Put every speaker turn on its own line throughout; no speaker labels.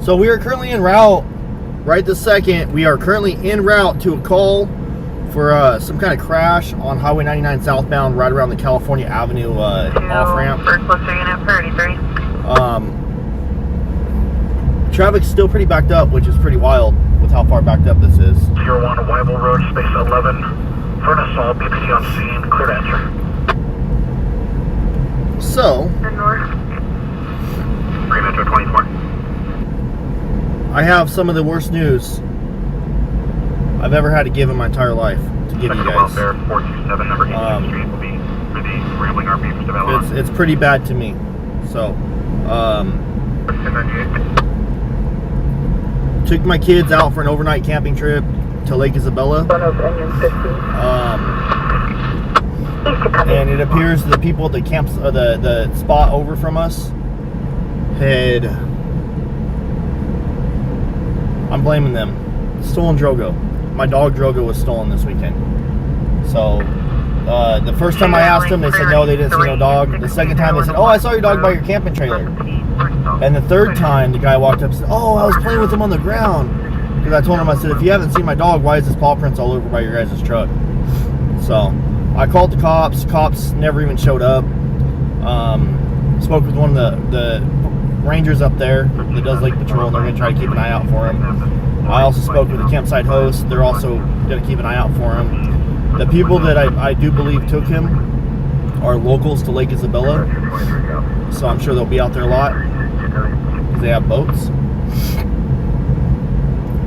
So we are currently en route, right this second, we are currently en route to a call for some kind of crash on Highway 99 southbound, right around the California Avenue off-ramp.
First cluster unit for 83.
Traffic's still pretty backed up, which is pretty wild with how far backed up this is.
01 Weibel Road, space 11. Furnace all, BBC on scene, clear to answer.
So,
North.
Metro 24.
I have some of the worst news I've ever had to give in my entire life to give you guys.
Welfare 427, number 18th Street will be for the Rambling RV for development.
It's pretty bad to me. So,
1098.
took my kids out for an overnight camping trip to Lake Isabella. And it appears the people at the camps, the spot over from us, had, I'm blaming them, stolen Drogo. My dog Drogo was stolen this weekend. So the first time I asked them, they said no, they didn't see no dog. The second time they said, oh, I saw your dog by your camping trailer. And the third time the guy walked up and said, oh, I was playing with him on the ground. Because I told him, I said, if you haven't seen my dog, why is his paw prints all over by your guys' truck? So I called the cops. Cops never even showed up. Spoke with one of the rangers up there that does lake patrol, and they're going to try to keep an eye out for him. I also spoke with the campsite host. They're also going to keep an eye out for him. The people that I do believe took him are locals to Lake Isabella, so I'm sure they'll be out there a lot because they have boats.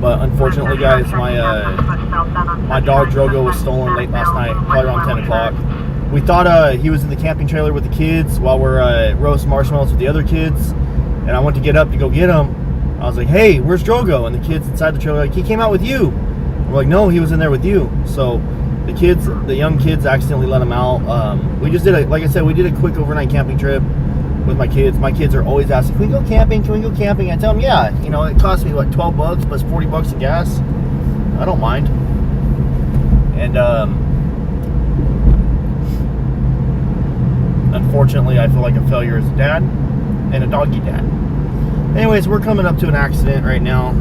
But unfortunately, guys, my dog Drogo was stolen late last night, probably around 10 o'clock. We thought he was in the camping trailer with the kids while we're roasting marshmallows with the other kids, and I went to get up to go get him. I was like, hey, where's Drogo? And the kids inside the trailer were like, he came out with you. We're like, no, he was in there with you. So the young kids accidentally let him out. We just did like I said, we did a quick overnight camping trip with my kids. My kids are always asking, can we go camping? Can we go camping? I tell them, yeah, you know, it cost me what, $12 plus $40 in gas. I don't mind. And unfortunately, I feel like a failure as a dad and a doggy dad. Anyways, we're coming up to an accident right now.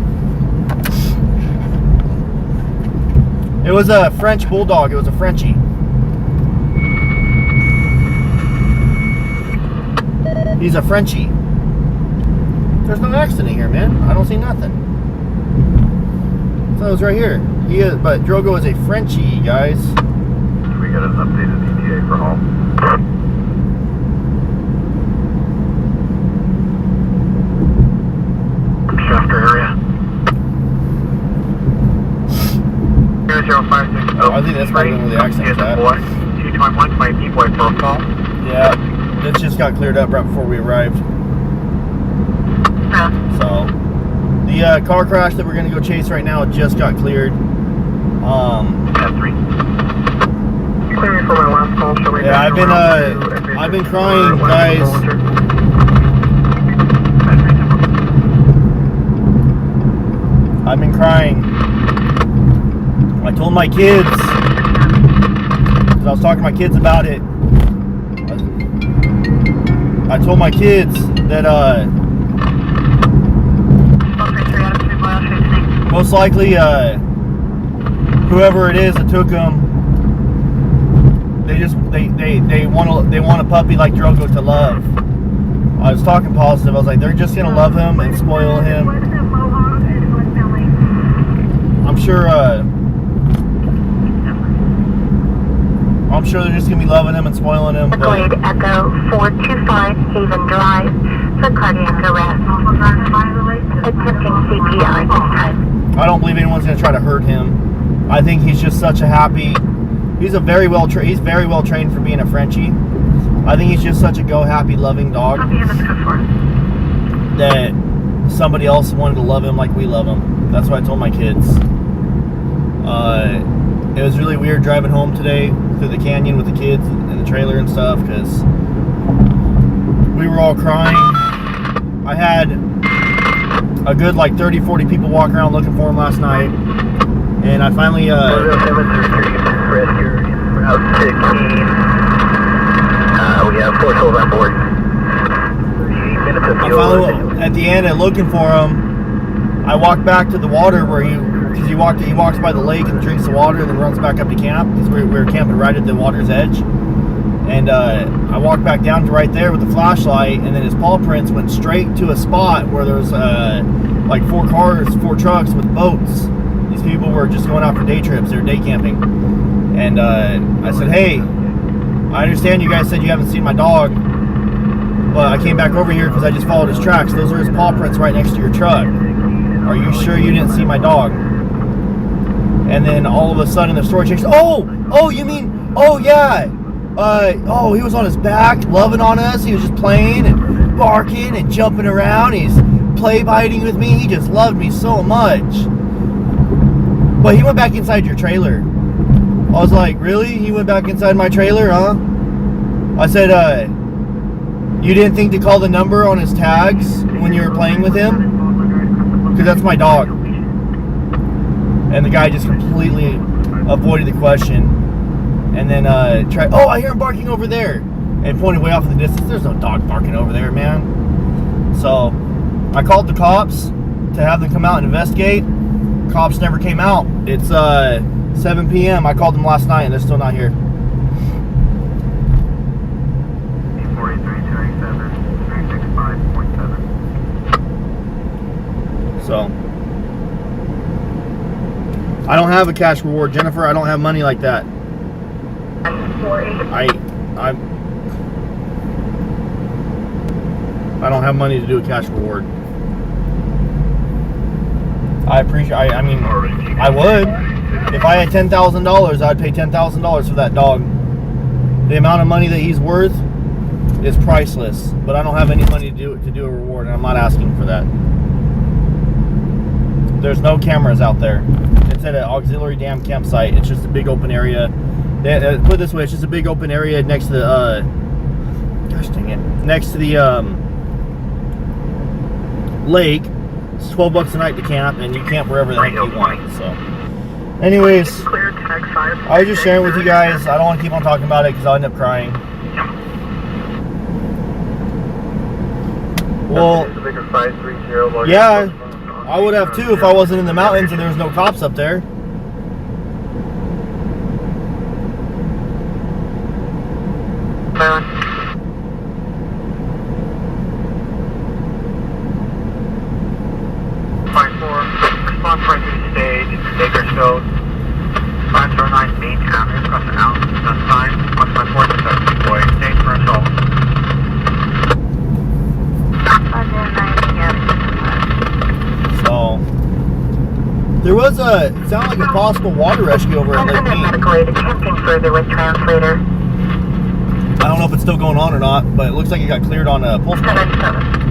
It was a French bulldog. It was a Frenchie. He's a Frenchie. There's no accident here, man. I don't see nothing. So it was right here. But Drogo is a Frenchie, guys.
We got an updated ETA for all. Shafter area. 0056.
Oh, I think that's probably where the accident's at.
221 by P-boy for a call.
Yeah, it just got cleared up right before we arrived. So, the car crash that we're going to go chase right now just got cleared.
10-3. Clearing for my last call.
Yeah, I've been crying, guys. I've been crying. I told my kids, because I was talking to my kids about it. I told my kids that most likely whoever it is that took them, they want a puppy like Drogo to love. I was talking positive. I was like, they're just gonna love him and spoil him. I'm sure they're just gonna be loving him and spoiling him.
Accolade Echo 425 Haven Drive for cardiac arrest. Attempting CPR at this time.
I don't believe anyone's gonna try to hurt him. I think he's just such a happy. He's very well trained for being a Frenchie. I think he's just such a happy, loving dog that somebody else wanted to love him like we love him. That's what I told my kids. It was really weird driving home today through the canyon with the kids in the trailer and stuff because we were all crying. I had a good like 30-40 people walk around looking for him last night, and I finally
we have 412 on board.
at the end at looking for him, I walked back to the water where because he walks by the lake and drinks the water and then runs back up to camp. Because we were camping right at the water's edge. And I walked back down to right there with the flashlight, and then his paw prints went straight to a spot where there was like 4 trucks with boats. These people were just going out for day trips. They were day camping. And I said, hey, I understand you guys said you haven't seen my dog, but I came back over here because I just followed his tracks. Those are his paw prints right next to your truck. Are you sure you didn't see my dog? And then all of a sudden the story changes. Oh, you mean, oh yeah. He was on his back, loving on us. He was just playing and barking and jumping around. He's play biting with me. He just loved me so much. But he went back inside your trailer. I was like, really? He went back inside my trailer, huh? I said, you didn't think to call the number on his tags when you were playing with him? Because that's my dog. And the guy just completely avoided the question. And then tried, I hear him barking over there. And pointed way off in the distance. There's no dog barking over there, man. So I called the cops to have them come out and investigate. Cops never came out. It's 7 p.m. I called them last night and they're still not here. 43-367-365.7. So I don't have a cash reward, Jennifer. I don't have money like that. I don't have money to do a cash reward. I appreciate. I mean, I would. If I had $10,000, I'd pay $10,000 for that dog. The amount of money that he's worth is priceless. But I don't have any money to do a reward, and I'm not asking for that. There's no cameras out there. It's at an auxiliary dam campsite. It's just a big open area. Put it this way, it's just a big open area next to the gosh dang it, next to the lake. It's $12 a night to camp, and you camp wherever the heck you want. So anyways, I was just sharing with you guys. I don't want to keep on talking about it because I'll end up crying. Well, yeah, I would have too if I wasn't in the mountains and there was no cops up there.
Response right to the stage, Bakersfield, 509 Main Avenue, across the out, that's fine. 154 to 7 boy, stage for assault.
So there was it sounded like a possible water rescue over at Lake Mead.
Medical aid attempting further with translator.
I don't know if it's still going on or not, but it looks like it got cleared on a pulse monitor.
7-7.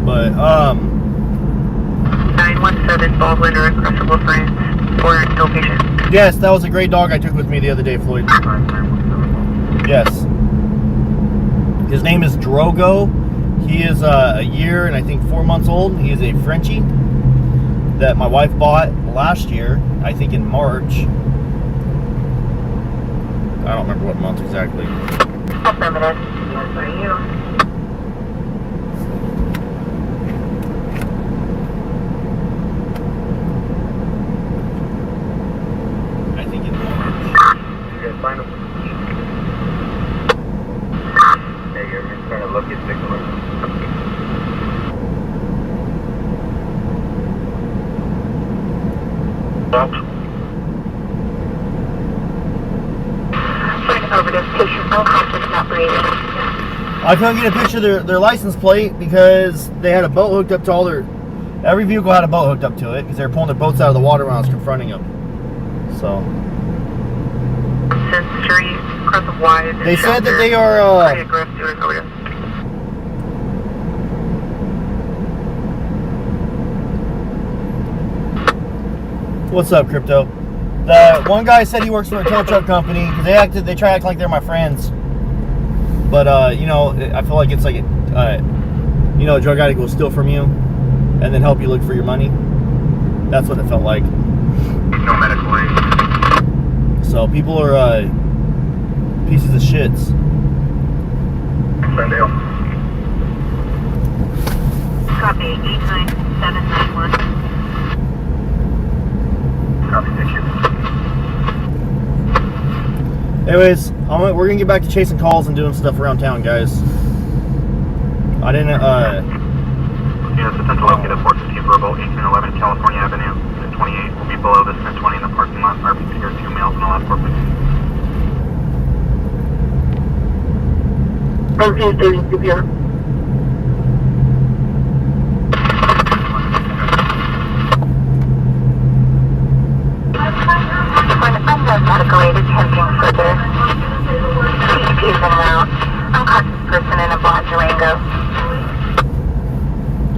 But
917 Baldwin or Crushable France for no patient.
yes, that was a great dog I took with me the other day, Floyd. Yes. His name is Drogo. He is a year and I think 4 months old. He is a Frenchie that my wife bought last year, I think in March. I don't remember what month exactly.
Affirmative. Yes, are you?
I think in March.
You guys find him? Hey, you're just trying to look at signal.
Overdose patient unconscious, not breathing.
I couldn't get a picture of their license plate because they had a boat hooked up to all their... Every vehicle had a boat hooked up to it because they were pulling their boats out of the water when I was confronting them. So... They said that they are... What's up, Crypto? The one guy said he works for a tow truck company because they try to act like they're my friends. But you know, I feel like it's like a drug addict will steal from you and then help you look for your money. That's what it felt like.
No medical aid.
So people are pieces of shits.
Glendale.
Copy, 89791.
Copy, thank you.
Anyways, we're gonna get back to chasing calls and doing stuff around town, guys. I didn't,
Yeah, potential locate at 415 Verbal, 1811 California Avenue. At 28 will be below this 1020 in the parking lot. RPC here, 2 males and a last 4 please.
Okay, 30 CPR. For an unknown medical aid attempting further CPs en route, unconscious person in a black Durango.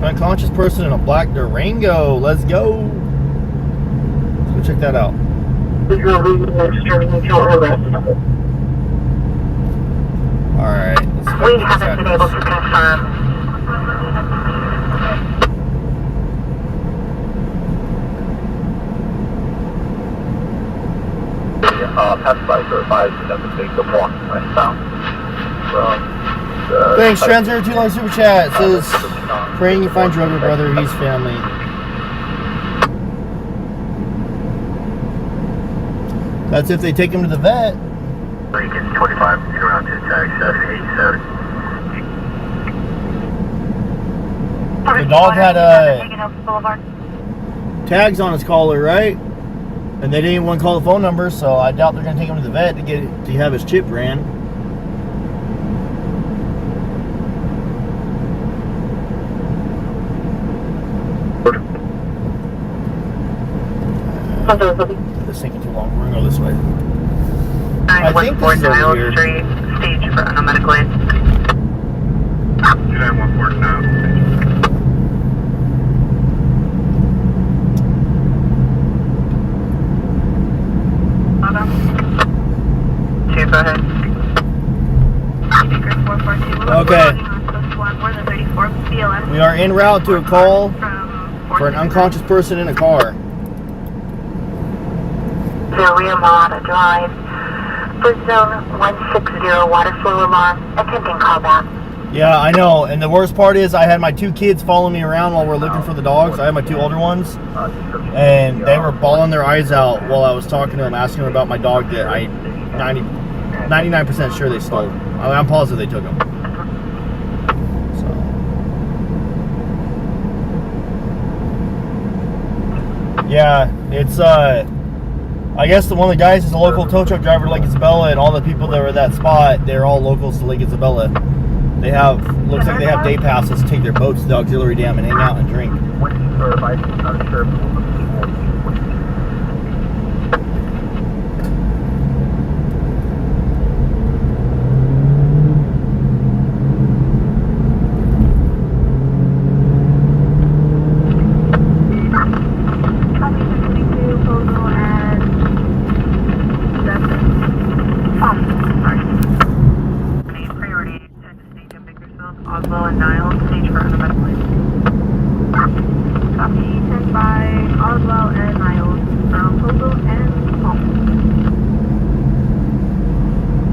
unconscious person in a black Durango. Let's go. Let's go check that out. Alright.
We haven't been able to confirm.
Past by 35, that's a big walk westbound.
Thanks, Transer. $2 super chat. It says, praying you find Droger, brother. He's family. That's if they take him to the vet.
Lincoln 25, get around to tag 787.
The dog had tags on his collar, right? And they didn't even want to call the phone number, so I doubt they're going to take him to the vet to have his chip ran. This taking too long. We're going to go this way. I think this is over here.
Street, stage for unknown medical aid.
2914 now.
Chief, go ahead.
Okay. We are en route to a call for an unconscious person in a car.
Rio Malata Drive. For zone 160 water flow alarm, attempting callback.
Yeah, I know. And the worst part is I had my 2 kids following me around while we're looking for the dogs. I had my 2 older ones. And they were bawling their eyes out while I was talking to them, asking them about my dog that I 99% sure they stole. I'm positive they took him. So. Yeah, it's I guess one of the guys is a local tow truck driver to Lake Isabella, and all the people that were at that spot, they're all locals to Lake Isabella. They have, looks like they have day passes to take their boats to the auxiliary dam and hang out and drink.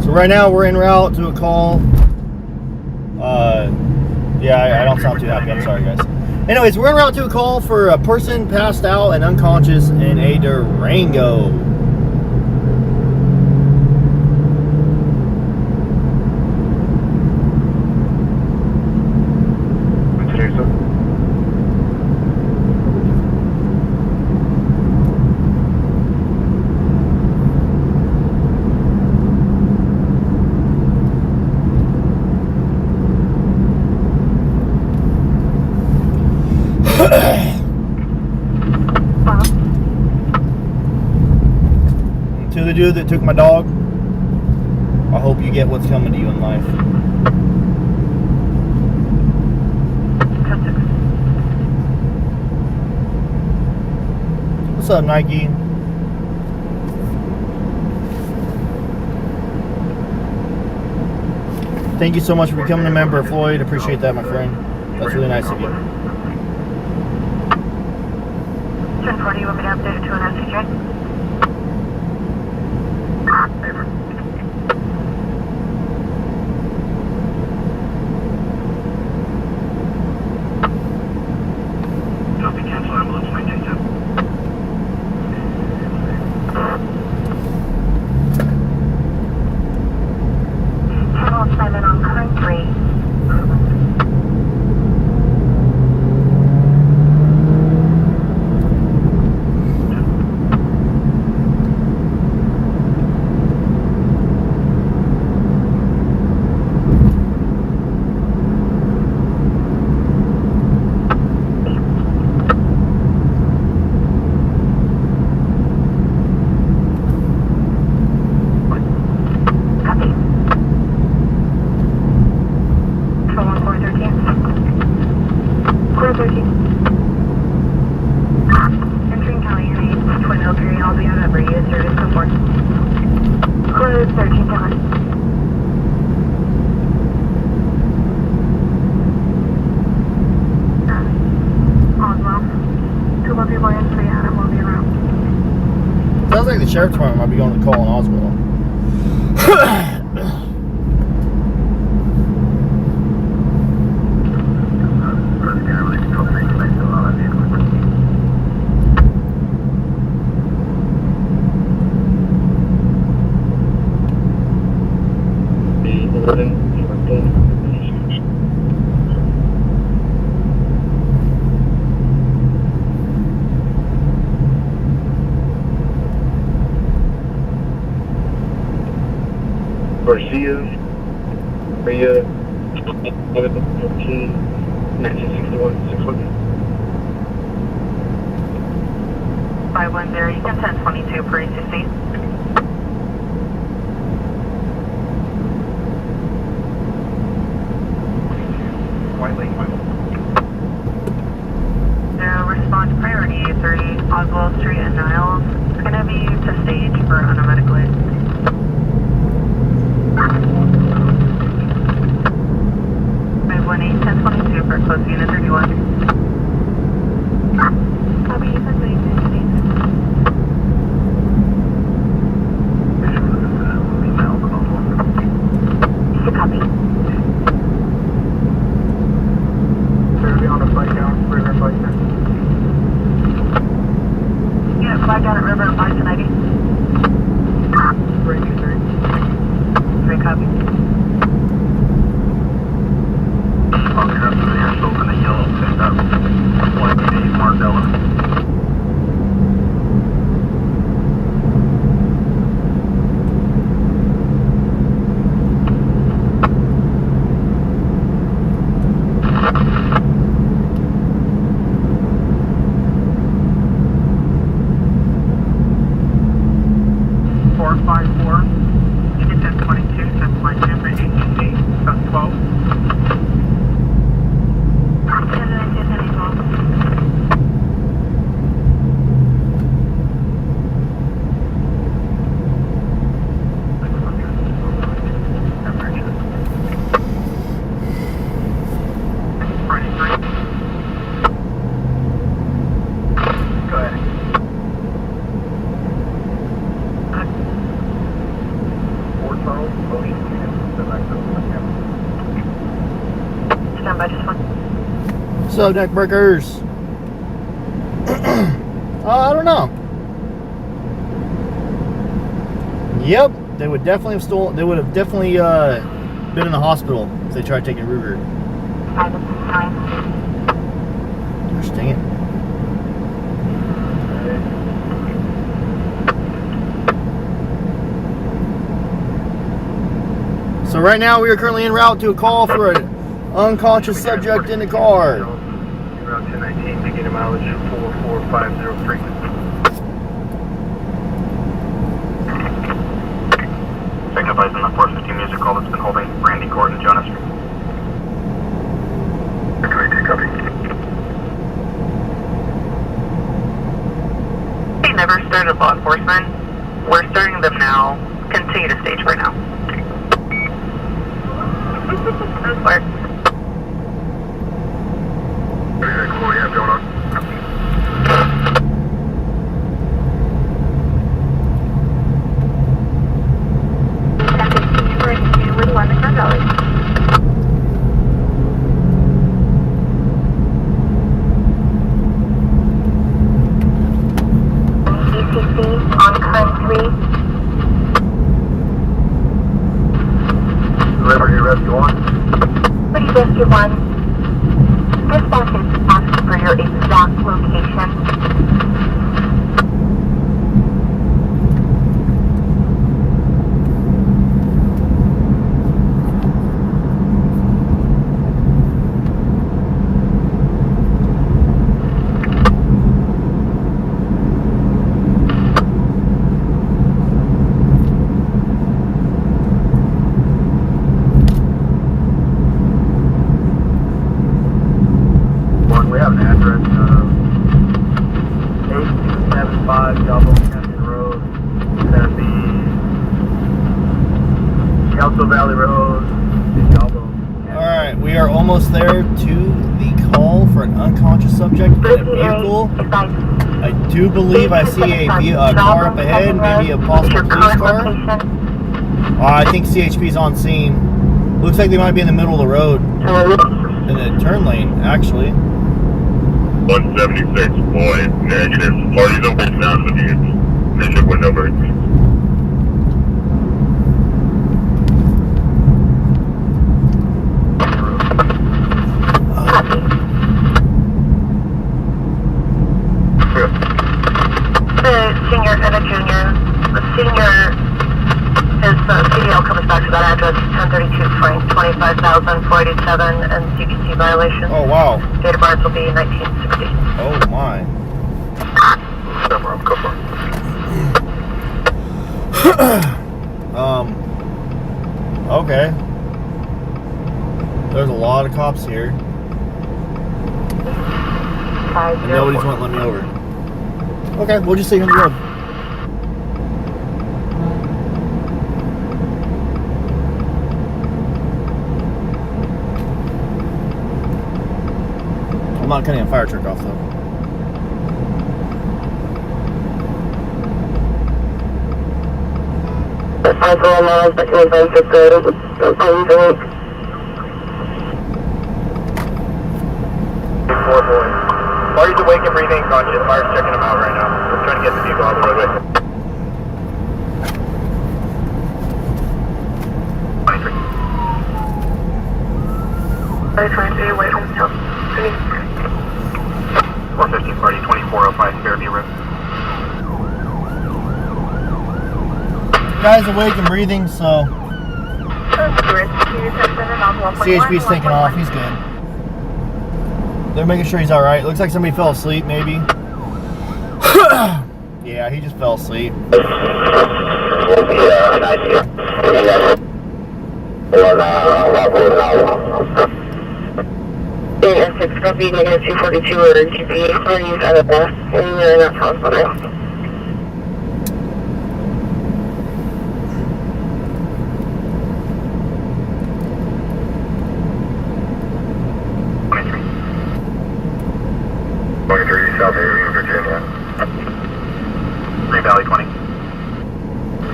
Right now we're en route to a call. Yeah, I don't sound too happy. I'm sorry, guys. Anyways, we're en route to a call for a person passed out and unconscious in a Durango. To the dude that took my dog, I hope you get what's coming to you in life. What's up, Nike? Thank you so much for becoming a member, Floyd. Appreciate that, my friend. That's really nice of you.
1040, you want me to update it to an SCJ? 413. Clear 13. Entering County NA, Twin Oak area, I'll be on that radius, service to 4. Clear 13 to 1. Oswell. 213 Adam will be around.
Sounds like the sheriff department might be going to call in Oswald.
Garcia, Maria, 1961, 61.
510, you can 1022 per ACC.
White Lake, White Lake.
Now respond to priority 30 Oswald Street and Niles. It's going to be to stage for unmedical aid. 518, 1022 for close unit 31. Copy, 1022. Copy.
Clearly on the flight down, river flight down.
Unit flag down at river 590.
Range 3.
3 copy.
Walking up to the airfield in the yellow, picked up 180 Markella.
So, deck breakers. I don't know. Yep, they would definitely have stolen. They would have definitely been in the hospital if they tried taking Ruger. Gosh dang it. So right now we are currently en route to a call for an unconscious subject in the car.
Route 1019, beginning mileage 44503. Picked up eyes on the 450 music call that's been holding Randy Court and Jonas Street. 22, copy.
They never started law enforcement. We're starting them now. Continue to stage right now. That's smart.
Very cool, you have going on?
With one $100. ECC on current 3.
Liberty Rescue 1.
Liberty Rescue 1. Dispatch is asked for your exact location.
almost there to the call for an unconscious subject in a vehicle. I do believe I see a car up ahead, maybe a possible police car. I think CHP's on scene. Looks like they might be in the middle of the road. In the turn lane, actually.
176, boy, negative. Parties open now to the mission window break.
Senior and a junior. The senior, his CDL comes back to that address, 1032 Frank, 25,487, and CPC violation.
Oh, wow.
Date of birth will be 1960.
Oh, my.
Go for it.
Okay. There's a lot of cops here. And nobody's want to let me over. Okay, we'll just stay on the road. I'm not cutting a fire truck off though.
Party's awake and breathing conscious. Fire's checking them out right now. We're trying to get the vehicle out of the roadway. 23.
23, wait until
415 party, 2405 Fairview Road.
Guy's awake and breathing, so CHP's taking off. He's good. They're making sure he's alright. Looks like somebody fell asleep, maybe. Yeah, he just fell asleep.
-6 copy, -242 or GP, please out of that. And you're not hospital.
South Virginia.
3 Valley 20.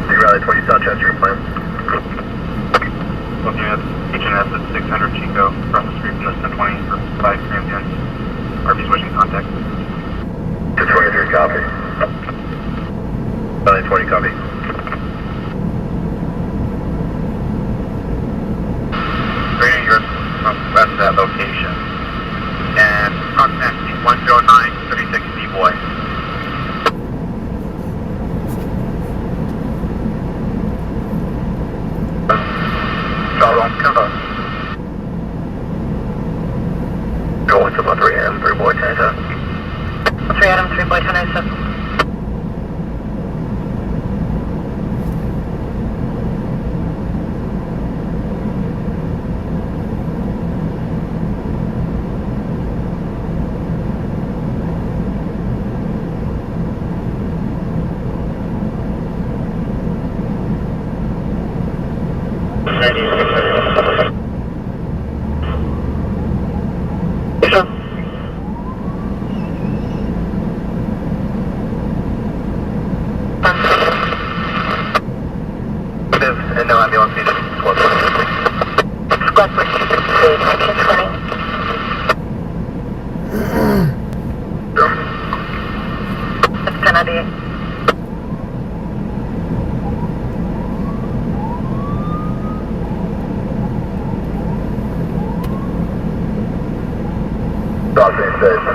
3 Valley 20 South Chester, plan.
Looking at H&S at 600 Chico, across the street from this 1020 for 5 transient. RV's wishing contact.
223, copy. Valley 20, copy.
Bringing yours from west of that location. And approximately 109, 36 D-Boy.
Charles, cover. Going to 3 Adam, 3 boy, 10
3 Adam, 3 boy, 1007.
And no ambulance needed.
Squad 1920. It's 1098.
Dog being safe.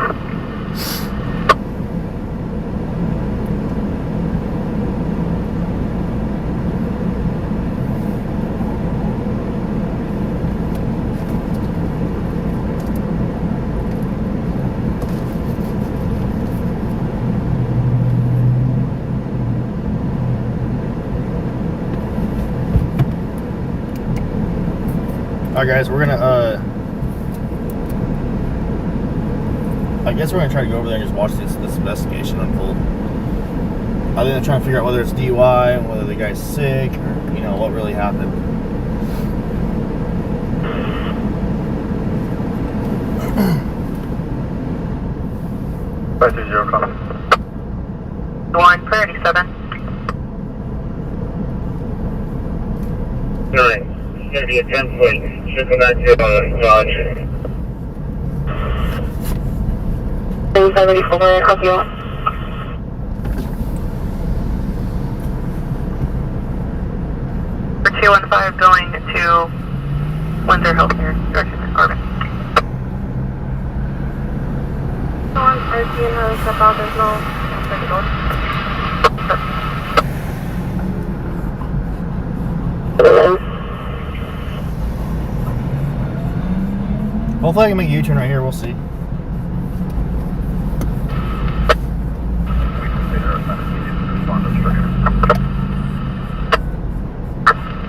Alright guys, we're gonna I guess we're gonna try to go over there and just watch this investigation unfold. I think they're trying to figure out whether it's DUI, whether the guy's sick, or what really happened.
530, copy.
1 for 87.
9. It's going to be a 10 point. Should come back to Dodge.
584, copy on. For 215 going to Windsor Healthcare, direction to Corbin.
On RC and step out, there's no
Hopefully I can make a U-turn right here, we'll see.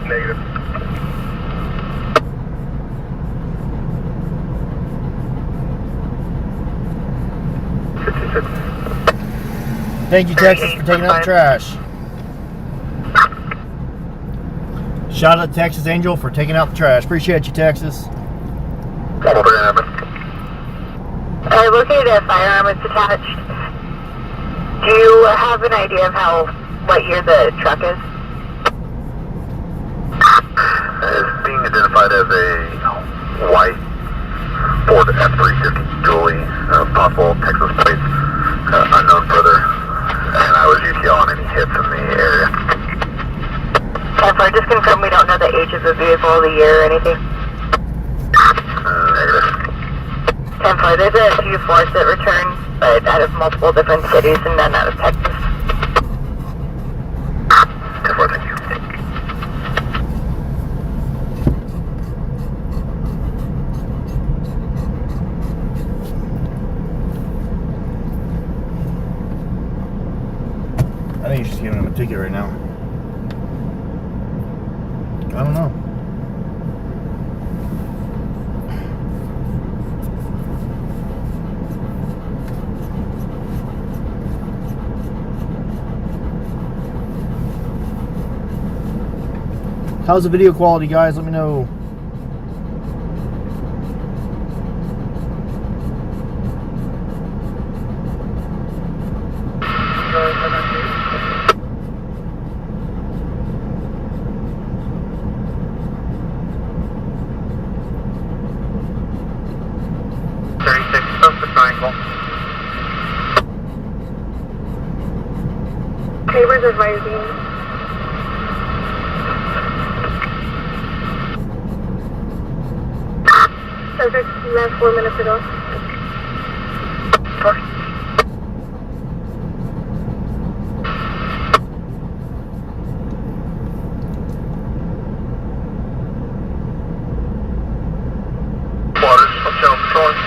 Negative.
Thank you, Texas, for taking out the trash. Shout out to Texas Angel for taking out the trash. Appreciate you, Texas.
I located a firearm that's attached. Do you have an idea of what year the truck is?
It's being identified as a white Ford F-350 dually, possible Texas plates, unknown further. And I was UTL on any hits in the area.
And for just confirm we don't know the age of the vehicle, the year, or anything.
Negative.
10-4, there's a few force that return, but out of multiple different cities and none out of Texas.
10-4, thank you.
I think he's just giving him a ticket right now. I don't know. How's the video quality, guys? Let me know.
Cabers advising. Subject left 4 minutes ago.
Waters, I'm channel patrolling.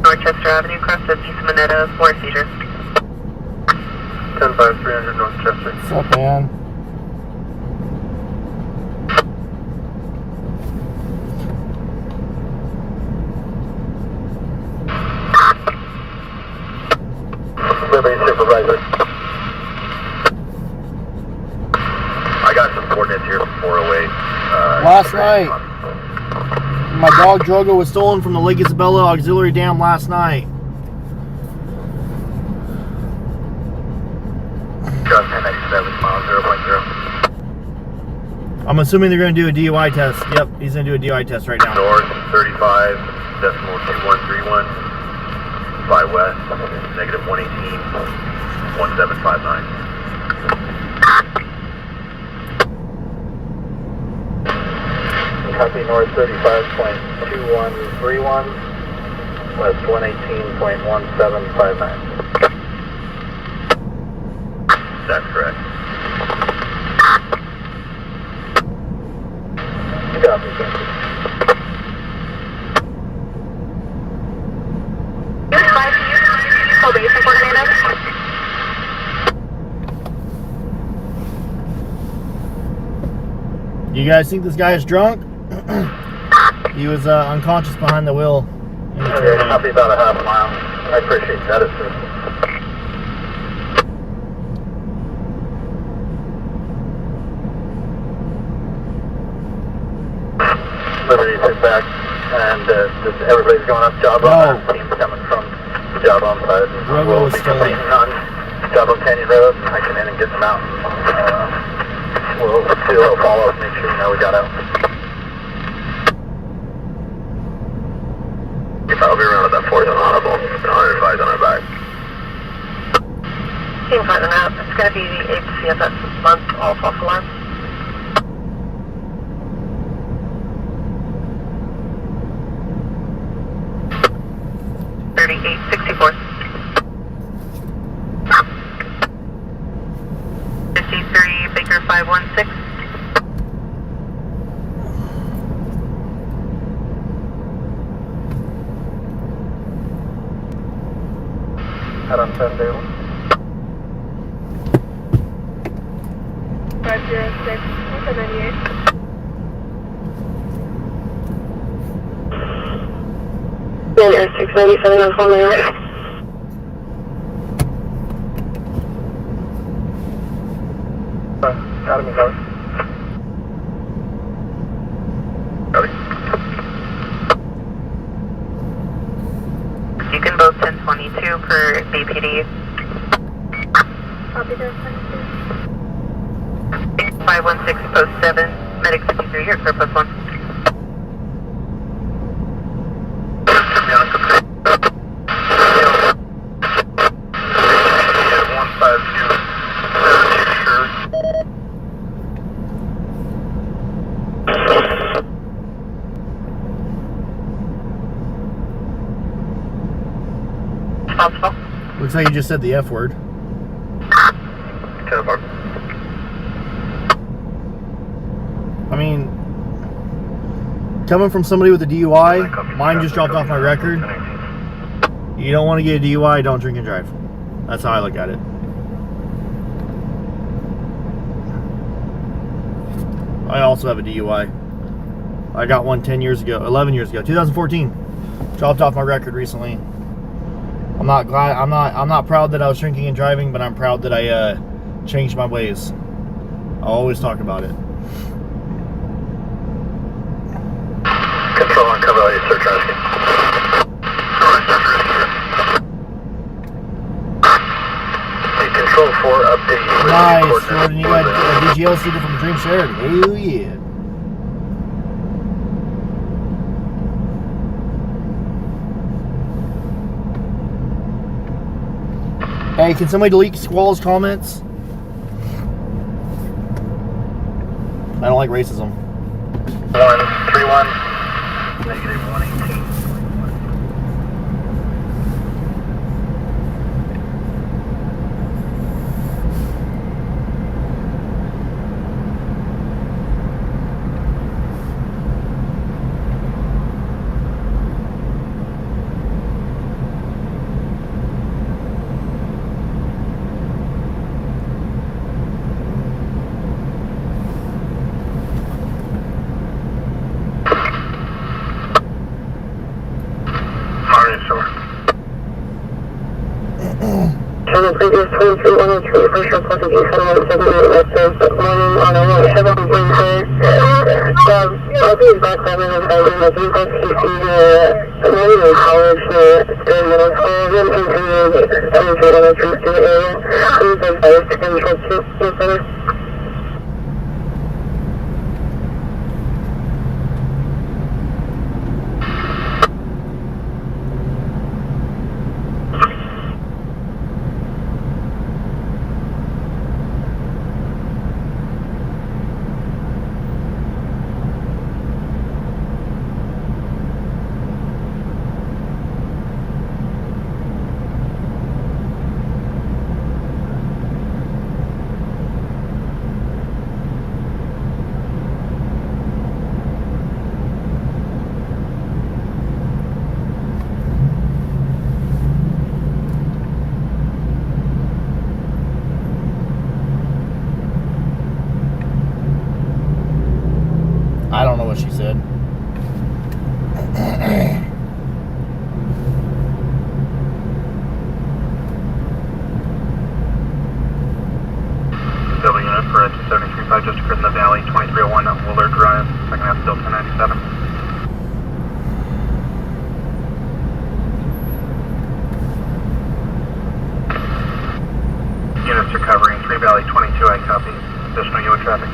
Dorchester Avenue, cross the East Minetta, for seizure.
10-5, 300 North Chester.
What's up, man?
Liberty Supervisor. I got some coordinates here from 408.
Last night. My dog Drogo was stolen from the Lake Isabella Auxiliary Dam last night.
Just 1097 miles 0.0.
I'm assuming they're going to do a DUI test. Yep, he's going to do a DUI test right now.
North 35.2131. By west, negative 118, 1759. Copy north 35.2131, west 118.1759. That's correct. Copy, thank you.
Probation coordinator.
You guys think this guy is drunk? He was unconscious behind the wheel.
Okay, copy about a half mile. I appreciate that. Liberty took back, and just everybody's going up job on. Team's coming from the job on side. We'll be completing on job on Canyon Road. I can in and get them out. We'll do a follow up, make sure you know we got out. I'll be around at that 4th and Audible. 105 on our back.
Team 5 and out. It's going to be the HCFS month, all false alarms. Baker 516.
Head on 7 day
506, 98.
Air 697 on phone there.
Academy Guard. Copy.
You can both 1022 per BPD.
Copy that, 22.
516 post 7. Medic 53 here, clear post 1.
Looks like you just said the F word. I mean, coming from somebody with a DUI, mine just dropped off my record. You don't want to get a DUI, don't drink and drive. That's how I look at it. I also have a DUI. I got one 11 years ago, 2014. Dropped off my record recently. I'm not proud that I was drinking and driving, but I'm proud that I changed my ways. I'll always talk about it.
Control on cover all your search rescue. Hey, Control 4, update you.
Nice, Jordan, you got a DGL seated from Dream Shared. Hell yeah. Hey, can somebody delete Squall's comments? I don't like racism.
131, negative 118.
Previous 23-103, first report to G717 morning on a 7 Wednesday. I'll be back by the time of you guys can see the morning in college during middle school. Then into the elementary school area. I'm just by the control center.
273.5 just occurred in the valley, 2301 Willard Drive, second half still 1097. Units recovering, 3 Valley 22, I copy. Additional UA traffic.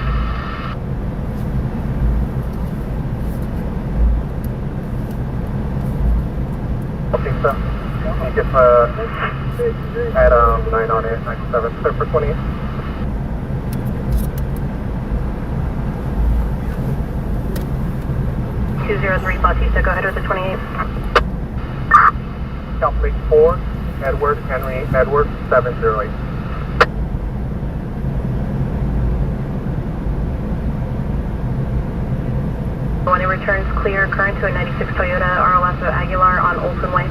I think so. I guess at 9 on 8, 97, clear for 28.
Bautista, go ahead with the 28.
Calculate 4, Edward, Henry, Edward, 708.
When it returns clear, current to a 96 Toyota RLS Aguilar on Olson Way.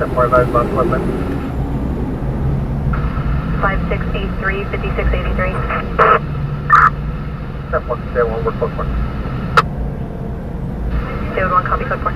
10-4 advised bus equipment.
5683, 5683.
10-4, stay 1, we're close 1.
David 1, copy code 4.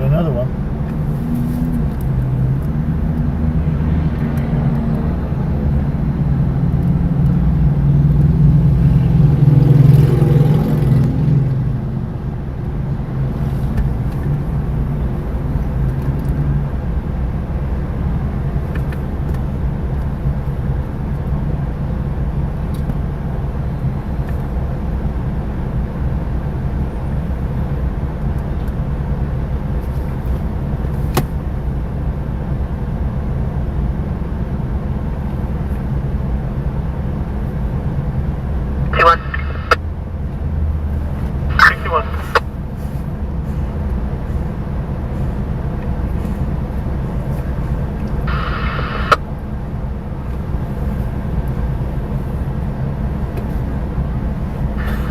Another one.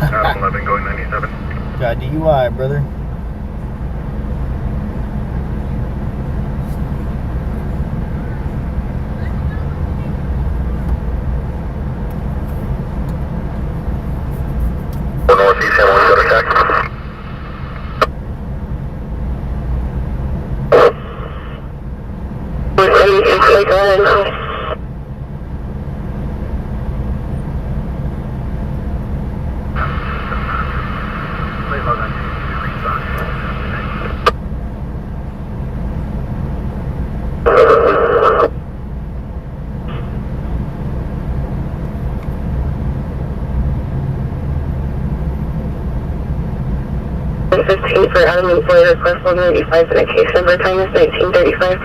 Arson 11 going 97.
Got DUI, brother.
Northeast, and one go to check.
For Adam employer request 195 and the case number time is 1935.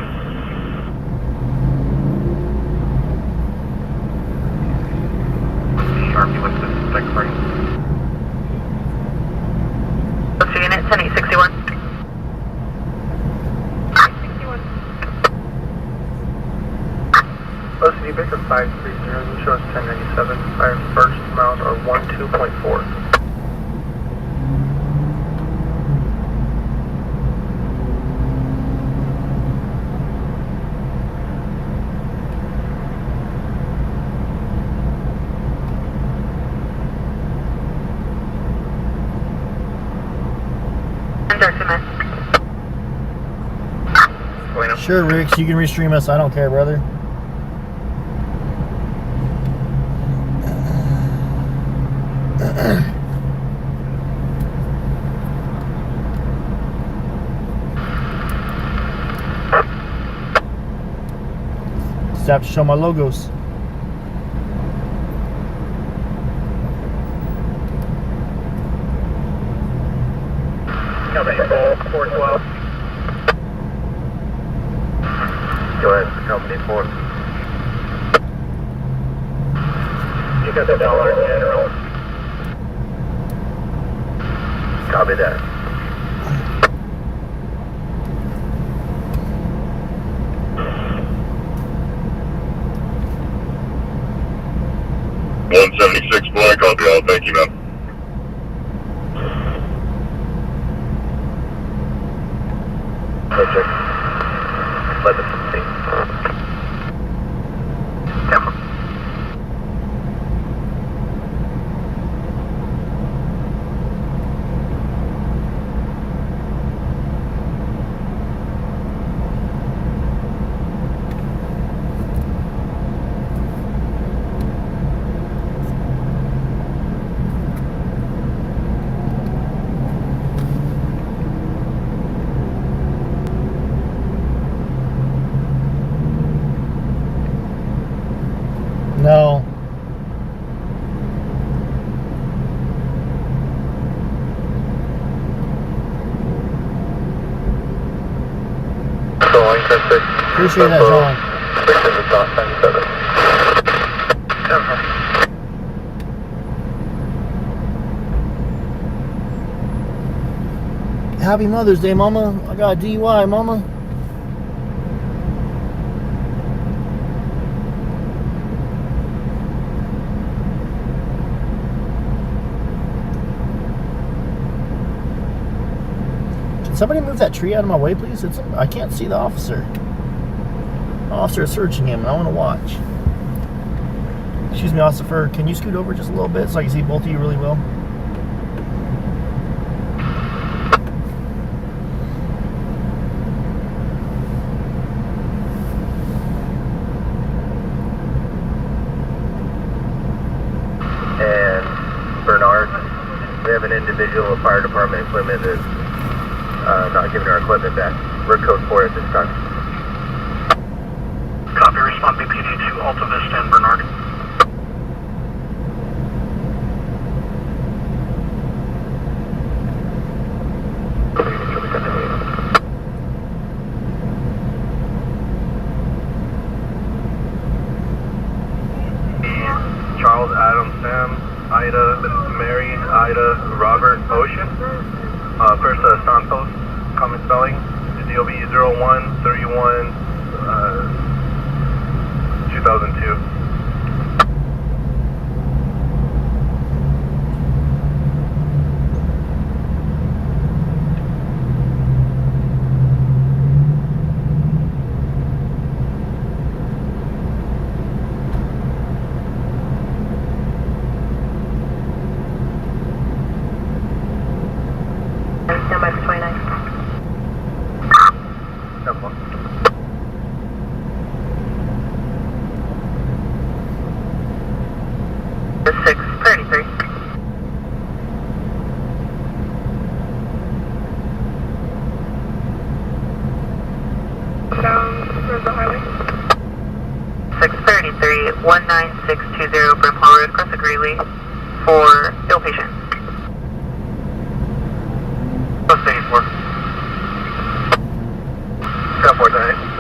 Sharpie with the second party.
What's your unit? 10861.
61. OCD Baker 530, shows 1097, fire first mount or 12.4.
Sure, Ricks, you can restream us. I don't care, brother. Just have to show my logos.
Company 412. Go ahead, Company 4. You got the dollar general. Copy that.
$176 boy, copy all. Thank you, man.
Check. Let us see. Camera.
No. Appreciate that, John. Happy Mother's Day, Mama. I got a DUI, Mama. Can somebody move that tree out of my way, please? I can't see the officer. The officer is searching him, and I want to watch. Excuse me, officer. Can you scoot over just a little bit so I can see both of you really well?
And Bernard, we have an individual of fire department equipment that's not giving our equipment back. We're code 4 at this time.
Copy, respond BPD to Alta Vista and Bernard.
Charles, Adam, Sam, Ida, Mary, Ida, Robert, Ocean. First, Santos, common spelling, DOB 0131, 2002.
Stand by for 29.
Simple.
The 633.
Down towards the highway.
633, 19620 Brimhall Road, cross the Greeley for ill patient.
Plus 84. Got 498.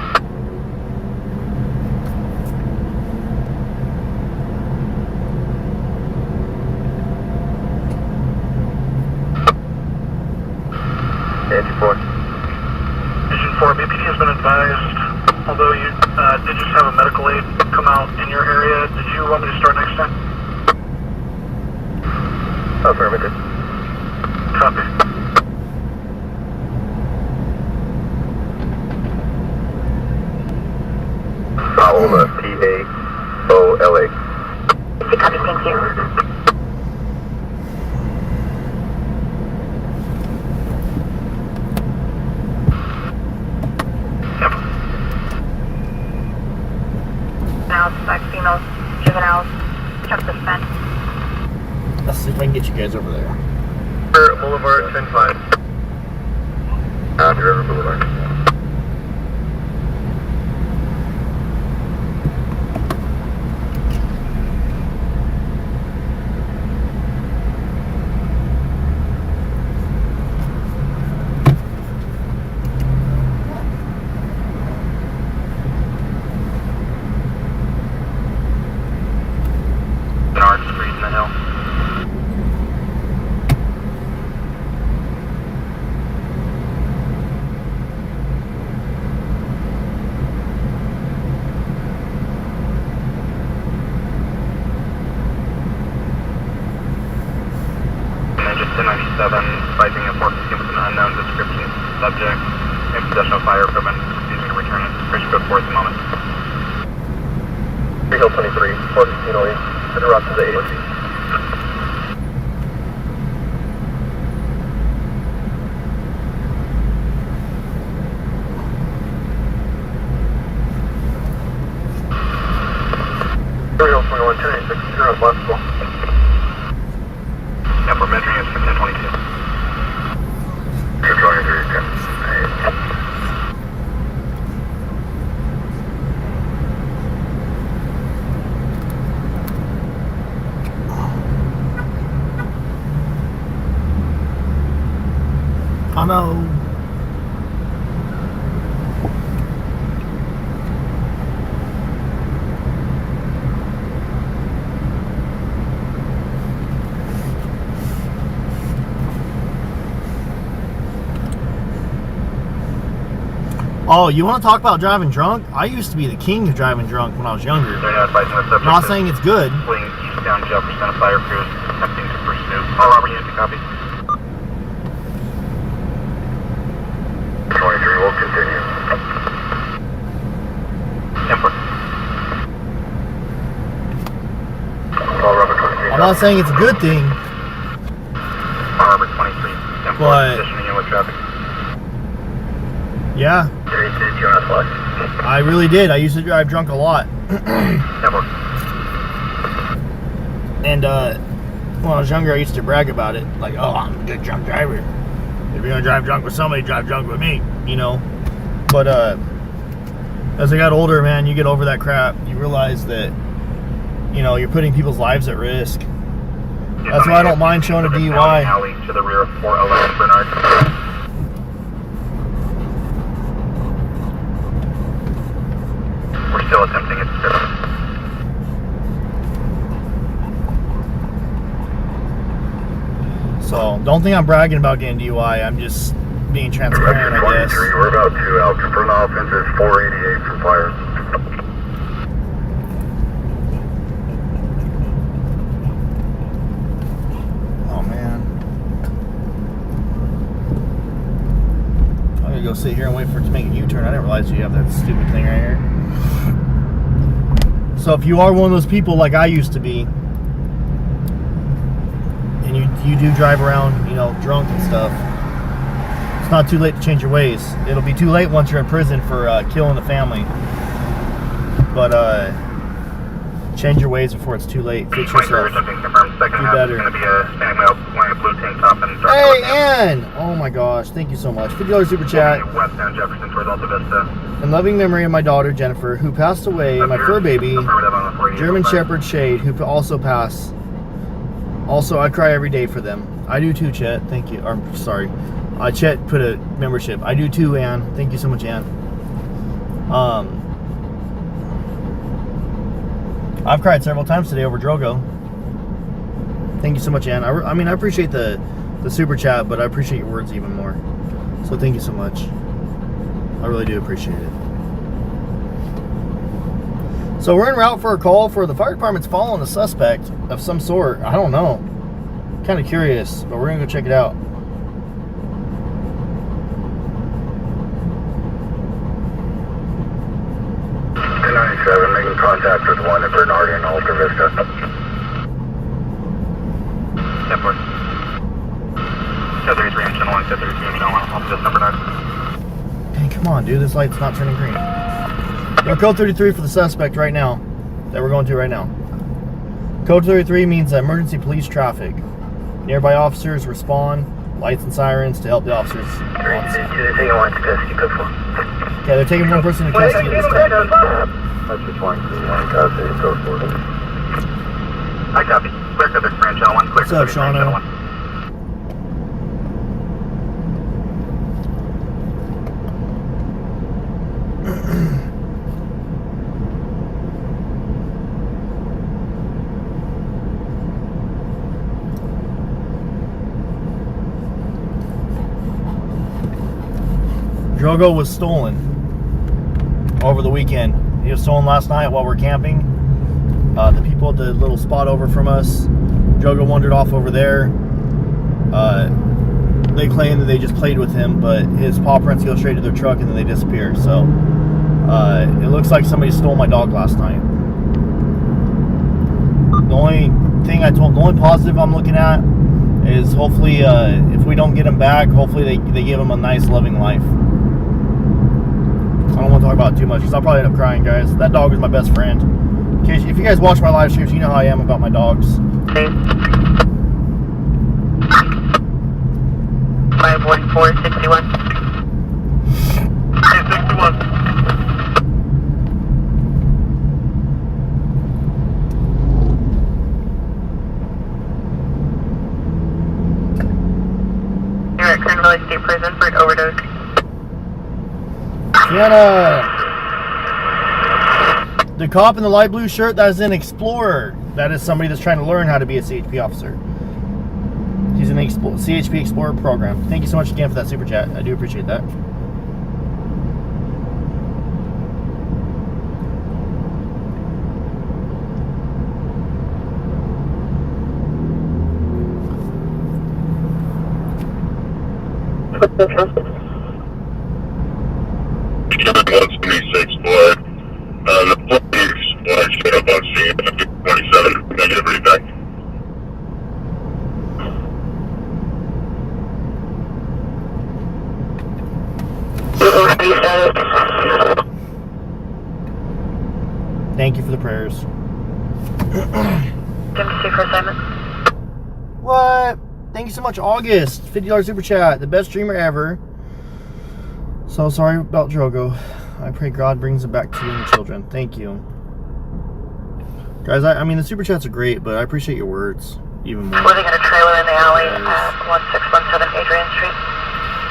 Vision 4, BPD has been advised, although you did just have a medical aid come out in your area, did you want me to start next time?
Affirmative.
Copy.
Follow the PAOLA.
Copy, thank you.
Now, back females, juveniles, check the fence.
Let's see if I can get you guys over there.
Boulevard 10-5. River Boulevard.
Bernard Street in the hill. Fighting a 415 with an unknown description subject in possession of fire equipment, refusing to return it. Bridge code 4 at the moment.
3 Hill 23, 41508, to the route to the 80. Hill 21, 1086, 0 possible.
Yep, we're measuring it for 1022.
Oh no. Oh, you want to talk about driving drunk? I used to be the king of driving drunk when I was younger. I'm not saying it's good.
Fleeing eastbound Jefferson, a fire crew is attempting to pursue. All Robert units, copy.
23 will continue.
Temper.
All Robert 23.
I'm not saying it's a good thing,
All Robert 23. Temper.
But-
Positioning in with traffic.
yeah, I really did. I used to drive drunk a lot.
Temper.
And when I was younger, I used to brag about it. Like, oh, I'm a good drunk driver. If you're gonna drive drunk with somebody, drive drunk with me, you know. But as I got older, man, you get over that crap. You realize that, you know, you're putting people's lives at risk. That's why I don't mind showing a DUI.
Alley to the rear of 411 Bernard. We're still attempting it.
So don't think I'm bragging about getting DUI. I'm just being transparent, I guess.
We're about to out. Confirm offense is 488 from fire.
Oh man. I'm gonna go sit here and wait for it to make a U-turn. I didn't realize you have that stupid thing right here. So if you are one of those people like I used to be, and you do drive around, you know, drunk and stuff, it's not too late to change your ways. It'll be too late once you're in prison for killing a family. But change your ways before it's too late. Fix yourself. Do better. Hey, Ann! Oh my gosh, thank you so much. $50 super chat.
Westbound Jefferson towards Alta Vista.
In loving memory of my daughter Jennifer, who passed away, and my fur baby, German Shepherd Shade, who also passed. Also, I cry every day for them. I do too, Chet. Thank you. Or, sorry. Chet put a membership. I do too, Ann. Thank you so much, Ann. I've cried several times today over Drogo. Thank you so much, Ann. I mean, I appreciate the super chat, but I appreciate your words even more. So thank you so much. I really do appreciate it. So we're en route for a call for the fire department's following a suspect of some sort. I don't know. Kind of curious, but we're gonna go check it out.
Making contact with one at Bernard and Alta Vista.
Airport. 733 and Channel 1, 733 and Channel 1, Alta Vista, Bernard.
Dang, come on, dude. This light's not turning green. Go code 33 for the suspect right now. That we're going to right now. Code 33 means emergency police traffic. Nearby officers respond, lights and sirens to help the officers. Okay, they're taking one person into custody at this time.
That's just one. Go for it.
I copy. Clear to the branch channel 1.
What's up, Shawno? Drogo was stolen over the weekend. He was stolen last night while we're camping. The people at the little spot over from us, Drogo wandered off over there. They claim that they just played with him, but his paw prints go straight to their truck and then they disappear. So it looks like somebody stole my dog last night. The only positive I'm looking at is hopefully if we don't get him back, hopefully they give him a nice loving life. I don't want to talk about it too much because I'll probably end up crying, guys. That dog is my best friend. If you guys watch my live streams, you know how I am about my dogs.
51461.
61.
You're at Granville State Prison for an overdose.
Sienna! The cop in the light blue shirt, that is an explorer. That is somebody that's trying to learn how to be a CHP officer. He's in the CHP Explorer program. Thank you so much again for that super chat. I do appreciate that.
Kevin 176 flag. The police flag showed up on scene at 27. Negative readback.
Thank you for the prayers.
Deputy for assignment.
What? Thank you so much, August. $50 super chat. The best streamer ever. So sorry about Drogo. I pray God brings it back to you and the children. Thank you. Guys, I mean, the super chats are great, but I appreciate your words even more.
Living in a trailer in the alley at 1617 Adrian Street.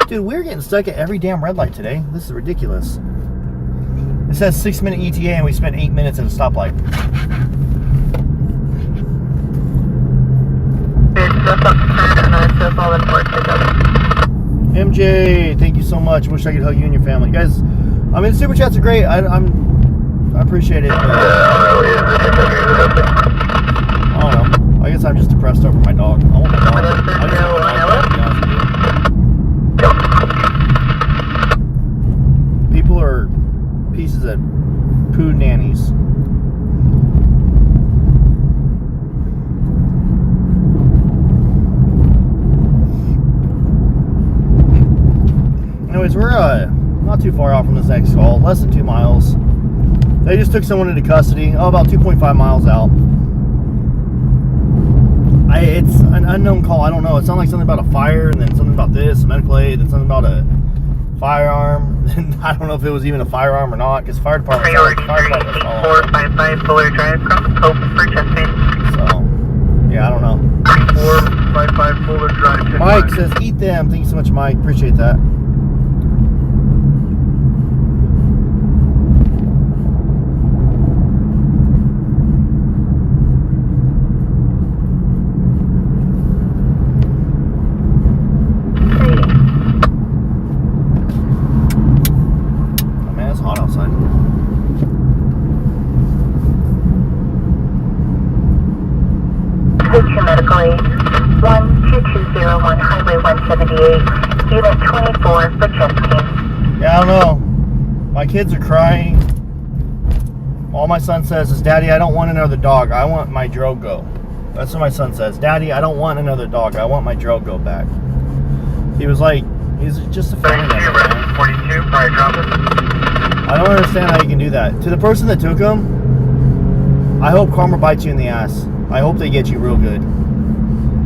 Dude, we're getting stuck at every damn red light today. This is ridiculous. It says 6-minute ETA and we spent 8 minutes at a stoplight. MJ, thank you so much. Wish I could hug you and your family. Guys, I mean, the super chats are great. I appreciate it. But I don't know. I guess I'm just depressed over my dog. I want my dog. I just want my dog, to be honest with you. People are pieces of poo nannies. Anyways, we're not too far out from this next call, less than 2 miles. They just took someone into custody, about 2.5 miles out. It's an unknown call, I don't know. It sounded like something about a fire, and then something about this, medical aid, and something about a firearm. I don't know if it was even a firearm or not, because fire department.
Priority 455 Fuller Drive, cross Pope for Chesapeake.
So, yeah, I don't know.
455 Fuller Drive.
Mike says, eat them. Thank you so much, Mike. Appreciate that.
Medical aid 12201 Highway 178, Unit 24 for Chesapeake.
Yeah, I don't know. My kids are crying. All my son says is, Daddy, I don't want another dog. I want my Drogo. That's what my son says. Daddy, I don't want another dog. I want my Drogo back. He was like, he's just a family member, man.
42, prior drop.
I don't understand how you can do that. To the person that took him, I hope karma bites you in the ass. I hope they get you real good.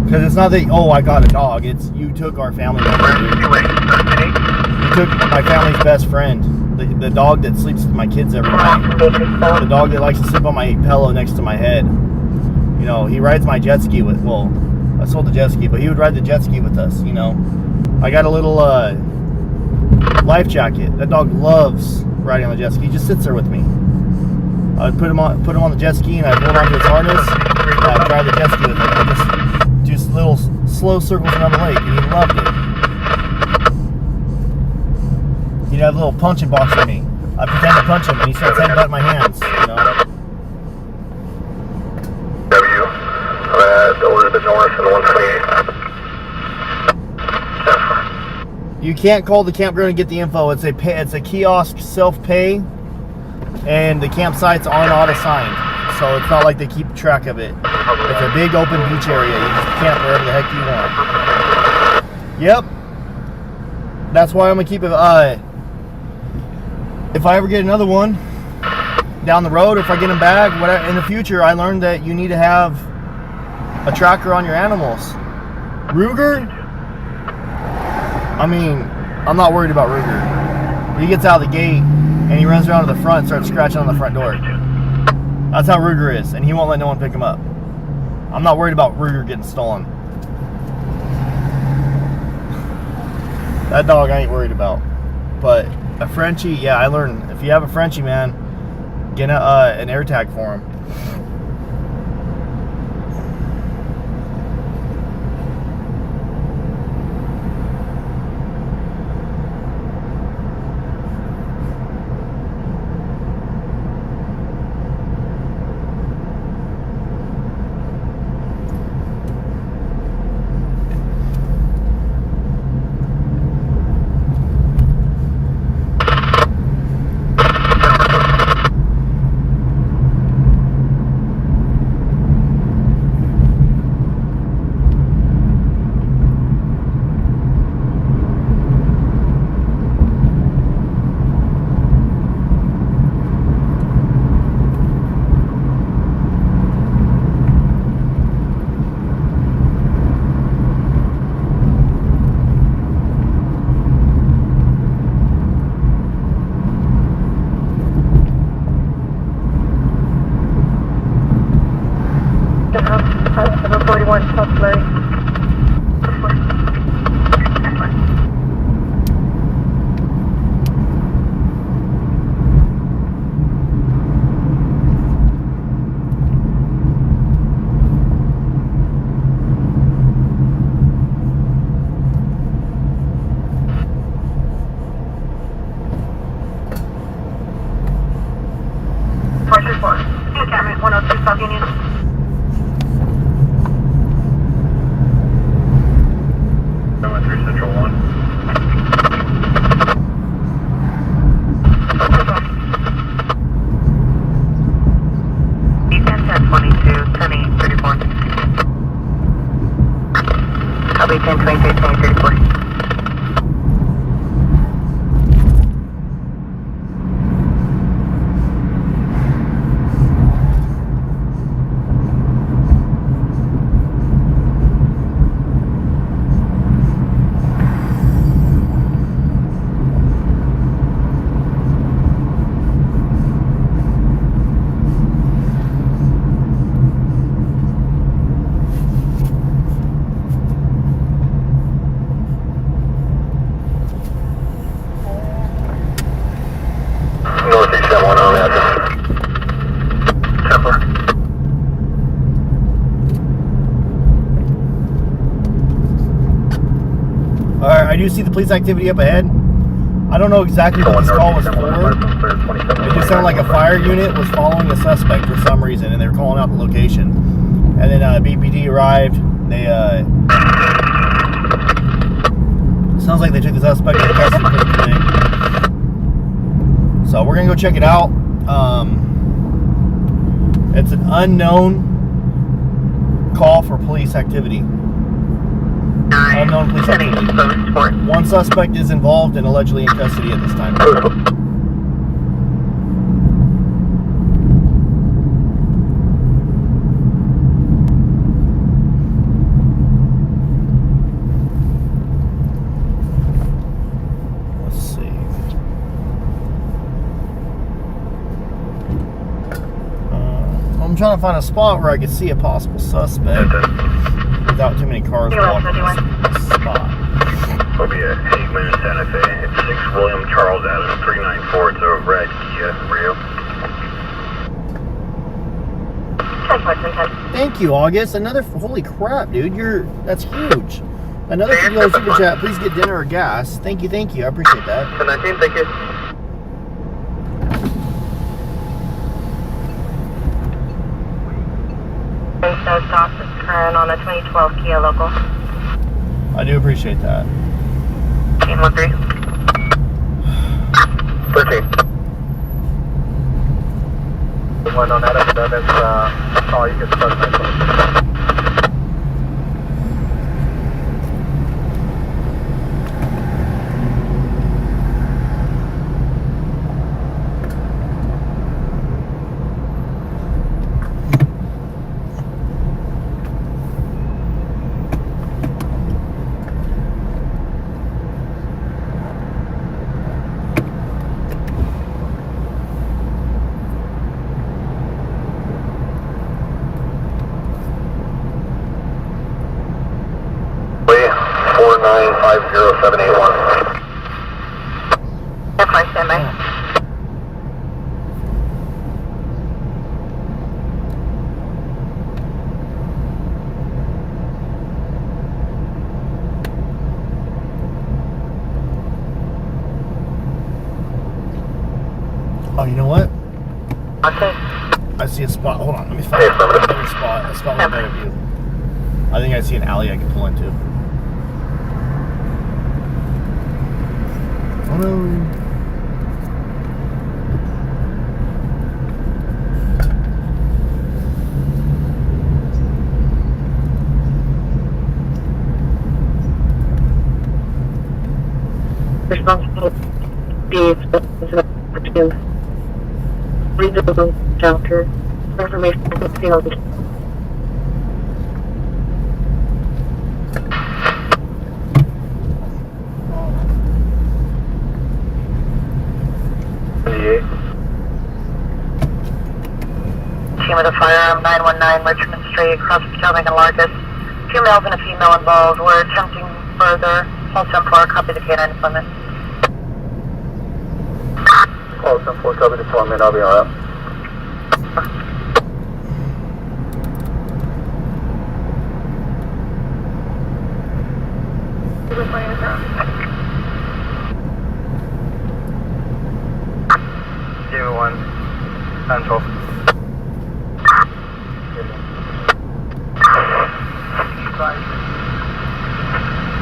Because it's not that, oh, I got a dog. It's you took our family member, dude. You took my family's best friend. The dog that sleeps with my kids every night. The dog that likes to sleep on my pillow next to my head. You know, he rides my jet ski with, well, I sold the jet ski, but he would ride the jet ski with us, you know. I got a little life jacket. That dog loves riding on the jet ski. He just sits there with me. I'd put him on the jet ski and I'd hold onto his harness and I'd drive the jet ski with him. I'd just do little slow circles around the lake, and he loved it. He'd have a little punching box for me. I'd pretend to punch him and he starts headbutting my hands, you know.
W, a little bit north of the 128.
You can't call the campground and get the info. It's a kiosk self-pay, and the campsites are not assigned. So it's not like they keep track of it. It's a big open beach area. You just camp wherever the heck you want. Yep. That's why I'm going to keep it. If I ever get another one down the road, if I get them back, whatever, in the future, I learned that you need to have a tracker on your animals. Ruger? I mean, I'm not worried about Ruger. He gets out of the gate and he runs around to the front and starts scratching on the front door. That's how Ruger is, and he won't let no one pick him up. I'm not worried about Ruger getting stolen. That dog I ain't worried about. But a Frenchie, yeah, I learned, if you have a Frenchie, man, get an air tag for him. I do see the police activity up ahead. I don't know exactly what this call was for. It just sounded like a fire unit was following a suspect for some reason, and they were calling out the location. And then BPD arrived. They sounds like they took the suspect to custody pretty quick. So we're gonna go check it out. It's an unknown call for police activity. Unknown police activity. One suspect is involved and allegedly in custody at this time. trying to find a spot where I could see a possible suspect without too many cars walking the spot.
Will be a 8-minute Santa Fe. It's 6 William Charles Avenue, 394. It's a red Kia Rio.
Thank you, August. Another, holy crap, dude. That's huge. Another $50 super chat. Please get dinner or gas. Thank you. I appreciate that.
1019, thank you.
So stop this turn on a 2012 Kia local.
I do appreciate that.
13. 13. One on that, that's all you can start.
Oh, you know what?
Okay.
I see a spot. Hold on, let me find a better spot. A spot with a better view. I think I see an alley I can pull into. Oh no.
Responsibility reasonable shelter information field.
Team of the firearm 919 Richmond Street, cross Potomac and Largest. 2 males and a female involved. We're attempting further. Call 10-4, copy the canine deployment.
Call 10-4, copy deployment, I'll be alright. Give me 1, 10-12.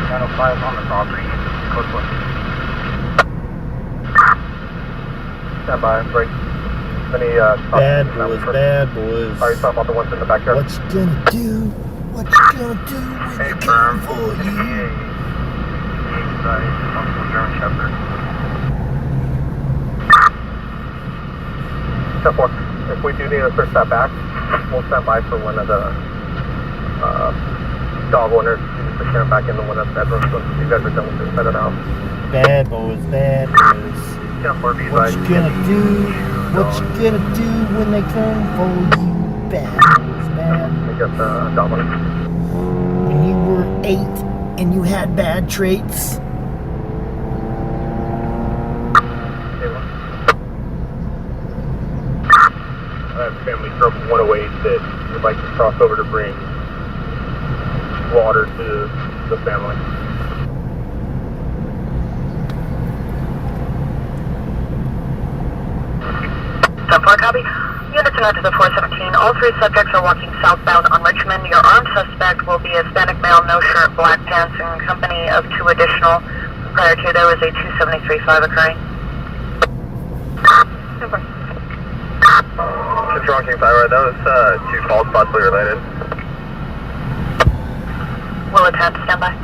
905 on the property, code 1. Stand by, break. Any,
bad boys.
Are you talking about the ones in the backyard?
What you gonna do? What you gonna do when they come for you?
German Shepherd. 10-4. If we do need to search that back, we'll stand by for one of the dog owners to share back into one of the bedrooms once you guys are done with this side of the house.
Bad boys.
10-4,
What you gonna do? What you gonna do when they come for you? Bad boys, bad.
I got the dog owner.
When you were 8 and you had bad traits.
I have family from 108 that would like to cross over to bring water to the family.
10-4, copy. Units are to the 417. All 3 subjects are walking southbound on Richmond. Your armed suspect will be a Hispanic male, no shirt, black pants, in company of 2 additional. Prior to, there was a 273.5 occurring. 10-4.
Strong King Thyroid, that was 2 calls possibly related.
Will attempt, stand by.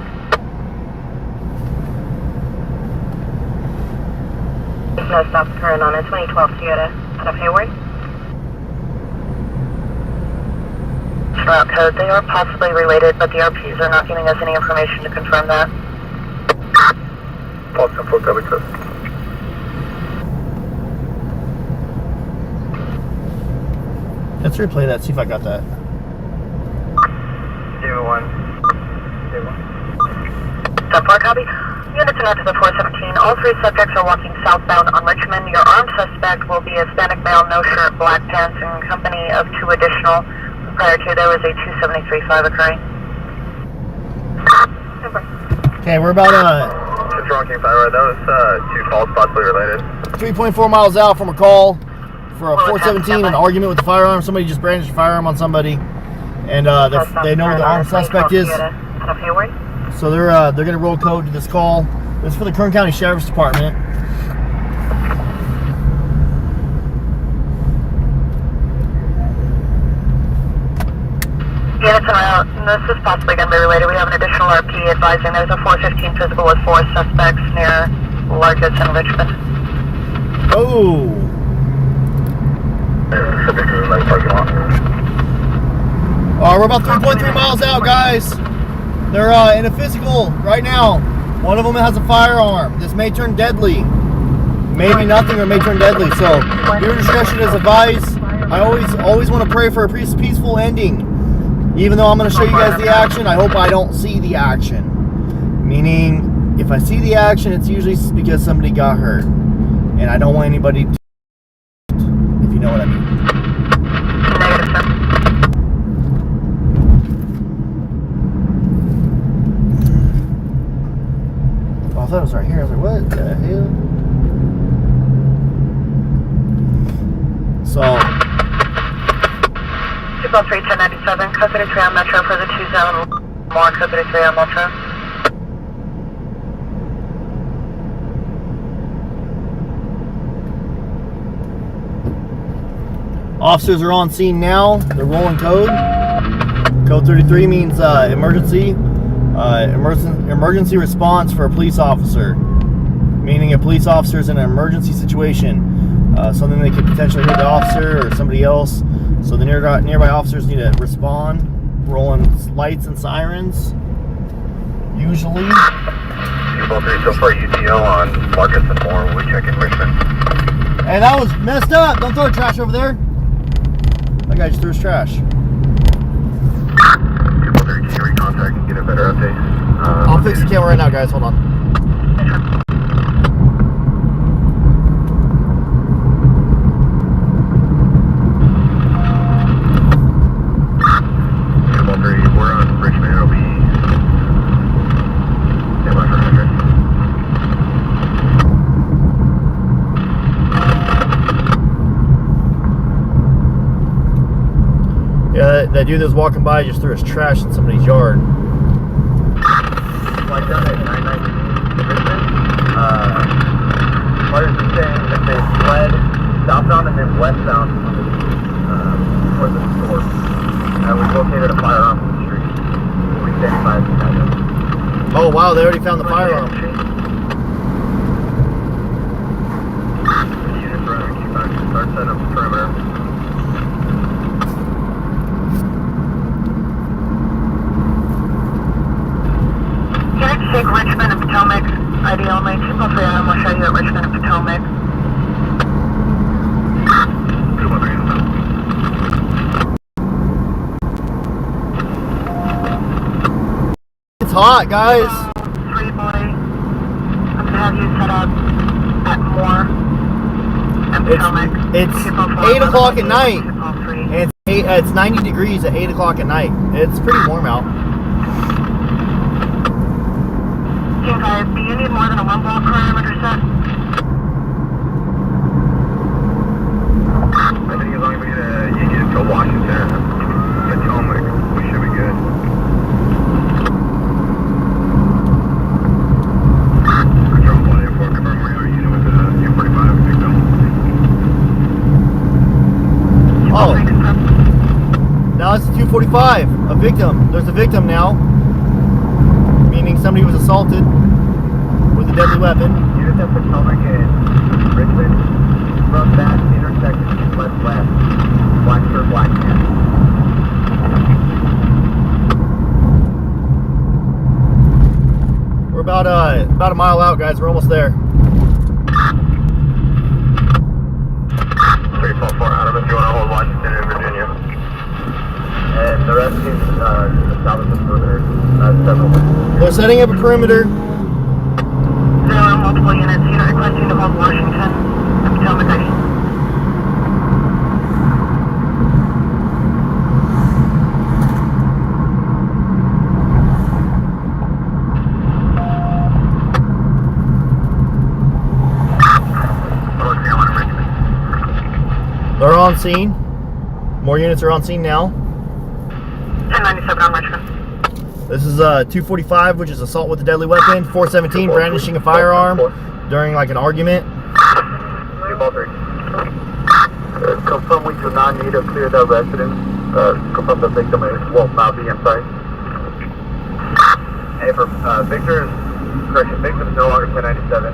There's no stop occurring on a 2012 Toyota out of Hayward. Route code, they are possibly related, but the RPs are not giving us any information to confirm that.
Pulse 10-4, copy code.
Let's replay that, see if I got that.
01.
10-4, copy. Units are out to the 417. All three subjects are walking southbound on Richmond. Your armed suspect will be a Hispanic male, no shirt, black pants, in company of two additional. Prior to, there was a 273.5 occurring.
Okay, we're about
Control King 5, right? That was two falls possibly related.
3.4 miles out from a call for a 417, an argument with the firearm. Somebody just brandished a firearm on somebody, and they know who the armed suspect is. So they're going to roll code to this call. It's for the Kern County Sheriff's Department.
Units are out. This is possibly going to be related. We have an additional RP advising there's a 415 physical with 4 suspects near Largest and Richmond.
Oh! We're about 3.3 miles out, guys. They're in a physical right now. One of them has a firearm. This may turn deadly. Maybe nothing, or may turn deadly. So your discretion is advised. I always want to pray for a peaceful ending. Even though I'm going to show you guys the action, I hope I don't see the action. Meaning, if I see the action, it's usually because somebody got hurt. And I don't want anybody to, if you know what I mean.
Negative, sir.
Oh, I thought it was right here. I was like, what the hell? So...
203 1097, code 33 on Metro for the 2 zone. More code 33 on Metro.
Officers are on scene now. They're rolling code. Code 33 means emergency. Emergency response for a police officer. Meaning a police officer is in an emergency situation. Something they could potentially hit the officer or somebody else. So the nearby officers need to respond. Rolling lights and sirens. Usually.
203 so far UTO on Marcus and Moore. We check in Richmond.
Hey, that was messed up. Don't throw trash over there. That guy just threw his trash.
203, can you recontact and get a better update?
I'll fix the camera right now, guys. Hold on.
203, we're on Richmond. It'll be 100.
Yeah, that dude that was walking by just threw his trash in somebody's yard.
Flight down at 919 Richmond. What is he saying? That they fled southbound and then westbound towards the store. We located a firearm on the street. 375.
Oh wow, they already found the firearm.
Units running Q5. Start setting up the perimeter.
Units take Richmond and Potomac. ID only. 203 I'm will show you at Richmond and Potomac.
213.
It's hot, guys.
3 boy. I'm gonna have you set up at Moore and Potomac.
It's 8 o'clock at night. And it's 90 degrees at 8 o'clock at night. It's pretty warm out.
Team 5, do you need more than a 1 block perimeter set?
I think as long as we get a Union to Washington, Potomac, we should be good. Control 184, confirm where you are. Unit with the U45, big zone.
Oh. Now it's 245. A victim. There's a victim now. Meaning somebody was assaulted with a deadly weapon.
Units at Potomac and Richmond, from that intersection, left, black shirt, black pants.
We're about a mile out, guys. We're almost there.
344 Adam, if you want to hold Washington and Virginia. establish a perimeter. Several.
They're setting up a perimeter.
0 multiple units. Unit requesting to hold Washington. Potomac ID.
They're on scene. More units are on scene now.
1097 on Richmond.
This is 245, which is assault with a deadly weapon. 417, brandishing a firearm during like an argument.
243. Confirm we do not need to clear the residence. Confirm the victim will not be inside. Hey, for Victor, correction, victim is no longer 1097.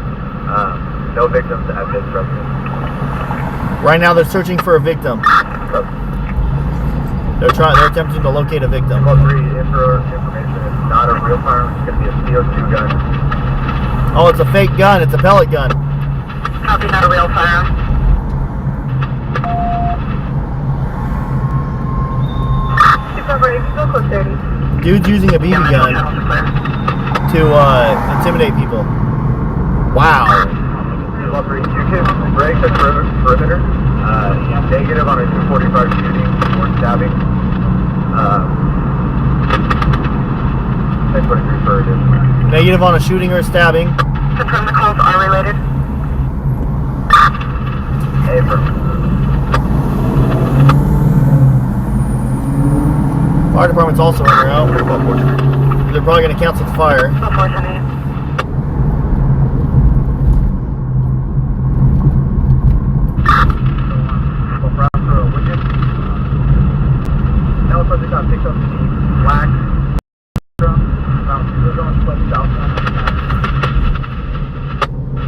No victims at this residence.
Right now, they're searching for a victim. They're attempting to locate a victim.
243, information is not a real firearm. It's going to be a CO2 gun.
Oh, it's a fake gun. It's a pellet gun.
Copy, not a real firearm.
Dude's using a BB gun to intimidate people. Wow.
243, you can break the perimeter. Negative on a 245 shooting or stabbing. 1023 for it.
Negative on a shooting or stabbing.
Confirm the calls are related.
Hey, for
Fire department's also in there. They're probably going to cancel the fire.
478.
Picked up the black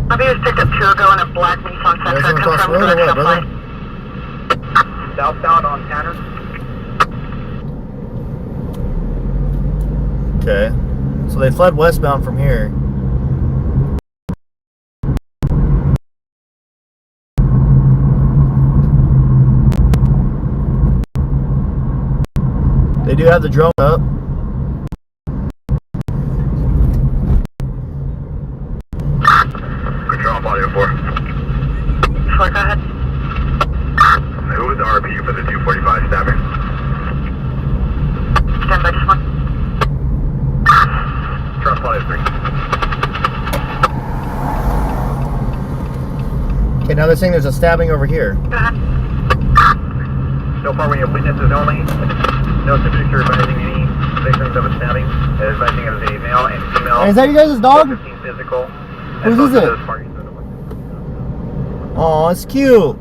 Bobby was picked up 2 ago in a black Nissan
There's
Sentra.
one across the
Confirm
road or what,
direction
brother?
applied.
southbound on Tanner.
Okay. So they fled westbound from here. They do have the drone up.
Control audio 4.
4, go ahead.
Who was the RPU for the 245 stabbing?
Stand by, just 1.
Trust audio 3.
Okay, now they're saying there's a stabbing over here.
Go ahead.
So far we have witnesses only. No signature advising any victims of a stabbing. Advising of a male and female.
Hey, is that you guys' dog?
Physical.
Whose is it? Oh, it's cute.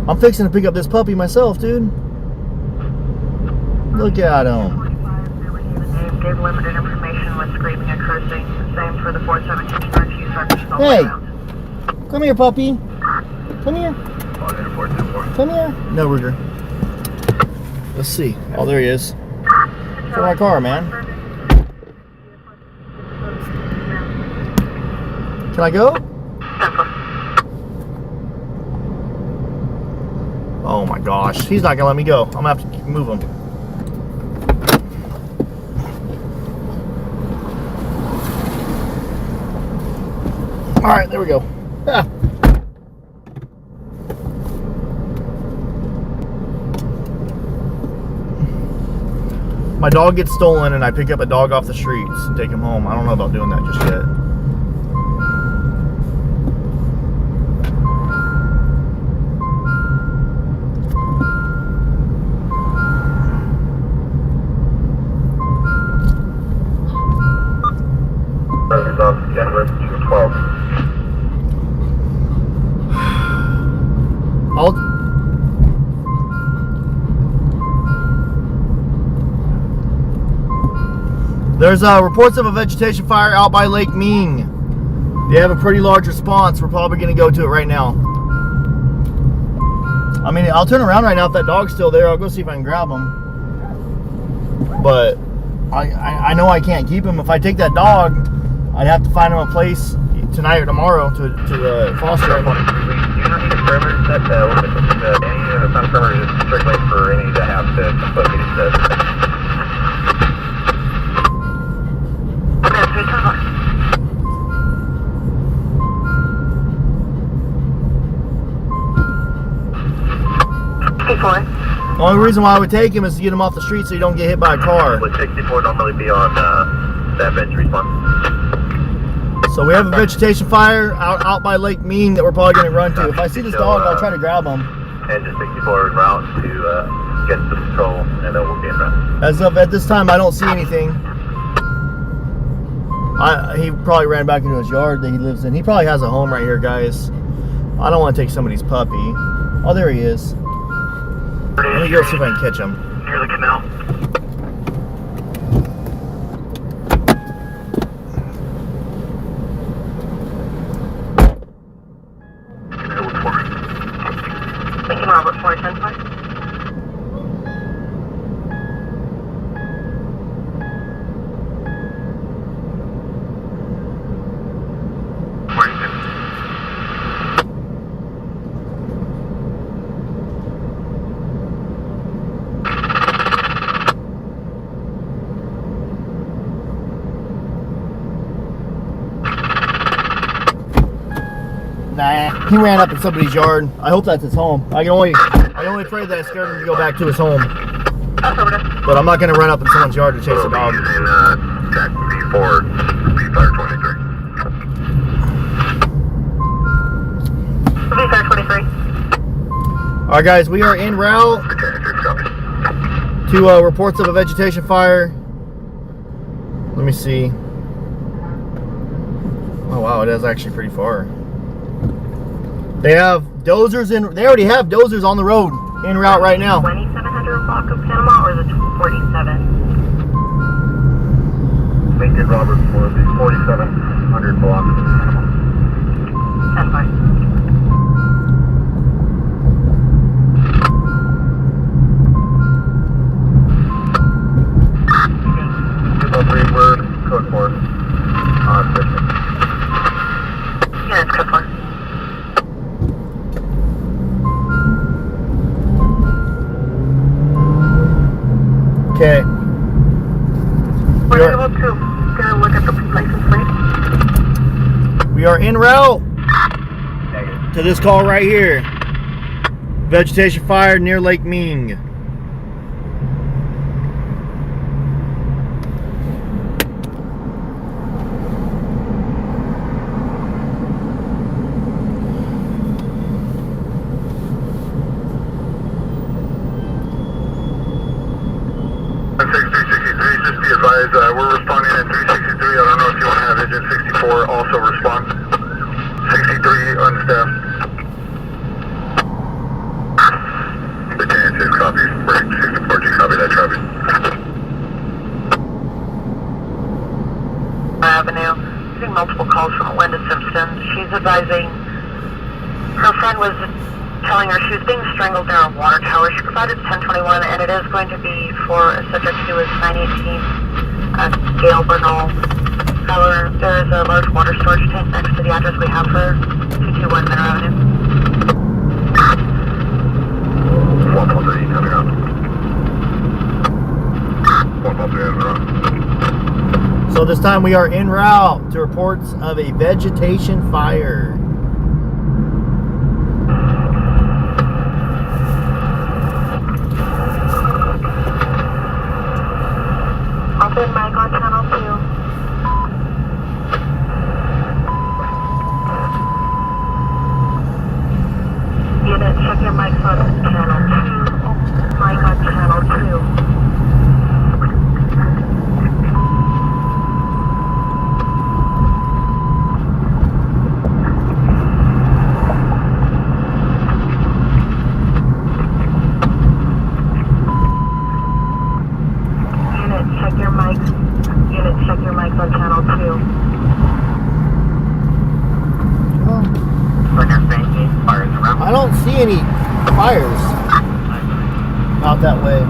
I'm fixing to pick up this puppy myself, dude. Look at him.
Gave limited information when screaming and cursing. Same for the 417 charge. Use our pistol
Hey.
rounds.
Come here, puppy. Come here. Come here. No, Ruger. Let's see. Oh, there he is. For my car, man. Can I go? Oh my gosh. He's not gonna let me go. I'm gonna have to move him. Alright, there we go. Ah. My dog gets stolen and I pick up a dog off the streets and take him home. I don't know about doing that just yet.
January 212.
There's reports of a vegetation fire out by Lake Ming. They have a pretty large response. We're probably going to go to it right now. I mean, I'll turn around right now if that dog's still there. I'll go see if I can grab him. But I know I can't keep him. If I take that dog, I'd have to find him a place. tonight or tomorrow to foster him.
You don't need a perimeter set. Any of the perimeter is strictly for any that have to put these sets.
Okay, 310. 64.
The only reason why I would take him is to get him off the street so you don't get hit by a car.
Would 64 normally be on that bench response?
So we have a vegetation fire out by Lake Mean that we're probably going to run to. If I see this dog, I'll try to grab him.
And just 64 en route to get to control, and then we'll be in route.
As of at this time, I don't see anything. He probably ran back into his yard that he lives in. He probably has a home right here, guys. I don't want to take somebody's puppy. Oh, there he is. Let me go see if I can catch him.
Near the canal.
Thank you, Robert 410.
Nah, he ran up in somebody's yard. I hope that's his home. I can only pray that I scared him to go back to his home. But I'm not going to run up in someone's yard to chase a dog.
Using TAC V4, V-Fire 23.
V-Fire 23.
All right, guys, we are en route to reports of a vegetation fire. Let me see. Oh wow, it is actually pretty far. They have dozers in. They already have dozers on the road en route right now.
2700 block of Panama, or is it 47?
Make it Robert for the 4700 block of Panama.
10-5.
Word, code 4, on mission.
Yeah, it's code 4.
Okay.
We're able to get a look at the license plate.
We are en route to this call right here. Vegetation fire near Lake Ming.
We're responding at 363. I don't know if you want to have engine 64 also respond. 63 unstaffed. The 10-6 copy. Break 64G copy that traffic.
Avenue. Getting multiple calls from Linda Simpson. She's advising her friend was telling her she was being strangled near a water tower. She provided 1021, and it is going to be for a subject who is 918. Gail Bernal. However, there is a large water storage tank next to the address we have for 221 Manor Avenue.
143 coming up. 143 coming up.
So this time we are en route to reports of a vegetation fire.
Open mic on channel 2. Unit, check your mics on channel 2. Open mic on channel 2. On channel 2.
I don't see any fires out that way.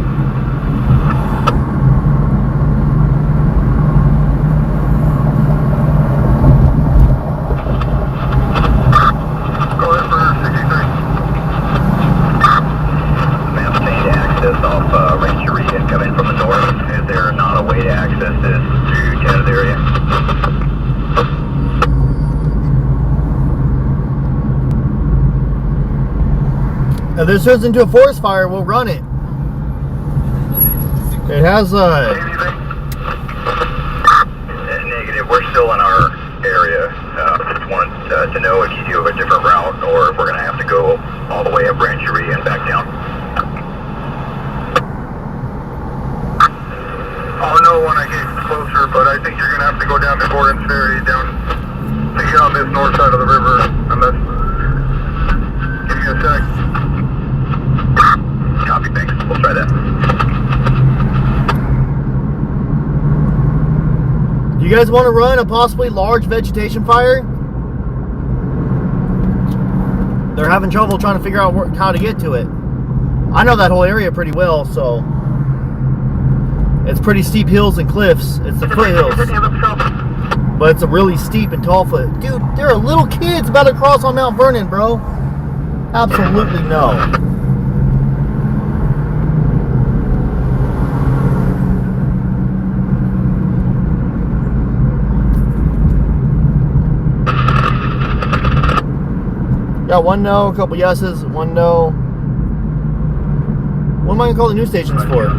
If this turns into a forest fire, we'll run it. It has
Negative. We're still in our area. Just wanted to know if you do have a different route or if we're going to have to go all the way up Rancherie and back down. I'll know when I get closer, but I think you're going to have to go down to Gordon's Ferry down to get on this north side of the river. Unless. Give me a sec. Copy, thanks. We'll try that.
You guys want to run a possibly large vegetation fire? They're having trouble trying to figure out how to get to it. I know that whole area pretty well, so it's pretty steep hills and cliffs. It's the foothills, but it's a really steep and tall foot. Dude, there are little kids about to cross on Mount Vernon, bro. Absolutely no. Got one no, a couple yeses, one no. What am I going to call the news stations for?
To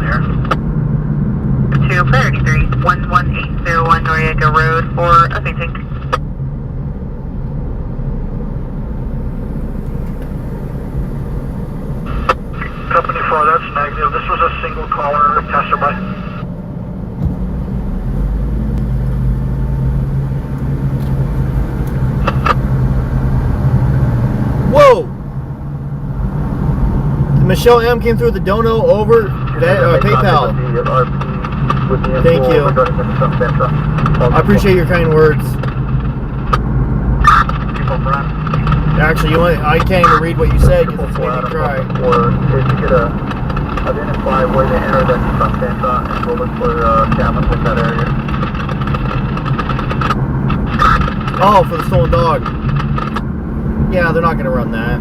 Paramedic 3, 11801 Noriega Road for updating.
Company 4, that's negative. This was a single caller, passerby.
Whoa! Michelle M came through the dono over PayPal. Thank you. I appreciate your kind words. Actually, I can't even read what you said because it's made me cry.
Or if you could identify where they entered that Santa and we'll look for cabins in that area.
Oh, for the stolen dog. Yeah, they're not going to run that.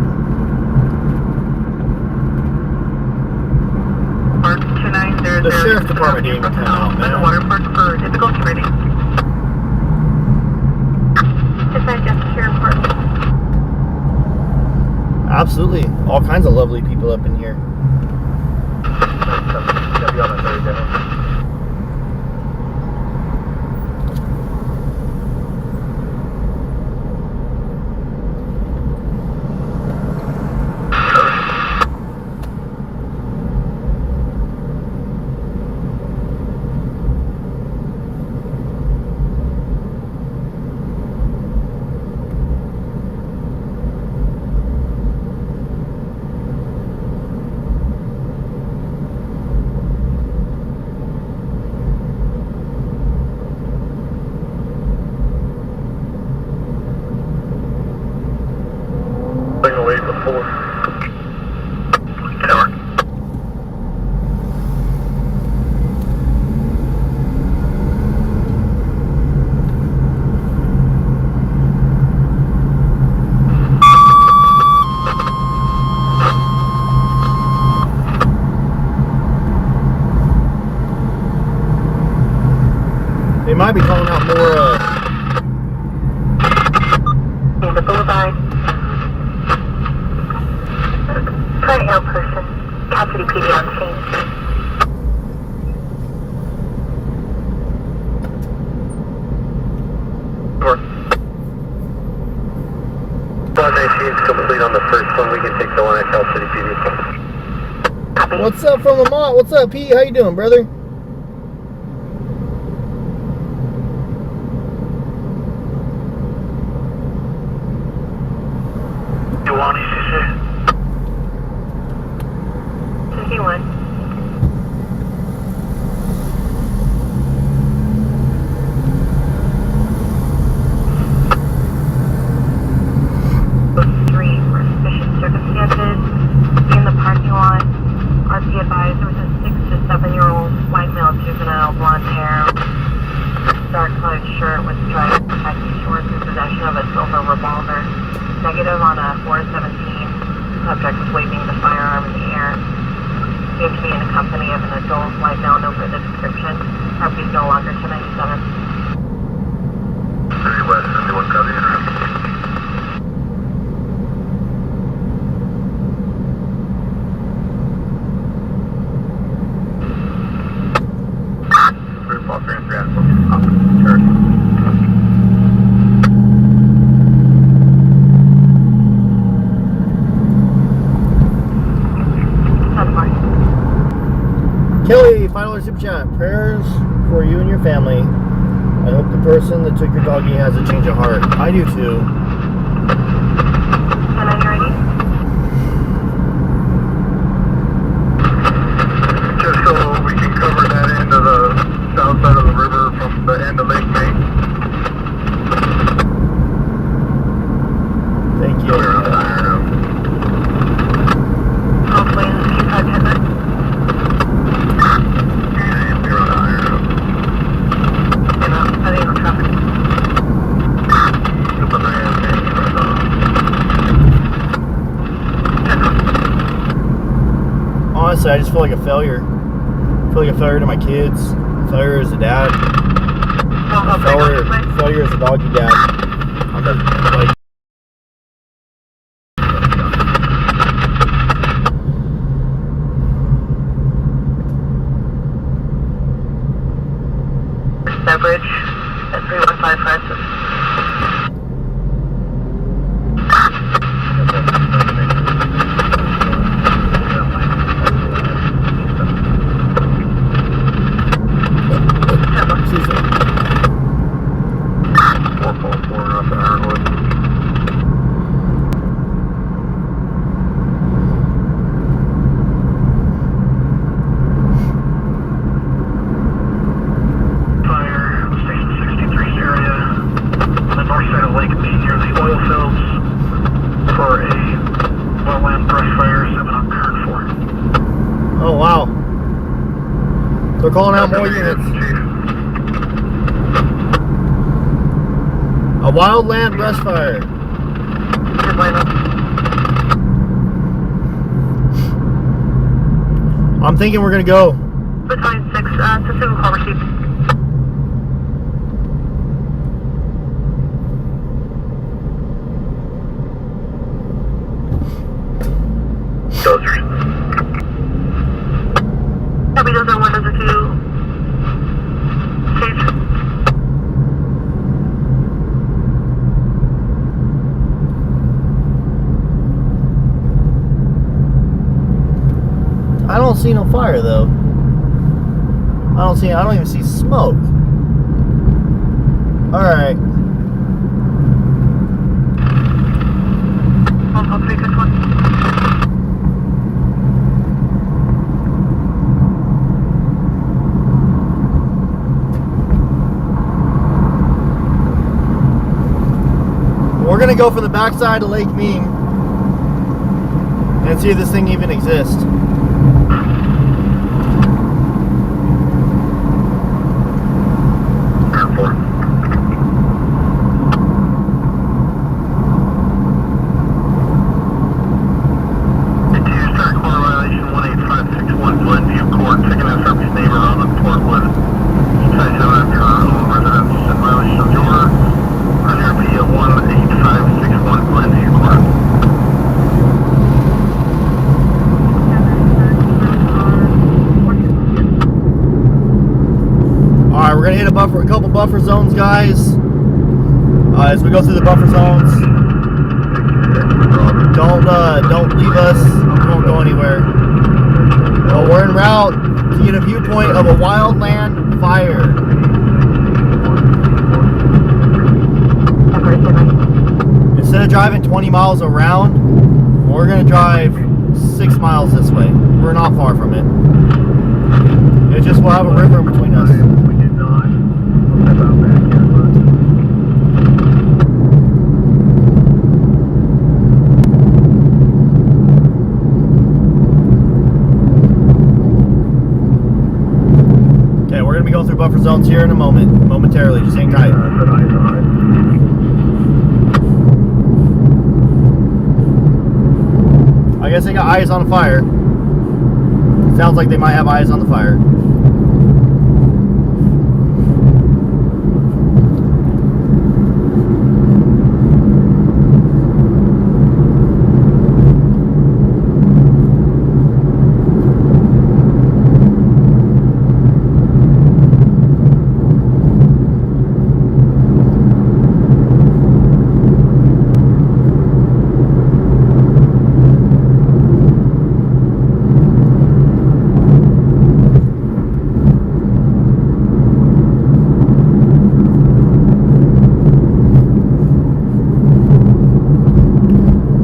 Park 2900.
The sheriff department didn't even come out, man.
The water park for difficulty rating. Dispatch just sheriff park.
Absolutely. All kinds of lovely people up in here. They might be calling out more,
The boulevard. Current ill person. Cassidy PD on scene.
Is complete on the first one. We can take the one at Cal City PD.
Copy.
What's up from Lamont? What's up, Pete? How you doing, brother?
Negative on a 417. Subject was waving the firearm in the air. Seemed to be in the company of an adult, white male, no further description. Property is no longer 297.
30 West, 51 copy, interrupt.
$5 super chat. Prayers for you and your family. I hope the person that took your doggy has a change of heart. I do too.
Hello, you ready?
Just so we can cover that end of the south side of the river from the end of Lake Maine.
Thank you.
We're on the iron now.
Hopefully in the future, I can.
Yeah, we're on the iron now.
I think I'm traffic.
Up on the hand, right now.
Honestly, I just feel like a failure. I feel like a failure to my kids. Failure as a dad. Failure as a doggy dad. I'm just, like,
Beverage at 315 Francis.
excuse me.
444 up in Ironwood.
Fire, Station 63's area on the north side of Lake Mead near the oil fields for a wetland brush fire, 7 on current 4.
Oh, wow. They're calling out more units. A wildland brush fire. I'm thinking we're gonna go.
Battalion 6, system call received.
Dozers.
Copy, those are 1, those are 2. Change.
I don't see no fire though. I don't even see smoke. Alright.
14361.
We're gonna go from the backside of Lake Mead and see if this thing even exists.
Current 4. The 2-star corner violation 18561 Glenview Court, taking a service neighbor on the Portwood. Site 7 of your home residence in violation of the order. Under PO 18561 Glenview Court.
Alright, we're gonna hit a couple buffer zones, guys. As we go through the buffer zones, don't leave us. We won't go anywhere. We're en route to get a viewpoint of a wildland fire. Instead of driving 20 miles around, we're gonna drive 6 miles this way. We're not far from it. It's just we'll have a river between us.
We did not. Step out back here, bud.
Okay, we're gonna be going through buffer zones here in a moment, momentarily. Just hang tight. I guess they got eyes on the fire. Sounds like they might have eyes on the fire.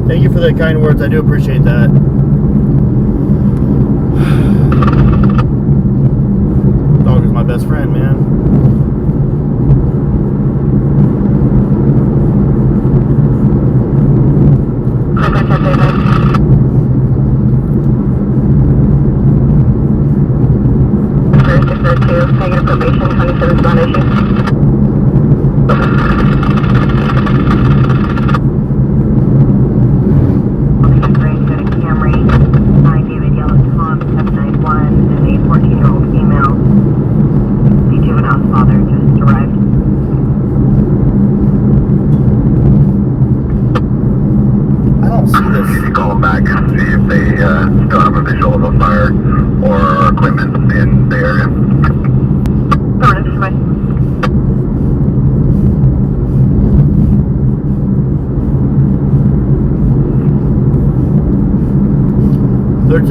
Thank you for the kind words. I do appreciate that. Dog is my best friend, man.
Negative probation, 27 not issue.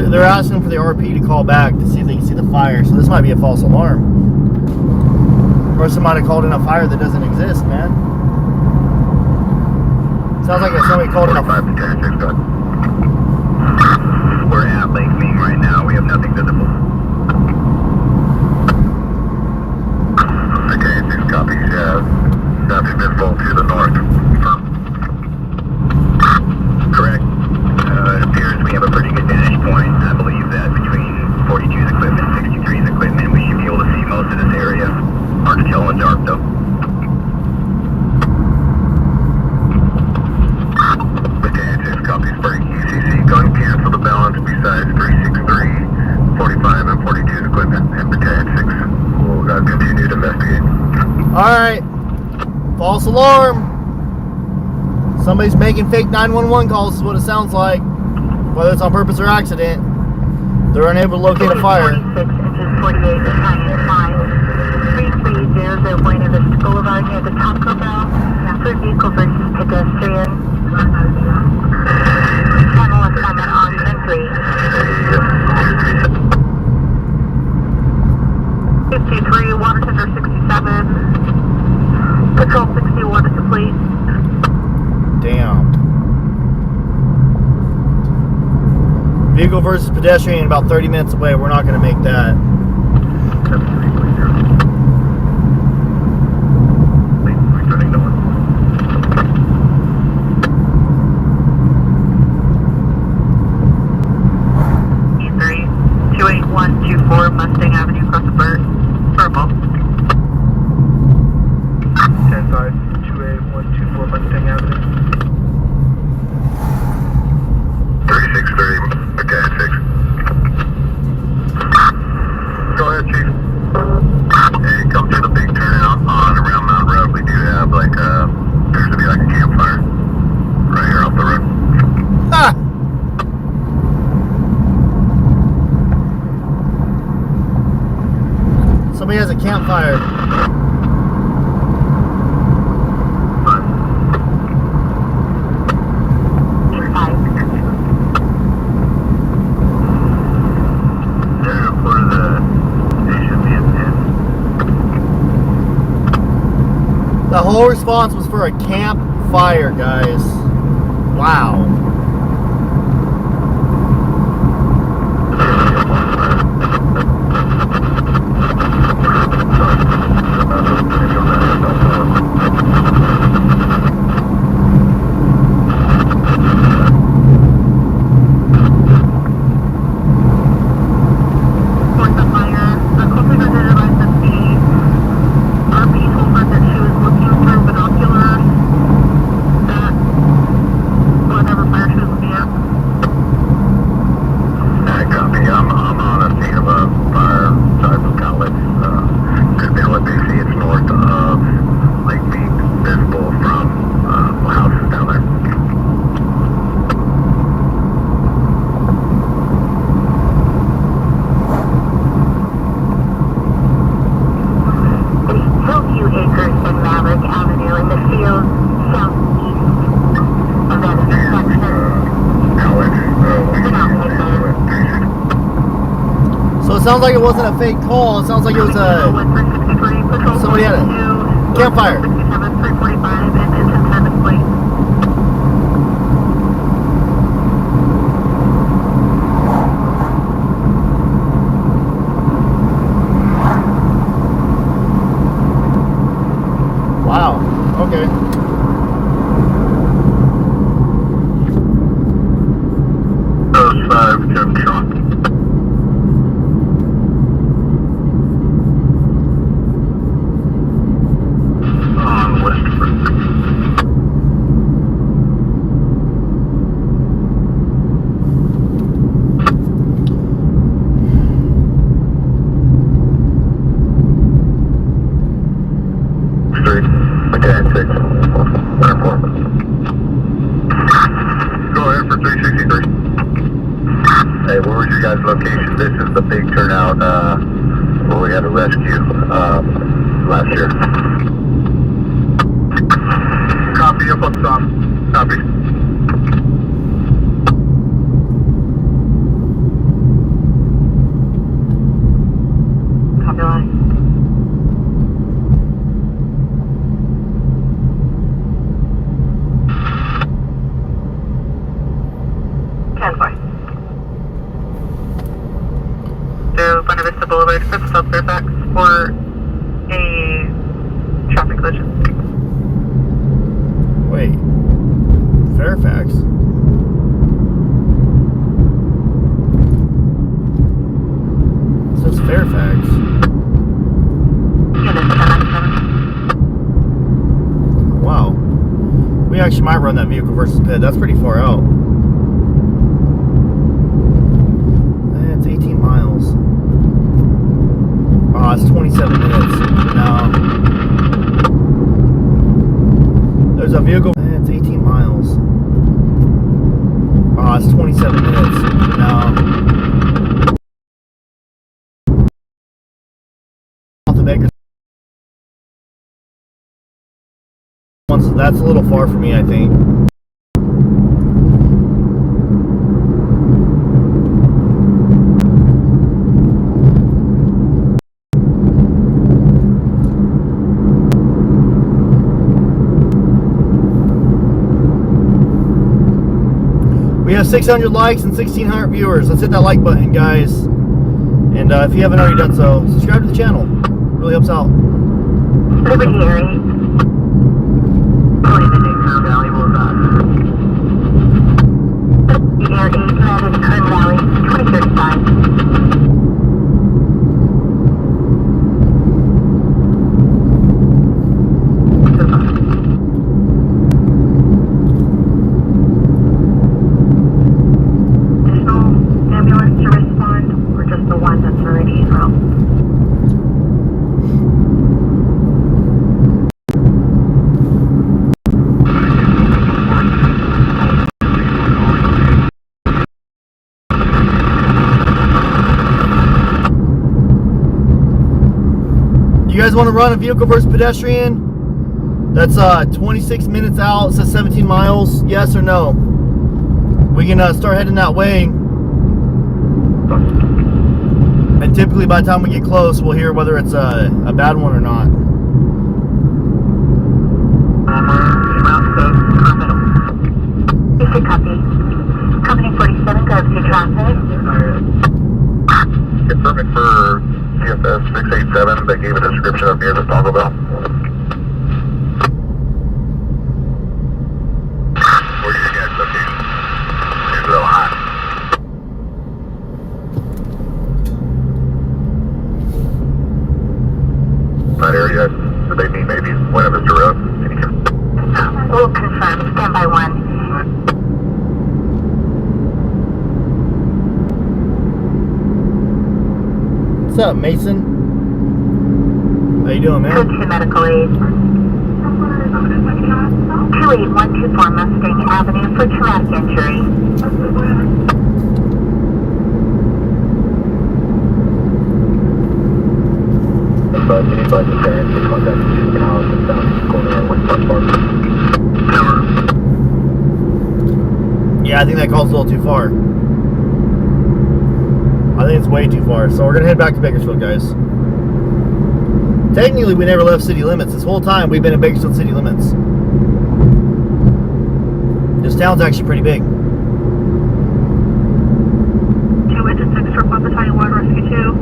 They're asking for the RP to call back to see if they can see the fire. So this might be a false alarm. Or somebody called in a fire that doesn't exist, man. Sounds like somebody called in a fire.
We're at Lake Ming right now. We have nothing visible. Okay, 6 copies. Nothing visible to the north. Correct. It appears we have a pretty good vantage point. I believe that between 42's equipment, 63's equipment, we should be able to see most of this area. Hard to tell in the dark, though. Okay, 6 copies for ECC. Gun cancel the balance besides 363, 45, and 42's equipment. And Battalion 6 will continue to investigate.
Alright. False alarm. Somebody's making fake 911 calls is what it sounds like. Whether it's on purpose or accident. They're unable to locate a fire.
46 inches 48, Battalion 5. 3300 Buena Vista Boulevard near the Taco Bell. Third vehicle versus pedestrian. Channel assignment on 10-3. 53, water tender 67. Patrol 61 is complete.
Damn. Vehicle versus pedestrian about 30 minutes away. We're not going to make that.
Returning to 1.
E3, 28124 Mustang Avenue, across the bird. Purple.
10-5, 28124 Mustang Avenue.
3630, Battalion 6. Go ahead, Chief. Hey, come to the big turnout on around Mount Road. We do have appears to be like a campfire right here off the road.
Ha! Somebody has a campfire. The whole response was for a campfire, guys. Wow. Sounds like it wasn't a fake call. It sounds like it was a somebody had a campfire.
guys' location. This is the big turnout where we had a rescue last year. Copy, up on stop. Copy.
Copy line. To Buena Vista Boulevard, South Fairfax for a traffic collision.
Wait. Fairfax? It says Fairfax. Wow. We actually might run that vehicle versus pit. That's pretty far out. It's 18 miles. Oh, it's 27 minutes. No. There's a vehicle. It's 18 miles. Oh, it's 27 minutes. No. Off the Bakersfield. That's a little far for me, I think. We have 600 likes and 1,600 viewers. Let's hit that like button, guys. And if you haven't already done so, subscribe to the channel. It really helps out.
Liberty Area.
Kern Valley will
The Air 8 landed in Kern Valley, 2035.
You guys want to run a vehicle versus pedestrian? That's 26 minutes out. It says 17 miles. Yes or no? We can start heading that way. And typically by the time we get close, we'll hear whether it's a bad one or not.
Basic copy. Company 47 goes to traffic.
confirming for CFS 687. They gave a description of near the Taco Bell. Where's your guys' location? It's a little hot. That area, did they mean maybe Buena Vista Road?
We'll confirm. Stand by 1.
What's up, Mason? How you doing, man?
Code 2 medical aid. 28124 Mustang Avenue for traumatic injury.
Yeah, I think that call's a little too far. I think it's way too far. So we're gonna head back to Bakersfield, guys. Technically, we never left city limits. This whole time, we've been in Bakersfield city limits. This town's actually pretty big.
2 engine 6 for Papa Battalion 1 Rescue 2.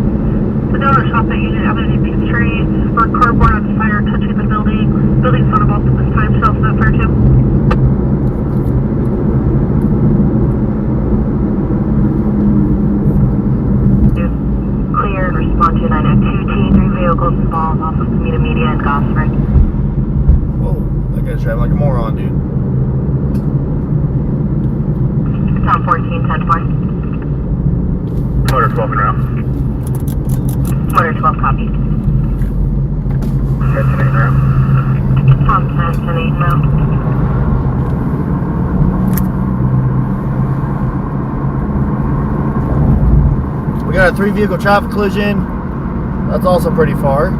The donor shop at Union Avenue Main Street for cardboard on fire touching the building. Building's not involved at this time, shells not fire too.
Clear and respond to 902 T3 vehicles involved off of Community Media and Gosford.
Whoa, that guy's driving like a moron, dude.
Tom 14, 10 point.
Motor 12 and around.
Motor 12 copy.
10 and 8 around.
Tom 10, 10, 8 now.
got a 3-vehicle traffic collision. That's also pretty far.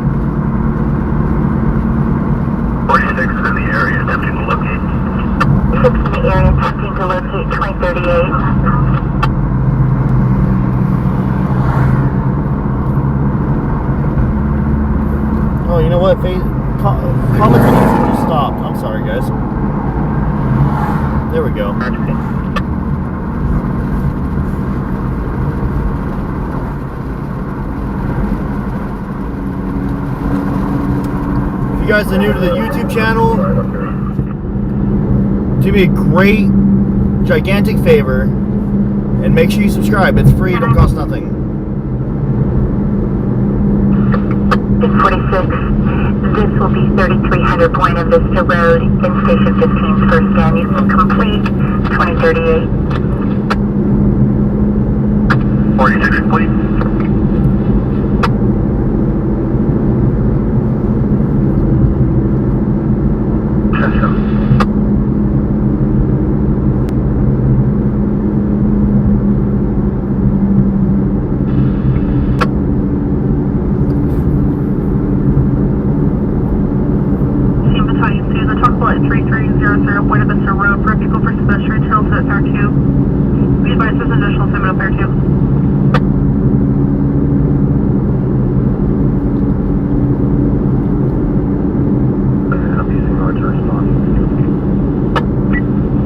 46 is in the area, attempting to locate.
6 in the area, attempting to locate 2038.
Oh, you know what? Comments just stopped. I'm sorry, guys. There we go. If you guys are new to the YouTube channel, do me a great, gigantic favor and make sure you subscribe. It's free, it don't cost nothing.
46, this will be 3300 Buena Vista Road in Station 15's first scan. You can complete 2038.
46 complete.
Buena Vista Road for a vehicle for pedestrian tail to Fair 2. Be advised there's an additional segment of Fair 2.
I'm using North to respond.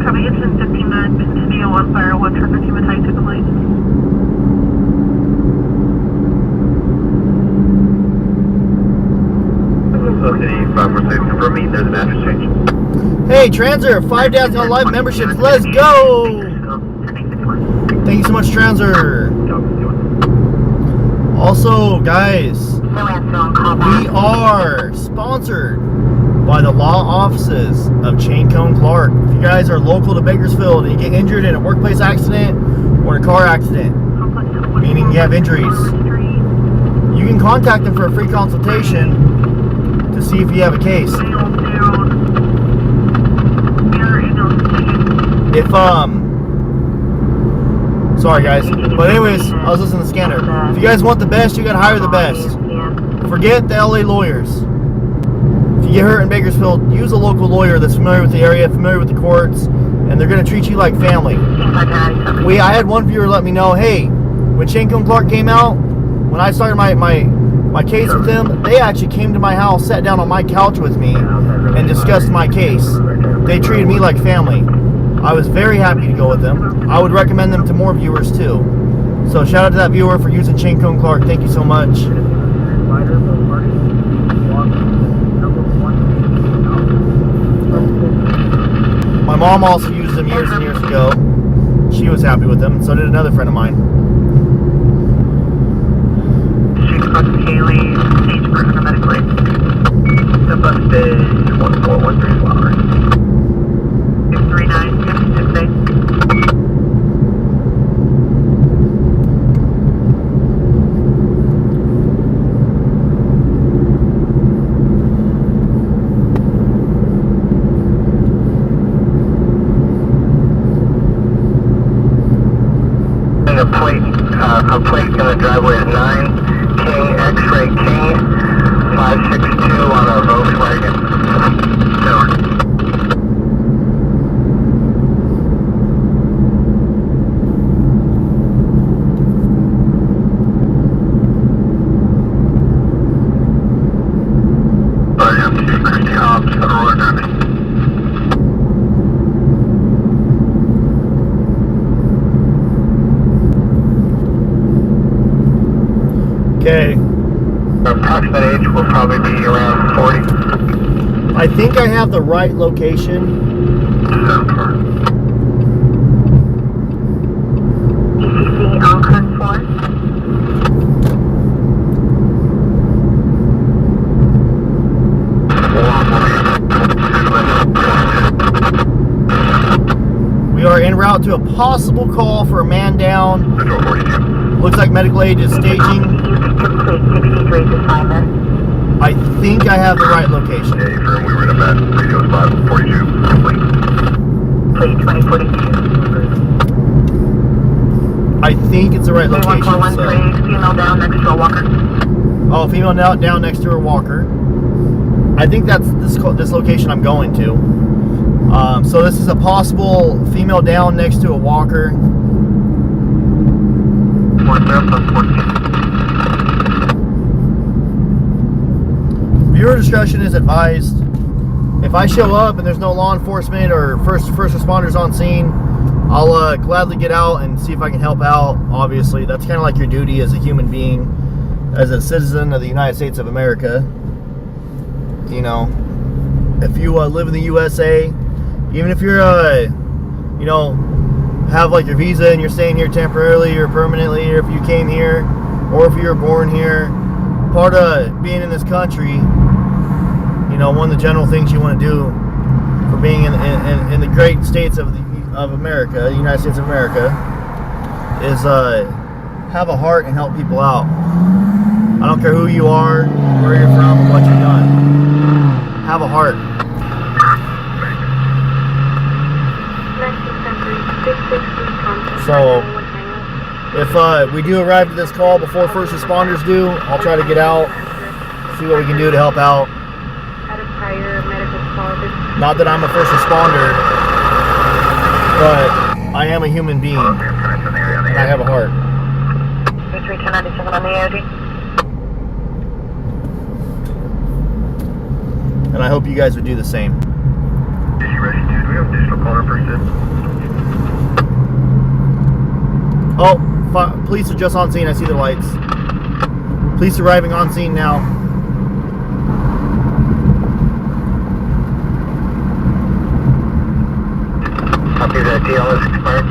Copy, engine 15-9, continue on Firewood, traffic team tight to the light.
City 546 for me, there's an address change.
Hey, Transer, 5 days on live memberships. Let's go! Thank you so much, Transer. Also, guys, we are sponsored by the law offices of Chain Cone Clark. If you guys are local to Bakersfield and you get injured in a workplace accident or a car accident, meaning you have injuries, you can contact them for a free consultation to see if you have a case. Sorry guys, but anyways, I was listening to the scanner. If you guys want the best, you gotta hire the best. Forget the LA lawyers. If you get hurt in Bakersfield, use a local lawyer that's familiar with the area, familiar with the courts, and they're gonna treat you like family. I had one viewer let me know, hey, when Chain Cone Clark came out, when I started my case with them, they actually came to my house, sat down on my couch with me, and discussed my case. They treated me like family. I was very happy to go with them. I would recommend them to more viewers too. So shout out to that viewer for using Chain Cone Clark. Thank you so much. My mom also used them years and years ago. She was happy with them, and so did another friend of mine.
Haley, stage for Paramedic Lake. The bus is 1413 Flower. 639, 668.
A plate in the driveway is 9 King X-Ray King 562 on a Volkswagen.
Okay.
Approximate age will probably be around 40.
I think I have the right location.
ECC on Kirk 4.
We are en route to a possible call for a man down. Looks like medical aid is staging. I think I have the right location.
Yeah, we were in a bad radio spot, 42.
Plate 2042.
I think it's the right location.
141
So.
female down next to a walker.
Oh, female down next to her walker. I think that's this location I'm going to. So this is a possible female down next to a walker. Viewer discretion is advised. If I show up and there's no law enforcement or first responders on scene, I'll gladly get out and see if I can help out. Obviously, that's kind of like your duty as a human being, as a citizen of the United States of America. You know, if you live in the USA, even if you're, you know, have like your visa and you're staying here temporarily or permanently, or if you came here, or if you were born here, part of being in this country, you know, one of the general things you want to do for being in the great states of America, the United States of America, is have a heart and help people out. I don't care who you are, where you're from, or what you've done. Have a heart. So, if we do arrive to this call before first responders do, I'll try to get out, see what we can do to help out. Not that I'm a first responder, but I am a human being, and I have a heart.
Between 1097 on the AOD.
And I hope you guys would do the same.
Is you ready, dude? Do we have additional caller person?
Oh, police are just on scene. I see the lights. Police arriving on scene now.
Copy that. DL is expired.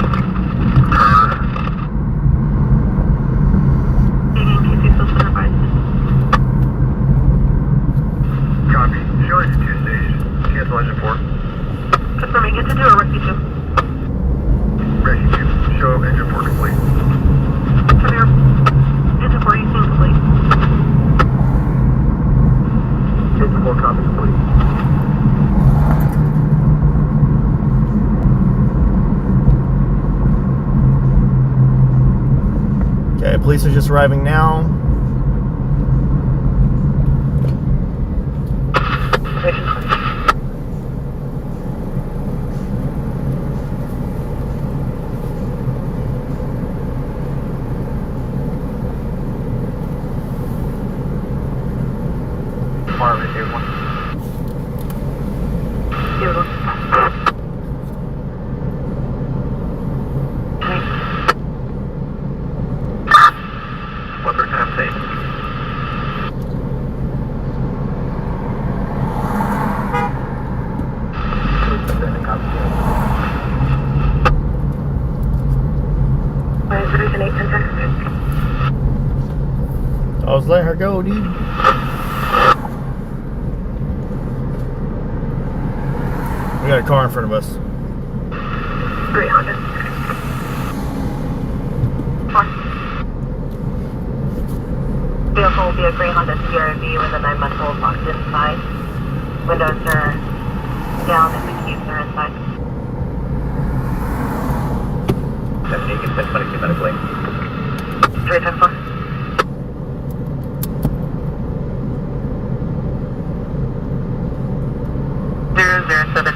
Copy. Show it to 2 stage. Cancellation 4.
Confirming, get to do a rescue 2.
Rescue 2. Show engine 4 complete.
Come here. Engine 4, you seem complete.
Engine 4 copy complete.
Okay, police are just arriving now.
Paramedic, here, 1.
Here we go.
What's our time safe?
Resolution 8 10.
I was letting her go, dude. We got a car in front of us.
300. Vehicle will be a gray Honda CRV with a 9-month-old locked inside. Windows are down and the keys are inside.
78, get 1022 medically.
310-4.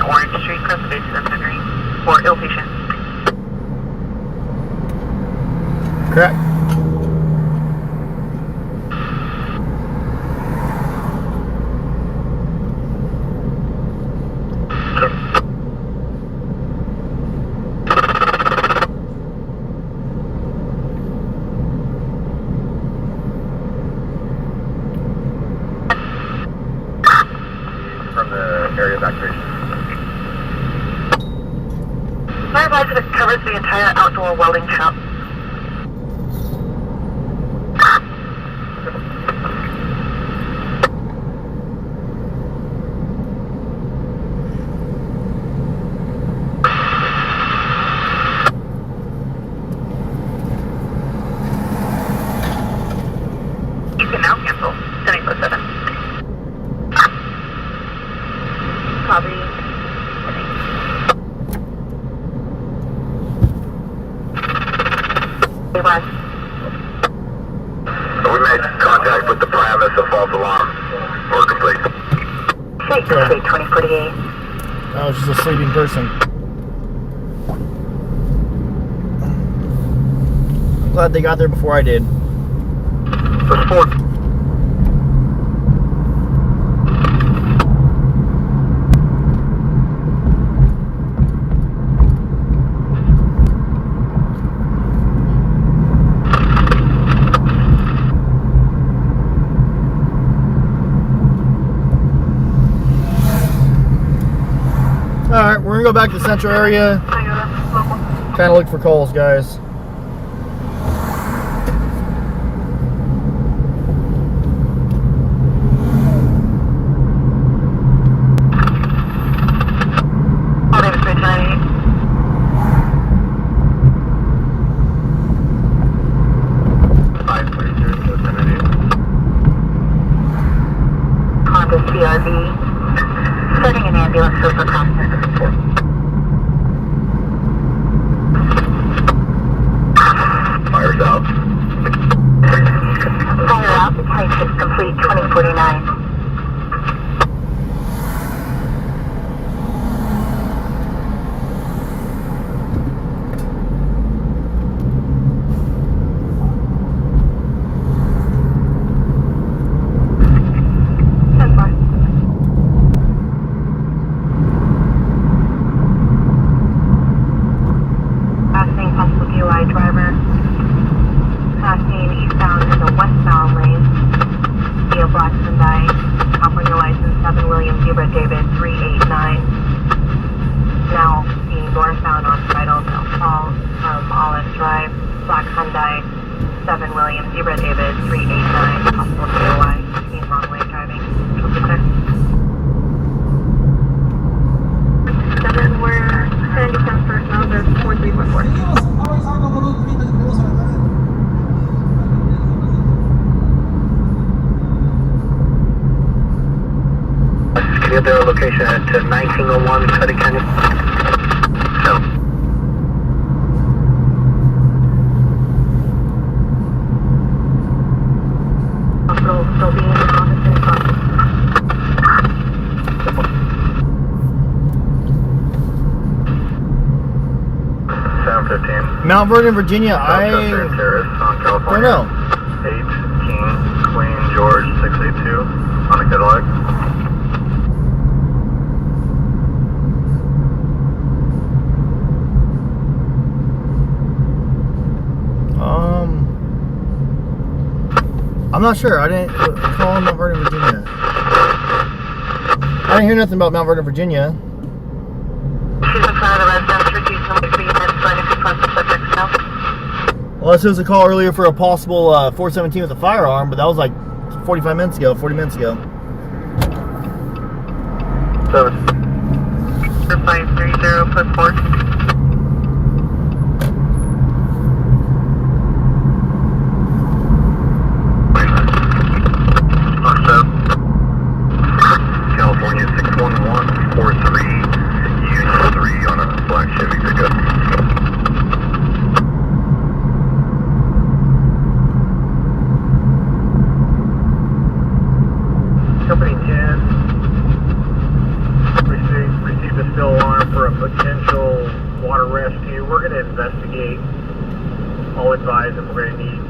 Orange Street, Conservation of Green, for ill patient.
Correct.
From the area of evacuation.
Fire advisor covers the entire outdoor welding shop. You can now cancel 747. Copy. Bye.
we made contact with the Paramus of false alarm. Or complete.
2048.
That was just a sleeping person. I'm glad they got there before I did.
Push forward.
Alright, we're gonna go back to the central area. Kind of look for calls, guys.
Setting an ambulance for contact.
Fire's out.
Fire out, the tank is complete, 2049.
Get their location at 1901 Cuddy Canyon. So.
Hospital still being in the office in front.
Mount Vernon, Virginia. I don't know.
18 Queen George 682 on a Cadillac.
I'm not sure. I didn't call Mount Vernon, Virginia. I didn't hear nothing about Mount Vernon, Virginia.
She's in front of the residence. Refusing to be identified if you the subject now.
Unless it was a call earlier for a possible 417 with a firearm, but that was like 45 minutes ago, 40 minutes ago.
530 plus 4.
California 61143 Unit 3 on a black Chevy pickup.
Company 10 received a still alarm for a potential water rescue. We're going to investigate. I'll advise that we're going to need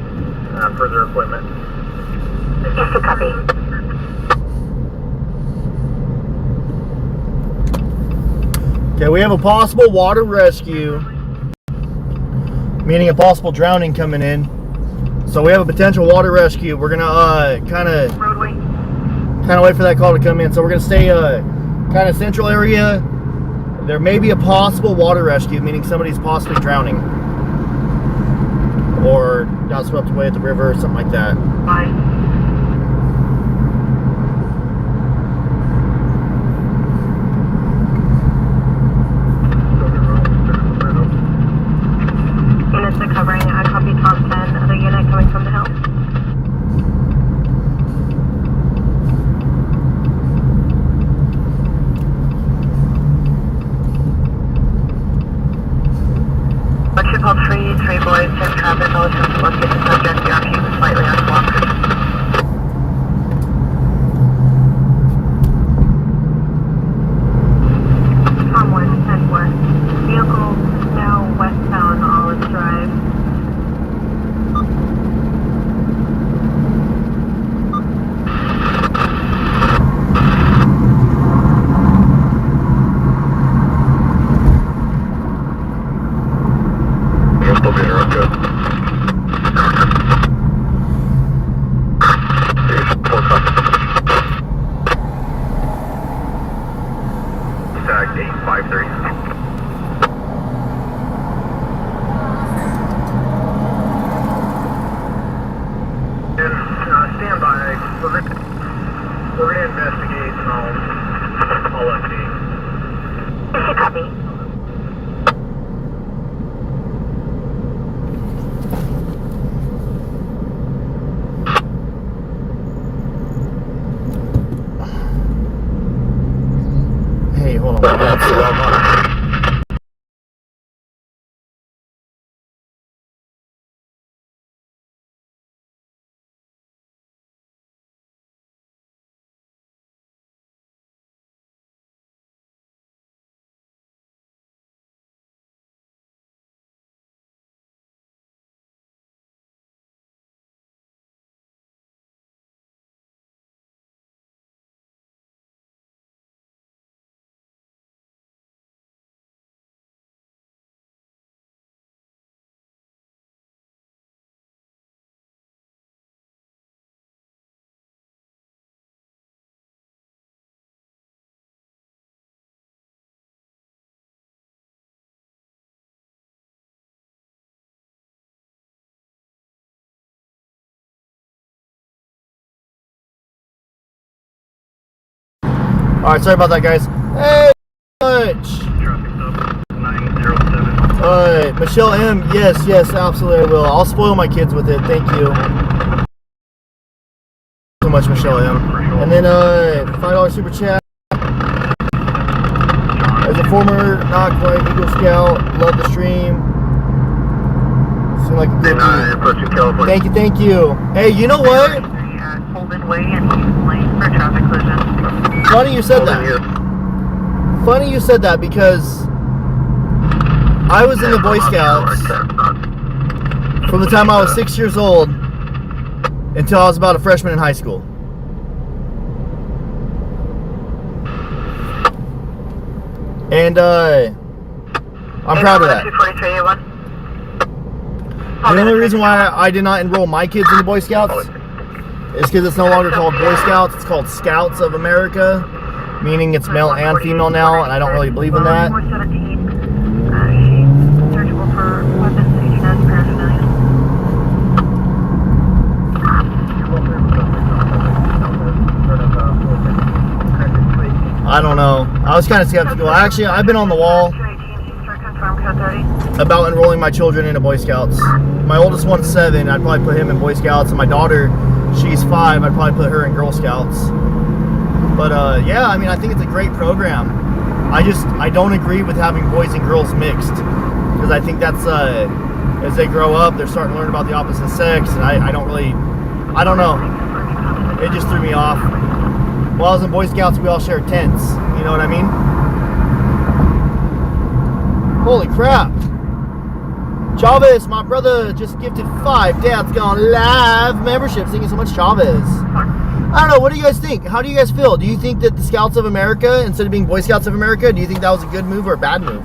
further equipment.
Yes, a copy.
Okay, we have a possible water rescue, meaning a possible drowning coming in. So we have a potential water rescue. We're gonna kind of wait for that call to come in. So we're gonna stay kind of central area. There may be a possible water rescue, meaning somebody's possibly drowning or got swept away at the river or something like that.
Bye. Covering a copy top 10, other unit coming from the hill. Watch your call 3 boys, 10 traffic, all attempts to locate the subject, the RP was slightly off block.
Tag 853.
Stand by. We're gonna investigate and I'll update.
Copy.
Hey, hold on. All right, sorry about that, guys. Hey, much.
Traffic stop 907.
Michelle M. Yes, absolutely, I will. I'll spoil my kids with it. Thank you so much, Michelle M. And then $5 super chat. As a former not quite Eagle Scout, love the stream. Seemed like a good dude. Thank you. Hey, you know what?
Holden Way and Houston Lane for traffic collision.
Funny you said that. Funny you said that because I was in the Boy Scouts from the time I was 6 years old until I was about a freshman in high school. And I'm proud of that. The only reason why I did not enroll my kids in the Boy Scouts is because it's no longer called Boy Scouts, it's called Scouts of America, meaning it's male and female now, and I don't really believe in that.
417, searchable for weapons, HNS, paraphernalia.
I don't know. I was kind of skeptical. Actually, I've been on the wall about enrolling my children into Boy Scouts. My oldest one's 7. I'd probably put him in Boy Scouts, and my daughter, she's 5. I'd probably put her in Girl Scouts. But yeah, I mean, I think it's a great program. I don't agree with having boys and girls mixed, because I think that's as they grow up, they're starting to learn about the opposite sex, and I don't know. It just threw me off. While I was in Boy Scouts, we all shared tents. You know what I mean? Holy crap. Chavez, my brother, just gifted 5 Dad's Gone Live memberships. Thank you so much, Chavez. I don't know. What do you guys think? How do you guys feel? Do you think that the Scouts of America, instead of being Boy Scouts of America, do you think that was a good move or a bad move?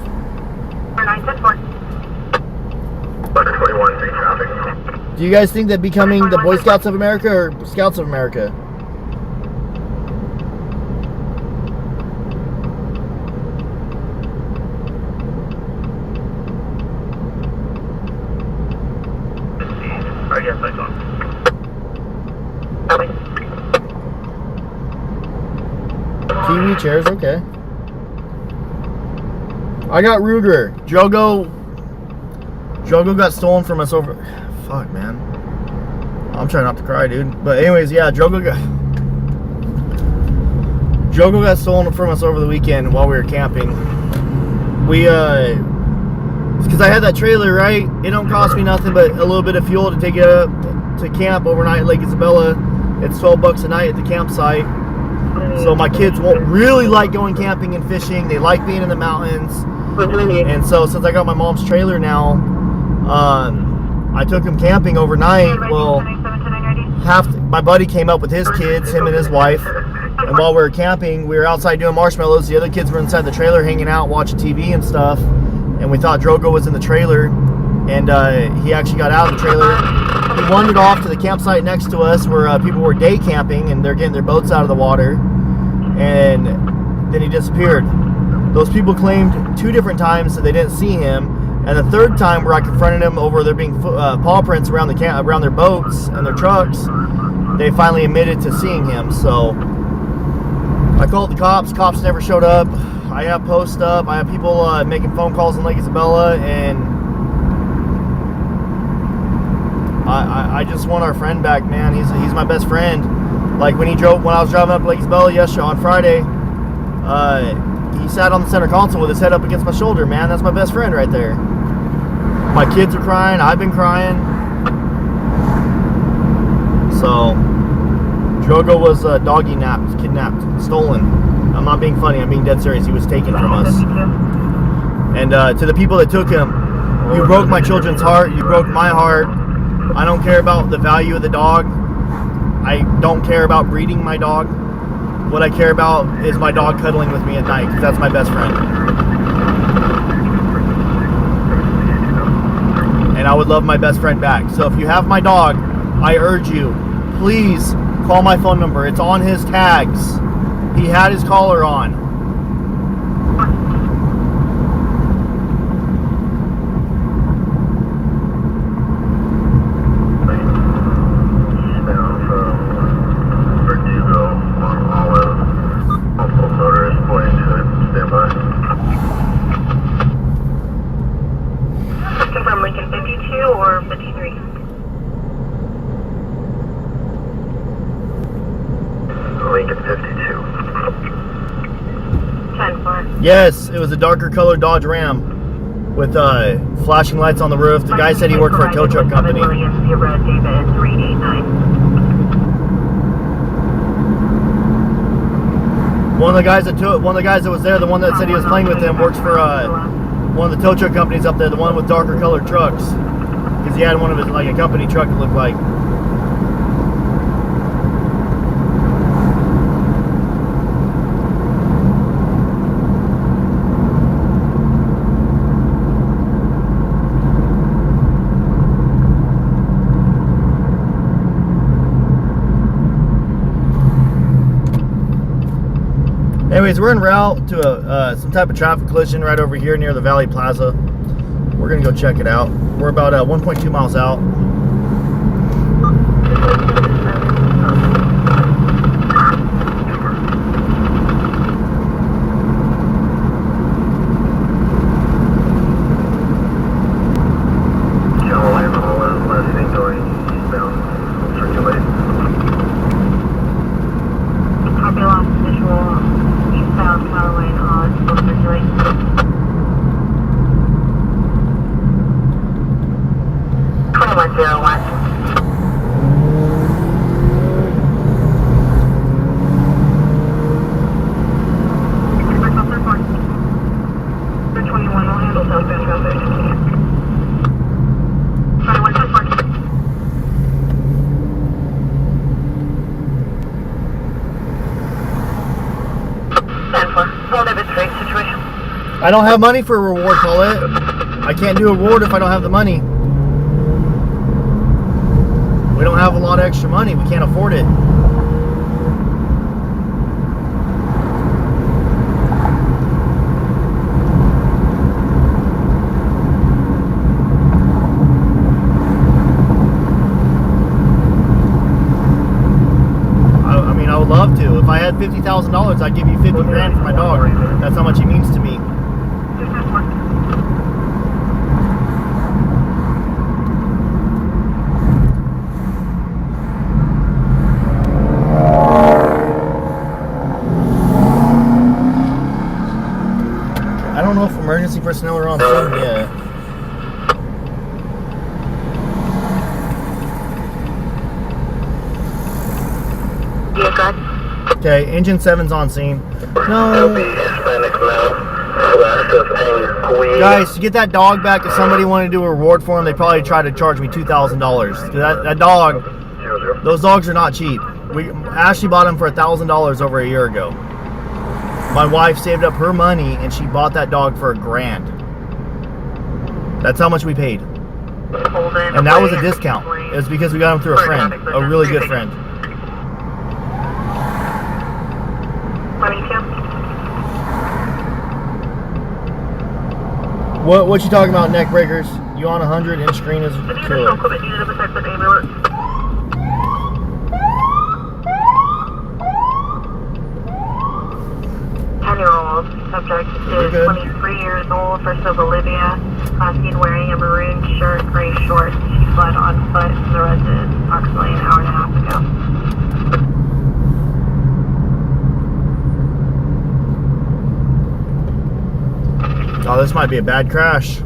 21, big traffic.
Do you guys think that becoming the Boy Scouts of America or Scouts of America?
I guess I saw.
TV chairs, okay. I got Ruger. Jogo got stolen from us over. Fuck, man. I'm trying not to cry, dude. But anyways, yeah, Jogo got stolen from us over the weekend while we were camping. Because I had that trailer, right? It don't cost me nothing but a little bit of fuel to take it up to camp overnight at Lake Isabella. It's $12 a night at the campsite. So my kids won't really like going camping and fishing. They like being in the mountains. And so since I got my mom's trailer now, I took them camping overnight. Well, my buddy came up with his kids, him and his wife. And while we were camping, we were outside doing marshmallows. The other kids were inside the trailer hanging out, watching TV and stuff. And we thought Drogo was in the trailer. and he actually got out of the trailer. He wandered off to the campsite next to us where people were day camping and they're getting their boats out of the water, and then he disappeared. Those people claimed 2 different times that they didn't see him, and the 3rd time where I confronted him over there being paw prints around around their boats and their trucks, they finally admitted to seeing him. So I called the cops. Cops never showed up. I have posts up. I have people making phone calls in Lake Isabella, and I just want our friend back, man. He's my best friend. Like when I was driving up Lake Isabella yesterday on Friday, he sat on the center console with his head up against my shoulder, man. That's my best friend right there. My kids are crying. I've been crying. So, Drogo was kidnapped, stolen. I'm not being funny. I'm being dead serious. He was taken from us. And to the people that took him, you broke my children's heart. You broke my heart. I don't care about the value of the dog. I don't care about breeding my dog. What I care about is my dog cuddling with me at night, because that's my best friend. And I would love my best friend back. So if you have my dog, I urge you, please call my phone number. It's on his tags. He had his collar on. Yes, it was a darker colored Dodge Ram with flashing lights on the roof. The guy said he worked for a tow truck company. One of the guys that was there, the one that said he was playing with him, works for one of the tow truck companies up there, the one with darker colored trucks, because he had one of his, like a company truck, it looked like. Anyways, we're en route to some type of traffic collision right over here near the Valley Plaza. We're gonna go check it out. We're about 1.2 miles out. I don't have money for a reward, Paulette. I can't do a reward if I don't have the money. We don't have a lot of extra money. We can't afford it. I mean, I would love to. If I had $50,000, I'd give you 50 grand for my dog. That's how much he means to me. I don't know if emergency personnel are on scene yet. Okay, engine 7's on scene. No. Guys, to get that dog back, if somebody wanted to do a reward for him, they'd probably try to charge me $2,000. That dog, those dogs are not cheap. Ashley bought him for $1,000 over a year ago. My wife saved up her money and she bought that dog for $1,000. That's how much we paid. And that was a discount. It was because we got him through a friend, a really good friend. What you talking about, neck breakers? You on 100 and screen is killer.
10-year-old subject is 23 years old, first of Bolivia, seen wearing a maroon shirt, gray shorts. She fled on foot from the residence approximately an hour and a half ago.
Oh, this might be a bad crash.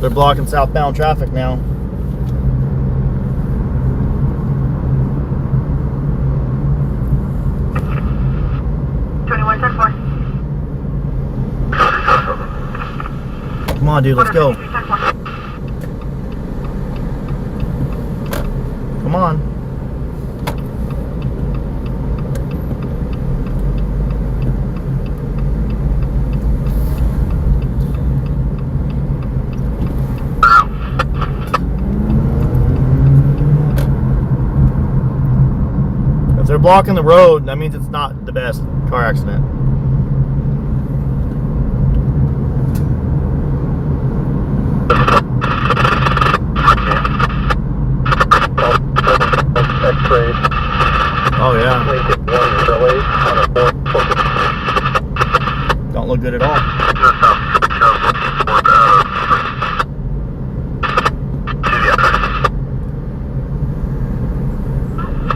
They're blocking southbound traffic now. Come on, dude, let's go. Come on. If they're blocking the road, that means it's not the best car accident. Oh yeah. Don't look good at all.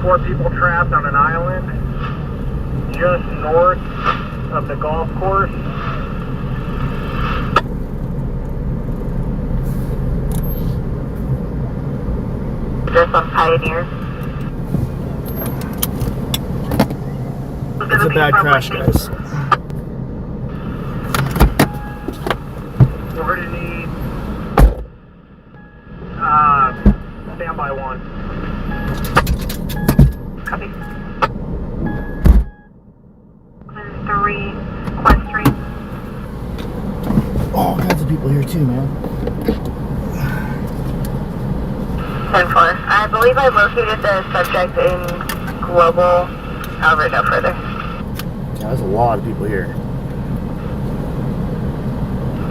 4 people trapped on an island just north of the golf course.
Just on Pioneer.
It's a bad crash, guys.
We're going to need standby 1.
Copy. 3, Quest Street.
All kinds of people here too, man.
10-4. I believe I located the subject in Global. However, no further.
Yeah, there's a lot of people here.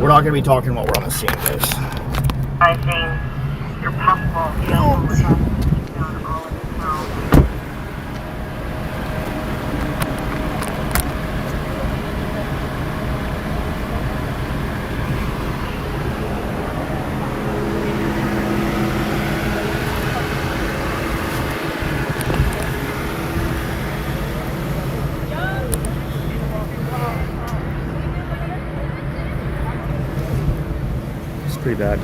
We're not going to be talking while we're on the scene, guys.
I think your possible down all of the town.
Pretty bad.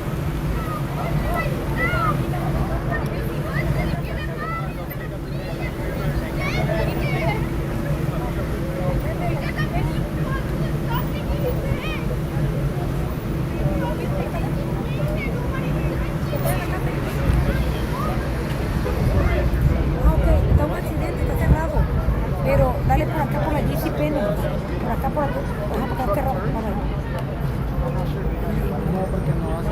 Pero dale por acá por la GC Penny, por acá por acá, baja por acá, no, porque no vas a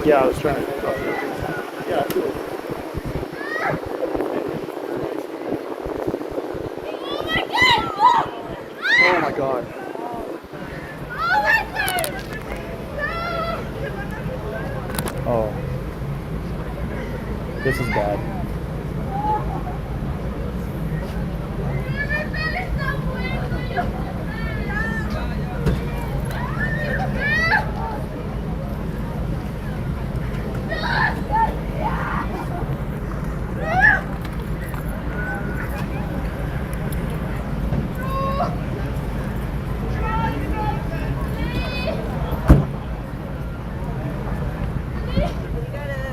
Yeah, I was trying to. Yeah, absolutely. Oh my god. Oh. This is bad.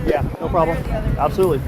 Yeah, no problem. Absolutely.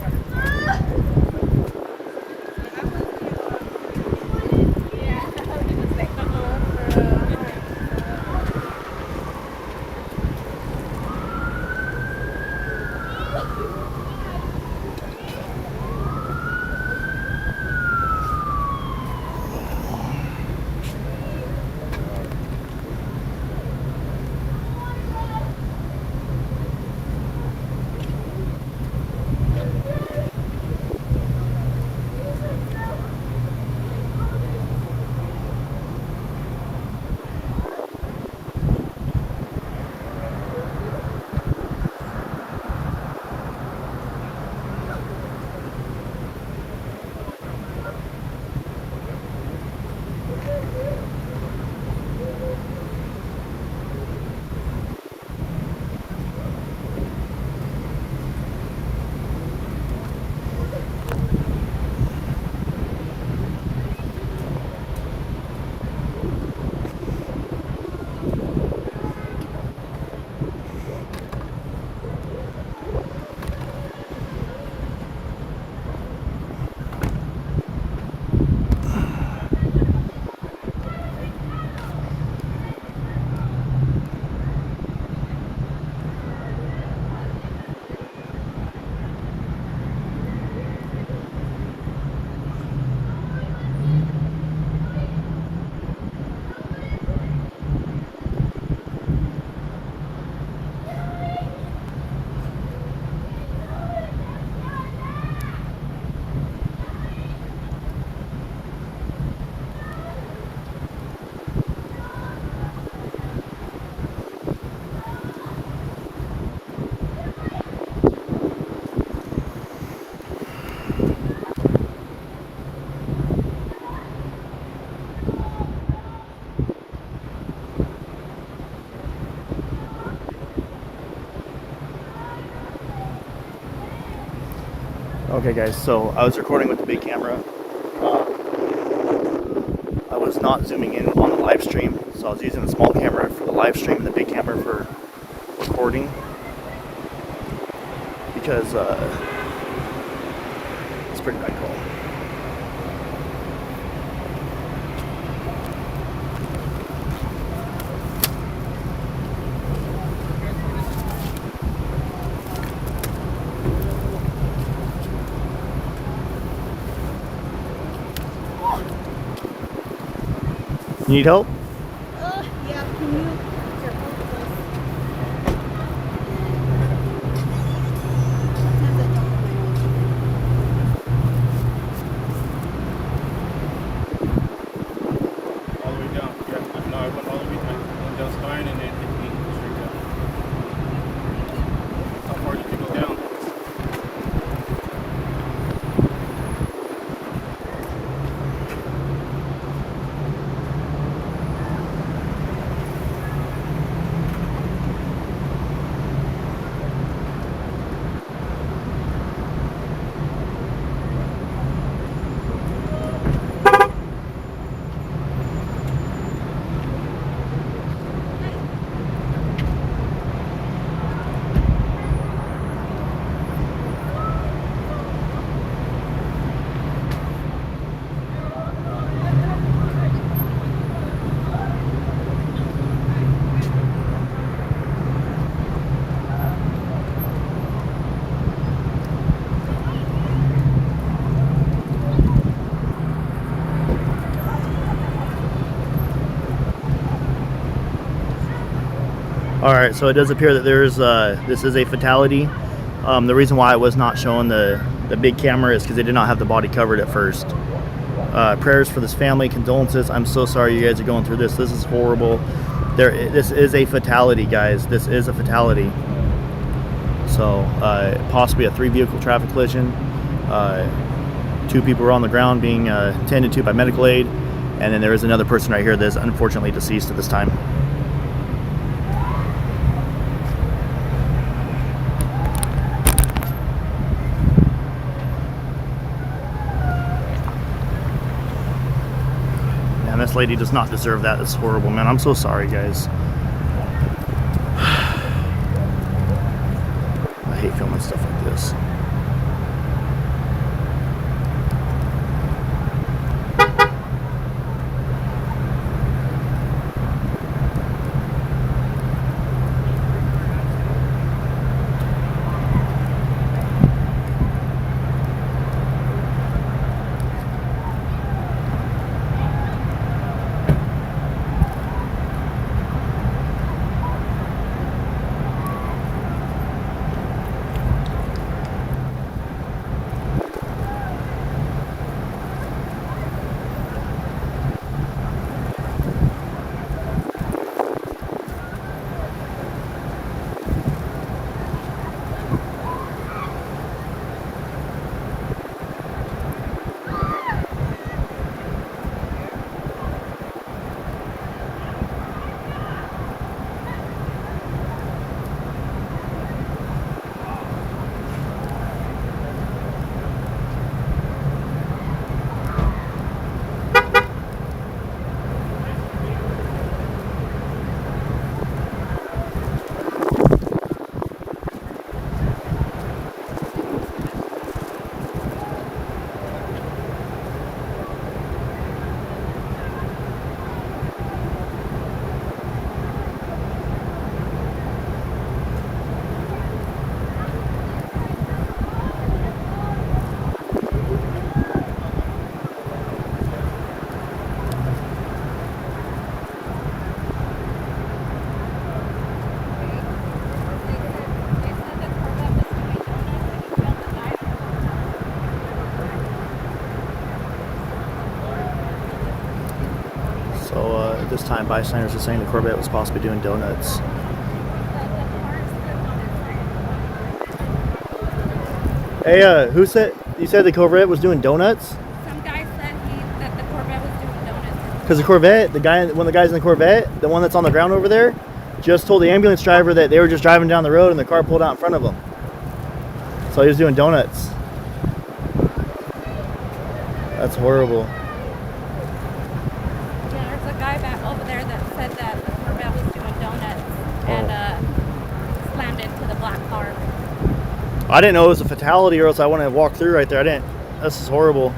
Okay guys, so I was recording with the big camera. I was not zooming in on the live stream, so I was using the small camera for the live stream and the big camera for recording. Because it's a pretty bad call. You need help?
Yeah, can you put your help with
all the way down? Yeah, no, I went all the way down. Went down spine and then hit me straight down. How far did you go down?
All right, so it does appear that there's this is a fatality. The reason why it was not showing the big camera is because they did not have the body covered at first. Prayers for this family, condolences. I'm so sorry you guys are going through this. This is horrible. This is a fatality, guys. This is a fatality. So possibly a 3-vehicle traffic collision. 2 people were on the ground being tended to by medical aid, and then there is another person right here that is unfortunately deceased at this time. Man, this lady does not deserve that. It's horrible, man. I'm so sorry, guys. I hate filming stuff like this. At this time, bystanders are saying the Corvette was possibly doing donuts. Hey, who said, you said the Corvette was doing donuts?
Some guy said that the Corvette was doing donuts.
Because the Corvette, one of the guys in the Corvette, the one that's on the ground over there, just told the ambulance driver that they were just driving down the road and the car pulled out in front of them. So he was doing donuts. That's horrible.
Yeah, there's a guy back over there that said that the Corvette was doing donuts and slammed into the black car.
I didn't know it was a fatality, or else I wouldn't have walked through right there. I didn't. This is horrible.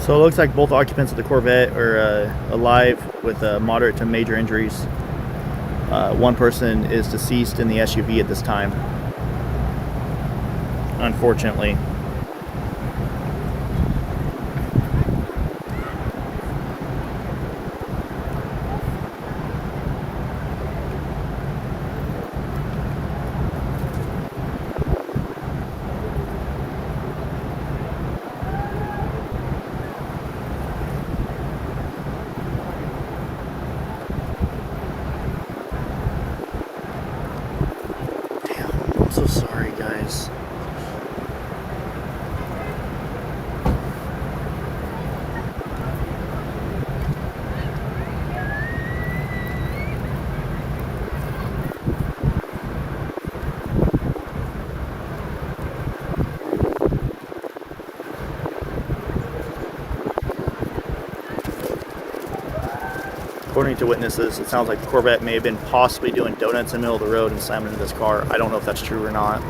So it looks like both occupants of the Corvette are alive with moderate to major injuries. One person is deceased in the SUV at this time, unfortunately. So sorry, guys. According to witnesses, it sounds like the Corvette may have been possibly doing donuts in the middle of the road and slamming into this car. I don't know if that's true or not.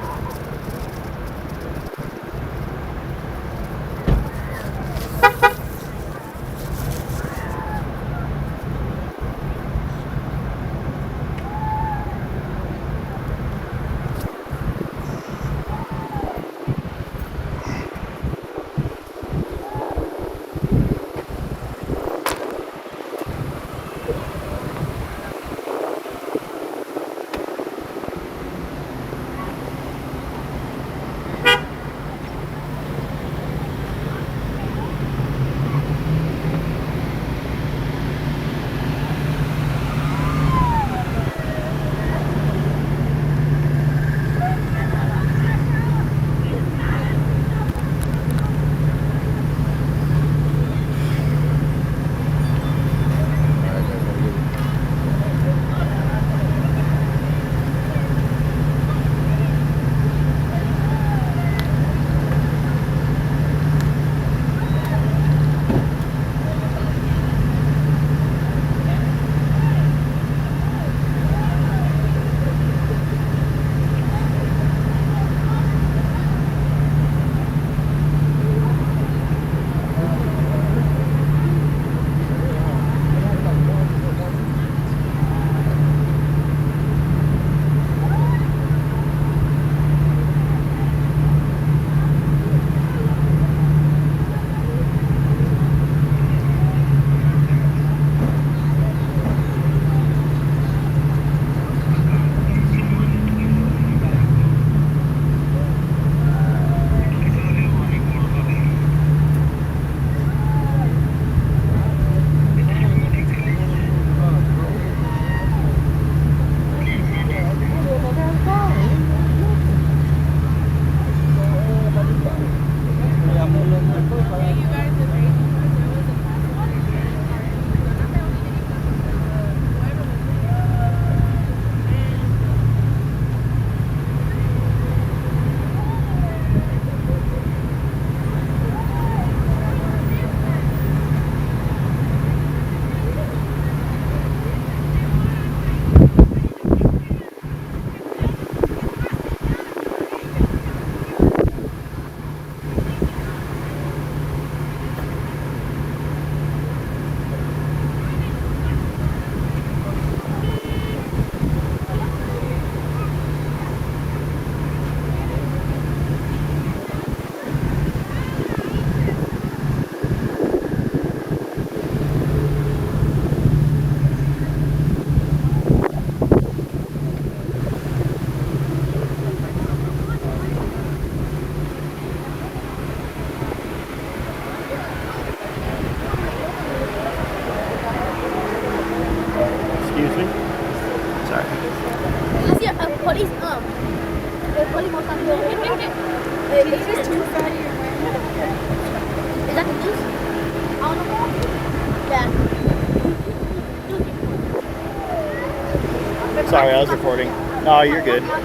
Sorry, I was recording. No, you're good.
How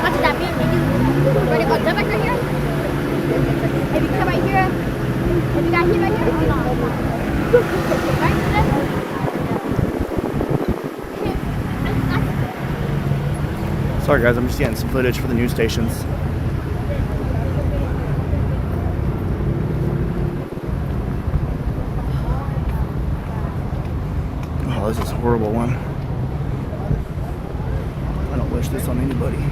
much does that mean? Ready to go jump back right here? If you come right here, if you got here right here, right there.
Sorry guys, I'm just getting some footage for the news stations. Oh, this is a horrible one. I don't wish this on anybody.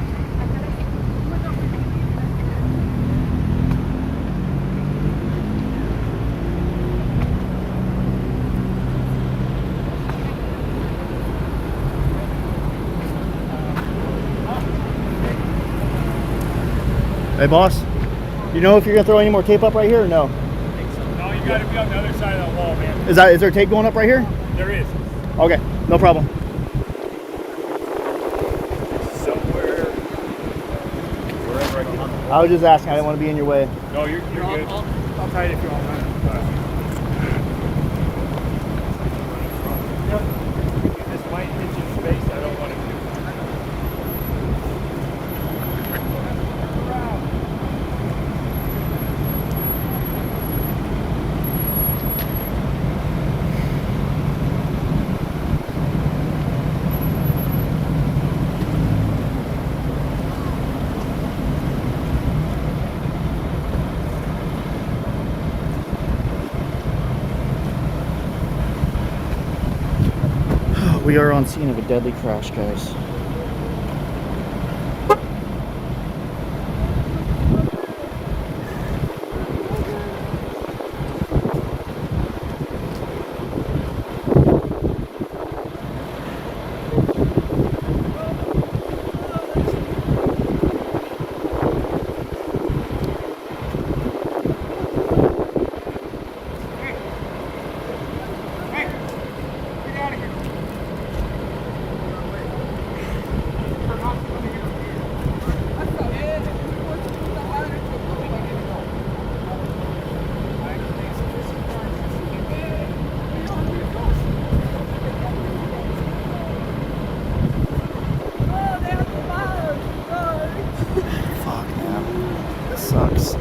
Hey boss, you know if you're gonna throw any more tape up right here or no?
I think so. No, you gotta be on the other side of that wall, man.
Is there tape going up right here?
There is.
Okay, no problem.
Somewhere, wherever I can.
I was just asking, I didn't want to be in your way.
No, you're good. I'll tie it if you want, man. This might hit your space, I don't want it to.
We are on scene of a deadly crash, guys. Sucks.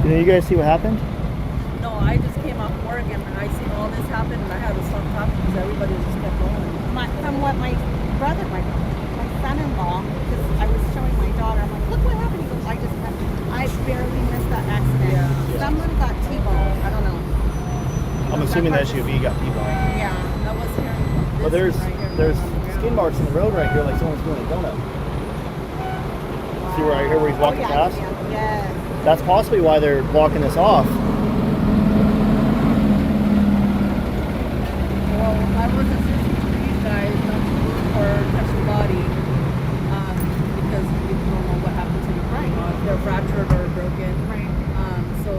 Did you guys see what happened?
No, I just came off work and I seen all this happen and I had to stop talking because everybody just kept going.
From what my brother, my son-in-law, because I was showing my daughter, I'm like, look what happened. He goes, I barely missed that accident.
Yeah.
Someone got T-boned. I don't know.
I'm assuming the SUV got T-boned.
Yeah.
That was here.
Well, there's skin marks in the road right here, like someone's doing a donut. See right here where he's walking past?
Yes.
That's possibly why they're blocking this off.
Well, I was assisting to you guys for touch the body because you don't know what happened to your brain. If they're fractured or broken.
Right.
So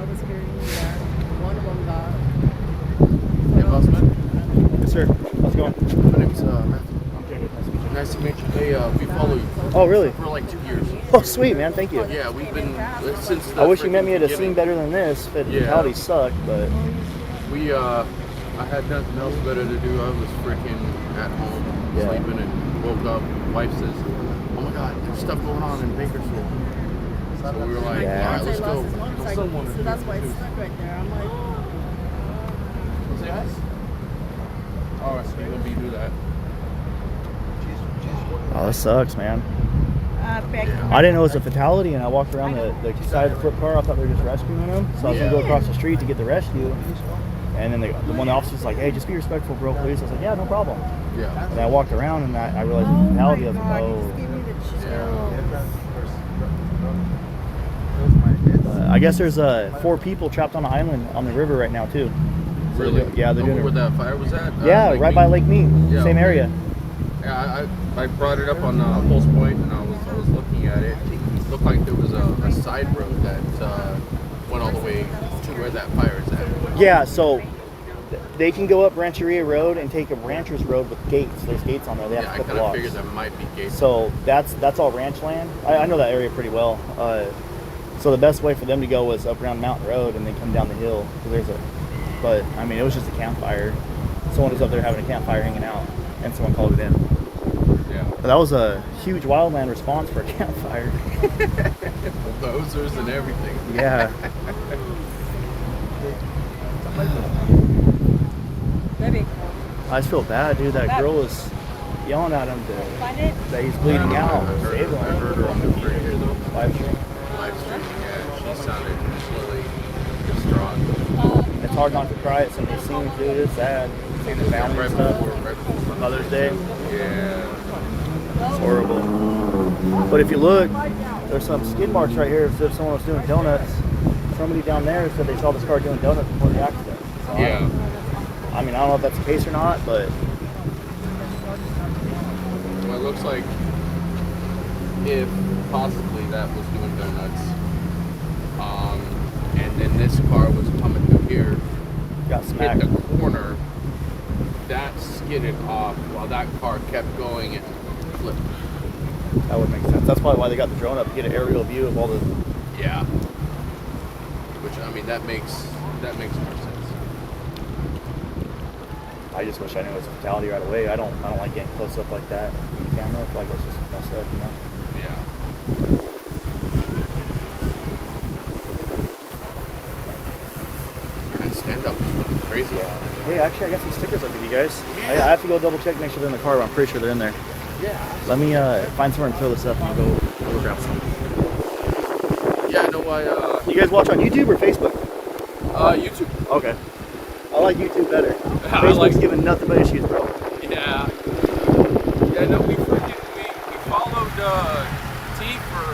I was hearing that one of them got.
Yeah, boss man.
Yes, sir. How's it going?
My name's Matthew. Nice to meet you. Hey, we follow you.
Oh, really?
For like 2 years.
Oh, sweet, man. Thank you.
Yeah, we've been since.
I wish you met me at a scene better than this. Fatality sucked, but
we I had nothing else better to do. I was freaking at home sleeping and woke up. Wife says, "Oh my God, there's stuff going on in Bakersfield." So we were like, "All right, let's go."
So that's why it's stuck right there. I'm like,
say hi. All right, so you're gonna do that.
oh, this sucks, man. I didn't know it was a fatality, and I walked around the side of the flip car. I thought they were just rescuing him, so I was gonna go across the street to get the rescue. And then one of the officers was like, "Hey, just be respectful, bro, please." I was like, "Yeah, no problem."
Yeah.
And I walked around, and I realized it was a fatality. I was like, "Oh." I guess there's 4 people trapped on an island on the river right now too. So
Really?
yeah, they're doing
where that fire was at?
Yeah, right by Lake Mead, same area.
Yeah, I brought it up on Pulse Point, and I was looking at it. It looked like there was a side road that went all the way to where that fire is at.
Yeah, so they can go up Rancheria Road and take a rancher's road with gates. There's gates on there. They have to
I
put the
kind of
locks.
figured that might be gates.
So that's all ranch land. I know that area pretty well. So the best way for them to go was up around Mountain Road and then come down the hill. But I mean, it was just a campfire. Someone was up there having a campfire hanging out, and someone called it in.
Yeah.
But that was a huge wildland response for a campfire.
Dozers and everything.
Yeah.
Baby.
I just feel bad, dude. That girl was yelling at him that he's bleeding out. Save him.
I heard her on the radio though.
LiveStream.
LiveStream, yeah. She sounded really distraught.
It's hard not to cry at some of these scenes, dude. It's sad. Seeing the family and stuff. Mother's Day.
Yeah.
It's horrible. But if you look, there's some skid marks right here as if someone was doing donuts. Somebody down there said they saw this car doing donuts before the accident. So
Yeah.
I mean, I don't know if that's the case or not, but
Well, it looks like if possibly that was doing donuts, and then this car was coming through here,
got smacked.
hit the corner, that skidded off while that car kept going and flipped.
That would make sense. That's probably why they got the drone up to get an aerial view of all the.
Yeah. Which, I mean, that makes more sense.
I just wish I knew it was a fatality right away. I don't like getting close up like that on the camera. I feel like it's just messed up, you know.
Yeah. And stand up is fucking crazy.
Yeah. Hey, actually, I got some stickers I'll give you guys. I have to go double check, make sure they're in the car, but I'm pretty sure they're in there.
Yeah.
Let me find somewhere and throw this up and go grab some.
Yeah, I know why.
You guys watch on YouTube or Facebook?
YouTube.
Okay. I like YouTube better.
I
Facebook's
like-
giving nothing but issues, bro.
Yeah. Yeah, no, we followed T for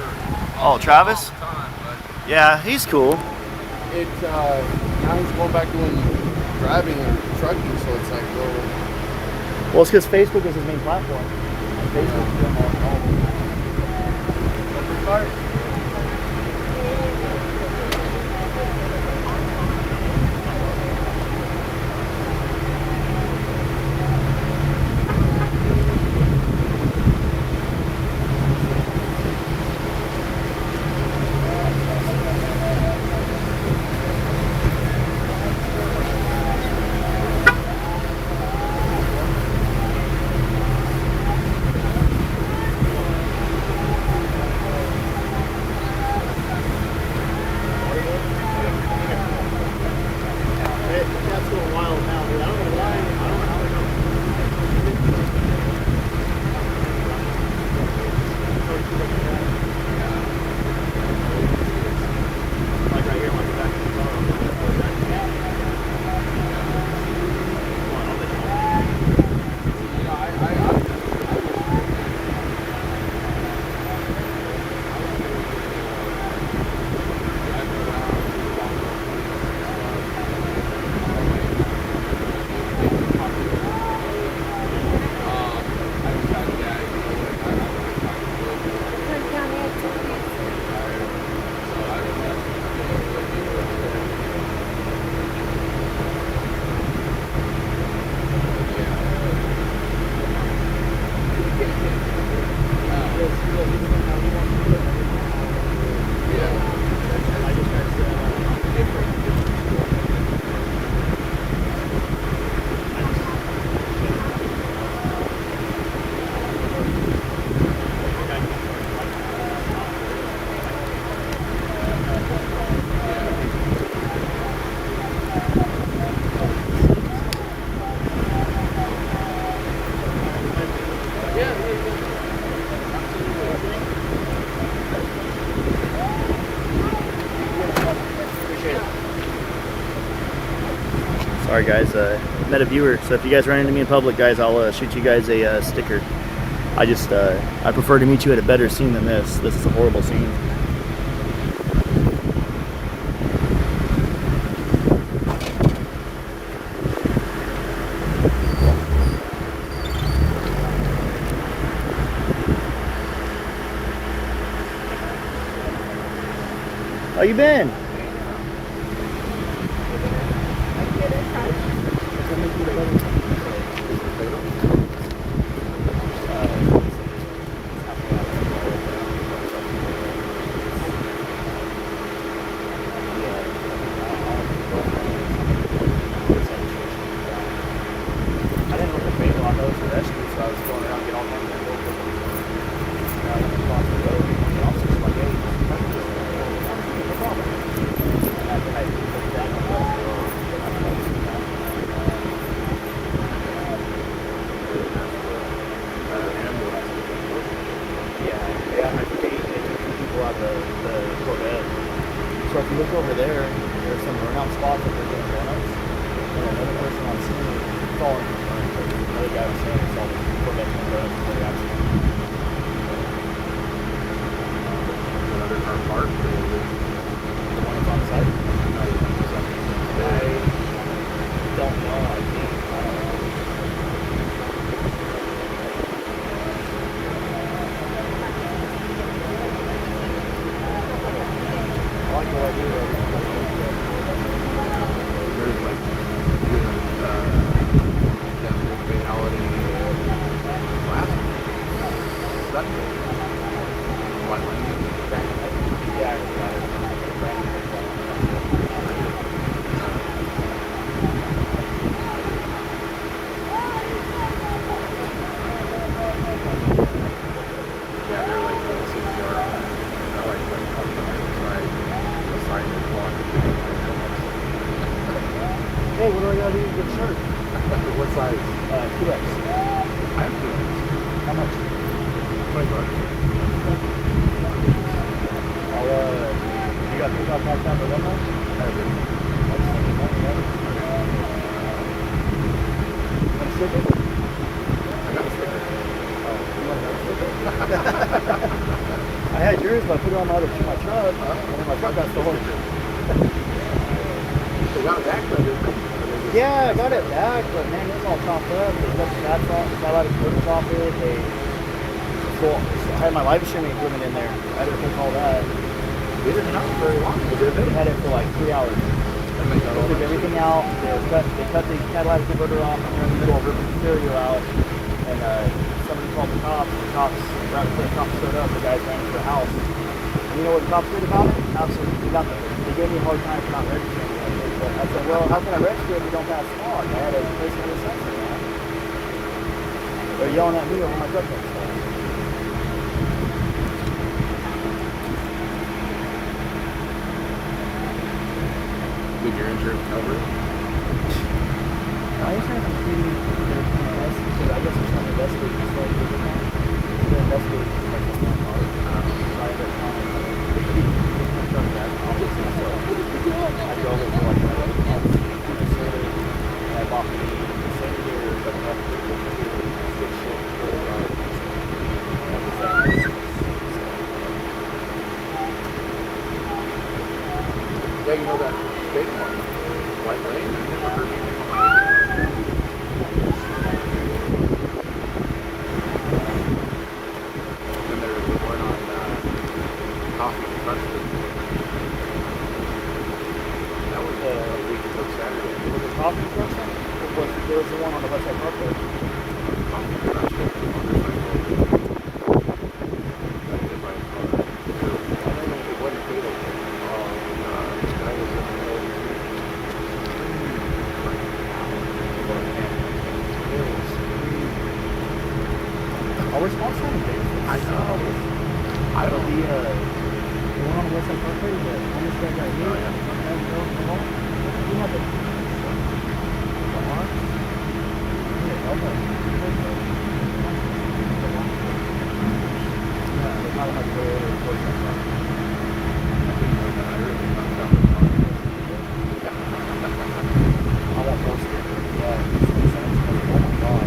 Oh, Travis?
a long time, but
Yeah, he's cool.
now he's going back doing driving or trucking, so it's like, well,
Well, it's because Facebook is his main platform. Facebook's doing all
car.
That's a little wild now, dude. I don't know why. I don't know how they like right here, like the back of the car. Sorry guys, met a viewer, so if you guys run into me in public, guys, I'll shoot you guys a sticker. I prefer to meet you at a better scene than this. This is a horrible scene. How you been? The Corvette. So if you look over there, there's some burnout spots that they're doing donuts. And another person on scene falling. Another guy was saying he saw the Corvette doing donuts before the accident. Another car parked. The one that's on site. hey, what do I gotta do to get a shirt?
What size?
2X.
I have 2X.
How much?
$20.
I'll, you got pick up my time for them now?
I have it.
Want a sticker?
I got a sticker.
Oh, you want another sticker? I had yours, but I put it on my truck, and then my truck got stolen.
They got it back, though, didn't they?
Yeah, I got it back, but man, it's all chopped up. There's nothing that's off. There's not a lot of equipment off it. I had my LiveStream equipment in there. I had to fix all that.
They didn't have it very long, did they?
They had it for like 3 hours. They took everything out. They cut the catalytic converter off. And they're in the middle of ripping the stereo out. And somebody called the cops. The cops, right before the cops showed up, the guys ran into the house. And you know what the cops did about it? Absolutely nothing. They gave me a hard time for not registering it. I said, well, how can I register if you don't pass smog? I had to place another sensor, man. They're yelling at me over my truck next time.
Did your insurance cover it?
My insurance is pretty good. I guess it's not investigating the stuff. They're investigating the stuff on my car. I drove it for like 2 months. I bought the same year, but I have to fix shit for the ride.
Yeah, you know that big one, White Lane? I never heard anything about it. Then there was the one on Coffee Confronting. That was a week ago Saturday.
Was it Coffee Confronting? There was the one on the West Side Parkway.
Coffee Confronting, motorcycle. I did my car. I don't know if it wasn't fatal. This guy was in the middle of the street.
Our response time is big.
I know. I don't.
The one on the West Side Parkway, the homeless guy got hit.
Oh, yeah.
We had the arm. Yeah, they got him at the way over towards my car.
I didn't know that. I really thought that was on.
I want more stickers. Yeah, oh my god.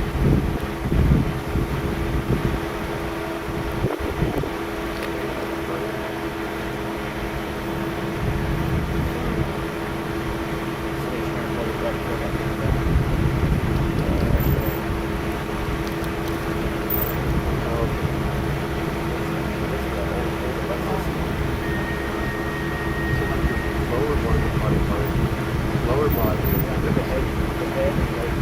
Lower body.
The head and legs.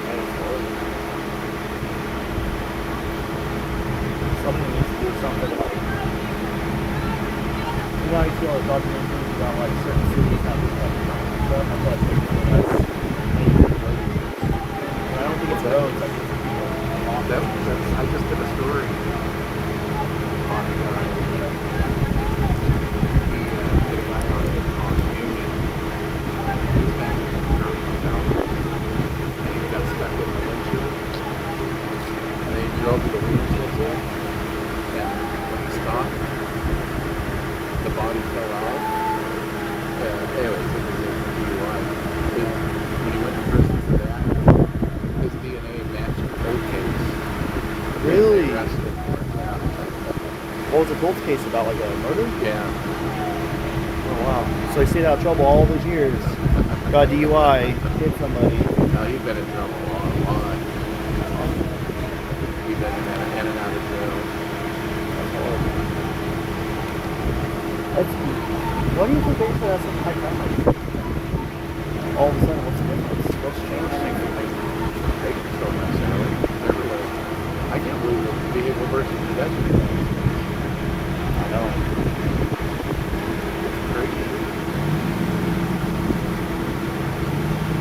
And it's hard. Somebody needs to do something like, you know, you see all the documentaries about like certain cities have this kind of stuff. I feel like that's major road users. And I don't think it's roads, I think it's
I just did a story on he hit a guy on Union. His family drove down and he got stuck in the windshield. And then he drove to the windshield there. And when he stopped, the body fell out. Anyways, it was a DUI. When he went to prison for that, his DNA matched the cold case.
Really?
They arrested him for it, yeah.
What was the cold case about, like a murder?
Yeah.
Oh wow. So he stayed out of trouble all those years. Got DUI, hit somebody.
No, he's been in trouble a lot. He's been in and out of jail.
That's horrible. Why do you think Bakersfield has such a high crime rate? All of a sudden, what's the difference? What's changed?
Bakersfield necessarily. Everywhere. I can't believe the vehicle versus pedestrian.
I know.
It's crazy.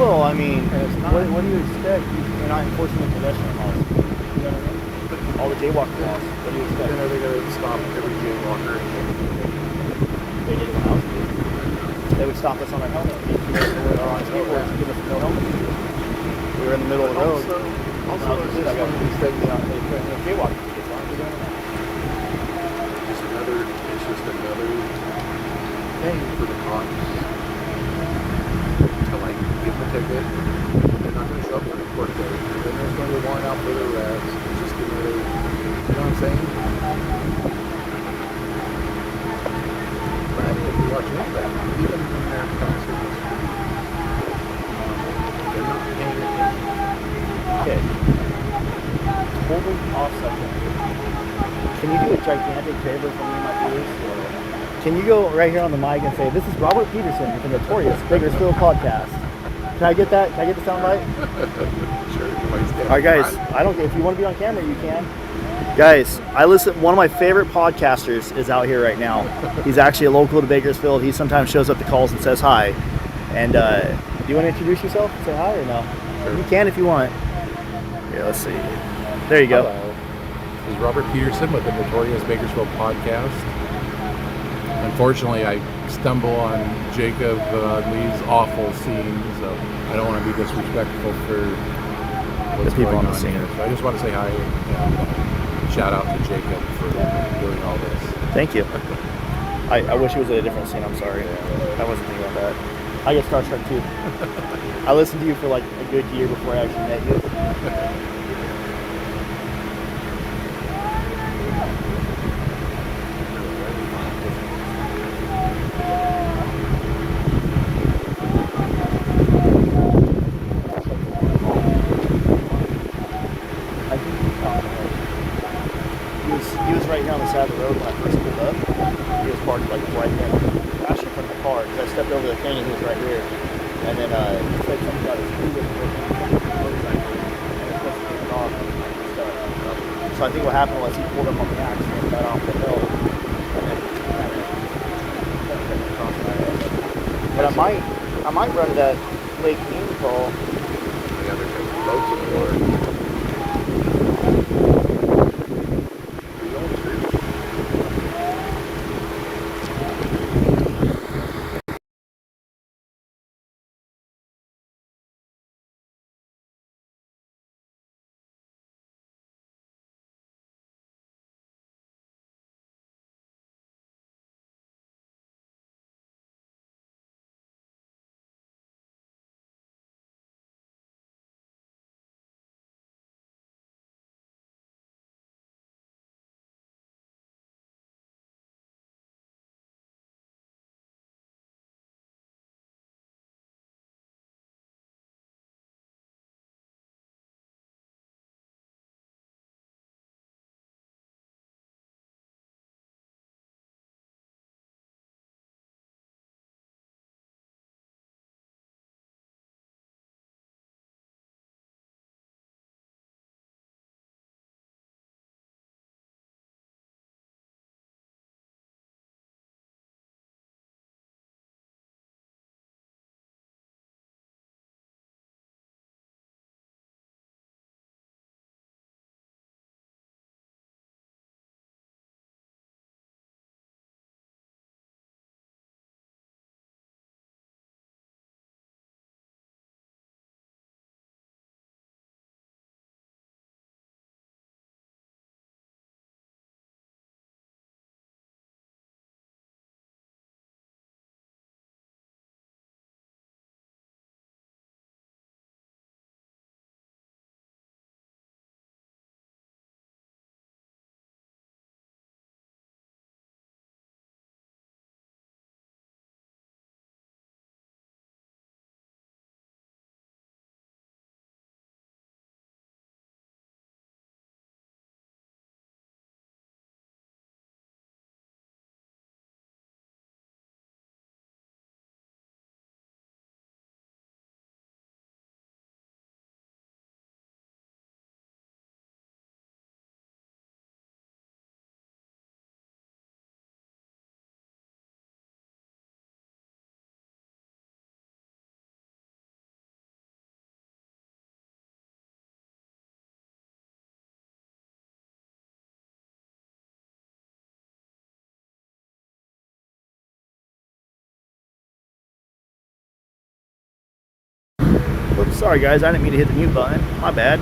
Well, I mean, what do you expect? You're not enforcing the pedestrian laws. You know what I mean? All the jaywalk laws. What do you expect?
Then are they going to stop every jaywalker?
They did it when I was a kid. they would stop us on our helmet or on skateboards and give us no helmet. We were in the middle of the road.
Also,
I got these things out. They put in the jaywalking tickets. Why aren't we doing that?
It's just another thing for the cops to like give them a ticket. They're not going to show up for the court date. Then there's going to be a warrant out for their arrest. It's just another, you know what I'm saying? But I mean, if you watch anybody, even when they're concerts, they're not paying attention.
Okay. Totally off subject. Can you do a gigantic favor for me and my viewers? Can you go right here on the mic and say, "This is Robert Peterson with the notorious Bakersfield podcast"? Can I get that? Can I get the sound right?
Sure.
All right, guys. I don't. If you want to be on camera, you can. Guys, I listen. One of my favorite podcasters is out here right now. He's actually a local to Bakersfield. He sometimes shows up to calls and says hi. And do you want to introduce yourself? Say hi or no? Sure. You can if you want. Here, let's see. There you go.
Hello. This is Robert Peterson with the Notorious Bakersfield podcast. Unfortunately, I stumble on Jacob Lee's awful scene, so I don't want to be disrespectful for what's
people
going
on the scene.
here. So I just want to say hi and shout out to Jacob for doing all this.
Thank you. I wish it was at a different scene. I'm sorry. I wasn't thinking about that. I get starstruck too. I listened to you for like a good year before I actually met you. He was right here on the side of the road when I first pulled up. He was parked like right there, actually in front of the car. Because I stepped over the thing and he was right here. And then he said something about his key was motorcycle, and it's supposed to take it off and stuff. So I think what happened was he pulled up on the accident and got off the hill, and then across my head. But I might run to that Lake Mean call.
Yeah, there's boats in the water.
Sorry guys, I didn't mean to hit the mute button. My bad.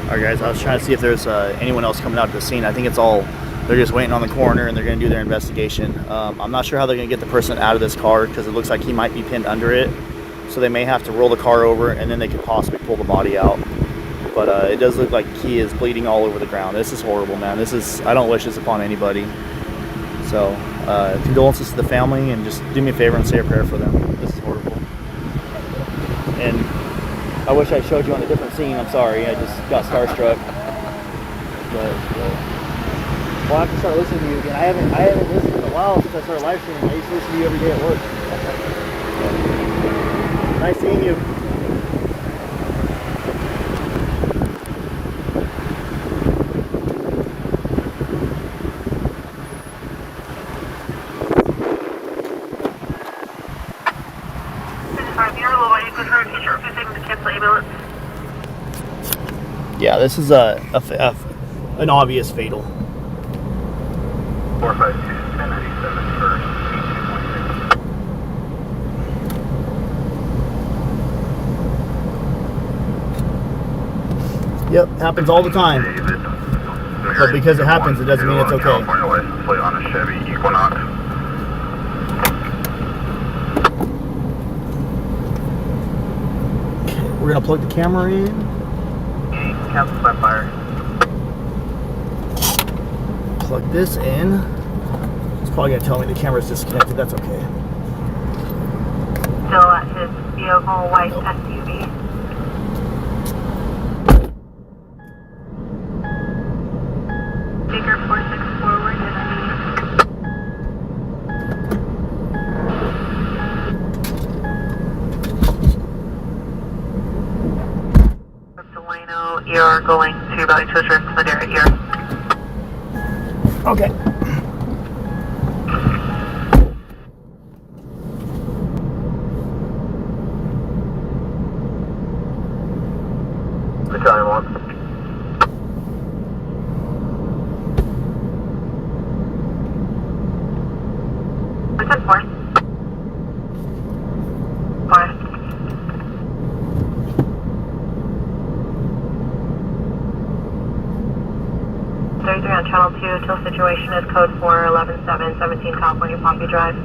Alright guys, I was trying to see if there's anyone else coming out to the scene. I think it's all, they're just waiting on the corner and they're going to do their investigation. I'm not sure how they're going to get the person out of this car because it looks like he might be pinned under it. So they may have to roll the car over and then they could possibly pull the body out. But it does look like he is bleeding all over the ground. This is horrible, man. This is, I don't wish this upon anybody. So condolences to the family, and just do me a favor and say a prayer for them. This is horrible. And I wish I showed you on a different scene. I'm sorry, I just got starstruck. But well, I have to start listening to you again. I haven't listened in a while since I started live streaming. I used to listen to you every day at work. Nice seeing you. Yeah, this is an obvious fatal.
452 1097 first.
Yep, happens all the time. But because it happens, it doesn't mean it's okay.
California license plate on a Chevy Equinox.
We're gonna plug the camera in.
Cancel by fire.
Plug this in. It's probably gonna tell me the camera's disconnected. That's okay.
Still at his vehicle, white SUV. Baker 46 forward, Delano, you're going to Valley Coast Rift, Madera here.
Okay.
2 till situation is code 411-7, 17 California Pompey Drive.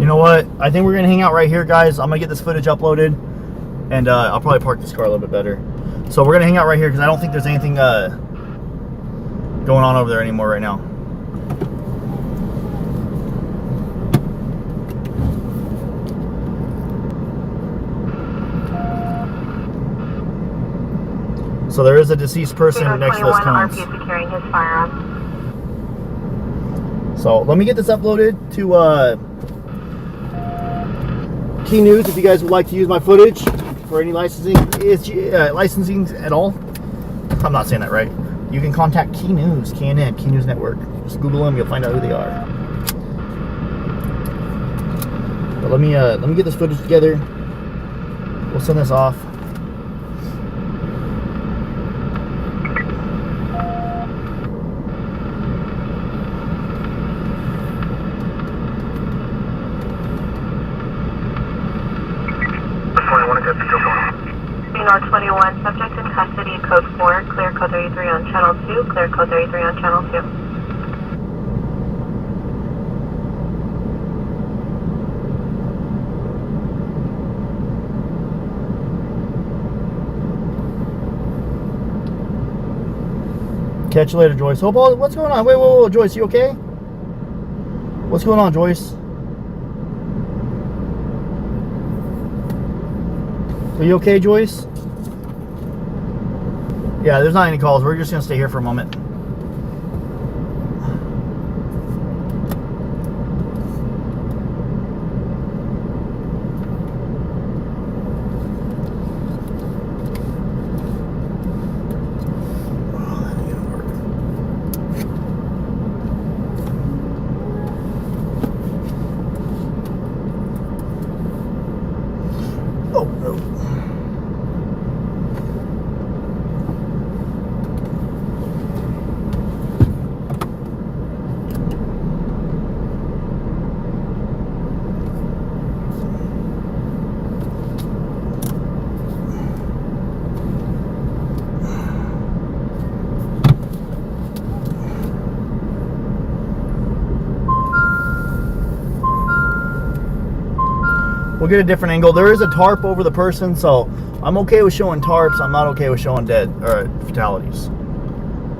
You know what? I think we're going to hang out right here, guys. I'm going to get this footage uploaded, and I'll probably park this car a little bit better. So we're going to hang out right here because I don't think there's anything going on over there anymore right now. So there is a deceased person next to those cones.
Securing his firearm.
So let me get this uploaded to Key News if you guys would like to use my footage for any licensing at all. I'm not saying that right. You can contact Key News, KNN, Key News Network. Just Google them, you'll find out who they are. But let me get this footage together. We'll send this off.
R21, subject in custody, code 4, clear code 33 on channel 2, clear code 33 on channel 2.
Catch you later, Joyce. Hope all, what's going on? Wait, whoa, Joyce, you okay? What's going on, Joyce? Are you okay, Joyce? Yeah, there's not any calls. We're just going to stay here for a moment. We'll get a different angle. There is a tarp over the person, so I'm okay with showing tarps. I'm not okay with showing dead or fatalities.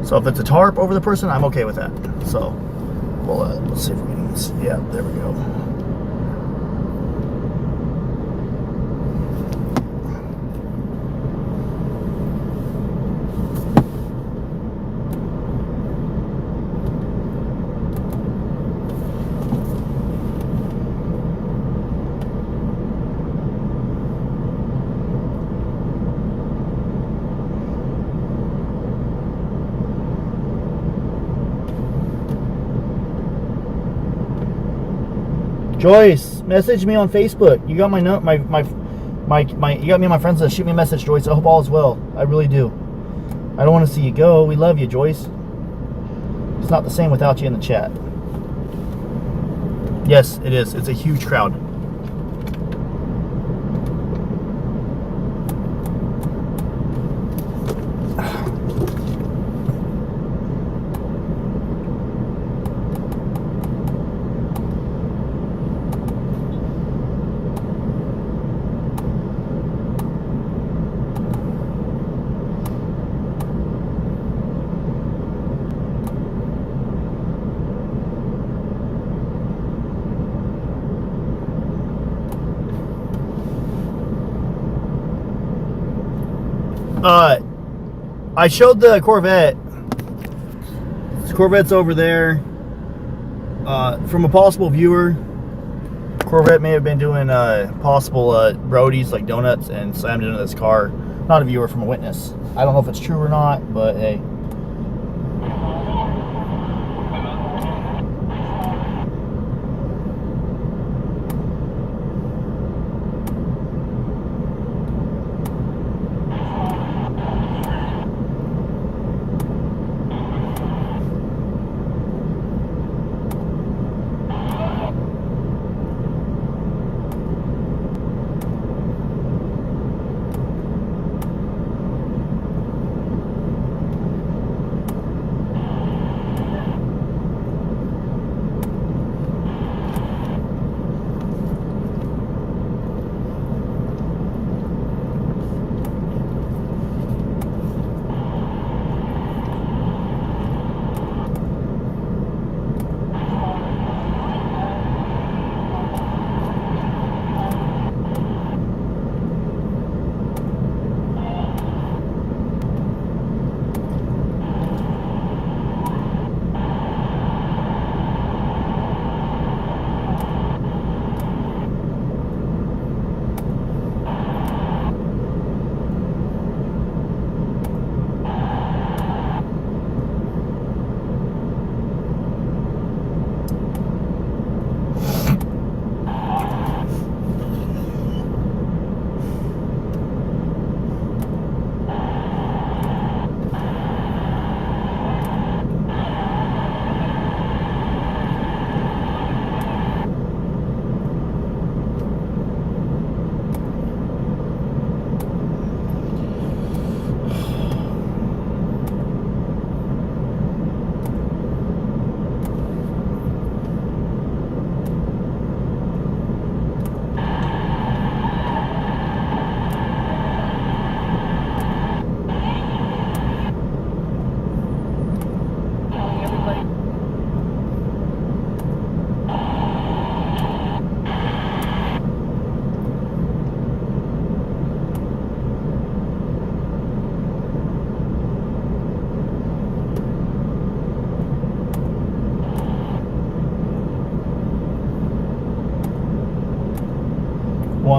So if it's a tarp over the person, I'm okay with that. So we'll let's see if we can. Yeah, there we go. Joyce, message me on Facebook. You got my note, you got me and my friends to shoot me a message, Joyce. I hope all is well. I really do. I don't want to see you go. We love you, Joyce. It's not the same without you in the chat. Yes, it is. It's a huge crowd. I showed the Corvette. The Corvette's over there. From a possible viewer, Corvette may have been doing possible roadies like donuts and slammed into this car. Not a viewer, from a witness. I don't know if it's true or not, but hey.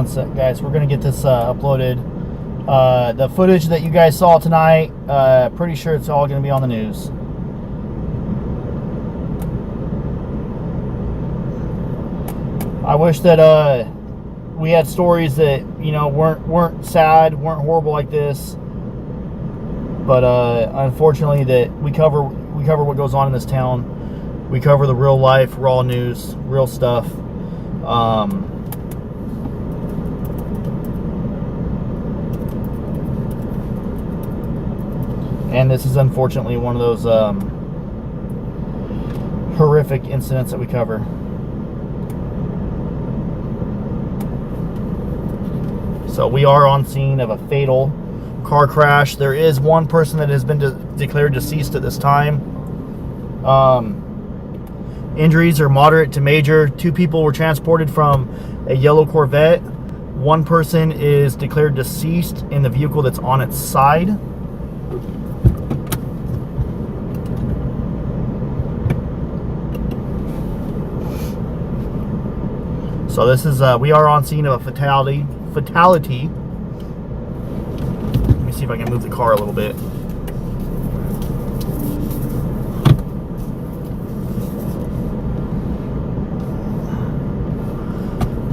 one sec, guys. We're gonna get this uploaded. The footage that you guys saw tonight, pretty sure it's all gonna be on the news. I wish that we had stories that, you know, weren't sad, weren't horrible like this. But unfortunately, that we cover what goes on in this town. We cover the real life, raw news, real stuff. And this is unfortunately one of those horrific incidents that we cover. So we are on scene of a fatal car crash. There is one person that has been declared deceased at this time. Injuries are moderate to major. 2 people were transported from a yellow Corvette. 1 person is declared deceased in the vehicle that's on its side. So this is, we are on scene of a fatality. Let me see if I can move the car a little bit.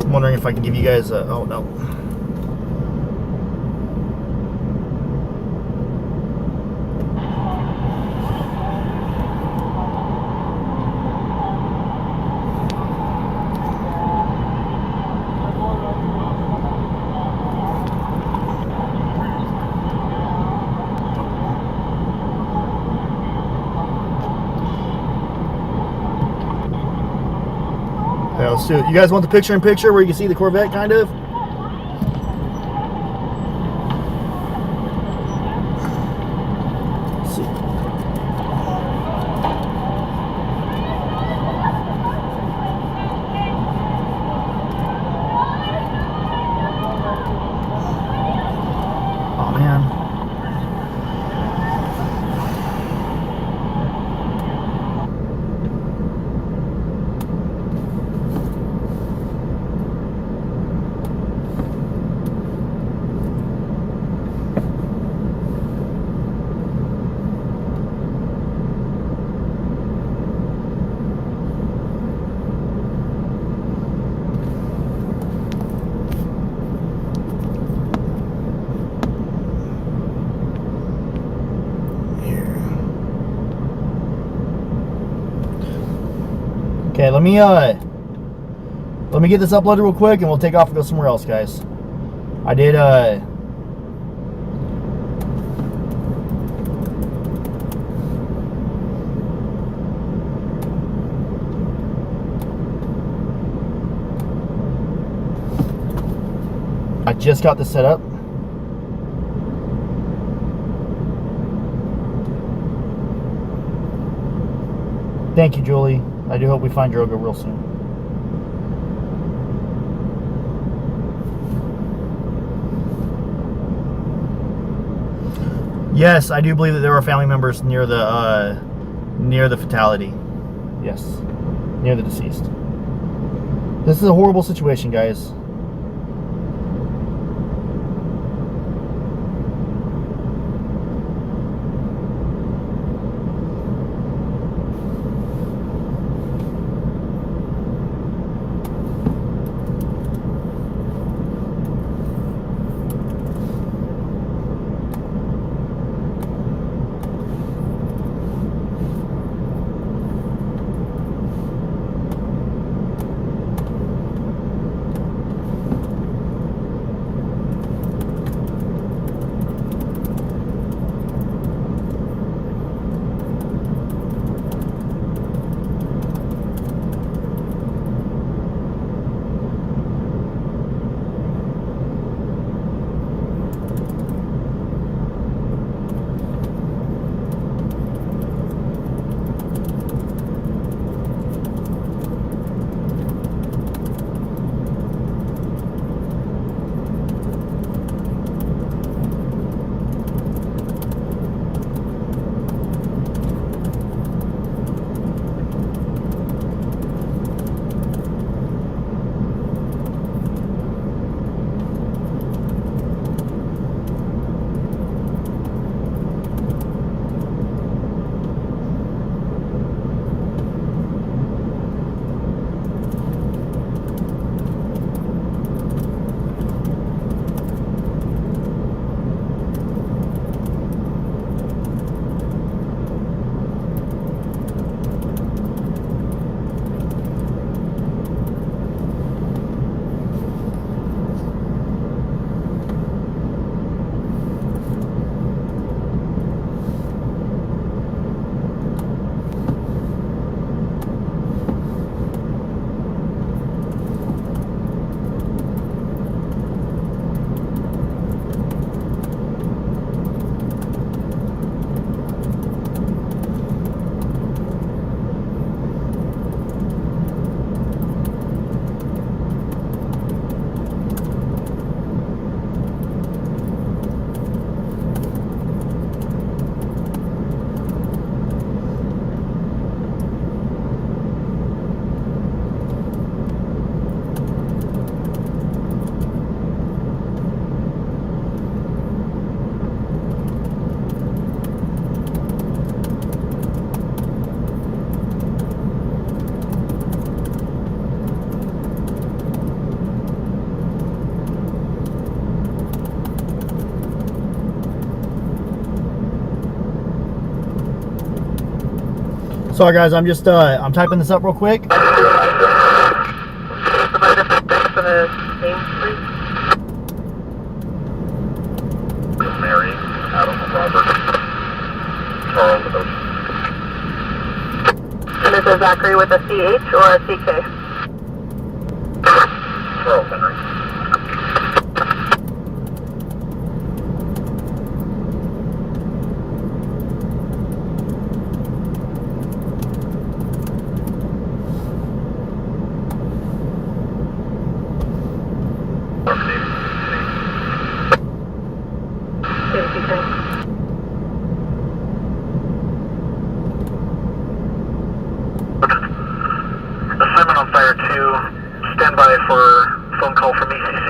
I'm wondering if I can give you guys a, oh no. Okay, let's do it. You guys want the picture-in-picture where you can see the Corvette, kind of? Let's see. Oh, man. Okay, let me get this uploaded real quick and we'll take off and go somewhere else, guys. I did I just got this set up. Thank you, Julie. I do hope we find Drogo real soon. Yes, I do believe that there are family members near the fatality. Yes, near the deceased. This is a horrible situation, guys. Sorry guys, I'm just I'm typing this up real quick.
Mary, Adam, Robert, Charles, and Ocean.
And is it Zachary with a CH or a CK?
Charles Henry.
Assignment on Fire 2, stand by for phone call from ECC.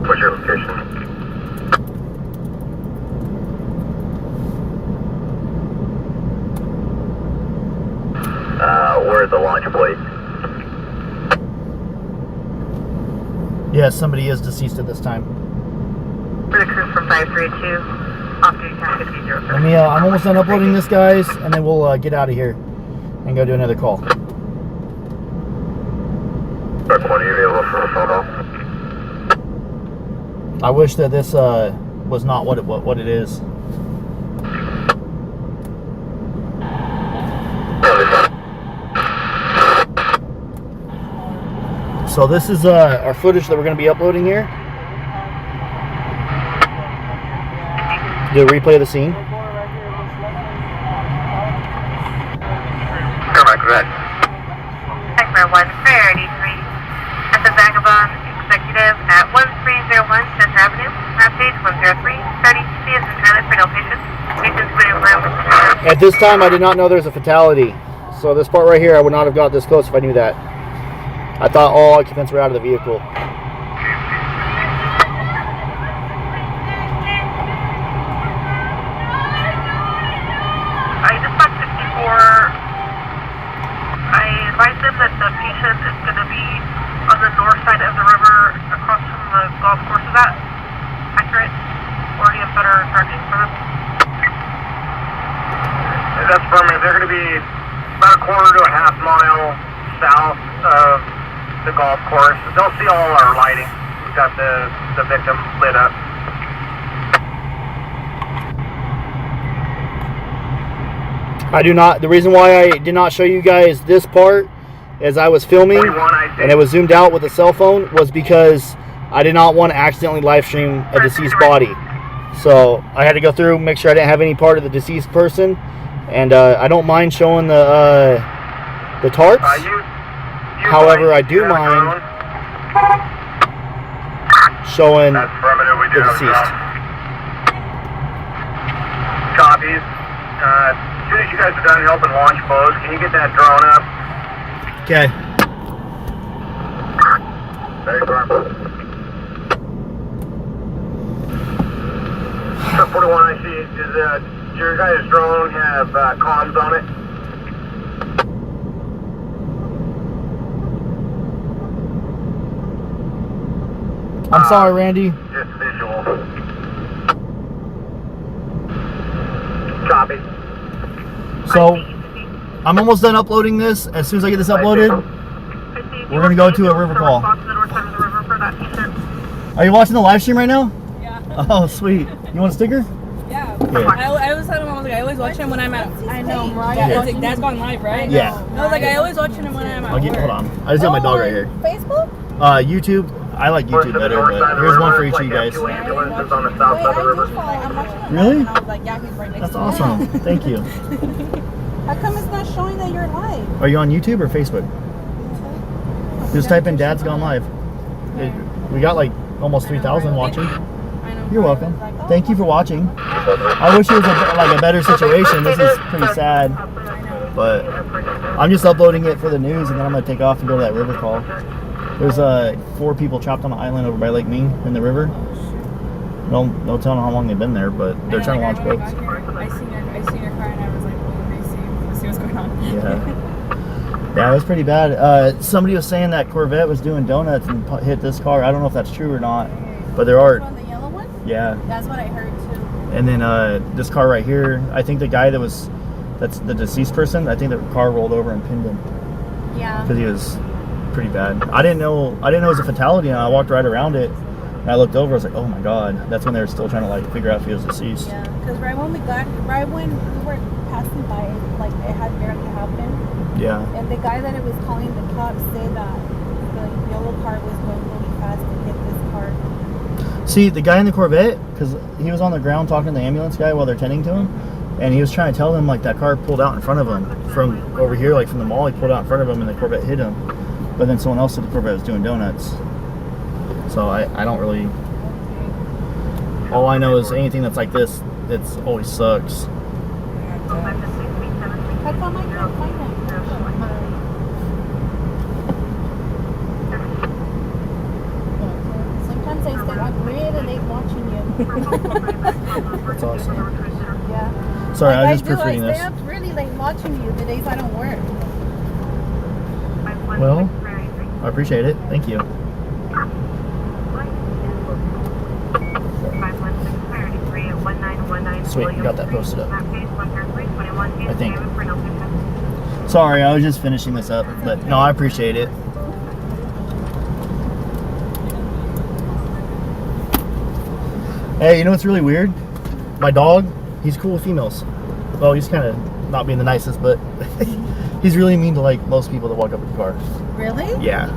What's your location? Where's the launch plate?
Yes, somebody is deceased at this time.
For the crew from 532, off duty time 5003.
Let me, I'm almost done uploading this, guys, and then we'll get out of here and go do another call.
Dark 1, are you available for a phone call?
I wish that this was not what it is. So this is our footage that we're going to be uploading here. Do a replay of the scene.
Corvette.
Segment 1, priority 3. At the Vagabond Executive at 1301 Center Avenue, map page 103, starting C as in silent for no patients. Patients waiting room.
At this time, I did not know there was a fatality. So this part right here, I would not have got this close if I knew that. I thought all occupants were out of the vehicle.
I dispatched 54. I advised them that the patient is going to be on the north side of the river across from the golf course. Is that accurate? Or do you have better directions for them?
That's affirmative. They're going to be about a quarter to a half mile south of the golf course. They'll see all our lighting. We've got the victim lit up.
I do not. The reason why I did not show you guys this part as I was filming and it was zoomed out with a cell phone was because I did not want to accidentally live stream a deceased body. So I had to go through, make sure I didn't have any part of the deceased person, and I don't mind showing the tarps. However, I do mind showing the deceased.
Copies. As soon as you guys are done helping launch pose, can you get that drone up?
Okay.
Very firm. Truck 41, I see. Does your guys' drone have comms on it?
I'm sorry, Randy.
Just visual. Copy.
So I'm almost done uploading this. As soon as I get this uploaded, we're gonna go to a river call. Are you watching the live stream right now?
Yeah.
Oh, sweet. You want a sticker?
Yeah.
Yeah.
I was telling him, I was like, I always watch him when I'm at. I know, right?
Yeah.
It's like, that's gone live, right?
Yeah.
I was like, I always watch him when I'm at.
I'll get. Hold on. I just got my dog right here.
Facebook?
YouTube. I like YouTube better, but here's one for each of you guys.
On the south side of the river.
Really?
I was like, yeah, he's right next
That's
to me.
awesome. Thank you.
How come it's not showing that you're live?
Are you on YouTube or Facebook? Just type in Dad's Gone Live. We got like almost 3,000 watching. You're welcome. Thank you for watching. I wish it was like a better situation. This is pretty sad. But I'm just uploading it for the news, and then I'm going to take off and go to that river call. There's 4 people trapped on the island over by Lake Mean in the river. No telling how long they've been there, but they're trying to launch boats.
I seen your car and I was like, well, let's see what's going on.
Yeah, it was pretty bad. Somebody was saying that Corvette was doing donuts and hit this car. I don't know if that's true or not, but there are Yeah.
That's what I heard too.
And then this car right here, I think the guy that's the deceased person, I think the car rolled over and pinned him.
Yeah.
Because he was pretty bad. I didn't know it was a fatality, and I walked right around it. And I looked over, I was like, oh my god. That's when they were still trying to like figure out if he was deceased.
Yeah, because right when we were passing by, like it had barely happened.
Yeah.
And the guy that it was calling the cops said that the yellow car was going really fast to hit this car.
See, the guy in the Corvette, because he was on the ground talking to the ambulance guy while they're tending to him, and he was trying to tell them like that car pulled out in front of him from over here, like from the mall. He pulled out in front of him, and the Corvette hit him. But then someone else said the Corvette was doing donuts. So I don't really. All I know is anything that's like this, it's always sucks.
How come I can't find that? Sometimes I stay up really late watching you.
That's awesome.
Yeah.
Sorry,
Like
I was just proofreading
I
this.
stay up really late watching you the days I don't work.
Well, I appreciate it. Thank you. Sweet, you got that posted up. I think. Sorry, I was just finishing this up, but no, I appreciate it. Hey, you know what's really weird? My dog, he's cool with females. Well, he's kind of not being the nicest, but he's really mean to like most people that walk up with the car.
Really?
Yeah.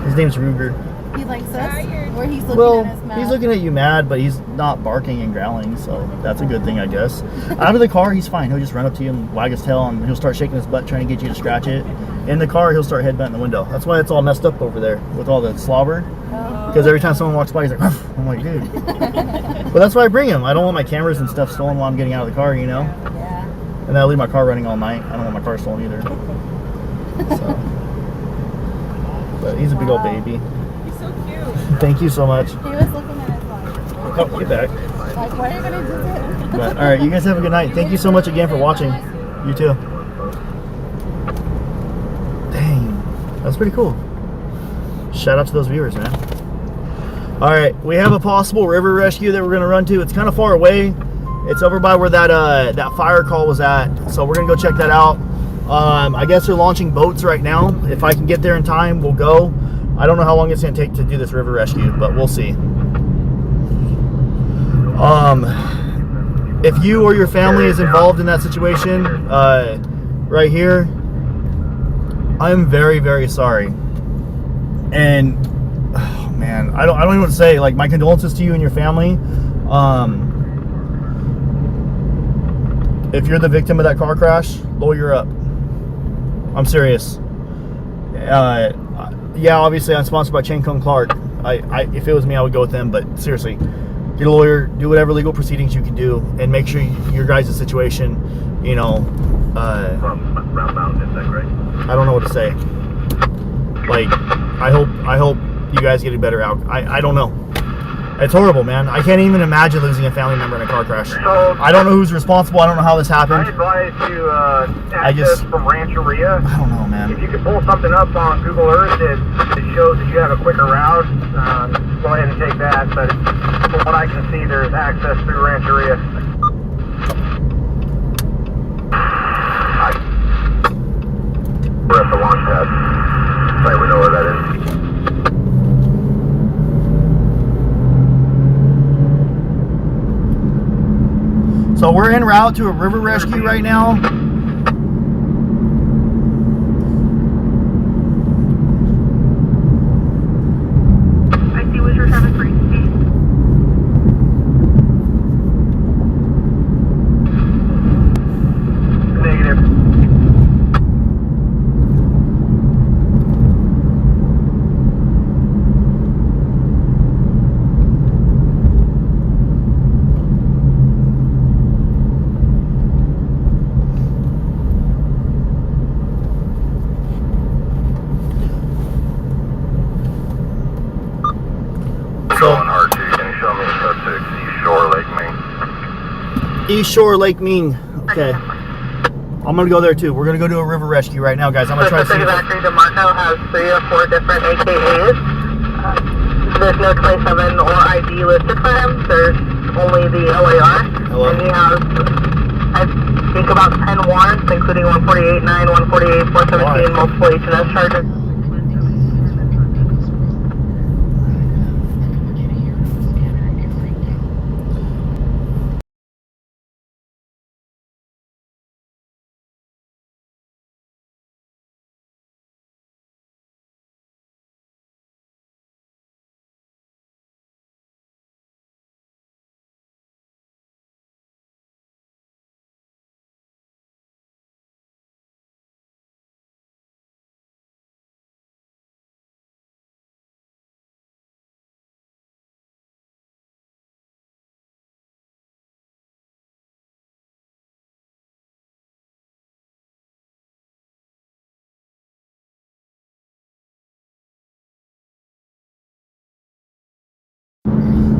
His name's Ruger.
He likes us? Or he's looking at us mad?
He's looking at you mad, but he's not barking and growling, so that's a good thing, I guess. Out of the car, he's fine. He'll just run up to you and wag his tail, and he'll start shaking his butt trying to get you to scratch it. In the car, he'll start headbutting the window. That's why it's all messed up over there with all the slobber. Because every time someone walks by, he's like, Ruff. I'm like, dude. But that's why I bring him. I don't want my cameras and stuff stolen while I'm getting out of the car, you know?
Yeah.
And then I leave my car running all night. I don't want my car stolen either. So. But he's a big old baby.
He's so cute.
Thank you so much.
He was looking at us like,
Oh, get back.
Like, why are you going to do this?
But, all right, you guys have a good night. Thank you so much again for watching. You too. Dang, that's pretty cool. Shout out to those viewers, man. All right, we have a possible river rescue that we're gonna run to. It's kind of far away. It's over by where that fire call was at. So we're gonna go check that out. I guess they're launching boats right now. If I can get there in time, we'll go. I don't know how long it's gonna take to do this river rescue, but we'll see. If you or your family is involved in that situation, right here, I'm very, very sorry. And oh man, I don't even know what to say. Like, my condolences to you and your family. If you're the victim of that car crash, lawyer up. I'm serious. Yeah, obviously I'm sponsored by Chain Kung Clark. If it was me, I would go with them. But seriously, get a lawyer, do whatever legal proceedings you can do, and make sure your guys' situation, you know,
From Round Mountain, is that right?
I don't know what to say. Like, I hope you guys get a better outcome. I don't know. It's horrible, man. I can't even imagine losing a family member in a car crash.
So,
I don't know who's responsible. I don't know how this happened.
I advise you access from Rancheria.
I don't know, man.
If you could pull something up on Google Earth that shows that you have a quicker route, go ahead and take that. But from what I can see, there's access through Rancheria. We're at the launch pad. Right, we know where that is.
So we're en route to a river rescue right now.
I see what you're trying to bring.
Negative. On R2, can you show me the 6 East Shore Lake Main?
East Shore Lake Mean. Okay. I'm gonna go there too. We're gonna go do a river rescue right now, guys. I'm gonna try to see.
Factory DeMarco has 3 or 4 different AKAs.
there's no 27 or ID listed for him. There's only the OAR.
Hello?
And he has, I think, about 10 warrants, including 148-9, 148-417, multiple H&S charges.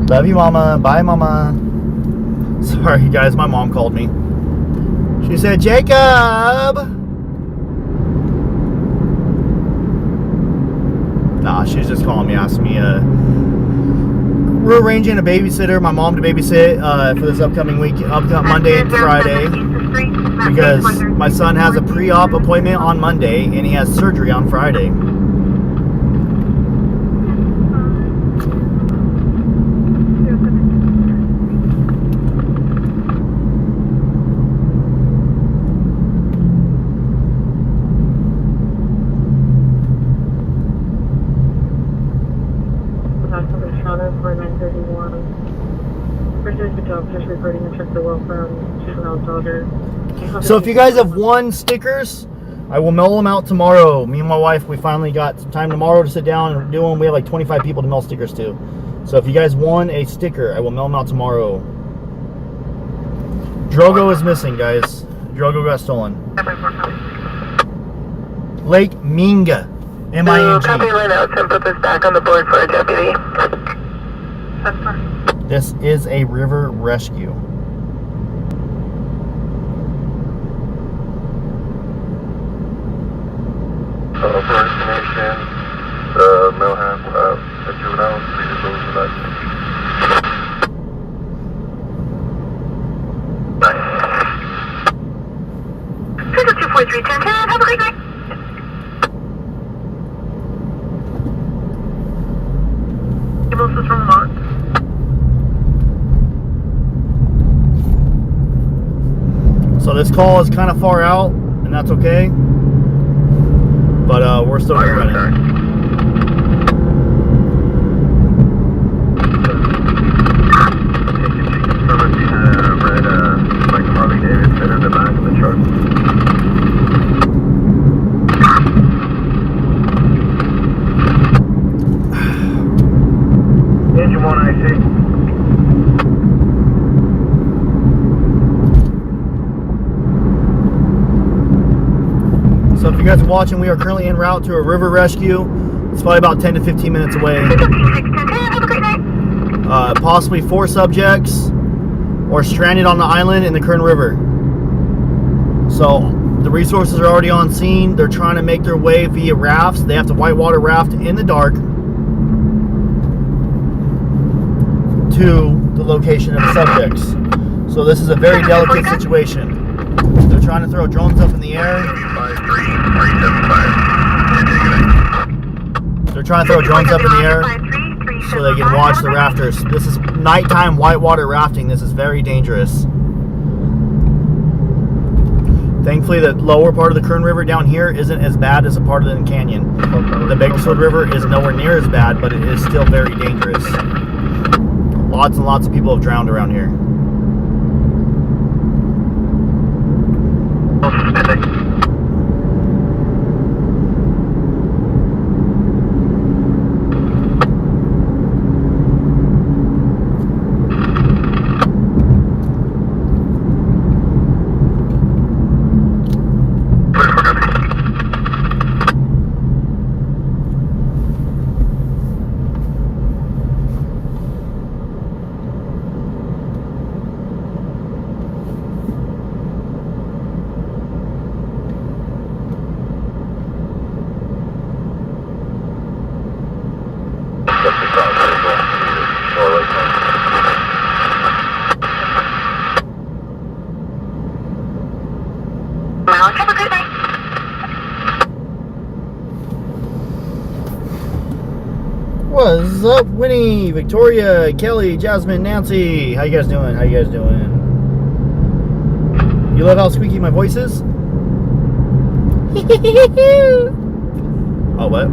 Love you, Mama. Bye, Mama. Sorry, guys. My mom called me. She said, Jacob! Nah, she's just calling me, asking me, we're arranging a babysitter, my mom to babysit for this upcoming week, Monday and Friday, because my son has a pre-op appointment on Monday, and he has surgery on Friday. So if you guys have won stickers, I will mail them out tomorrow. Me and my wife, we finally got some time tomorrow to sit down and do them. We have like 25 people to mail stickers to. So if you guys won a sticker, I will mail them out tomorrow. Drogo is missing, guys. Drogo got stolen. Lake Minga. M-I-N-G.
Copy right out and put this back on the board for a deputy.
This is a river rescue.
For information, the male has a juvenile, please disclose the that.
24310, have a great night. Ambulance is from Vermont.
So this call is kind of far out, and that's okay. But we're still going to run it.
Red, like Harley Davidson in the back of the truck.
Engine 1 IC.
So if you guys are watching, we are currently en route to a river rescue. It's probably about 10 to 15 minutes away. Possibly 4 subjects or stranded on the island in the Kern River. So the resources are already on scene. They're trying to make their way via rafts. They have to whitewater raft in the dark to the location of the subjects. So this is a very delicate situation. They're trying to throw drones up in the air. They're trying to throw drones up in the air so they can watch the rafters. This is nighttime whitewater rafting. This is very dangerous. Thankfully, the lower part of the Kern River down here isn't as bad as a part of the canyon. The Bakersfield River is nowhere near as bad, but it is still very dangerous. Lots and lots of people have drowned around here. Winnie, Victoria, Kelly, Jasmine, Nancy. How you guys doing? How you guys doing? You love how squeaky my voice is? Oh, what?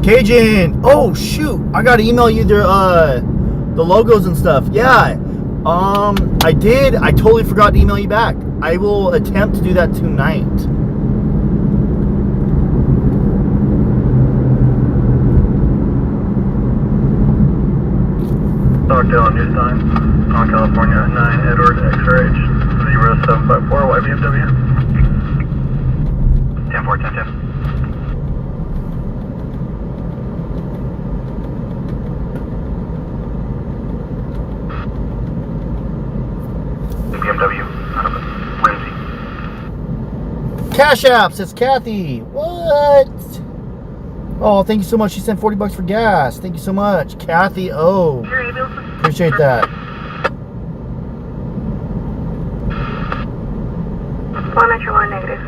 Cajun! Oh, shoot! I gotta email you the logos and stuff. Yeah. I did. I totally forgot to email you back. I will attempt to do that tonight.
Stockdale, news time. On California, 9 Edward XRH 0754 YBMW. 10-4, 10-10. BMW, out of Ramsey.
Cash apps, it's Kathy. What? Oh, thank you so much. She sent $40 for gas. Thank you so much, Kathy. Oh, appreciate that.
191 negative.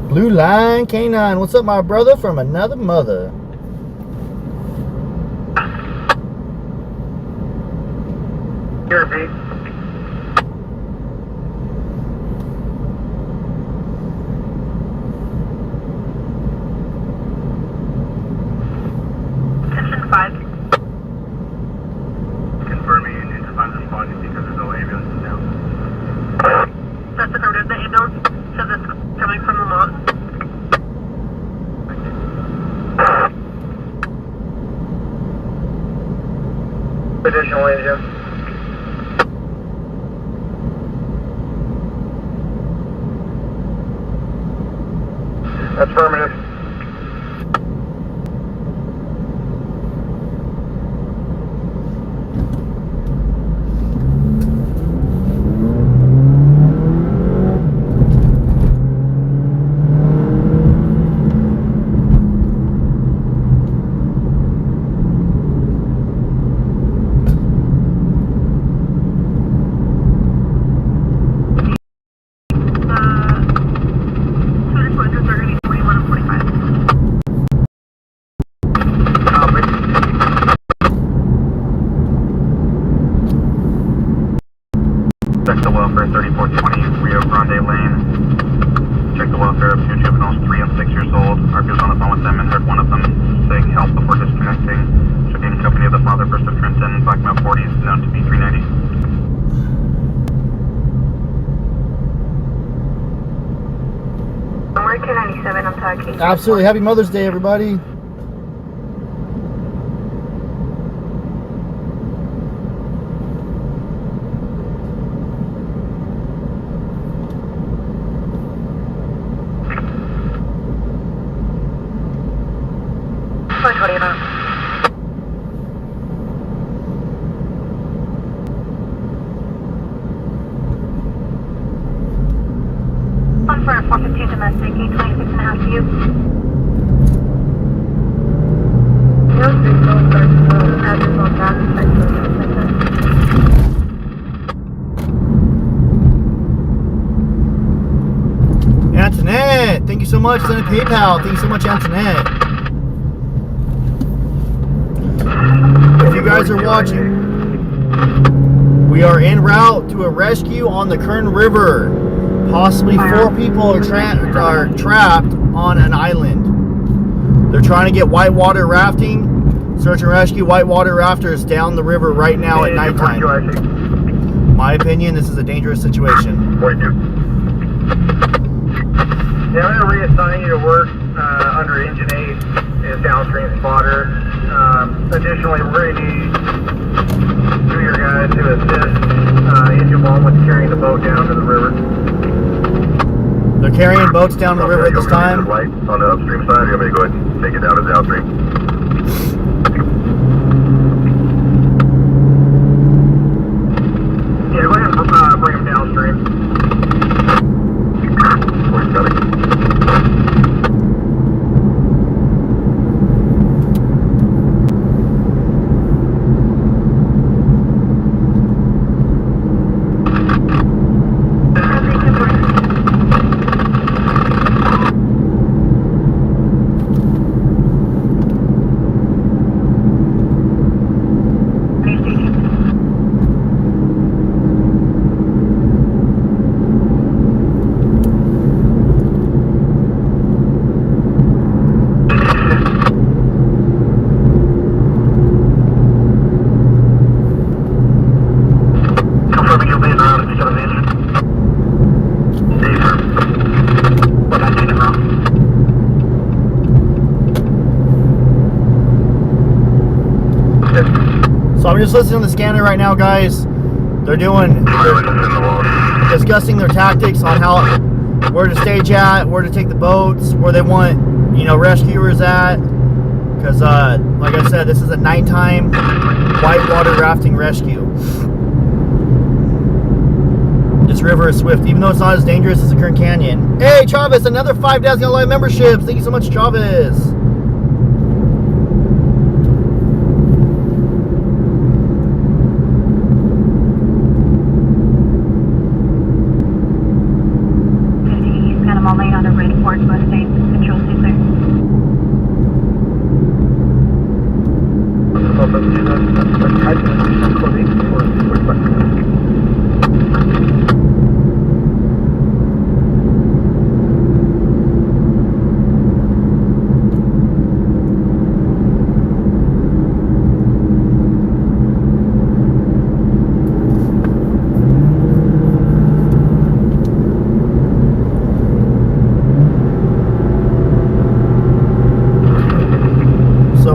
Blue Line K9. What's up, my brother from another mother?
Here, B.
Attention 5.
Confirming you need to find the spot because there's no ambulance now.
That's affirmative. The ambulance says it's coming from the lot.
Additional agent. Affirmative. Check the welfare 3420 Rio Grande Lane. Check the welfare of 2 juveniles, 3 and 6 years old. Ark was on the phone with them and heard one of them saying help before disconnecting. Should be in company of the father, First of Trenton, Blackmail 40s, known to be 390.
Mark 97, I'm talking.
Absolutely. Happy Mother's Day, everybody.
On for 415 domestic, 826.5 to you. No signal, address on that,
Antoinette, thank you so much. Send a PayPal. Thank you so much, Antoinette. If you guys are watching, we are en route to a rescue on the Kern River. Possibly 4 people are trapped on an island. They're trying to get whitewater rafting. Search and rescue whitewater rafters down the river right now at nighttime. My opinion, this is a dangerous situation.
Yeah, I'm going to reassign you to work under Engine 8 as downstream spotter. Additionally, we're going to need 2 of your guys to assist Engine 1 with carrying the boat down to the river.
They're carrying boats down the river at this time.
Light on the upstream side, you're going to go ahead and take it down to the downstream.
Yeah, go ahead and bring them downstream.
We're coming.
I'm just listening to the scanner right now, guys. They're discussing their tactics on how, where to stage at, where to take the boats, where they want, you know, rescuers at. Because, like I said, this is a nighttime whitewater rafting rescue. This river is swift, even though it's not as dangerous as the Kern Canyon. Hey, Travis, another 5 Dazzling Live memberships. Thank you so much, Travis.
Panama Lane on a red Ford Mustang, control center.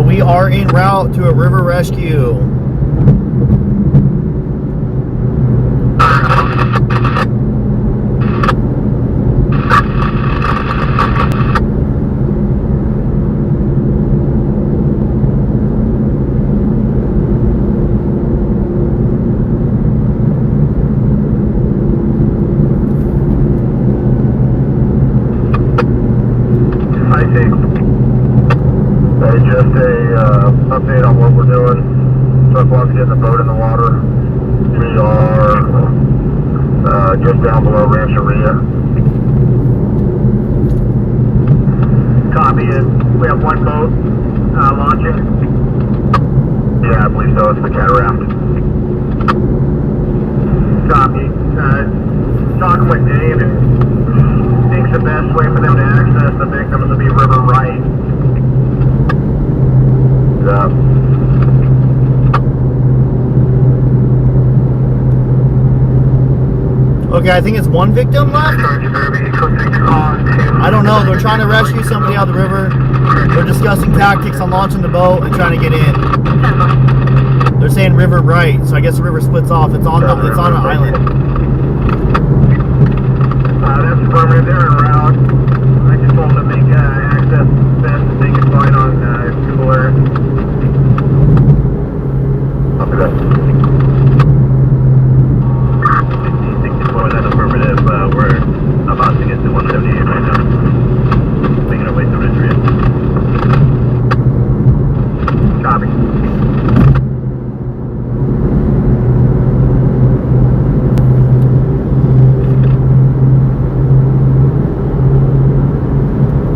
We are en route to a river rescue.
Update on what we're doing. Truck wants to get the boat in the water. We are just down below Rancheria. Copy it. We have one boat launching. Yeah, I believe so. It's the cataract. Copy. Talking with Dave and thinks the best way for them to access the victims will be river right.
Okay, I think it's one victim left. I don't know. They're trying to rescue somebody out of the river. They're discussing tactics on launching the boat and trying to get in. They're saying river right, so I guess the river splits off. It's on an island.
That's affirmative. They're en route. I just told them to make access best that they can find on Google Earth. Copy that. 1664, that's affirmative. We're about to get to 178 right now. Making our way to Rancheria. Copy.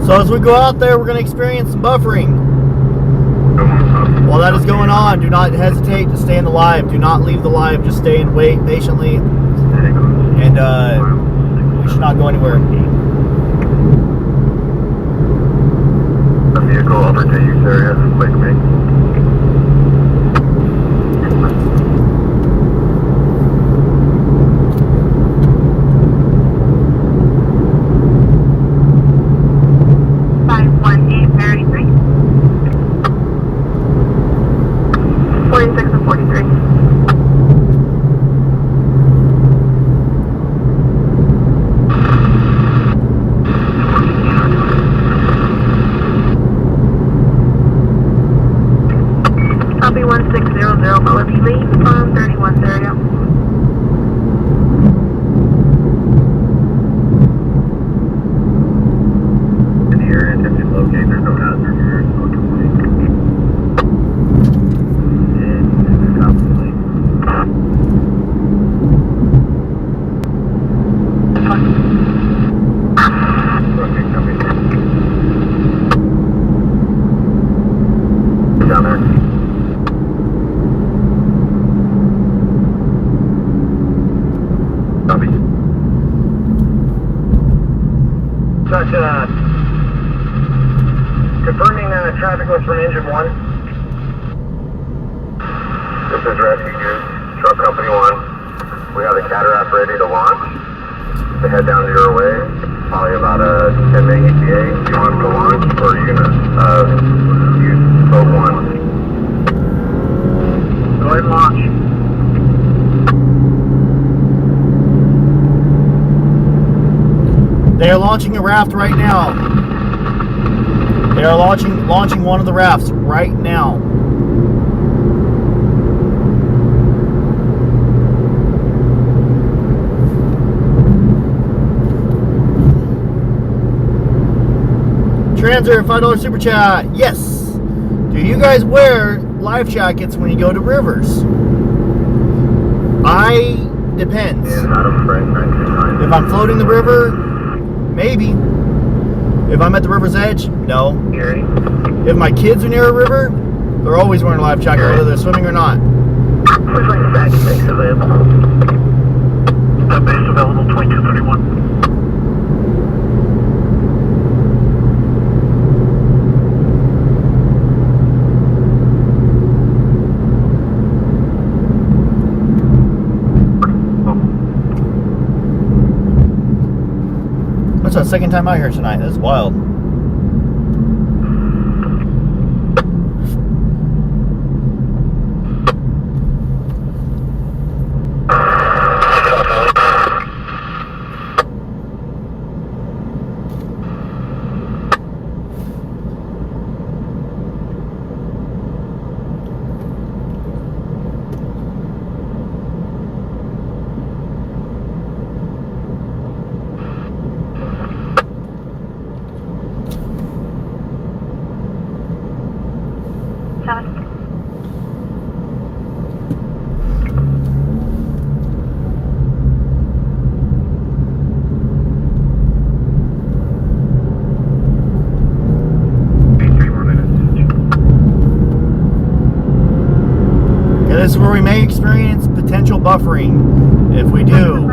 So as we go out there, we're going to experience some buffering. While that is going on, do not hesitate to stay in the live. Do not leave the live. Just stay and wait patiently. And we should not go anywhere.
The vehicle over to use area. Wait for me. Confirming traffic was from engine 1. This is Rescue Goose, Truck Company 1. We have the cataract ready to launch. To head down your way, probably about a 10 meg ETA. Do you want to launch or are you going to use boat 1?
Go ahead and launch.
They are launching a raft right now. They are launching one of the rafts right now. Transer, $5 super chat. Yes. Do you guys wear life jackets when you go to rivers? Depends. If I'm floating the river, maybe. If I'm at the river's edge, no. If my kids are near a river, they're always wearing a life jacket, whether they're swimming or not.
Please like the back six available. The base available 2231.
That's the second time out here tonight. That's wild. This is where we may experience potential buffering. If we do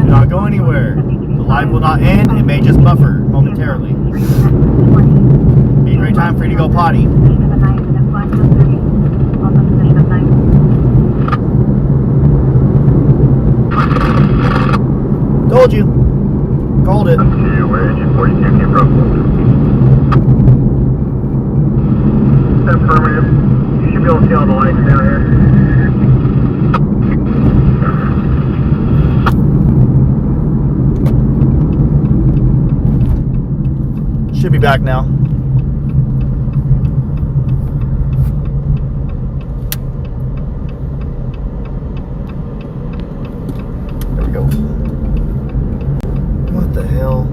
not go anywhere, the live will not end. It may just buffer momentarily. Be a great time for you to go potty. Told you. Called it.
Where engine 42 came from?
Affirmative. You should be able to see all the lights down here.
Should be back now. There we go. What the hell?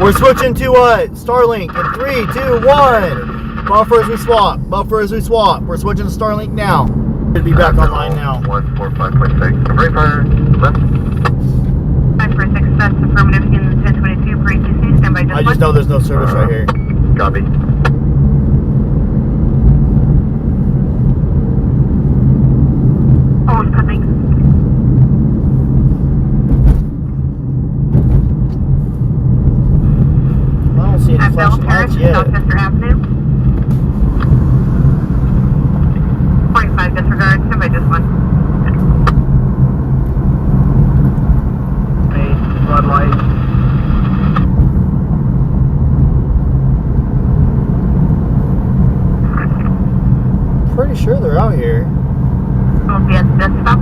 We're switching to Starlink in 3, 2, 1. Buffer as we swap. Buffer as we swap. We're switching to Starlink now. Should be back online now.
145.6. Convert fire. Left.
546, that's affirmative in 1022 for ATC. Stand by.
I just know there's no service right here.
Copy.
Oh, it's coming.
I don't see any flashing lights yet.
Southwestern Avenue. 45 disregard. Stand by. Just one.
Floodlight.
Pretty sure they're out here.
Yes, that's stop.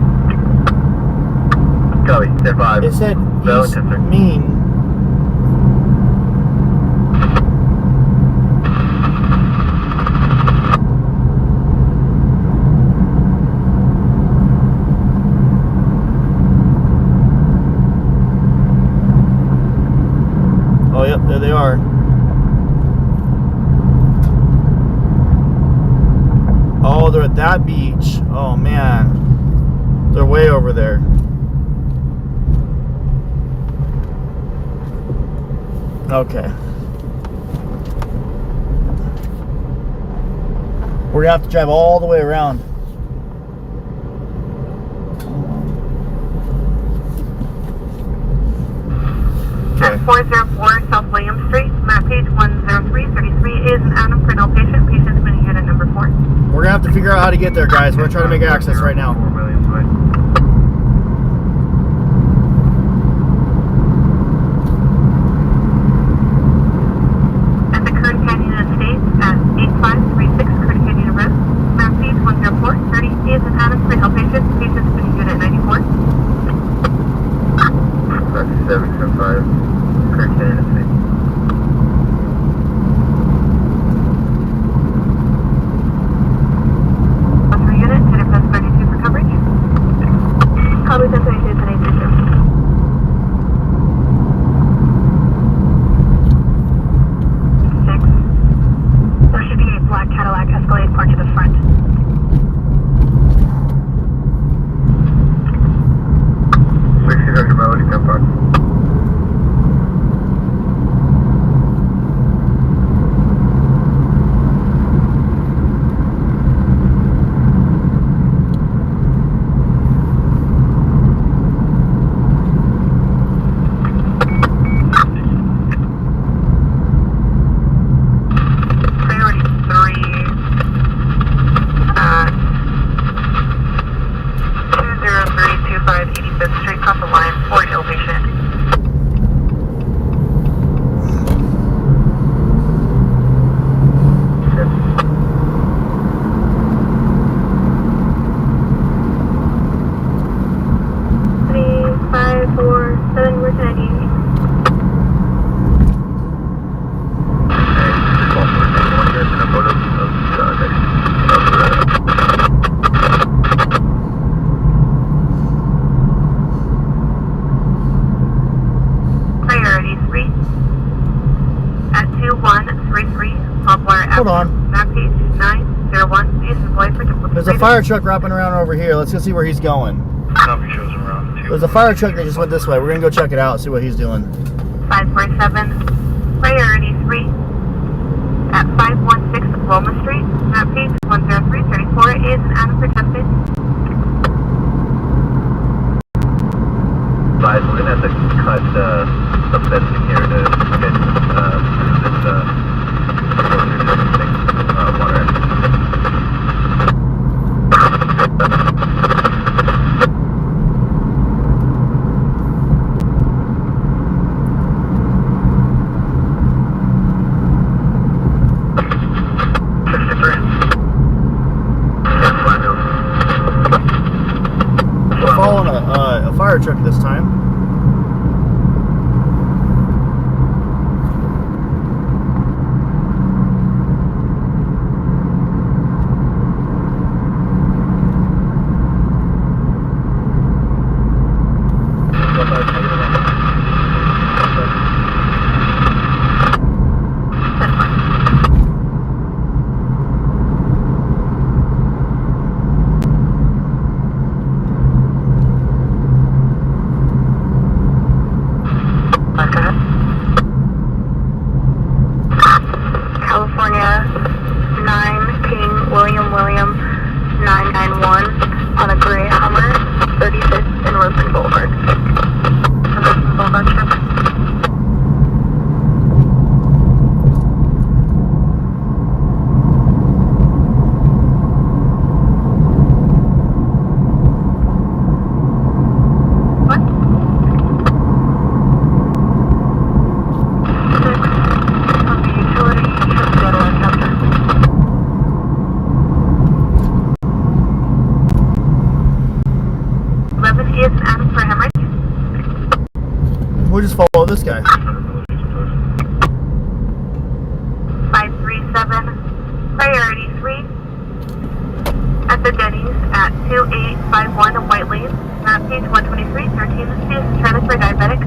Copy. Stand 5.
It said East Mean. Oh, yep, there they are. Oh, they're at that beach. Oh, man. They're way over there. Okay. We're gonna have to drive all the way around.
At 404 South William Street, map page 10333 is an Adam Grinnell patient. Patient's been in unit number 4.
We're gonna have to figure out how to get there, guys. We're trying to make access right now.
At the Curd Canyon Estates at 8536 Curd Canyon Road, map page 10430 is an Adam Grinnell patient. Patient's been in unit 94.
That's 775 Curd Canyon Estates.
Unit, to the 32 for coverage. Copy 1022, 1082. There should be a black Cadillac Escalade parked to the front.
Melody Car Park.
Priority 3 at 20325 85th Street, cross the line, 40 elevation.
Hold on.
Map page 901 is employed for duplicate.
There's a fire truck wrapping around over here. Let's go see where he's going.
Copy shows around.
There's a fire truck that just went this way. We're gonna go check it out, see what he's doing.
547, priority 3 at 516 Loma Street, map page 10334 is an Adam protected.
Guys, we're gonna have to cut some fencing here to get through this water.
We're following a fire truck this time.
California 9 King William 991 on a gray Hummer 36th and Rosen Boulevard. Rosen Boulevard trip.
We'll just follow this guy.
537, priority 3 at the Denny's at 2851 White Lane, map page 123, 13 is transfer diabetic.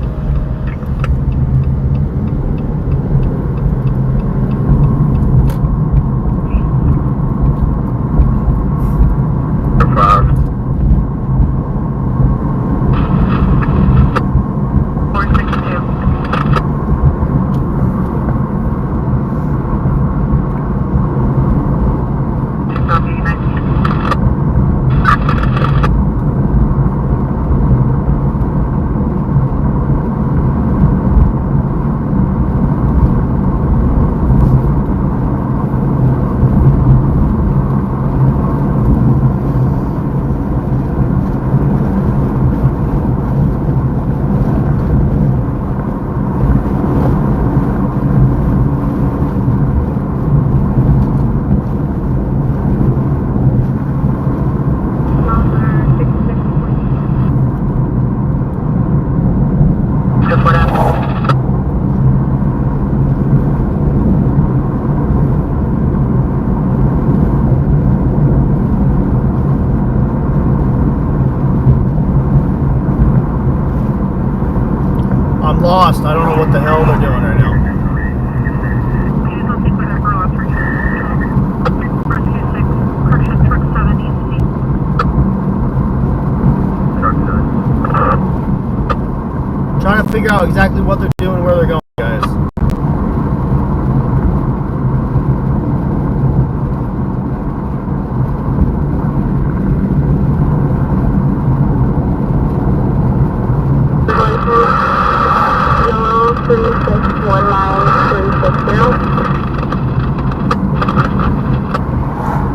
figure out exactly what they're doing, where they're going, guys.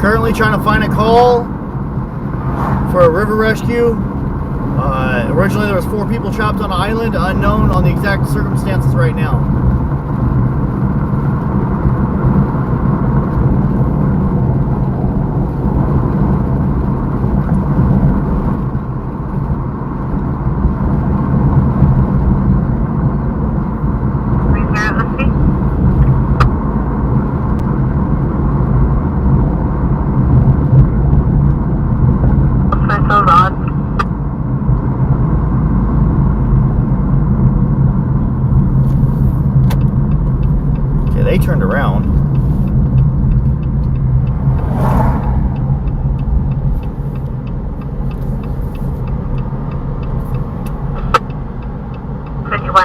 Currently trying to find a call for a river rescue. Originally there was 4 people trapped on an island, unknown on the exact circumstances right now. They turned around.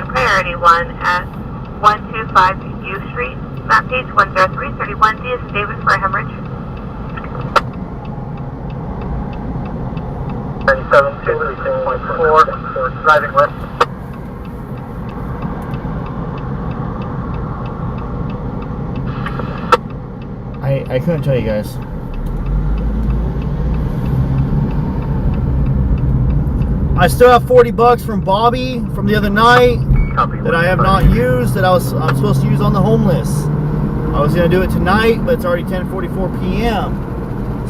Priority 1 at 125 U Street, map page 10331D is David for a hemorrhage.
97-236.4, driving left.
I couldn't tell you guys. I still have $40 from Bobby from the other night that I have not used, that I'm supposed to use on the homeless. I was going to do it tonight, but it's already 10:44 p.m.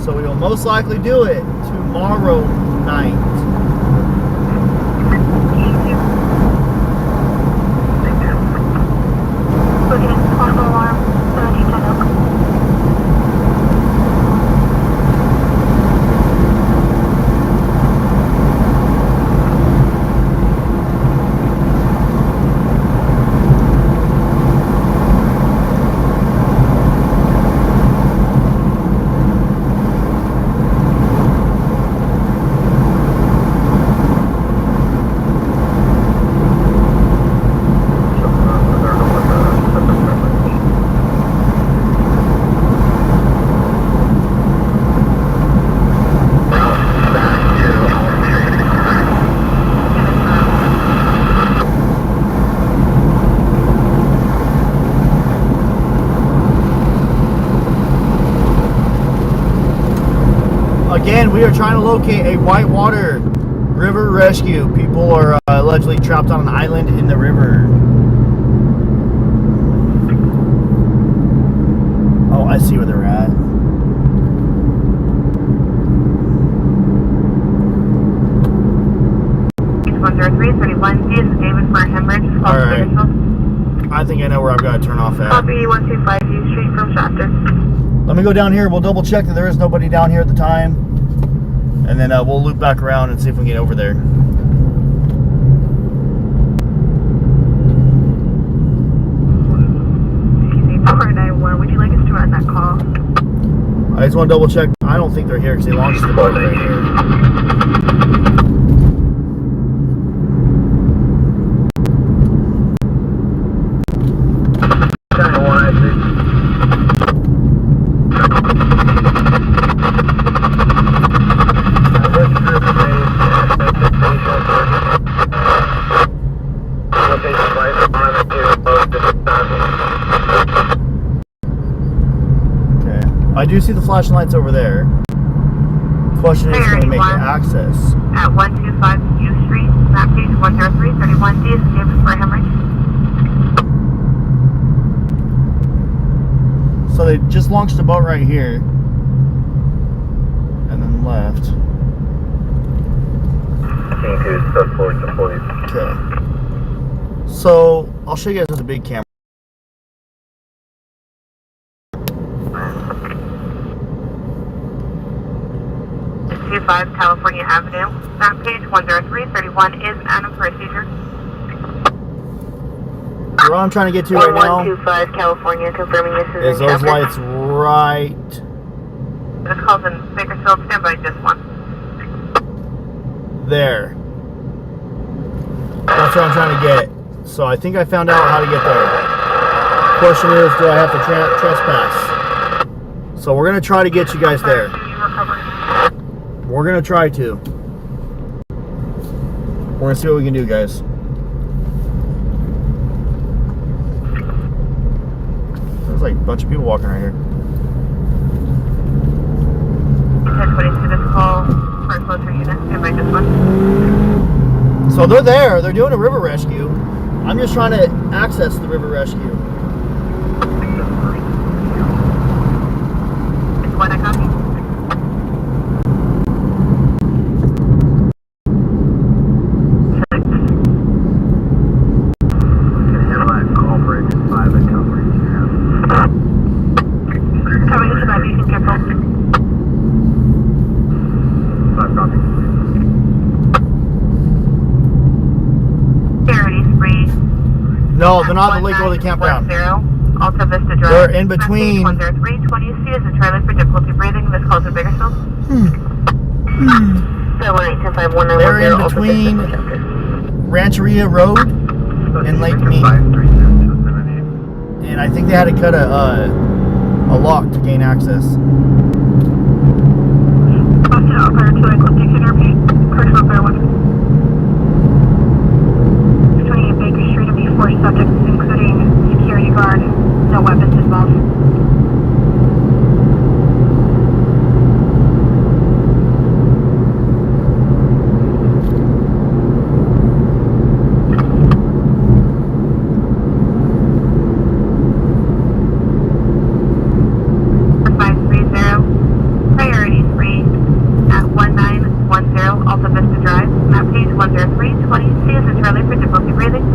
So we will most likely do it tomorrow night. Again, we are trying to locate a whitewater river rescue. People are allegedly trapped on an island in the river. Oh, I see where they're at.
David for a hemorrhage.
Alright. I think I know where I've got to turn off at.
Copy 125 U Street from Shafter.
Let me go down here. We'll double check that there is nobody down here at the time. And then we'll loop back around and see if we can get over there.
Would you like us to run that call?
I just want to double check. I don't think they're here because they launched the boat right here. I do see the flashing lights over there. The question is, can we make access?
At 125 U Street, map page 10331D is David for a hemorrhage.
So they just launched a boat right here. And then left. Okay. So, I'll show you guys with a big camera.
25 California Avenue. Map page 10331 is an item for a seizure.
Where I'm trying to get to right now
125 California, confirming this is
those lights right.
This call's in Bakersfield, stand by just one.
There. That's what I'm trying to get. So I think I found out how to get there. Question is, do I have to trespass? So we're gonna try to get you guys there. We're gonna try to. We're gonna see what we can do, guys. There's like a bunch of people walking right here.
1022, this call for a closer unit. Stand by just one.
So they're there. They're doing a river rescue. I'm just trying to access the river rescue.
What I copy?
No, they're not the lake or the campground.
Alta Vista Drive.
They're in between.
10320C is a trailer for difficulty breathing. This calls for Bakersfield.
They're in between Rancheria Road and Lake Mead. And I think they had to cut a lock to gain access.
Subjects, including security guard, no weapons involved. Priority 3 at 1910 Alta Vista Drive. Map page 10320C is a trailer for difficulty breathing.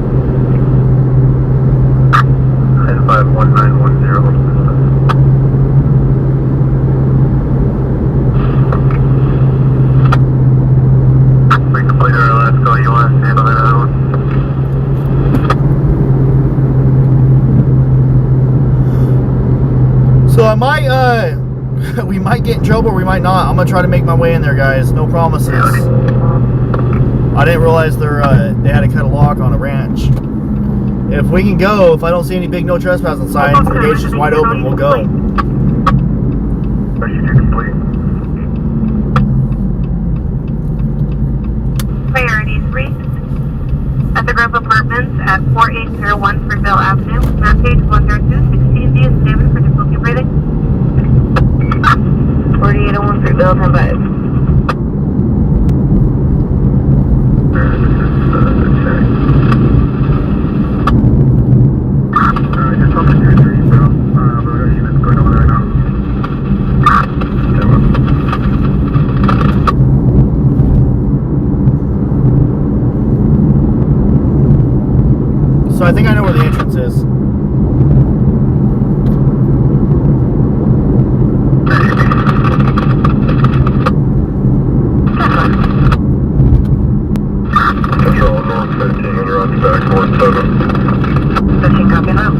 1910. We completed our last call. You want to handle that other one?
So I might, we might get in trouble or we might not. I'm gonna try to make my way in there, guys. No promises. I didn't realize they had to cut a lock on a ranch. If we can go, if I don't see any big no trespassing signs, the gate's just wide open, we'll go.
Priority 3 at the Grove Apartments at 4801 Fruitvale Avenue. Map page 10216D is David for difficulty breathing. 4801 Fruitvale, 10-5.
So I think I know where the entrance is.
Control North 15, you're on back 47.
15, copy now.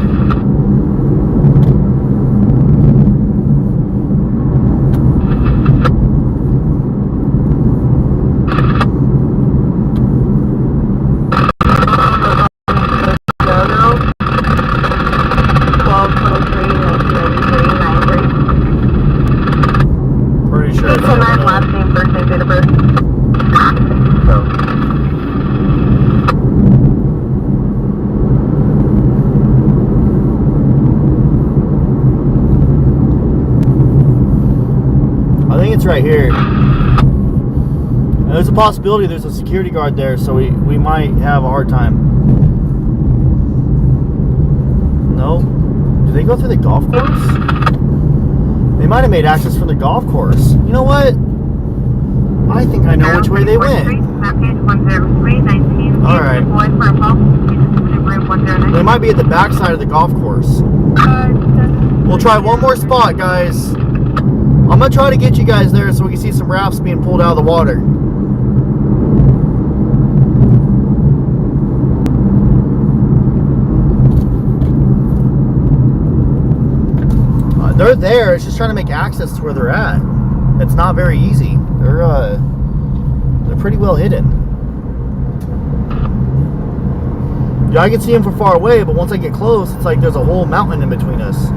Right here. And there's a possibility there's a security guard there, so we might have a hard time. No? Do they go through the golf course? They might have made access from the golf course. You know what? I think I know which way they went. Alright. They might be at the back side of the golf course. We'll try one more spot, guys. I'm going to try to get you guys there so we can see some rafts being pulled out of the water. They're there. It's just trying to make access to where they're at. It's not very easy. They're pretty well hidden. Yeah, I can see him from far away, but once I get close, it's like there's a whole mountain in between us.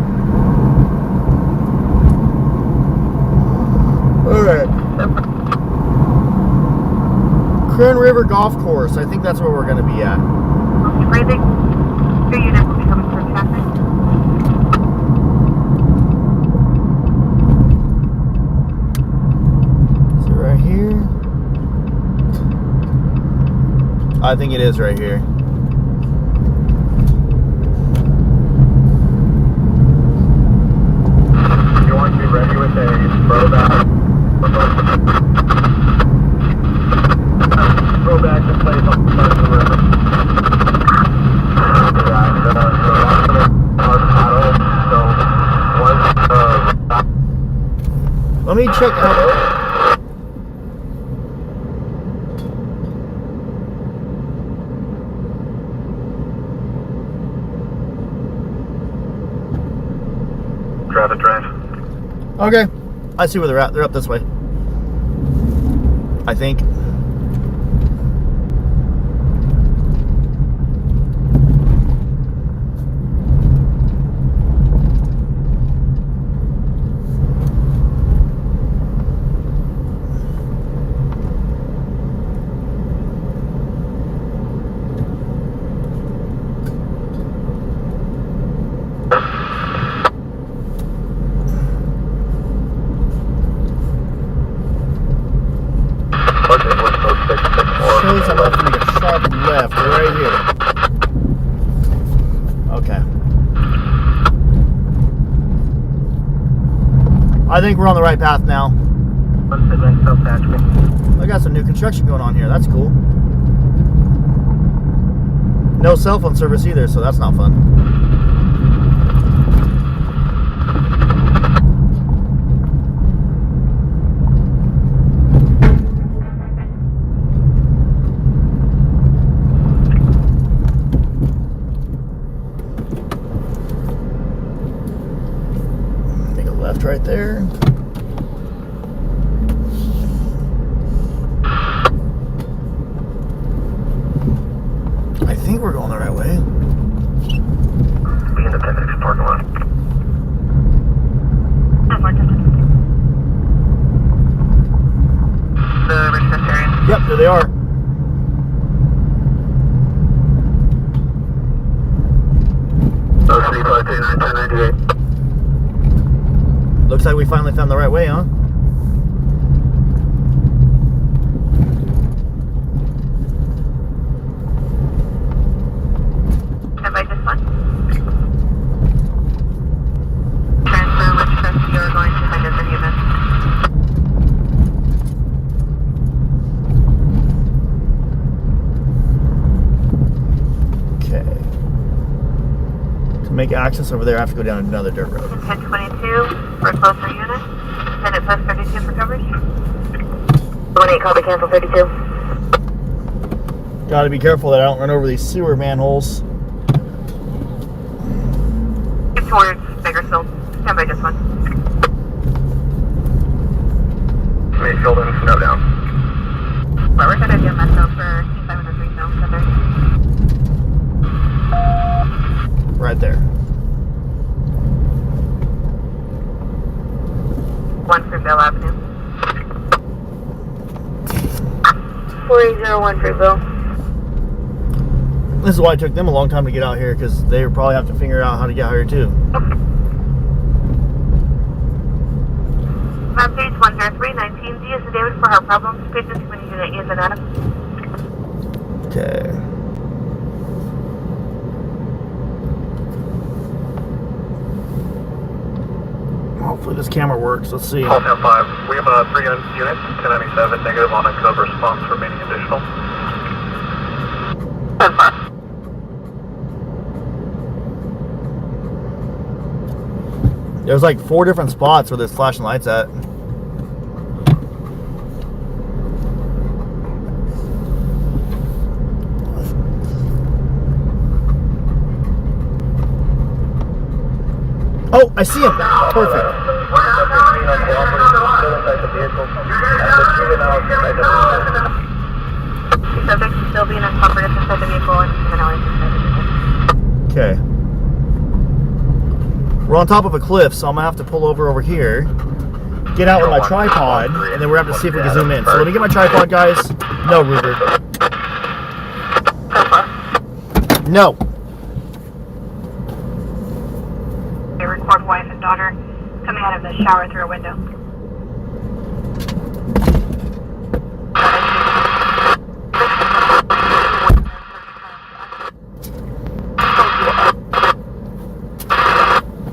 Alright. Kern River Golf Course. I think that's where we're going to be at.
Okay, breathing. Your unit will be coming through traffic.
Is it right here? I think it is right here.
You want to be ready with a throwback? Throwback to place on the side of the river.
Let me check out.
Traffic drive.
Okay. I see where they're at. They're up this way. I think. Shows I'm about to make a sharp left right here. Okay. I think we're on the right path now. I got some new construction going on here. That's cool. No cell phone service either, so that's not fun. Right there. I think we're going the right way.
Be in the Paramedic parking lot.
The pedestrian.
Yep, there they are. Looks like we finally found the right way, huh?
Invite this one. Transfer which trust you are going to find as a human.
Okay. To make access over there, I have to go down another dirt road.
1022. For a closer unit, and it says 32 for coverage.
1-8, copy, cancel 32.
Gotta be careful that I don't run over these sewer manholes.
Keep towards Bakersfield. Stand by this one.
Mayfield and snow down.
Well, we're gonna do a metro for 503 zone coverage.
Right there.
1 Fruitvale Avenue.
4801 Fruitvale.
This is why it took them a long time to get out here, because they probably have to figure out how to get out here too.
Map page 10319. D is the David for our problems. Page 20 unit E is an Adam.
Okay. Hopefully this camera works. Let's see.
Call 10-5. We have 3 units, 1097, negative on uncode response, remaining additional.
10-5.
There's like 4 different spots where there's flashing lights at. Oh, I see him. Perfect.
The subject is still being uncovered inside the vehicle and criminal inside the vehicle.
Okay. We're on top of a cliff, so I'm gonna have to pull over here, get out with my tripod, and then we're gonna have to see if we can zoom in. So let me get my tripod, guys. No, Ruger. No.
They record wife and daughter coming out of the shower through a window.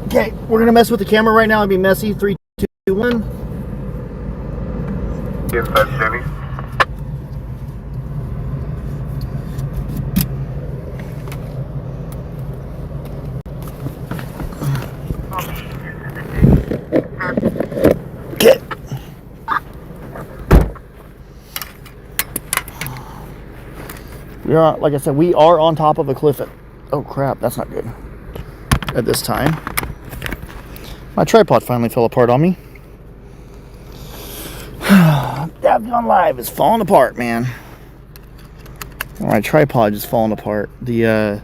Okay, we're gonna mess with the camera right now and be messy. 3, 2, 1.
Yes, that's Jenny.
Okay. We are, like I said, we are on top of a cliff at, oh crap, that's not good. At this time. My tripod finally fell apart on me. Davcon Live is falling apart, man. My tripod just falling apart. The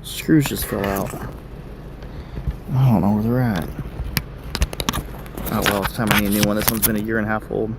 screws just fell out. I don't know where they're at. Oh well, it's time I need a new one. This one's been a year and a half old.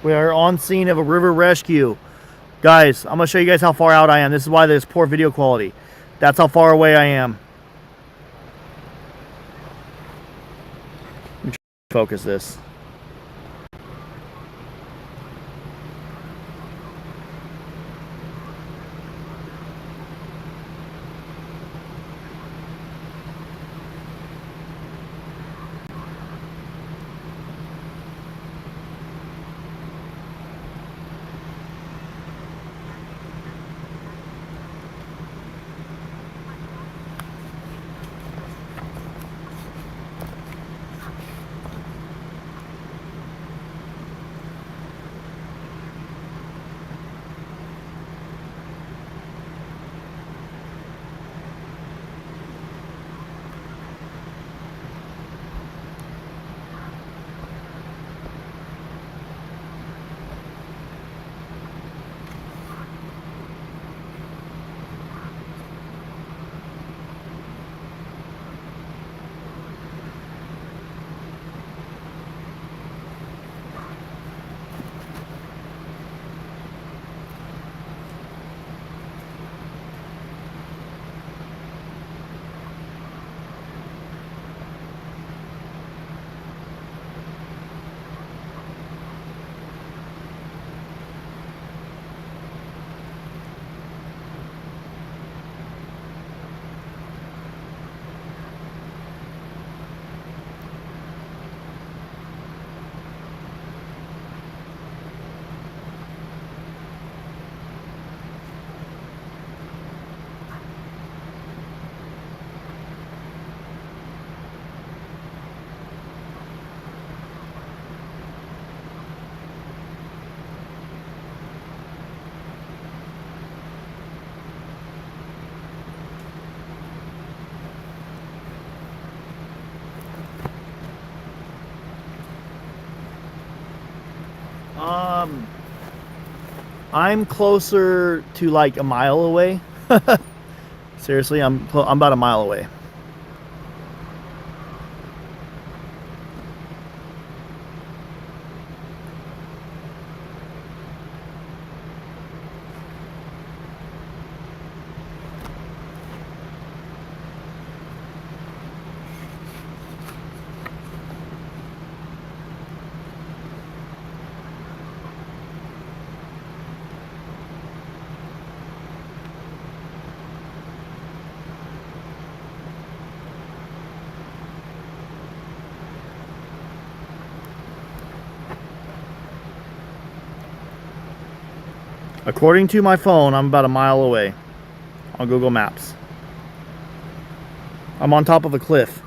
We are on scene of a river rescue. Guys, I'm going to show you guys how far out I am. This is why there's poor video quality. That's how far away I am. Let me focus this. I'm closer to like a mile away. Seriously, I'm about a mile away. According to my phone, I'm about a mile away on Google Maps. I'm on top of a cliff.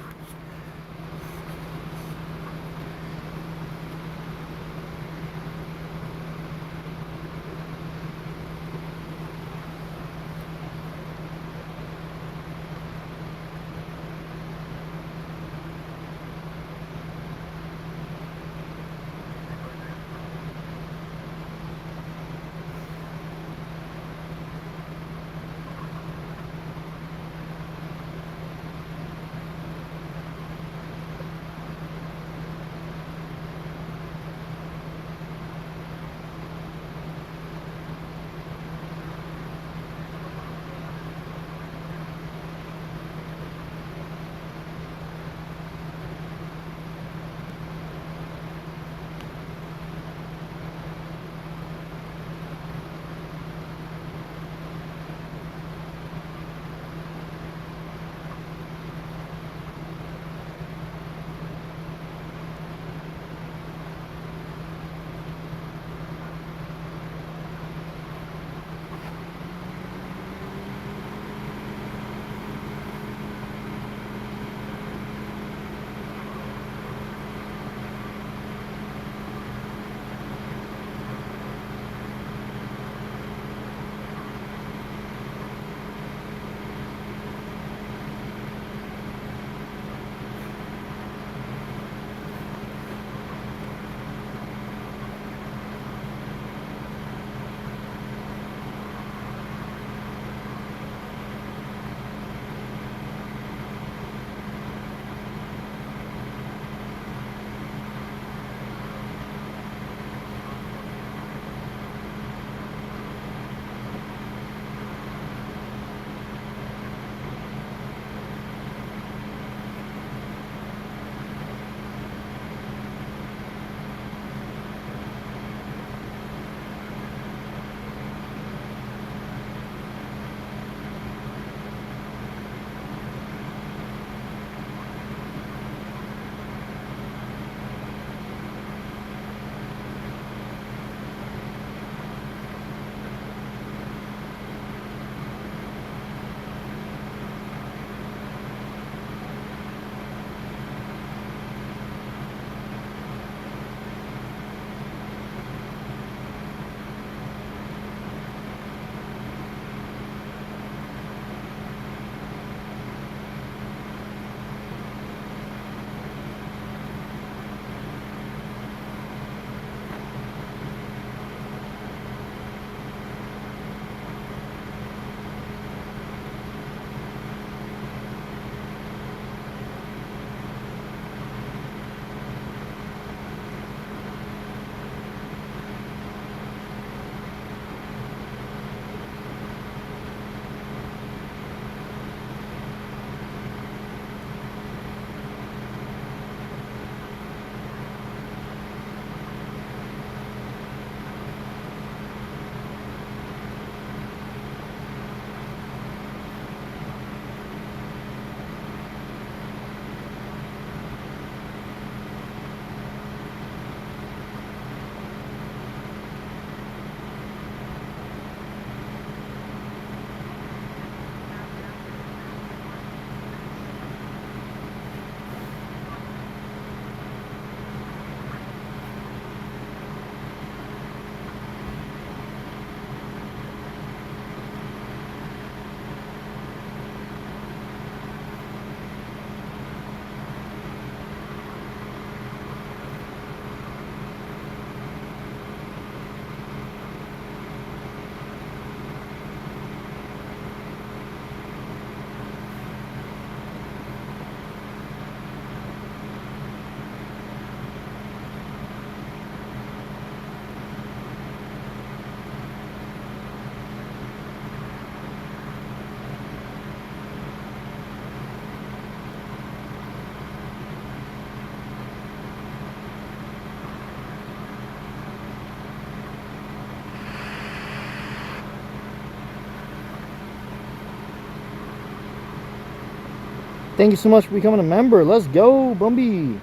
Thank you so much for becoming a member. Let's go, Bumby.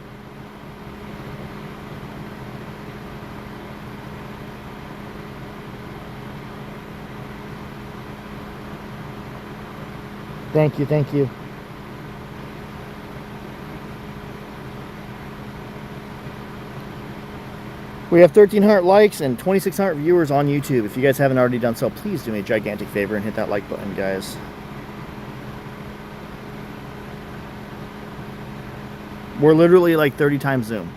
Thank you, thank you. We have 1,300 likes and 2,600 viewers on YouTube. If you guys haven't already done so, please do me a gigantic favor and hit that like button, guys. We're literally like 30 times Zoom.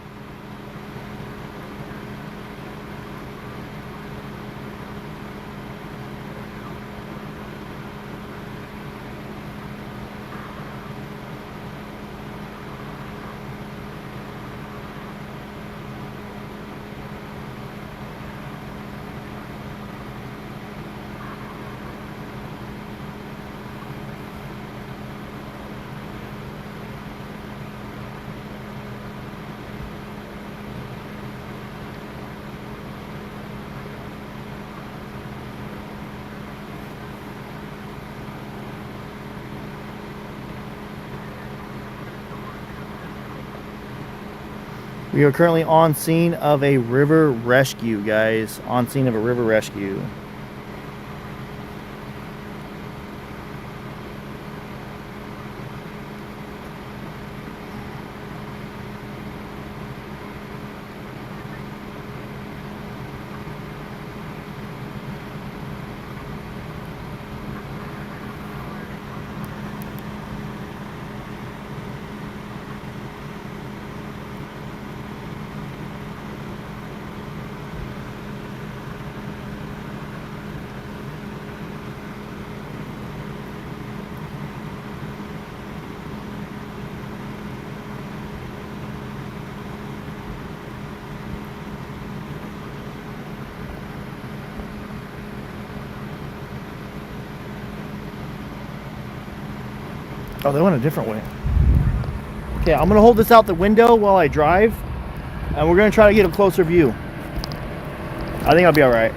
We are currently on scene of a river rescue, guys. On scene of a river rescue. Oh, they went a different way. Okay, I'm gonna hold this out the window while I drive, and we're gonna try to get a closer view. I think I'll be all right.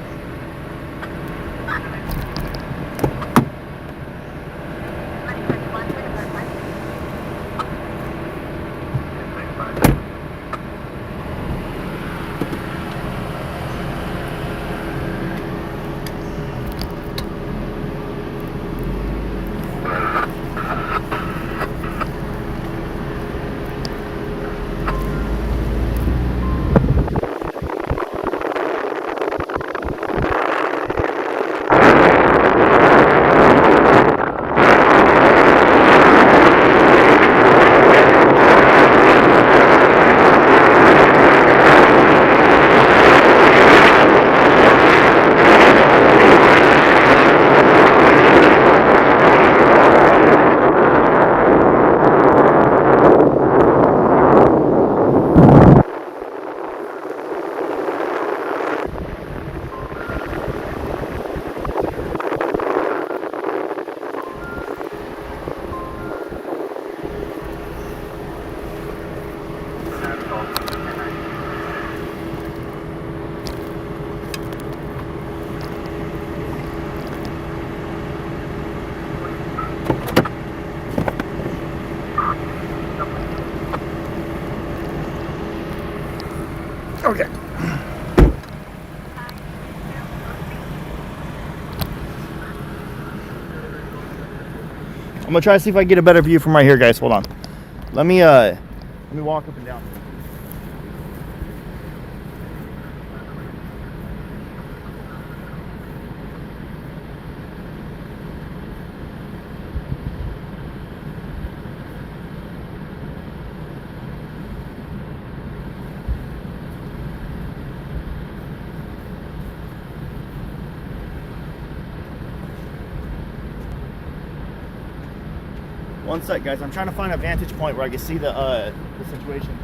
Okay. I'm gonna try to see if I can get a better view from right here, guys. Hold on. Let me walk up and down. One sec, guys. I'm trying to find a vantage point where I can see the situation.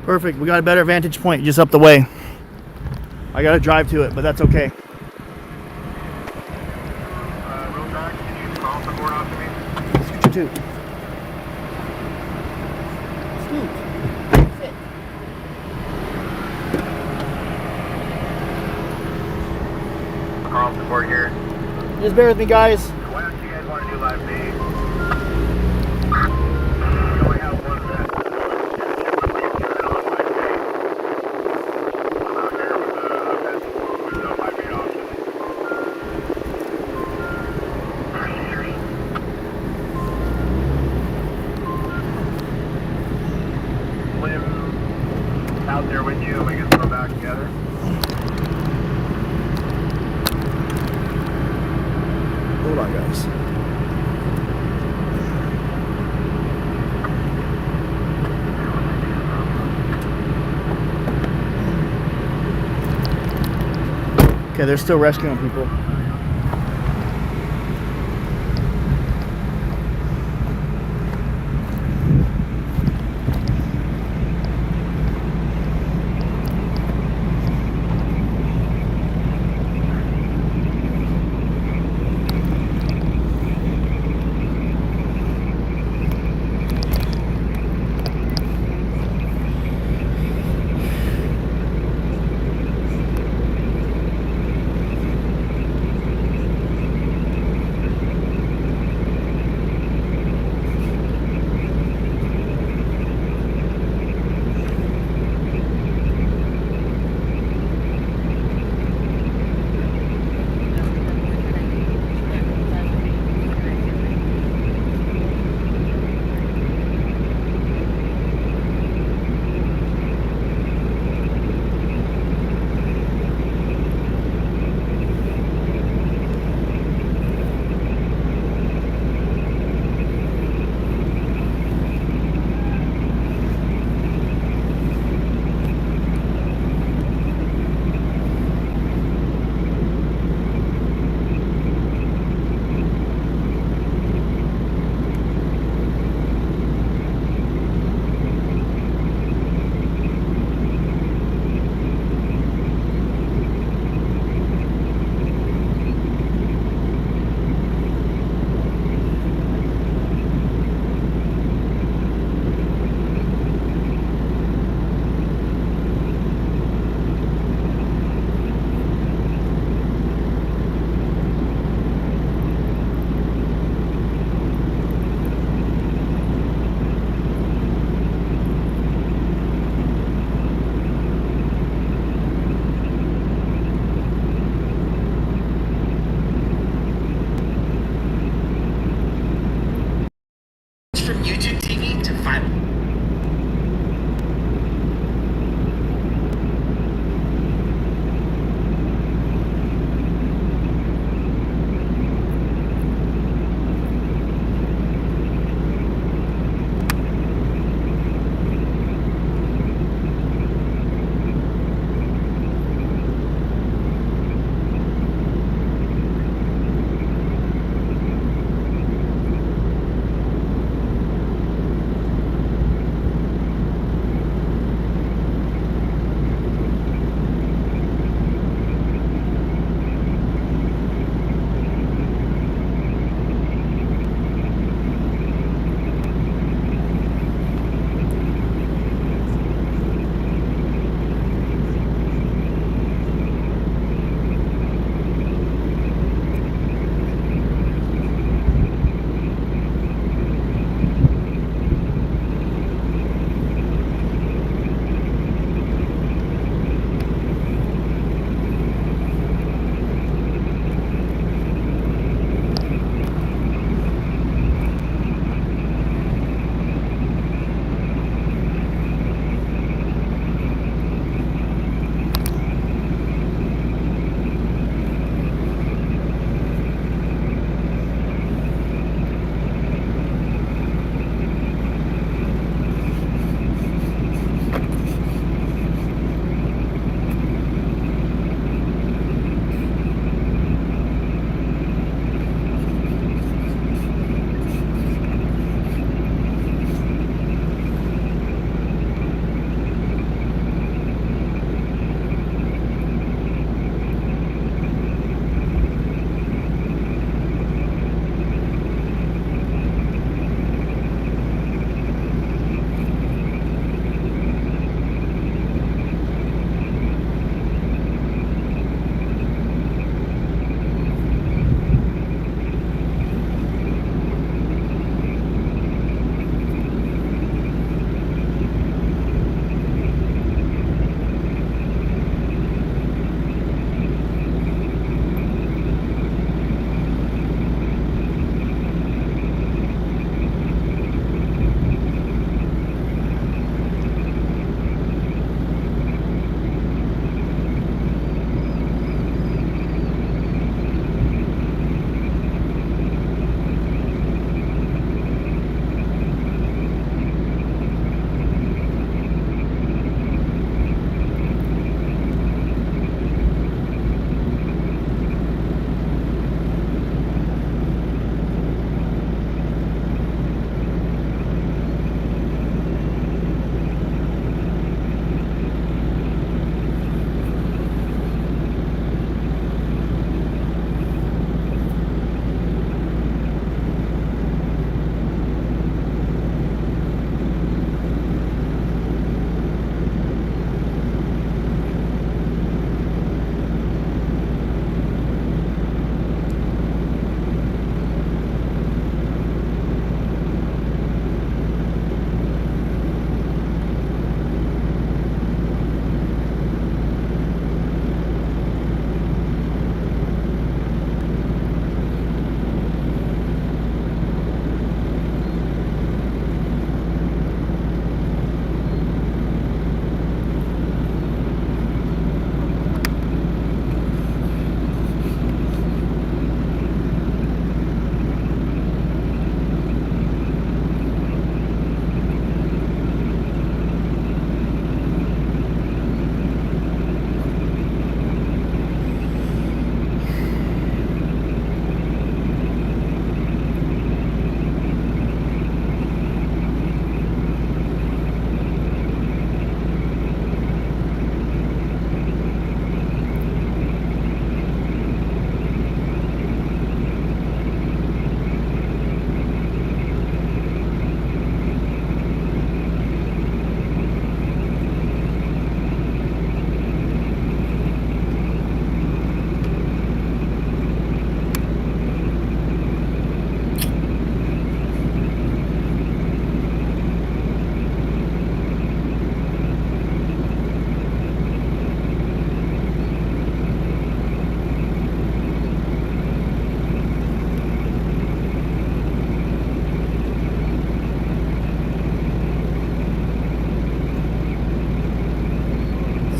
Perfect. We got a better vantage point just up the way. I got to drive to it, but that's okay.
Real back, can you call the board off to me?
Two.
Call the board here.
Just bear with me, guys.
Why don't you guys want to do live feed? We only have one vet. Out there with you, we can throw back together.
Hold on, guys. Okay, they're still rescuing people.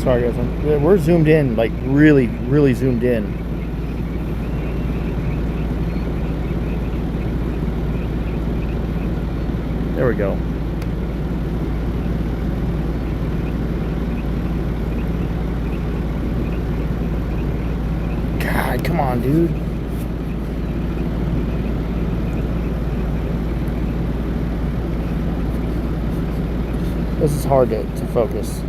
Sorry guys, we're zoomed in, like really, really zoomed in. There we go. God, come on, dude. This is hard to focus.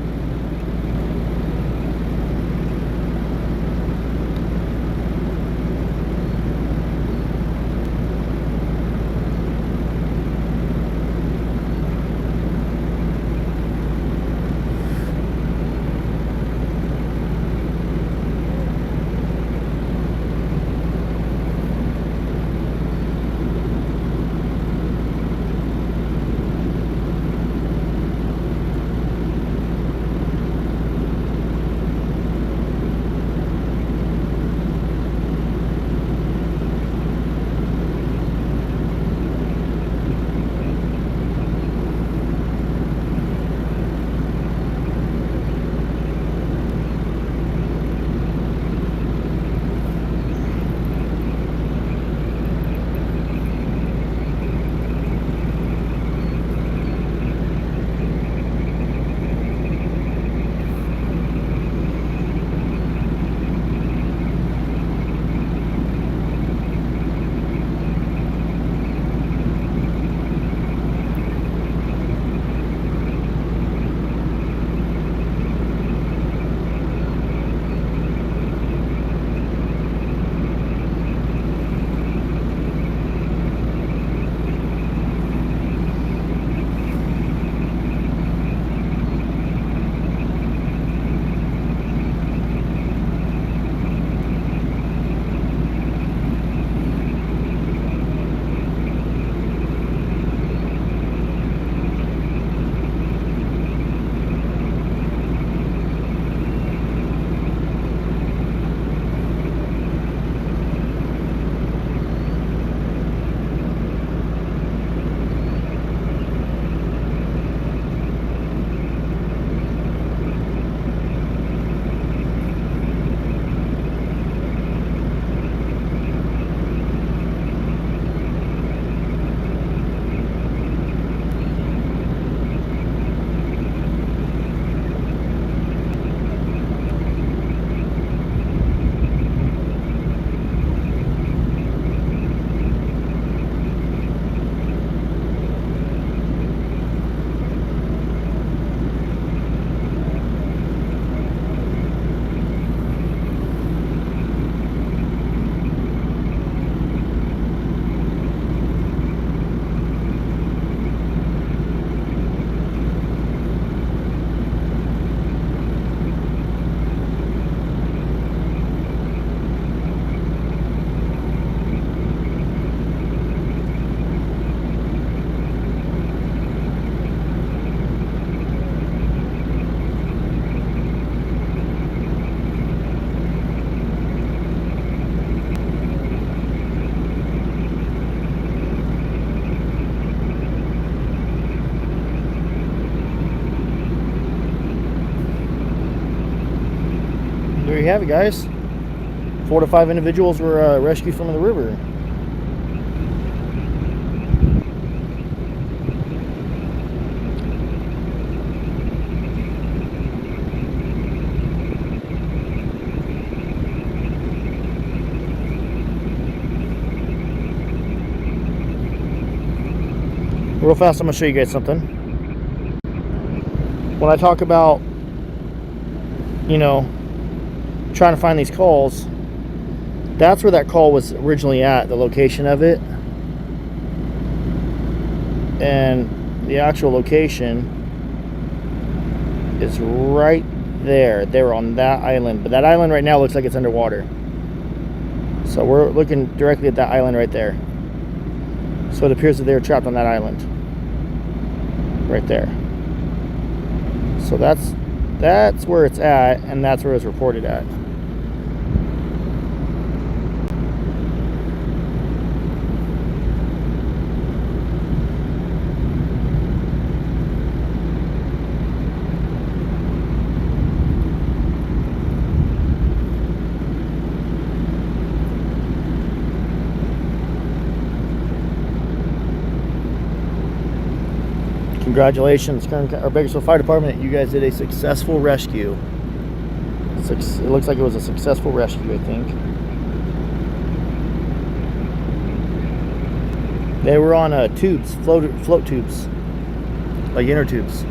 There you have it, guys. 4 to 5 individuals were rescued from the river. Real fast, I'm going to show you guys something. When I talk about, you know, trying to find these calls, that's where that call was originally at, the location of it. And the actual location is right there. They were on that island, but that island right now looks like it's underwater. So we're looking directly at that island right there. So it appears that they're trapped on that island right there. So that's where it's at, and that's where it's reported at. Congratulations, our Bakersfield Fire Department. You guys did a successful rescue. It looks like it was a successful rescue, I think. They were on tubes, float tubes, like inner tubes.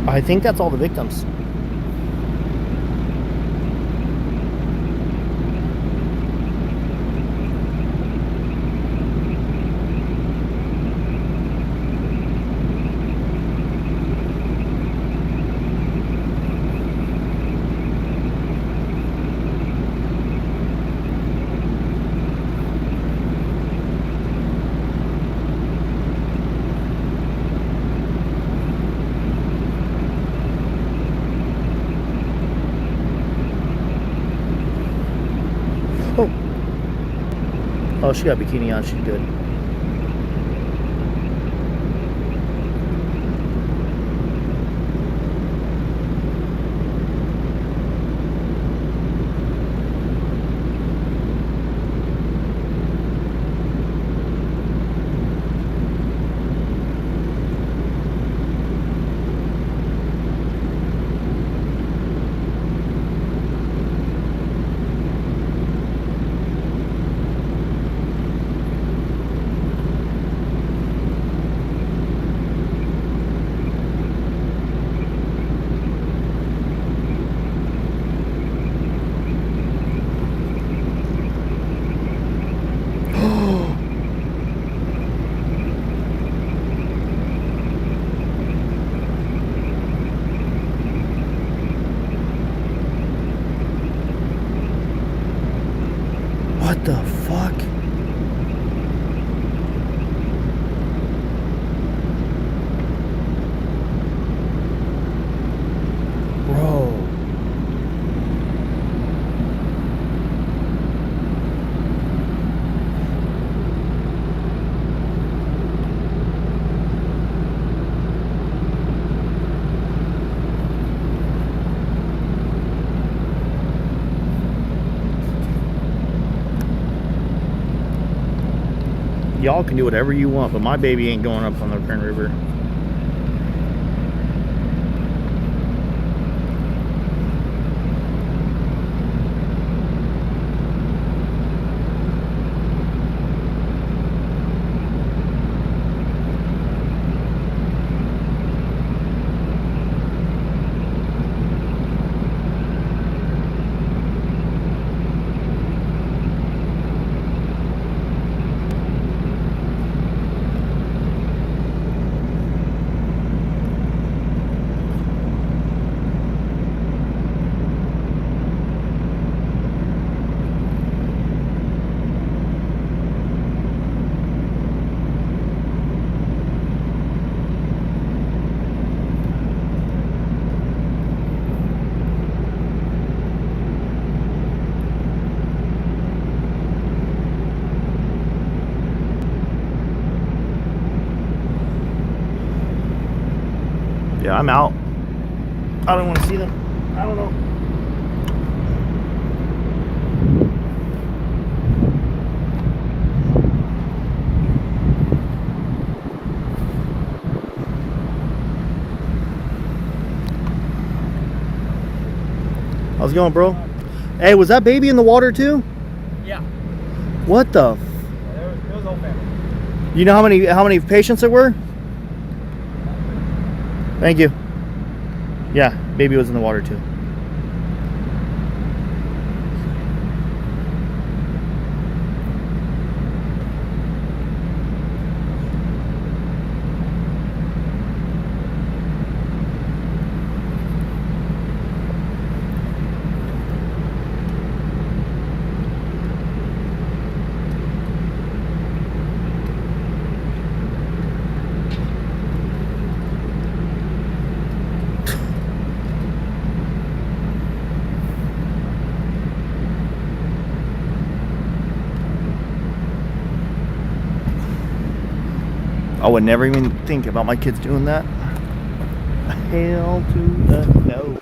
I think that's all the victims. Oh, she got a bikini on. She's good. What the fuck? Bro. Y'all can do whatever you want, but my baby ain't going up on the Kern River. Yeah, I'm out. I don't want to see them. I don't know. How's it going, bro? Hey, was that baby in the water too?
Yeah.
What the?
It was all family.
You know how many patients there were? Thank you. Yeah, baby was in the water too. I would never even think about my kids doing that. Hell to the no.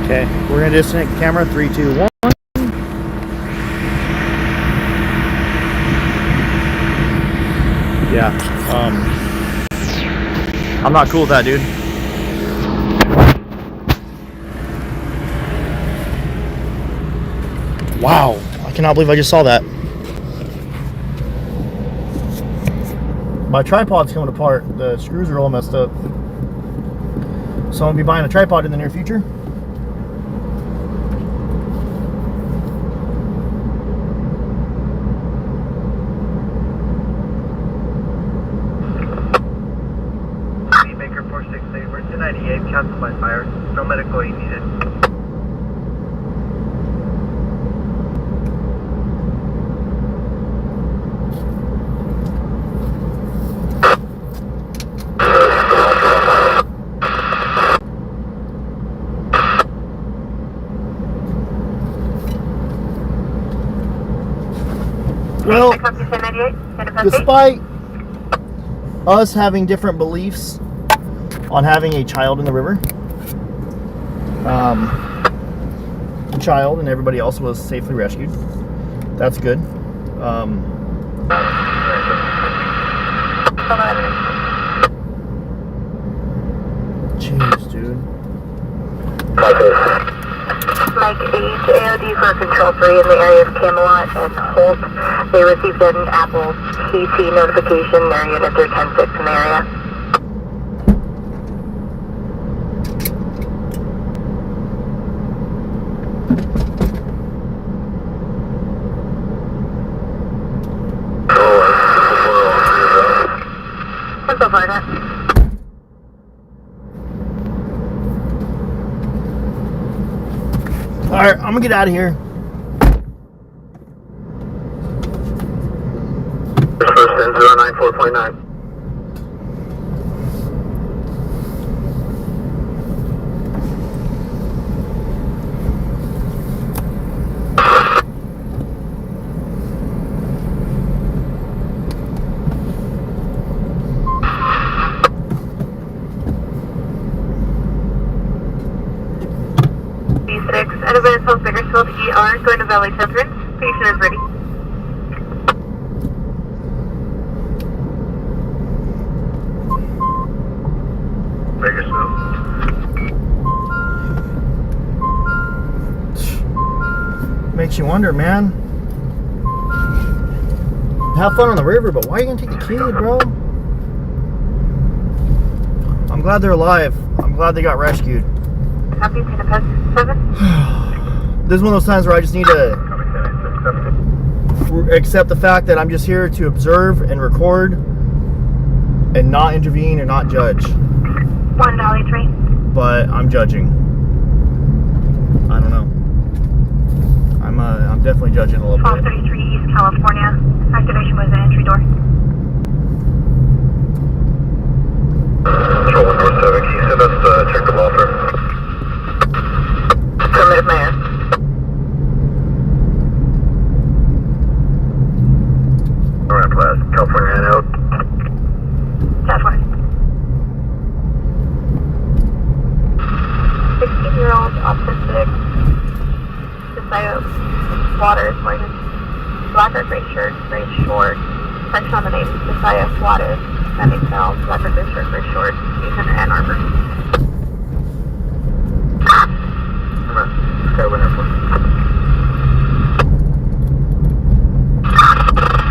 Okay, we're gonna disconnect the camera. 3, 2, 1. Yeah, I'm not cool with that, dude. Wow, I cannot believe I just saw that. My tripod's coming apart. The screws are all messed up. So I'm gonna be buying a tripod in the near future.
Baker 468, we're 298, canceled by fire. No medical aid needed.
Well, despite us having different beliefs on having a child in the river, the child and everybody else was safely rescued. That's good. Jeez, dude.
Mike 8, AOD for Control 3 in the area of Camelot and Holt. They received an Apple PT notification. Their units are 10-6 in the area. So far,
Alright, I'm gonna get out of here.
First 10-094.9.
B6, Advance Health Bakersfield ER, going to Valley Temperance. Patient is ready.
Bakersfield.
Makes you wonder, man. Have fun on the river, but why are you gonna take the kid, bro? I'm glad they're alive. I'm glad they got rescued.
Copy, Penapest 7.
This is one of those times where I just need to accept the fact that I'm just here to observe and record and not intervene and not judge.
1 Valley 3.
But I'm judging. I don't know. I'm definitely judging a little bit.
1233 East California. Activation was the entry door.
Control 1 North 7, can you send us check the welfare?
Affirmative, Mayor.
Alright, class. California and out.
Southwest. 16-year-old autistic. Josiah Waters, wearing black or gray shirt, gray short. Section on the name, Josiah Waters. Sending cell, black or gray shirt, gray short. 800 Ann Arbor.
Skyway Airport.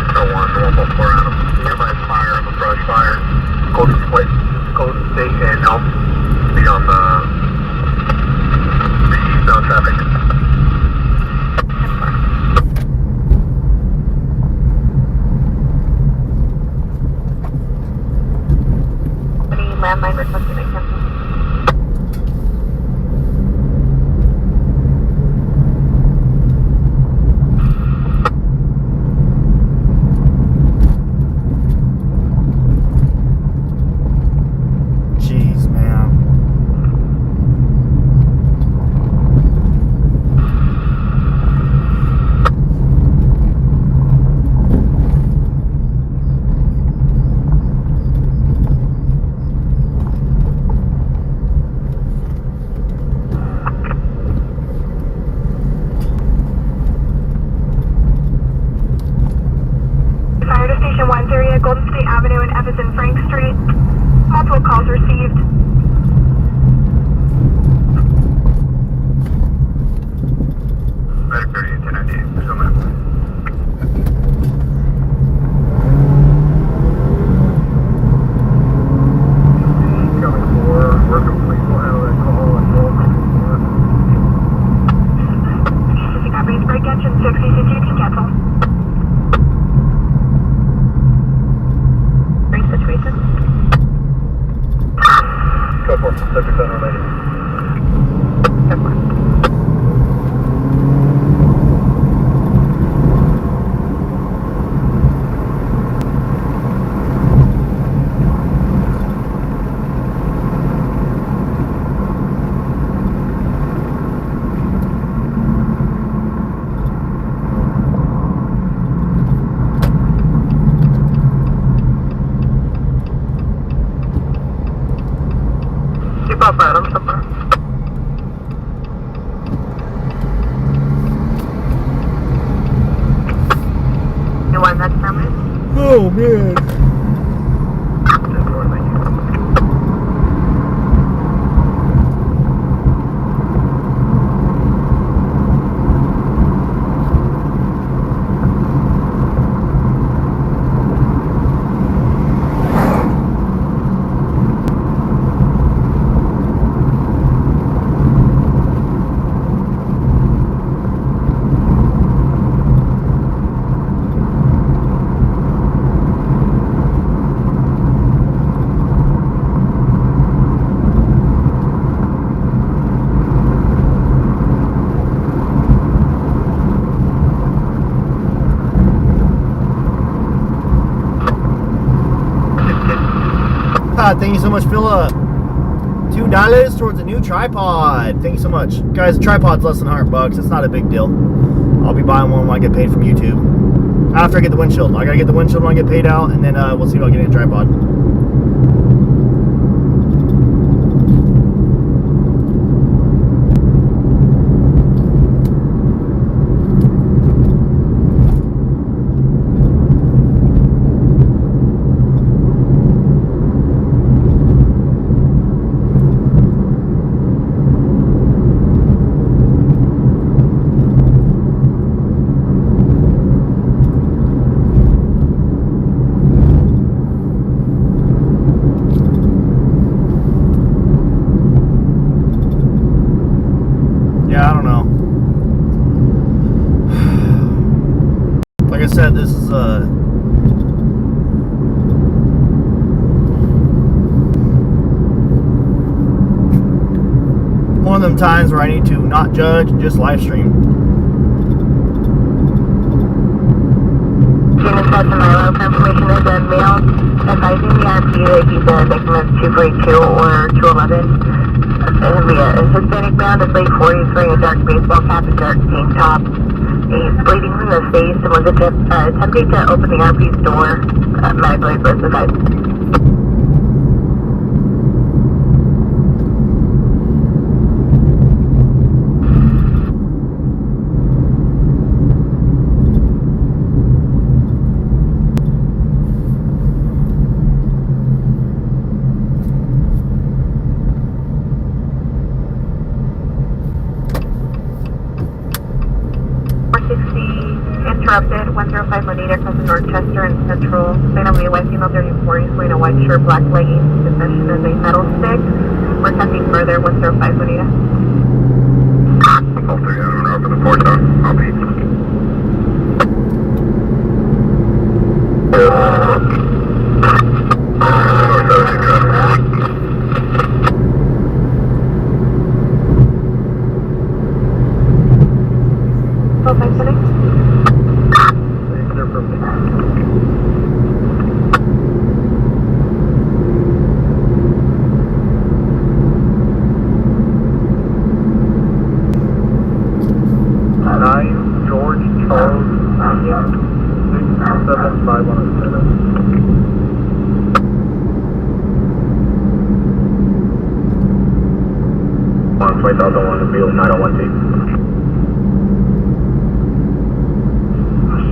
Control 1, 144 Adam. Nearby fire, a brush fire. Golden State and Elm. Be on the eastbound traffic.
Any landline requesting attention?
Jeez, man.
Fire to Station 130 at Golden State Avenue and Evans and Frank Street. Multiple calls received.
Medic 30 and 1098. There's no map. Coming for working police will handle that call and roll.
You got raised break engine 6 ECG cancel. Race situation.
Go for it. Subject unrelated.
Keep up, Adam. Somewhere. You want that permit?
Oh, man. Thank you so much, Philip. $2 towards a new tripod. Thank you so much. Guys, the tripod's less than $100. It's not a big deal. I'll be buying one when I get paid from YouTube. After I get the windshield. I gotta get the windshield when I get paid out, and then we'll see about getting a tripod. This is one of them times where I need to not judge and just live stream.
Confirmation is a male advising the RP that he's a victim of 242 or 211. It'll be a Hispanic male in his late 40s wearing a dark baseball cap and dark tank top. He's bleeding from the face and was attempting to open the RP's door. Medically specified. Interrupted, 105 Manila, crossing Dorchester and Central. Sign of a white female 3040s wearing a white shirt, black leggings, possession of a metal stick. We're attempting further, 105 Manila.
All 3 out for the 4 zone. I'll be.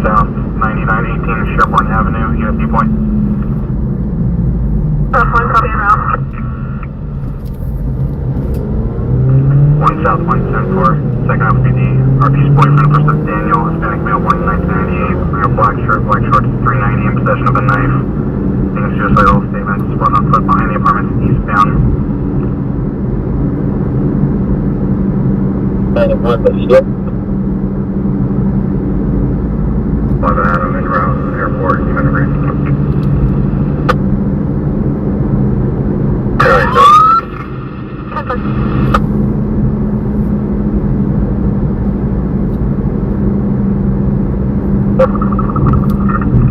South 9918 Sherborne Avenue, USD point.
One copy en route.
1 South 174, second half PD. RP's boyfriend, first name Daniel, Hispanic male, born in 1998, wearing a black shirt, black shorts, 390 in possession of a knife. Making a suicidal statement, split on foot behind the apartment, eastbound. Eleven Adam en route, airport, human reach.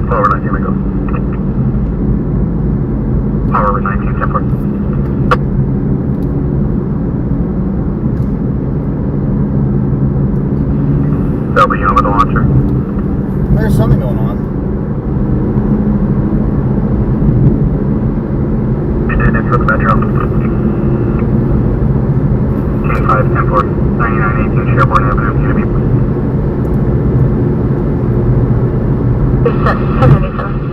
Power 19, go. Power 19, 10 4. That'll be on with the launcher.
There's something going on.
You did it for the metro. King 5, 10 4, 9918 Sherborne Avenue, UDB.
1087.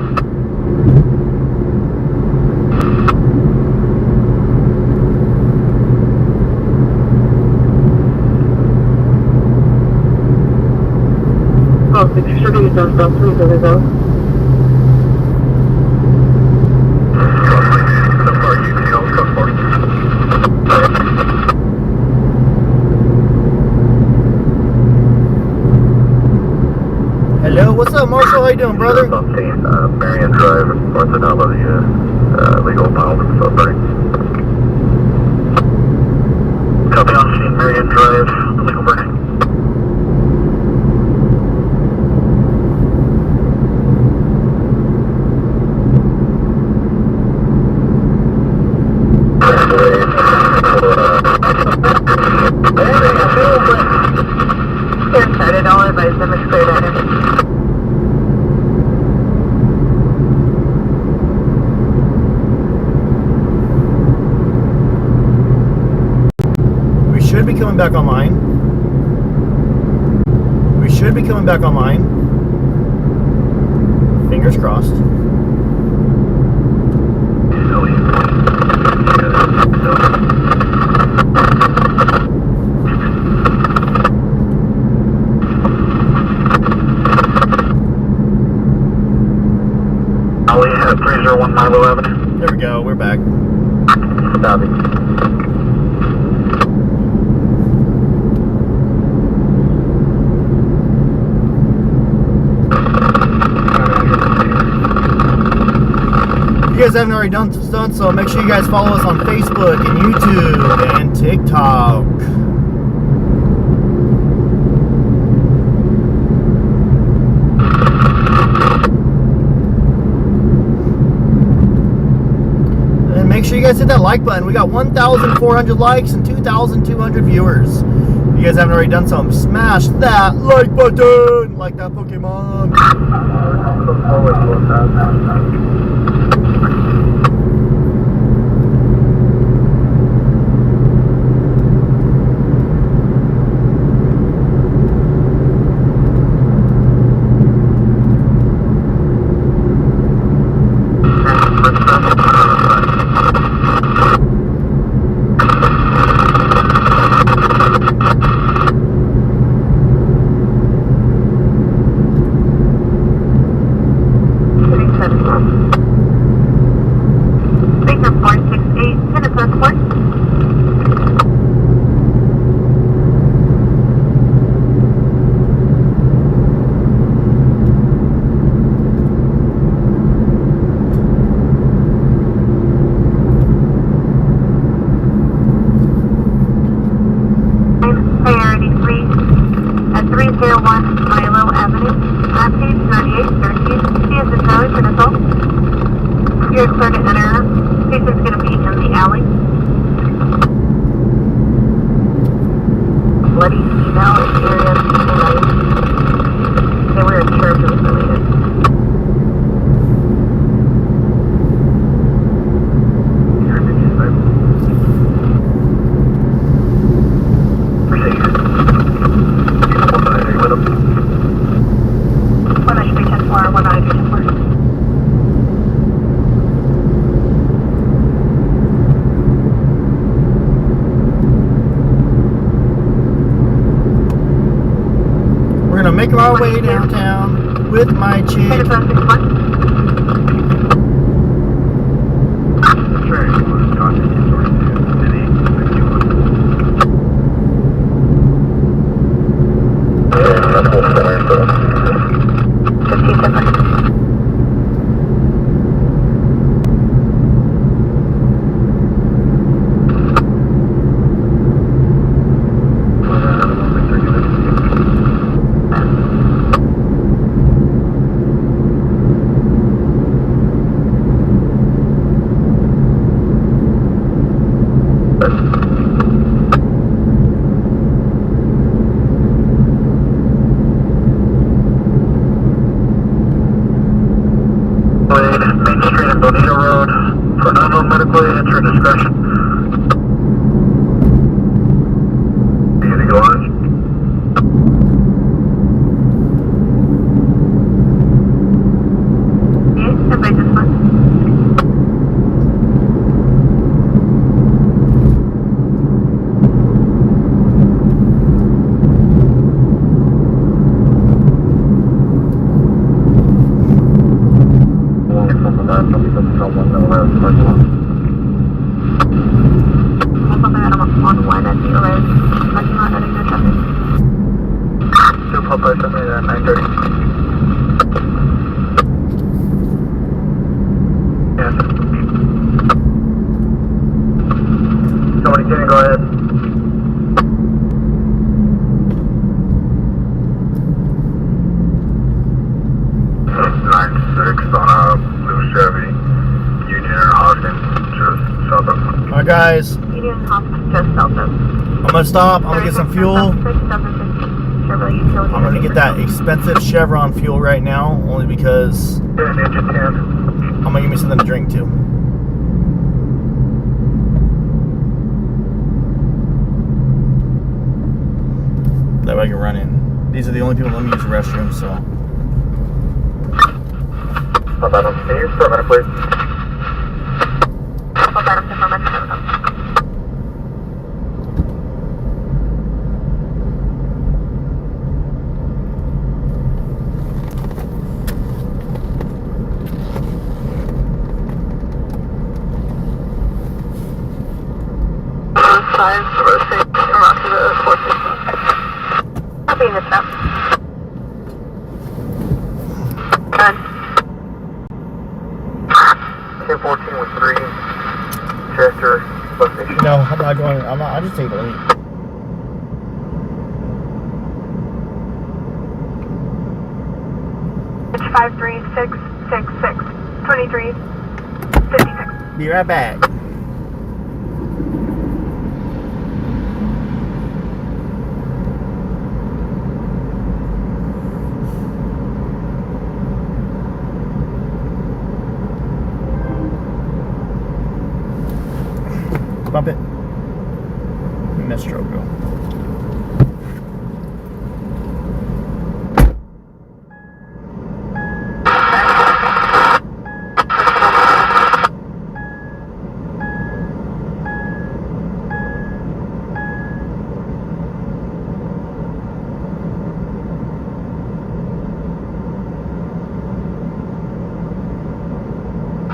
Oh, 6 shooting is on South 3, there we go.
Hello, what's up, Marshall? How you doing, brother?
Marion Drive, north of the legal pile from South Party.
Copy on scene, Marion Drive, illegal burning.
be coming back online. We should be coming back online. Fingers crossed.
Ollie at 301 Milo Avenue.
There we go, we're back.
Stop it.
If you guys haven't already done so, make sure you guys follow us on Facebook and YouTube and TikTok. And make sure you guys hit that like button. We got 1,400 likes and 2,200 viewers. If you guys haven't already done so, smash that like button like that Pokemon. Make our way downtown with my chick.
Discretion. Easy orange.
Yes, the Vegetation.
Somebody can go ahead.
Alright guys, I'm gonna stop, I'm gonna get some fuel. I'm gonna get that expensive Chevron fuel right now, only because I'm gonna give me something to drink too. I can run in. These are the only people that let me use the restroom, so.
Can you use Paramedic, please?
Copy the step. Done.
1014 with 3. Chester, bus station.
No, I'm not going. I just take the lead.
It's 53666 2356.
Be right back. Bump it. Mistro go.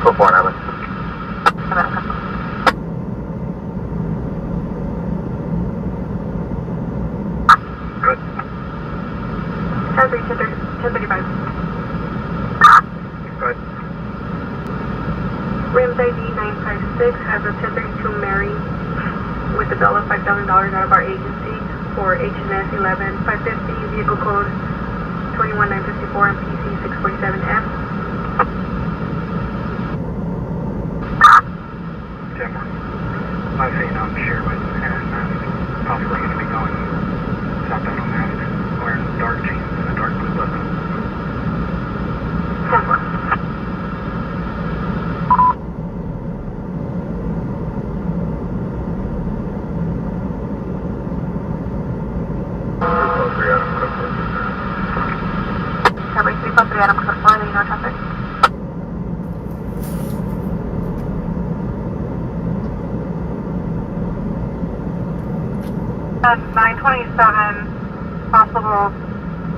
Go for it, Evan. Good.
1035.
Good.
Rams ID 956 has a 1032 Mary with a bill of $5,000 out of our agency for HNS 11550, vehicle code 21954 and PC 647F.
10 more. I've seen Sherwood and possibly going to be going southbound on that, wearing dark jeans and a dark blue button.
10 more.
Coverage 343 Adam Code 4, leading no traffic.
927, possible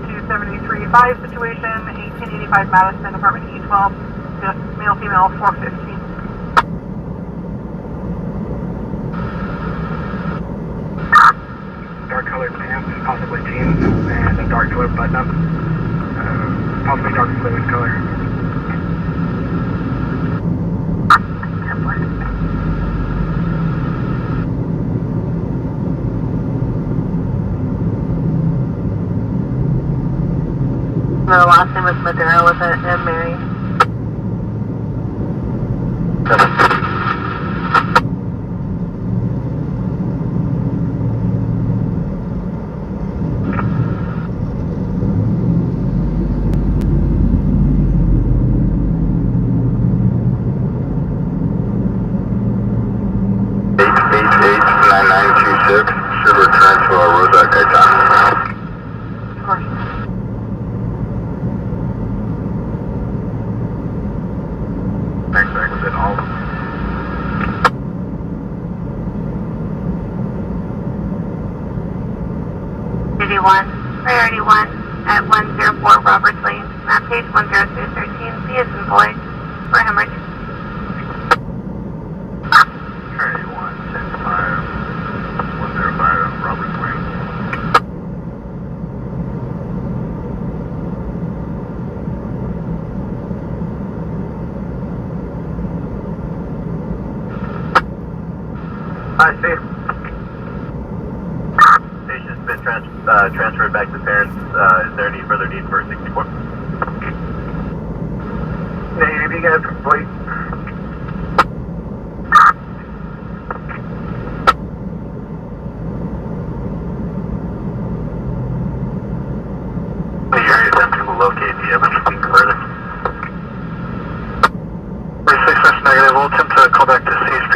273-5 situation, 1885 Madison, apartment E12, just male, female, 415.
Dark colored pants, possibly jeans, and a dark colored button up. Possibly dark fluid color.
The last name was Madera with an M, Mary.
Should return to our road at Gaetan.
Of course.
Next exit, all of them.
Priority 1 at 104 Roberts Lane, map page 10213, C is in boy, for hemorrhage.
Priority 1, 10-5, 105 Roberts Lane.
Hi, Steve. Patient's been transferred back to parents. Is there any further need for 64? Negative, you guys complete.
You're attempting to locate the evidence being further. 46, that's negative. We'll attempt to call back to CHP.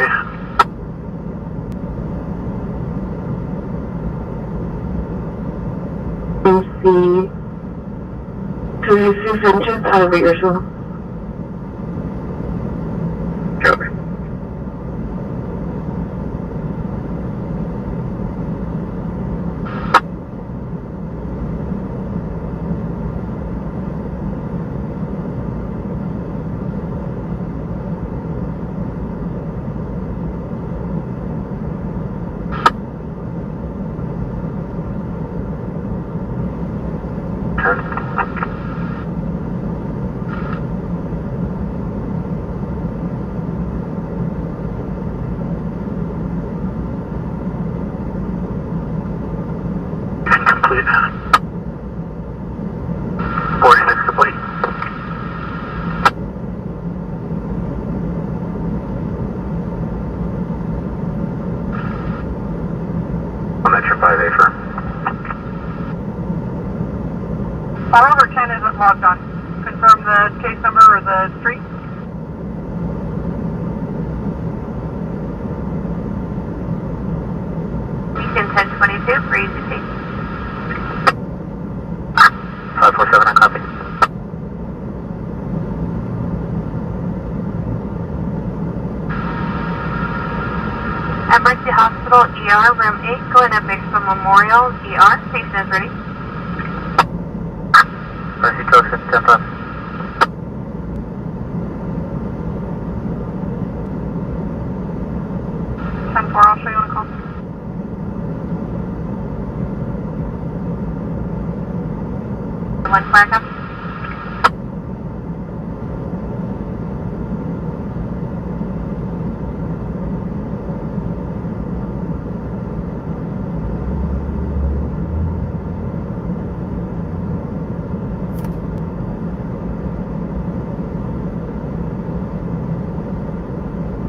just out of Bakersfield.
Copy. Complete. 46 complete. I'm at your 5A firm.
File number 10 isn't logged on. Confirm the case number or the street.
Beacon 1022 for ECC.
547, I copy.
Emergency Hospital ER, room 8, go ahead and Bakersfield Memorial ER. Patient is ready.
Mercy Joseph, 10 plus.
I'll show you on a call.
One flag up.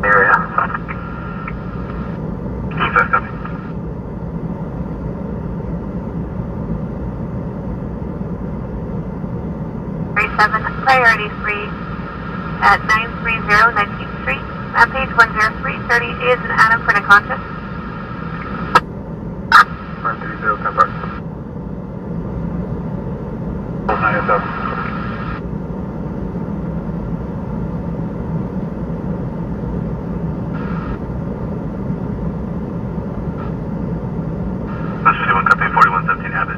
Area. Defect coming.
Priority free at 930 19th Street. At page 103, 30 is an Adam for the conscious.
130, 10 plus. 97. That's 51, copy 4117, have it.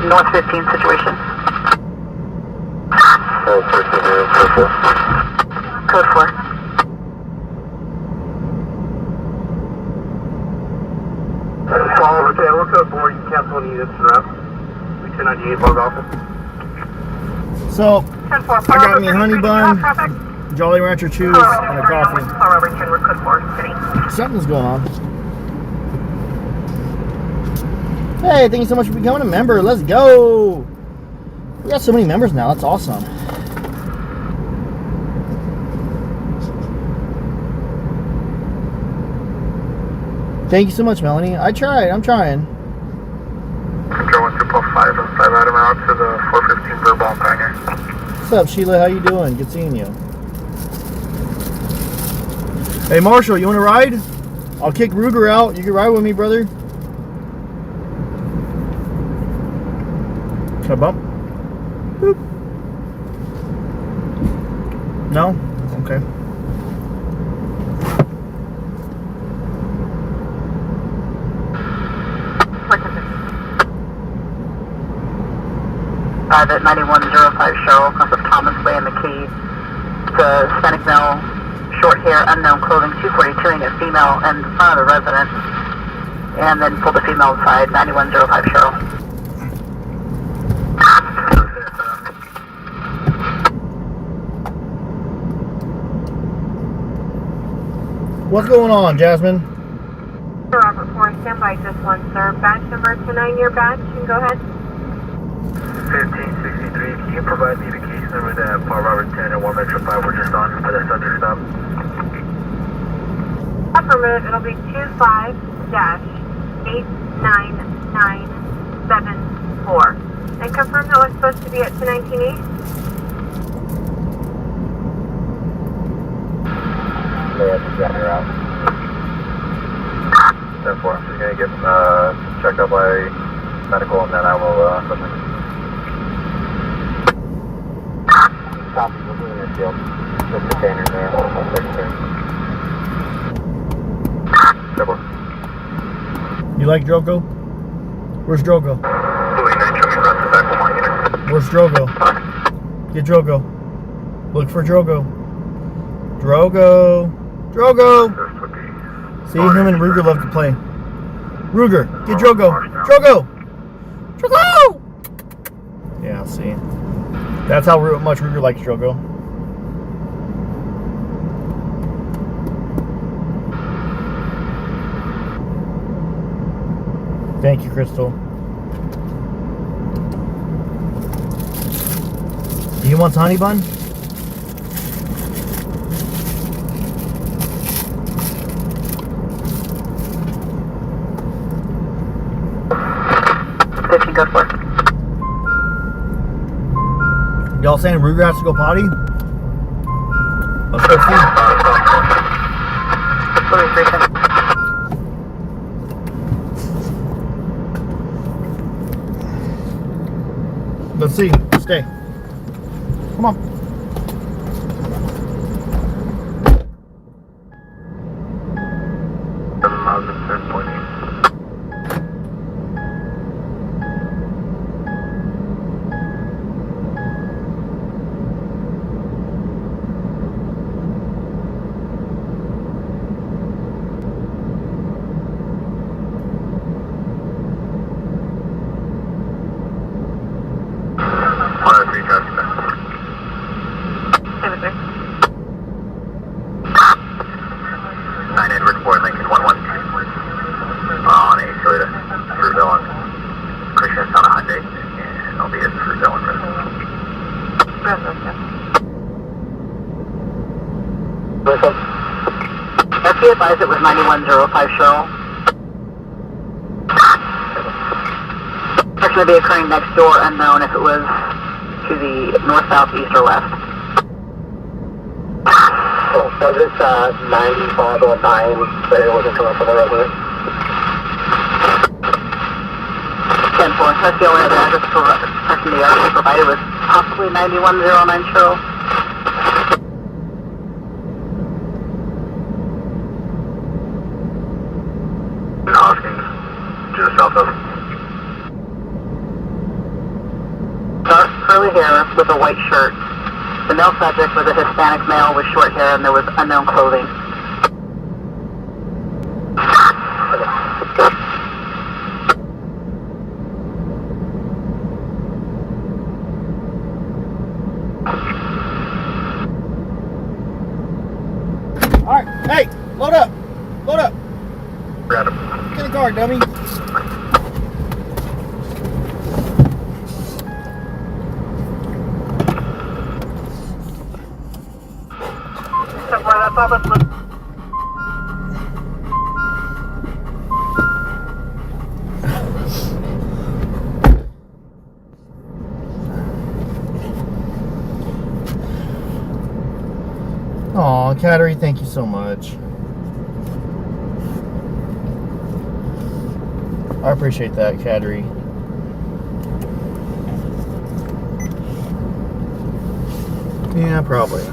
North 15 situation. Code 4.
Okay, we're code 4. You can cancel any units and route. We 1098 bug office.
So, I got me a honey bun, Jolly Rancher Chews, and a coffee.
We're code 4 city.
Something's going on. Hey, thank you so much for becoming a member. Let's go. We got so many members now. That's awesome. Thank you so much, Melanie. I tried. I'm trying.
Control 1205 and 5 item out to the 415 Verbal Pioneer.
What's up, Sheila? How you doing? Good seeing you. Hey, Marshall, you want to ride? I'll kick Ruger out. You can ride with me, brother. Can I bump? Boop. No? Okay.
Private 9105 Cheryl, across of Thomas Way and McKee to Hispanic male, short hair, unknown clothing, 242ing a female in front of the residence, and then pull the female aside, 9105 Cheryl.
What's going on, Jasmine?
Robert 4, stand by just one, sir. Badge number to 9-year badge, and go ahead.
1563, can you provide me the case number that Paul Robert 10 and 1 Metro 5 were just on for the subject stop?
Affirmative, it'll be 25-89974. And confirm that was supposed to be at 219 East?
area to get her out. 10-4, I'm just going to get checked out by medical and then I will stop in the field. The container there.
You like Drogo? Where's Drogo? Where's Drogo? Get Drogo. Look for Drogo. Drogo. Drogo! See, him and Ruger love to play. Ruger, get Drogo. Drogo! Drogo! Yeah, see. That's how much Ruger likes Drogo. Thank you, Crystal. Do you want honey bun?
Go for it.
Y'all saying Ruger has to go potty? Let's go see. Let's see. Stay. Come on.
Be advised it was 9105 Cheryl. It's going to be occurring next door, unknown if it was to the north, south, east, or west.
Oh, so this 9509, but it wasn't coming from the resident.
10-4. That's the only other address for person the RC provided was possibly 9109 Cheryl. Dark curly hair with a white shirt. The male subject was a Hispanic male with short hair and there was unknown clothing.
Alright, hey, load up. Load up.
Got him.
Get in the car, dummy. Aw, Cattery, thank you so much. I appreciate that, Cattery. Yeah, probably.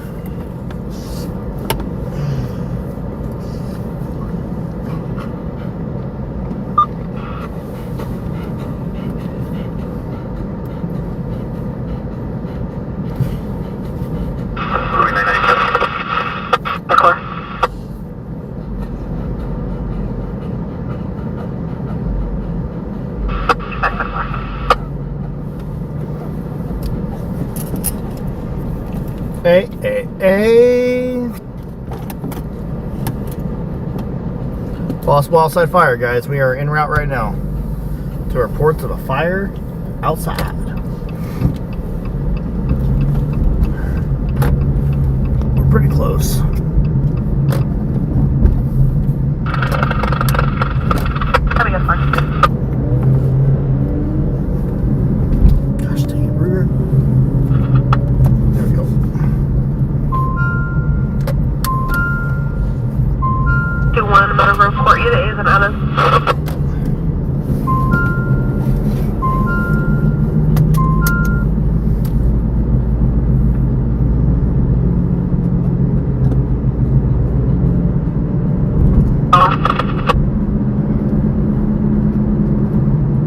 Hey. Possible outside fire, guys. We are en route right now to reports of a fire outside. We're pretty close. Gosh dang it, Ruger. There we go.
Good one, Meadow Grove Court. Unit A is an Anna.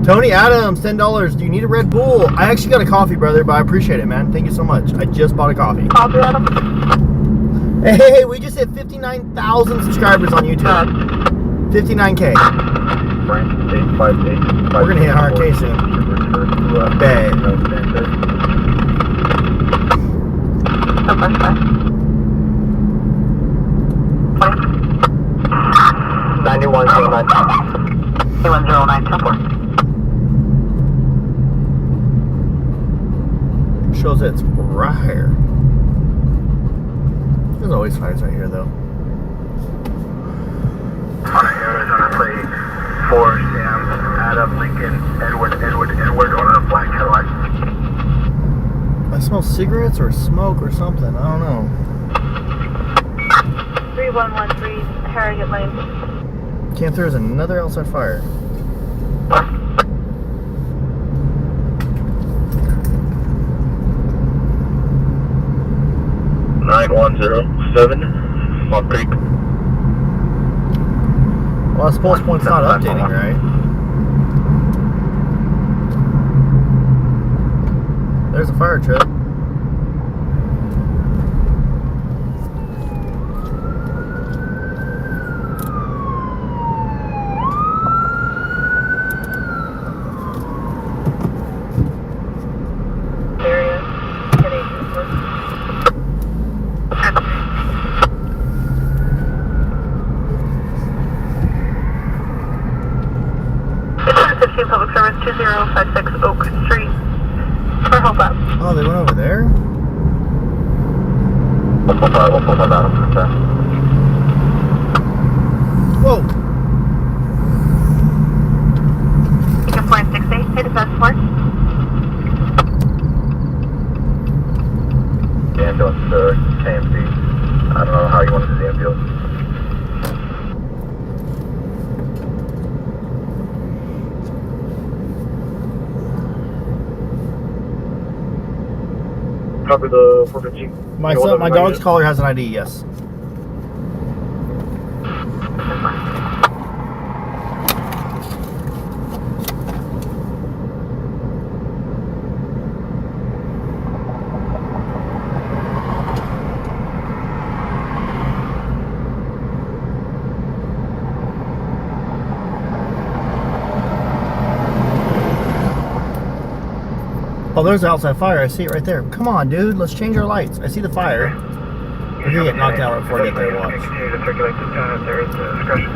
Tony Adams, $10. Do you need a Red Bull? I actually got a coffee, brother, but I appreciate it, man. Thank you so much. I just bought a coffee.
Copy, Adam.
Hey, we just hit 59,000 subscribers on YouTube. 59K. We're gonna hit 100K soon. Bet.
9109. 9109.
Shows that it's right here. There's always fires right here, though.
Arizona plate 4 Sam, Adam, Lincoln, Edward on a black Cadillac.
I smell cigarettes or smoke or something. I don't know.
3113 Harriet Lane.
Can't there's another outside fire.
Salt Creek.
Well, I suppose point's not updating, right? There's a fire truck.
Public Service 2056 Oak Street. For help out.
Oh, they went over there? Whoa!
Ticket 468, hit dispatch support.
The ambulance, KMC. I don't know how you want to do the ambulance.
Copy the 415.
My dog's collar has an ID, yes. Oh, there's the outside fire. I see it right there. Come on, dude. Let's change our lights. I see the fire. We're gonna get knocked out before I get there. Watch.
Continue to circulate this down if there is discretion.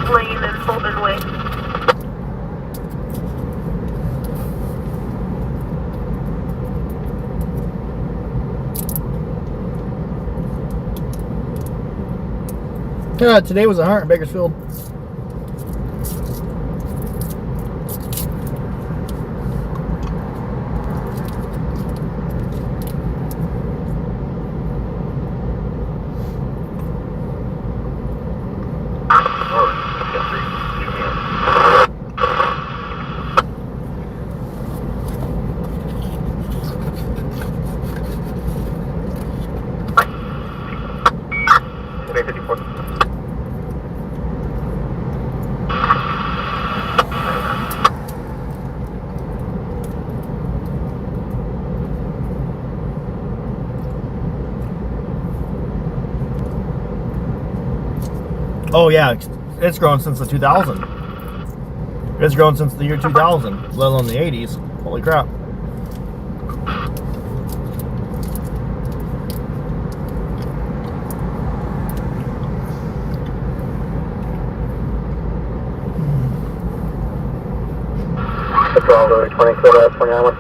Lane and Fulton Way.
Yeah, today was a heart in Bakersfield. Oh yeah, it's grown since the 2000. It's grown since the year 2000, let alone the 80s. Holy crap.
Patrol 24 29.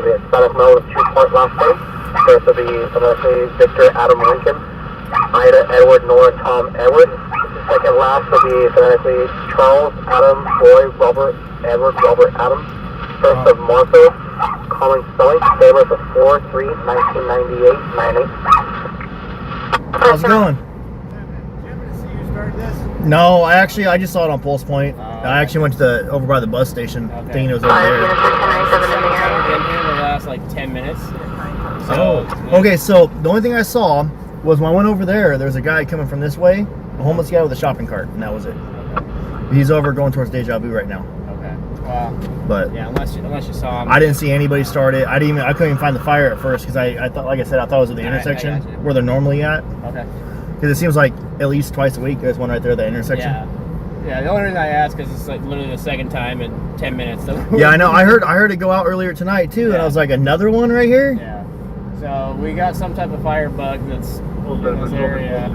The status mode of 2-point last name. First will be phonetically Victor Adam Lincoln, Ida Edward Nora Tom Edward. Second last will be phonetically Charles Adam Roy Robert Edward Robert Adam. First of Martha, common spelling. Favors of 4-3-1998-98.
How's it going? No, I just saw it on Pulse Point. I actually went to over by the bus station, thinking it was over there.
Been here in the last like 10 minutes.
So, okay, so the only thing I saw was when I went over there, there was a guy coming from this way, a homeless guy with a shopping cart, and that was it. He's over going towards Deja Vu right now.
Okay. Well,
but
yeah, unless you saw him.
I didn't see anybody start it. I couldn't even find the fire at first because I thought, like I said, I thought it was at the intersection where they're normally at.
Okay.
Because it seems like at least twice a week there's one right there at the intersection.
Yeah, the only reason I asked is it's like literally the second time in 10 minutes. So
yeah, I know. I heard it go out earlier tonight too, and I was like, another one right here?
Yeah. So we got some type of fire bug that's in this area.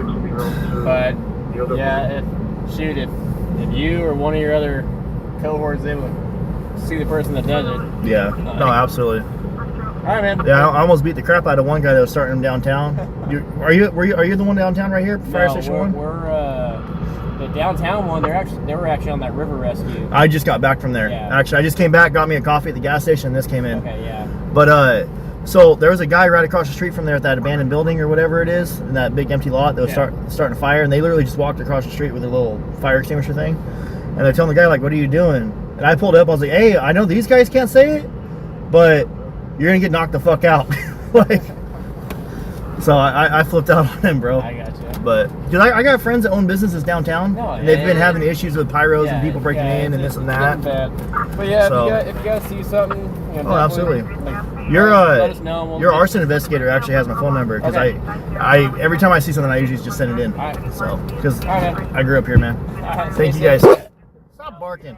But yeah, if you or one of your other cohorts able to see the person that does it.
Yeah. No, absolutely.
All right, man.
Yeah, I almost beat the crap out of one guy that was starting him downtown. Are you the one downtown right here, Fire Station 1?
We're the downtown one. They were actually on that river rescue.
I just got back from there.
Yeah.
Actually, I just came back, got me a coffee at the gas station, and this came in.
Okay, yeah.
But so there was a guy right across the street from there at that abandoned building or whatever it is, in that big empty lot that was starting a fire, and they literally just walked across the street with a little fire extinguisher thing, and they're telling the guy like, "What are you doing?" And I pulled up. I was like, "Hey, I know these guys can't say it, but you're gonna get knocked the fuck out." Like, so I flipped out on him, bro.
I got you.
But because I got friends that own businesses downtown, and they've been having issues with pyros and people breaking in and this and that.
But yeah, so, if you guys see something, you know,
absolutely.
Like,
Your
let us know, we'll
your arson investigator actually has my phone number because I every time I see something I usually just send it in. So because I grew up here, man. Thank you guys. Stop barking.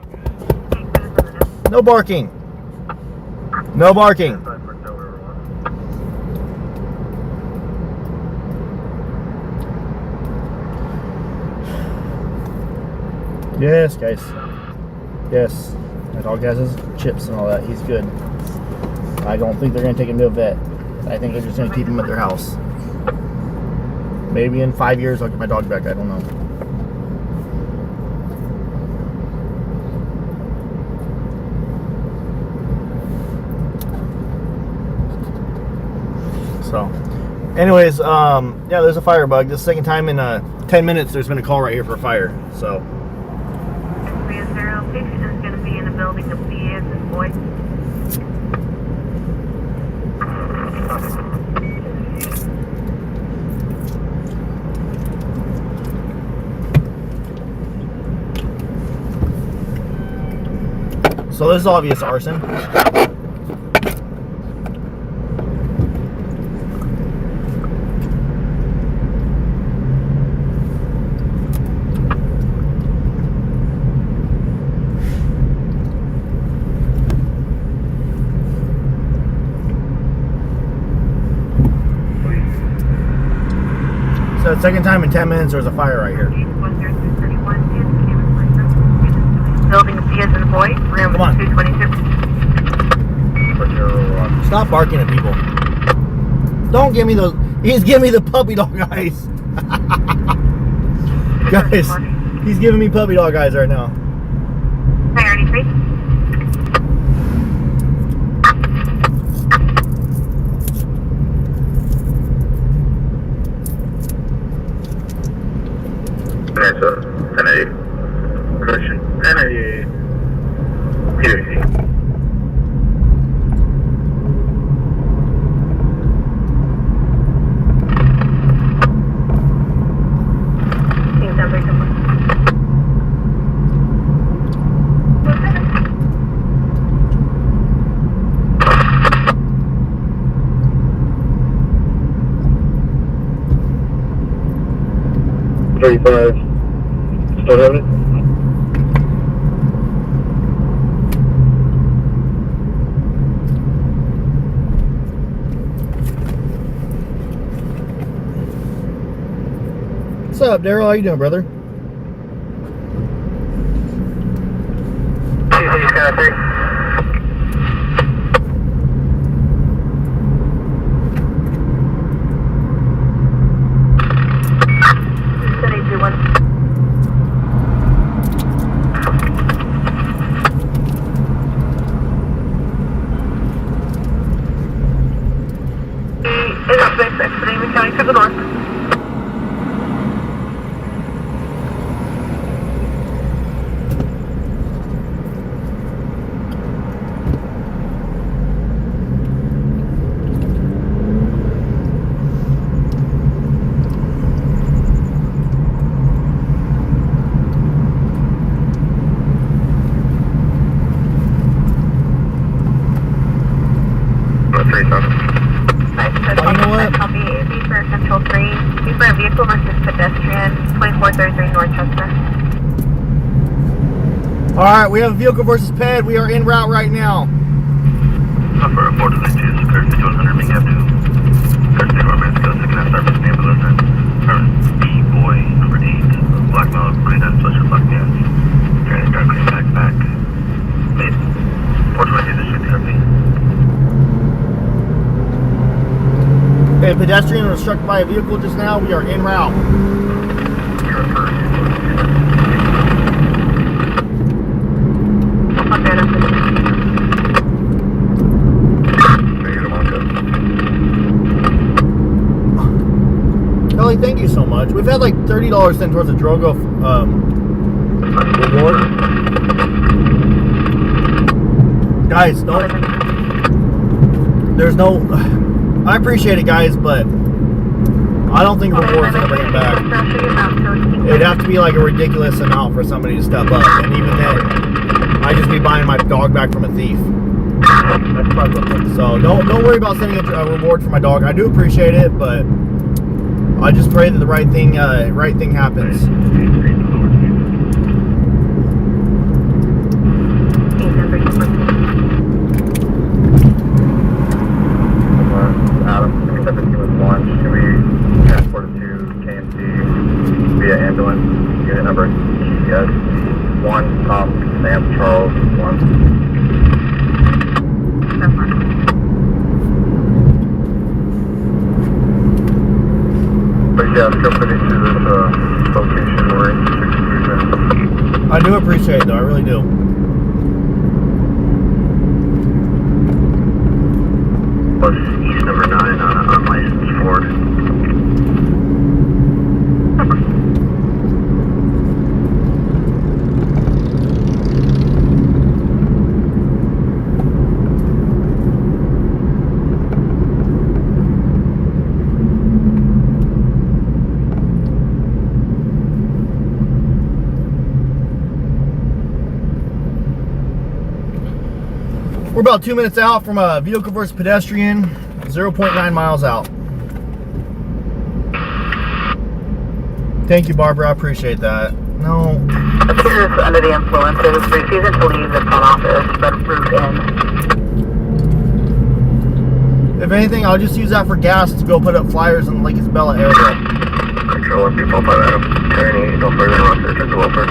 No barking. No barking. Yes, guys. Yes. My dog has his chips and all that. He's good. I don't think they're going to take him to a vet. I think they're just going to keep him at their house. Maybe in 5 years I'll get my dog back. I don't know. So, anyways, yeah, there's a fire bug. This second time in 10 minutes there's been a call right here for a fire. So.
30 patient is going to be in the building. The B is this boy.
So this is obvious arson. So the second time in 10 minutes there's a fire right here.
Building B is in boy, room 222.
Stop barking at people. Don't give me those. He's giving me the puppy dog eyes. Guys, he's giving me puppy dog eyes right now.
Priority 3.
Discretion, NA, PDC. 35. Still have it?
What's up, Daryl? How you doing, brother?
County to the north. Central 3, be for a vehicle versus pedestrian, 2433 North Chestnut.
Alright, we have a vehicle versus ped. We are en route right now.
For a 422, Kirsten 200, make have to Kirsten Romance, go second half service, ambulance, and B-boy, number 8, black mode, green head, special black pants, training dark green backpack, mid, 422, this should be RP.
A pedestrian was struck by a vehicle just now. We are en route. Kelly, thank you so much. We've had like $30 sent towards the Drogo reward. Guys, don't. There's no. I appreciate it, guys, but I don't think reward's gonna bring it back. It'd have to be like a ridiculous amount for somebody to step up, and even then, I'd just be buying my dog back from a thief. So don't worry about sending a reward for my dog. I do appreciate it, but I just pray that the right thing happens.
Adam, 17 was launched. Should we transport it to KMC via ambulance? Unit number ESC1, Tom, Sam, Charles, 1. But yeah, let's go put it to this location we're in 6
I do appreciate it, though. I really do.
Plus East number 9 on an unlicensed Ford.
We're about 2 minutes out from a vehicle versus pedestrian, 0.9 miles out. Thank you, Barbara. I appreciate that. No.
Officers under the influence is refusing to leave the front office, but route in.
If anything, I'll just use that for gas to go put up flyers in the Lake Isabella area.
Control people by that. Turning, no further on search and welfare.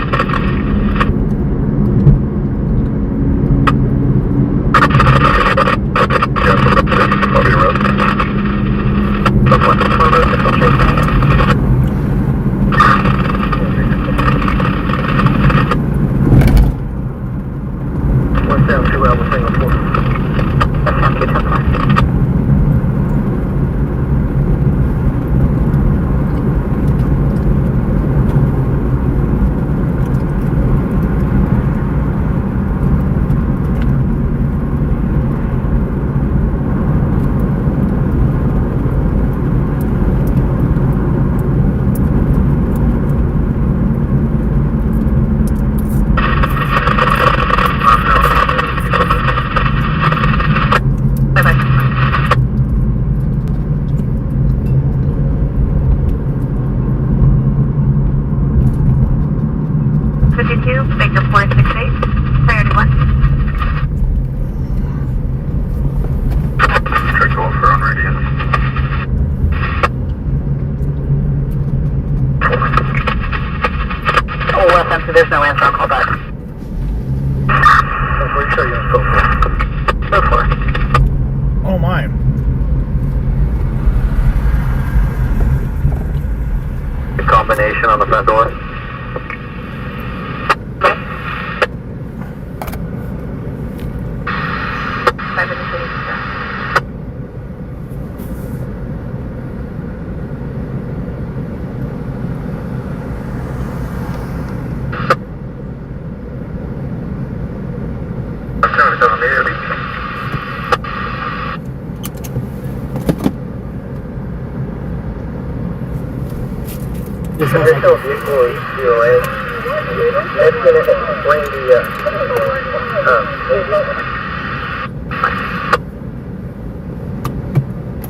10, there's no answer, I'll call back.
We're sure you're go for.
Go for it.
Oh my.
The combination on the front door.
This looks like
Additional vehicle is COA. That's going to explain the,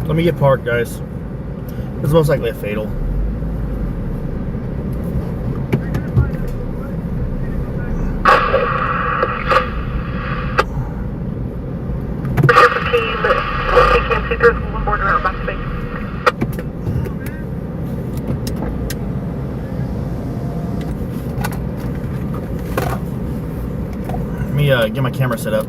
Let me get parked, guys. This is most likely a fatal. Let me get my camera set up.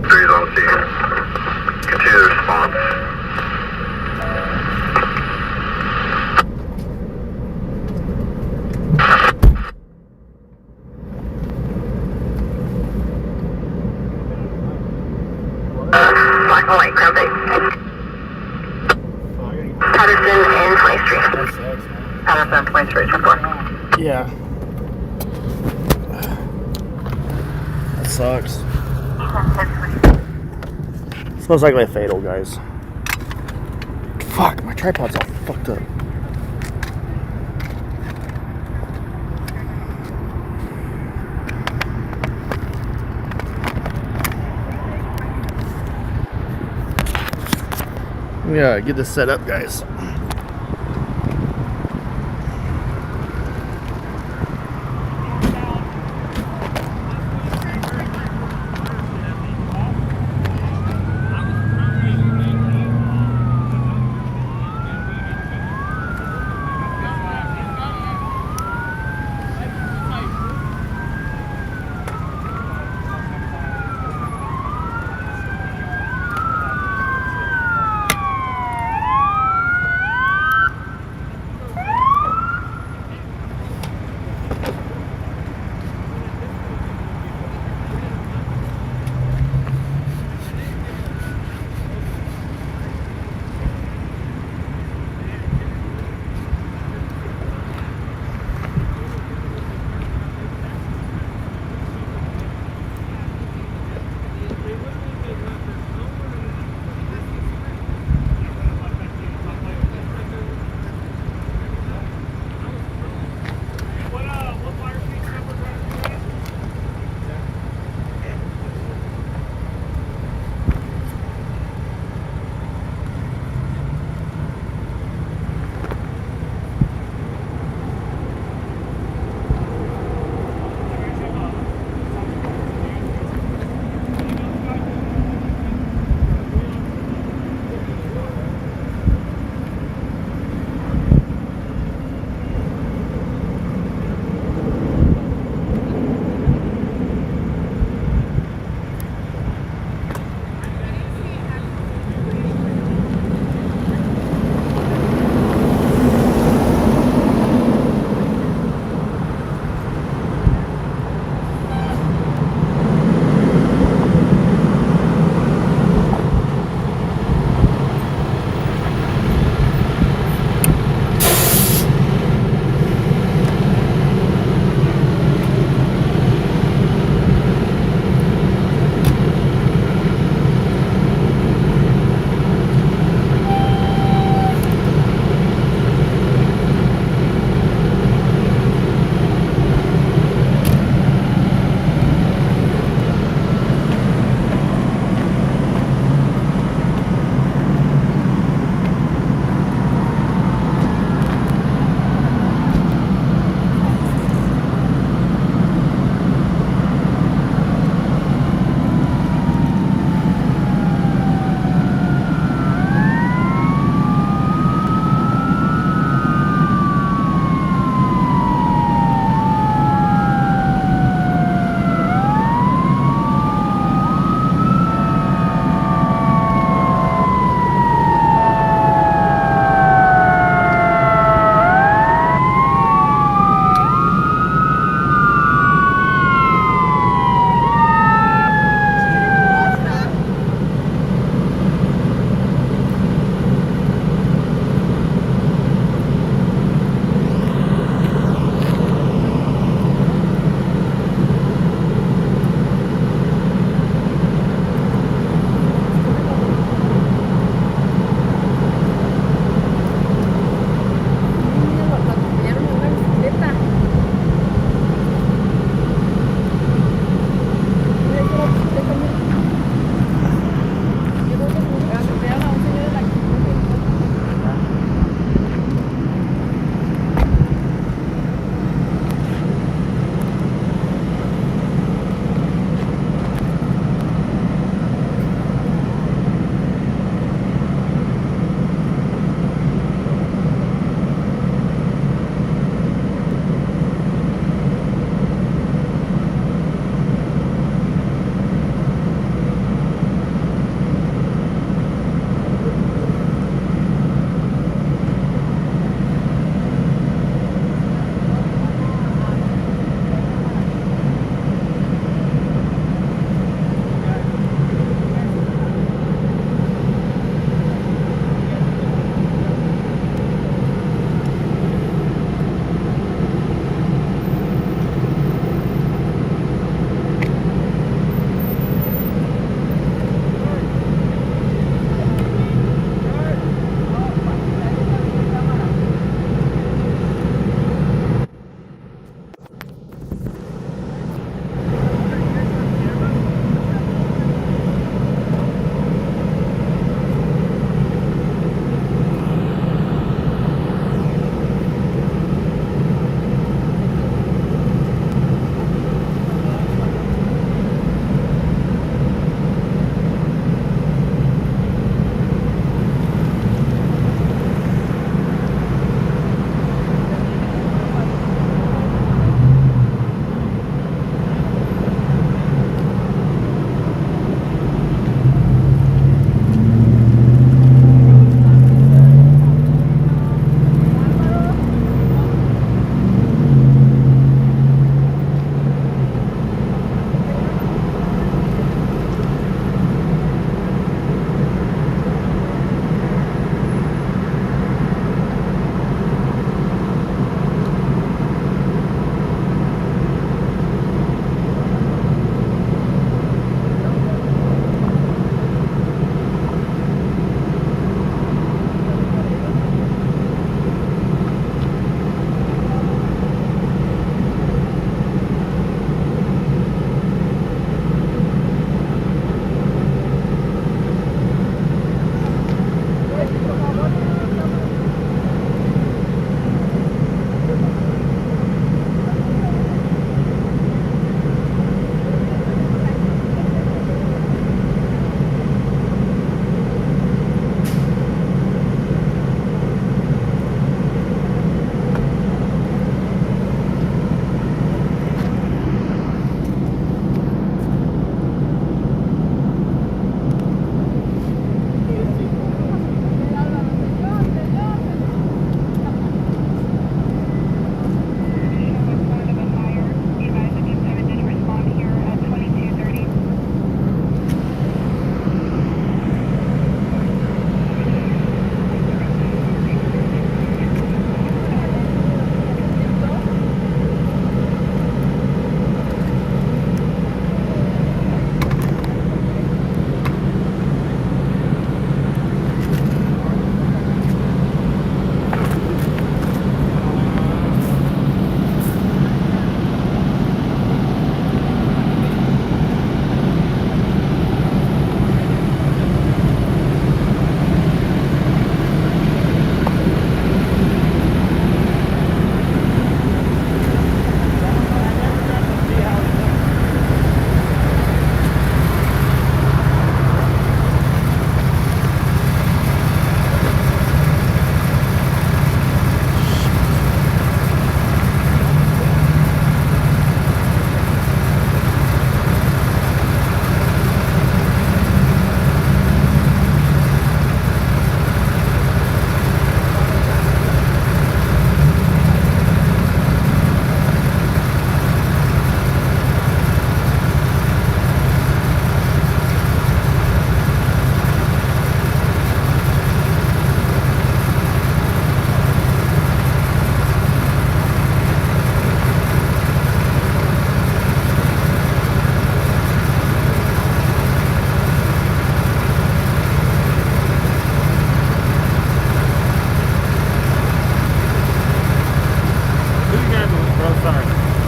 Trees on scene. Continue the response.
Black and white, ground base. Patterson and 20th Street. Patterson, 20th Street, 10-4.
Yeah. That sucks. It's most likely a fatal, guys. Fuck, my tripod's all fucked up. Yeah, get this set up, guys.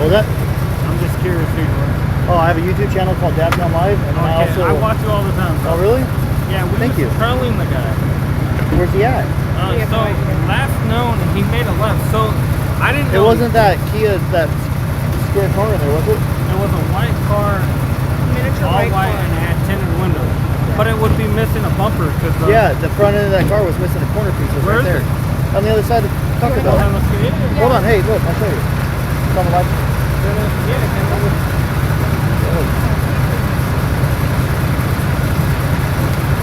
What was that?
I'm just curious who you are.
Oh, I have a YouTube channel called Dad's Gone Live, and then I also...
I watch you all the time.
Oh, really?
Yeah,
Thank you.
trolling the guy.
Where's he at?
So, last known, he made a left. So, I didn't know...
It wasn't that Kia, that square car in there, was it?
It was a white car, all white, and it had tinted windows. But it would be missing a bumper. Cause,
yeah, the front end of that car was missing a corner piece. It was right there. On the other side of Taco Bell. Hold on, hey, look, I'll show you. It's on the left.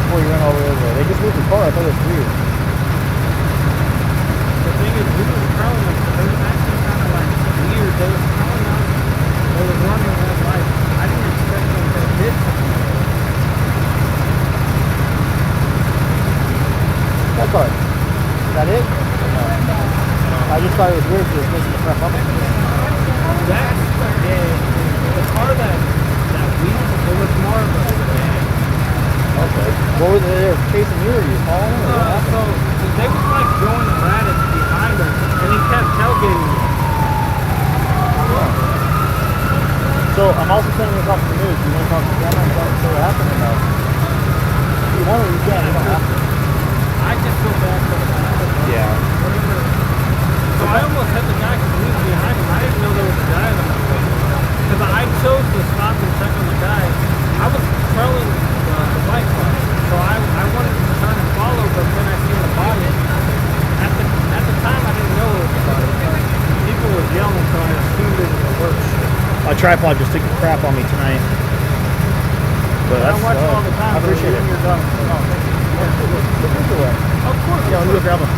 Oh, you ran all the way over there. They just moved the car. I thought it was weird.
The thing is, we were throwing them. They was actually kind of like weird. They was throwing them. They were running red lights. I didn't expect them to hit something.
That car. Is that it? No. I just thought it was weird because it was missing the front bumper.
That's the car that we, it was more of a sedan.
Okay. What were they were chasing you or you following them?
So they was like going erratic behind us and he kept tailgating me.
So I'm also sending this off to the news. Do you want to talk to the camera and say what happened or no? If you want to, you can. You don't have to.
I just feel bad for the guy.
Yeah.
So I almost hit the guy because he was behind him. I didn't know there was a guy on the way. Because I chose to stop and check on the guy. I was trailing the white car. So I wanted to turn and follow, but then I seen the body. At the time, I didn't know it was the body. People were yelling, so I assumed it was the worst.
My tripod just took a crap on me tonight. But
I
that's,
watch all the time.
I appreciate it.
Your dog. Of course.
Yeah, let me go grab them.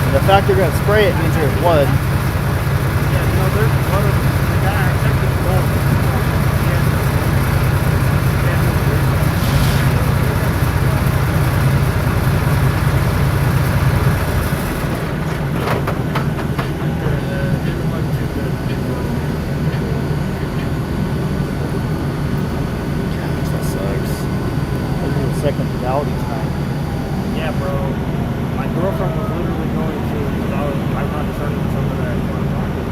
The fact they're going to spray it means there's blood.
Yeah, no, there's blood. The guy, I checked his blood.
Gosh, that sucks. I'll do a second fatality tonight.
Yeah, bro. My girlfriend was literally going to, I run tournaments over there at Confronting.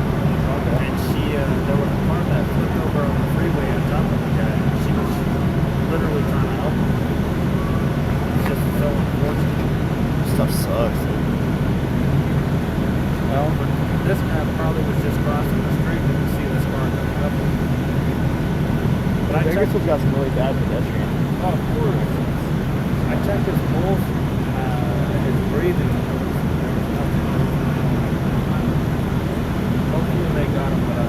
Okay. And there was a car that flipped over on the freeway on top of the guy. She was literally trying to help him. It's just so unfortunate.
Stuff sucks.
Well, but this guy probably was just crossing the street and didn't see this car coming up. But
Bakersfield's got some really bad pedestrian.
Oh, of course. I checked his pulse. His breathing, there was nothing. Hopefully they got him, but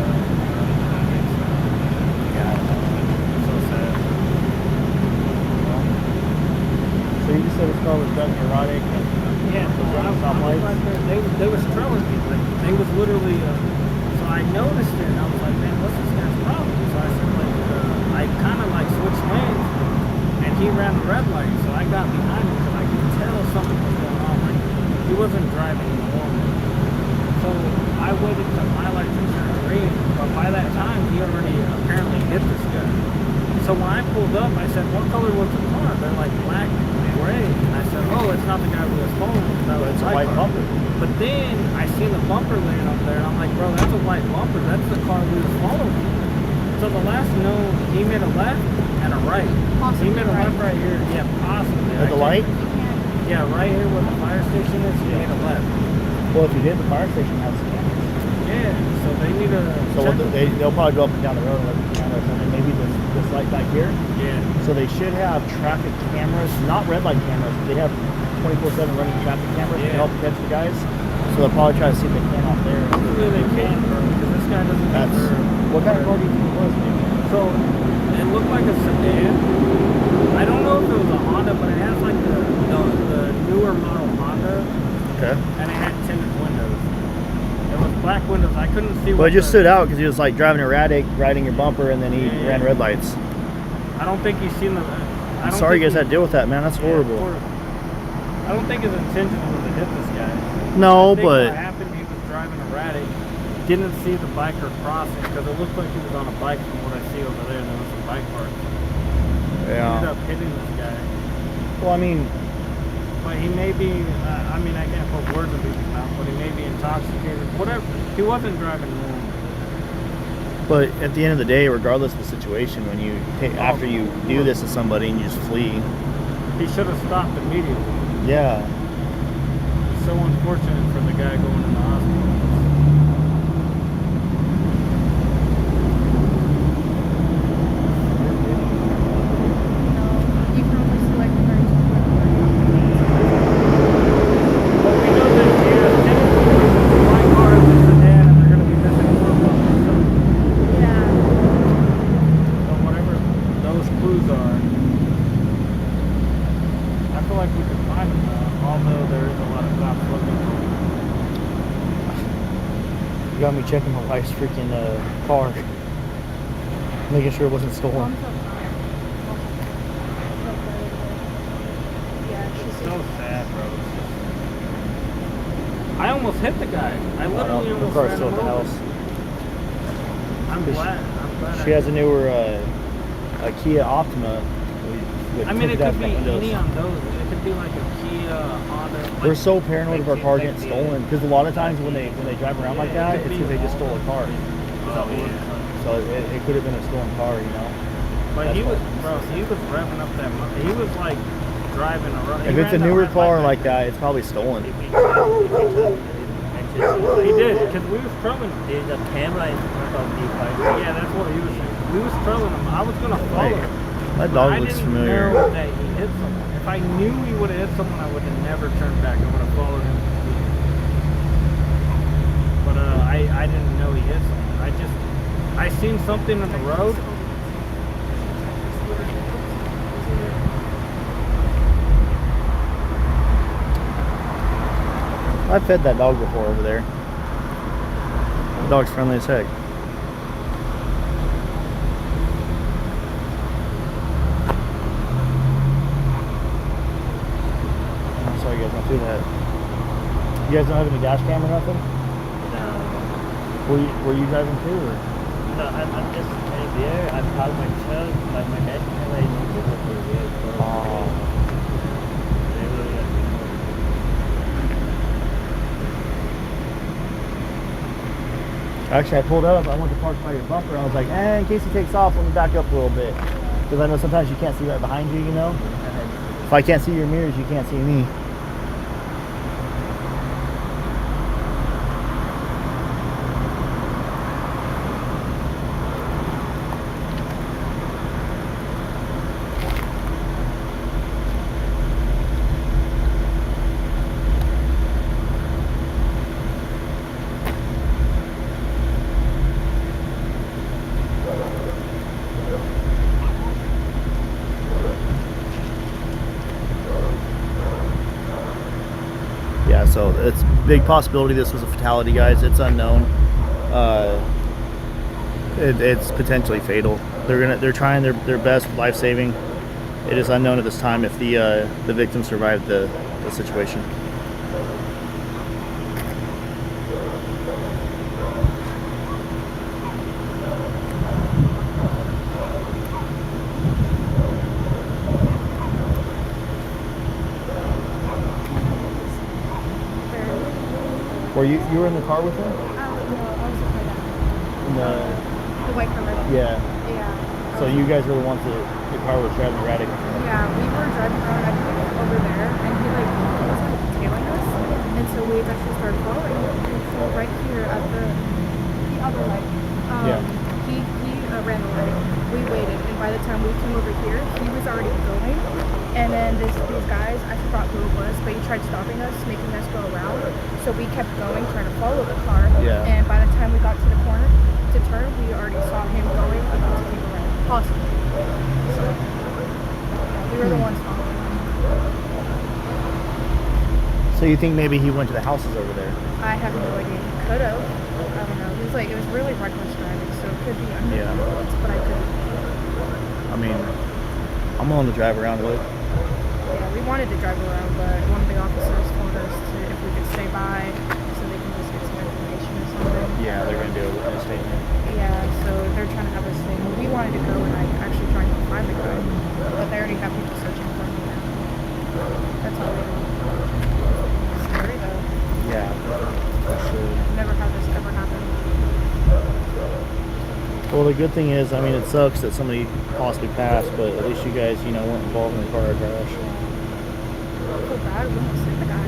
so sad.
So you just said his car was driving erratic and
they was trailing me. Like, they was literally, so I noticed it and I was like, man, what's this guy's problem? So I said, like, I kind of like switched lanes and he ran the red light, so I got behind him because I could tell something was going on. Like, he wasn't driving normal. So I waited till my light to turn green, but by that time he already apparently hit this guy. So when I pulled up, I said, what color was the car? They're like black and gray. And I said, oh, it's not the guy we was following. That was
it's a white bumper.
But then I seen the bumper laying up there, and I'm like, bro, that's a white bumper. That's the car we was following. So the last known, he made a left and a right. Possibly he made a left right here. Yeah, possibly.
At the light?
Yeah, right here where the fire station is, he made a left.
Well, if you did, the fire station has cameras.
Yeah, so they need to.
So they'll probably go up and down the road and look at the cameras, and then maybe this light back here.
Yeah.
So they should have traffic cameras, not red light cameras. But they have 24/7 running traffic cameras to help catch the guys. So they'll probably try to see if they can off there.
Hopefully they can, bro, because this guy doesn't.
What kind of car do you think it was?
So it looked like a sedan. I don't know if it was a Honda, but it has like the newer model Honda.
Okay.
And it had tinted windows. It was black windows. I couldn't see.
Well, it just stood out because he was like driving erratic, riding your bumper, and then he ran red lights.
I don't think he's seen the.
I'm sorry you guys had to deal with that, man. That's horrible.
I don't think his intention was to hit this guy.
No,
I think
but
what happened, he was driving erratic, didn't see the biker crossing because it looked like he was on a bike from what I see over there, and there was some bike parks.
Yeah.
Ended up hitting this guy.
Well, I mean,
but he may be. I mean, I can't put words in people's mouth, but he may be intoxicated. Whatever. He wasn't driving normal.
but at the end of the day, regardless of the situation, when you after you do this to somebody and you just flee,
he should have stopped immediately.
Yeah.
It's so unfortunate for the guy going in the hospital.
Got me checking my wife's freaking car, making sure it wasn't stolen.
It's so sad, bro. I almost hit the guy. I literally almost
car's
ran
still
him
at the
over.
house.
I'm glad.
She has a newer a Kia Optima. With
I mean, it could be
windows.
any on those. It could be like a Kia, Honda.
We're so paranoid of our car getting stolen because a lot of times when they drive around like that, it's because they just stole a car. So it could have been a stolen car, you know.
But he was, bro. He was revving up that. He was like driving around.
If it's a newer car like that, it's probably stolen.
He did, because we was trolling him.
There's a camera in front of the car.
Yeah, that's what he was saying. We was trolling him. I was gonna follow him.
That dog looks familiar.
I didn't know that he hit someone. If I knew he would have hit someone, I would have never turned back. I would have followed him. But I didn't know he hit someone. I seen something on the road.
I fed that dog before over there. The dog's friendly as heck. I'm sorry you guys went through that. You guys don't have any dash cam or nothing?
No.
Were you driving too, or?
No, I'm just right there. I parked my truck, but my dash camera is not over there.
Actually, I pulled up. I went to park by your bumper. I was like, in case he takes off, let me back up a little bit. Because I know sometimes you can't see right behind you, you know? If I can't see your mirrors, you can't see me. So it's a big possibility this was a fatality, guys. It's unknown. It's potentially fatal. They're trying their best with life saving. It is unknown at this time if the victim survived the situation. Were you were in the car with him?
No, I was with my dad.
In
The white Paramedic.
Yeah.
Yeah.
So you guys were the ones that the car was driving erratic.
Yeah, we were driving around, I think, over there, and he was tailing us, and so we actually started following him. And so right here at the other light, he ran the light. We waited, and by the time we came over here, he was already going. And then these guys, I forgot who it was, but he tried stopping us, making us go around. So we kept going, trying to follow the car.
Yeah.
And by the time we got to the corner, to to turn, we already saw him going about to take a right, possibly. So, yeah, we were the ones following him.
So you think maybe he went to the houses over there?
I have no idea. He could have. I don't know. He was like, it was really reckless driving, so it could be under the influence, but I couldn't.
I mean, I'm willing to drive around with it.
Yeah, we wanted to drive around, but one of the officers told us to if we could stay by so they can just get some information or something.
Yeah, they're going to do a witness statement.
Yeah, so they're trying to have us stay. Well, we wanted to go and actually try and find the guy, but they already have people searching for him now. That's all we know. Scary though.
Yeah, for sure.
Never had this ever happen.
Well, the good thing is, I mean, it sucks that somebody possibly passed, but at least you guys, you know, weren't involved in the car crash.
I feel bad. We almost hit the guy.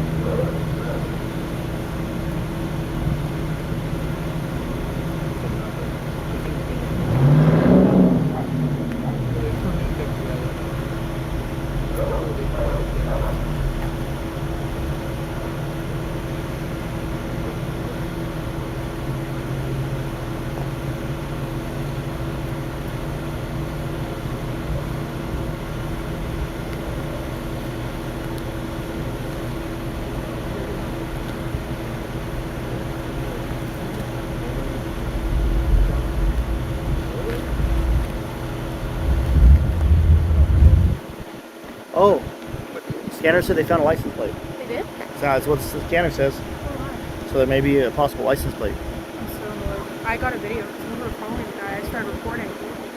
Oh, scanner said they found a license plate.
They did?
So that's what the scanner says. So there may be a possible license plate.
I'm so annoyed. I got a video because we were following the guy. I started recording,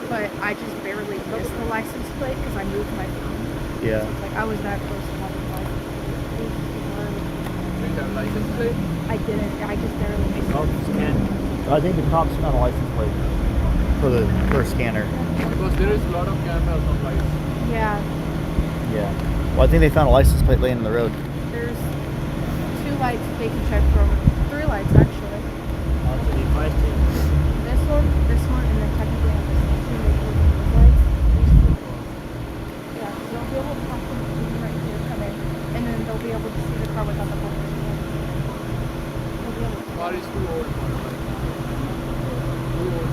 but I just barely missed the license plate because I moved my phone.
Yeah.
So like I was that close to having the license plate. It was hard.
Do you have a license plate?
I didn't. I just barely missed it.
I think the cops found a license plate for the scanner.
Because there is a lot of cameras on lights.
Yeah.
Yeah. Well, I think they found a license plate laying in the road.
There's 2 lights they can check from. 3 lights actually. This one, and then technically on this one too, they can look at these lights. Yeah, so they'll be able to talk to them right here, come in, and then they'll be able to see the car without the bumpers. They'll be able to.
Car is too old. Too old.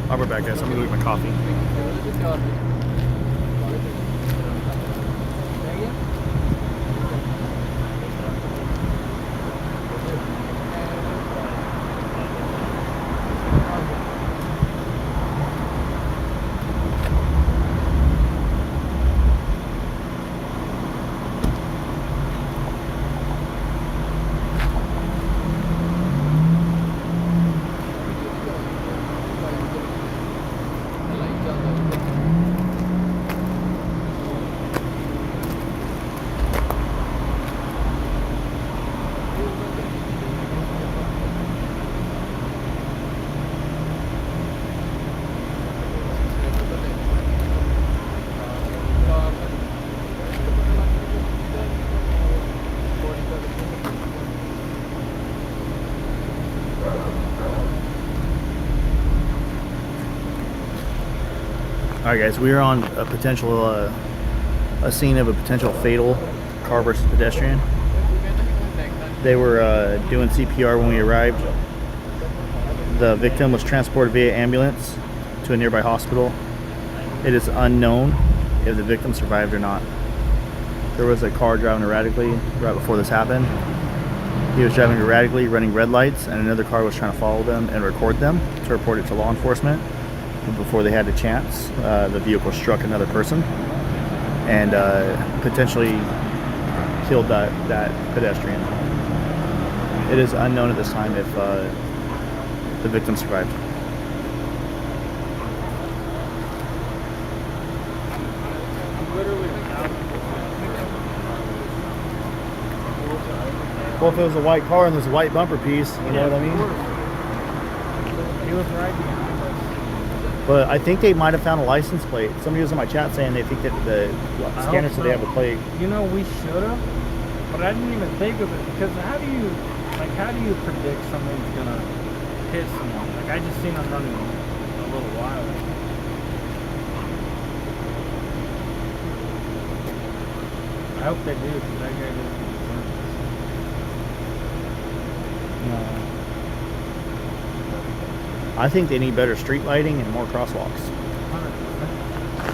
I'll be back, guys. I'm going to go get my coffee. Alright guys, we are on a potential, a scene of a potential fatal car versus pedestrian. They were doing CPR when we arrived. The victim was transported via ambulance to a nearby hospital. It is unknown if the victim survived or not. There was a car driving erratically right before this happened. He was driving erratically, running red lights, and another car was trying to follow them and record them to report it to law enforcement. Before they had a chance, the vehicle struck another person and potentially killed that pedestrian. It is unknown at this time if the victim survived. Well, if it was a white car and there's a white bumper piece, you know what I mean?
He was right behind us.
But I think they might have found a license plate. Somebody was in my chat saying they think that the scanner said they have a plate.
You know, we should have, but I didn't even think of it because how do you predict somebody's gonna hit someone? Like I just seen them running a little while. I hope they do because that guy doesn't deserve this.
No. I think they need better street lighting and more crosswalks.
100%.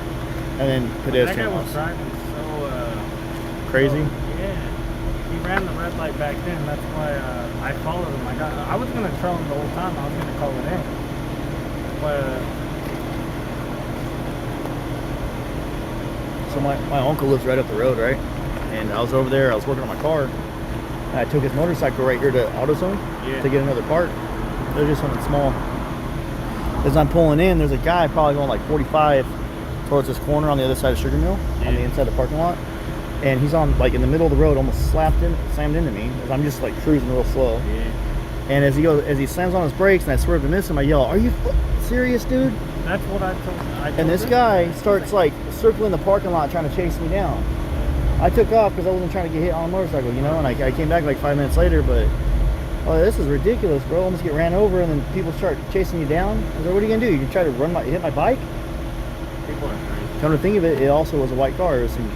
And then pedestrian
That guy was
laws.
driving so
Crazy?
yeah. He ran the red light back then. That's why I followed him. I was gonna trail him the whole time. I was gonna call it in. But
So my uncle lives right up the road, right? And I was over there, I was working on my car, and I took his motorcycle right here to AutoZone to get another part. There's just something small. As I'm pulling in, there's a guy probably going like 45 towards this corner on the other side of Sugar Mill, on the inside of the parking lot. And he's on like in the middle of the road, almost slammed into me as I'm just like cruising real slow. And as he slams on his brakes and I swerve to miss him, I yell, "Are you serious, dude?"
that's what I told.
And this guy starts like circling the parking lot trying to chase me down. I took off because I wasn't trying to get hit on a motorcycle, you know, and I came back like 5 minutes later, but this is ridiculous, bro. Almost get ran over and then people start chasing you down. I was like, what are you gonna do? You can try to hit my bike?
People are crazy.
Come to think of it, it also was a white car. It was some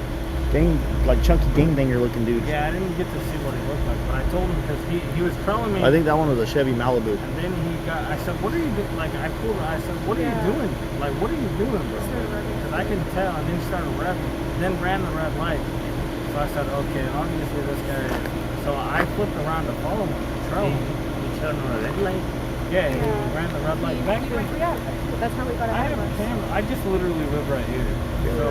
chunky gangbanger looking dude.
Yeah, I didn't get to see what he looked like, but I told him because he was trolling me.
I think that one was a Chevy Malibu.
And then I said, what are you doing? Like, I said, what are you doing? Like, what are you doing, bro? Because I can tell. And then he started revving, then ran the red light. So I said, okay, obviously this guy. So I flipped around to follow him.
He turned on a red light?
Yeah, he ran the red light. Back then,
that's how we got
I
ahead
have
of
a
us.
camera. I just literally live right here. So,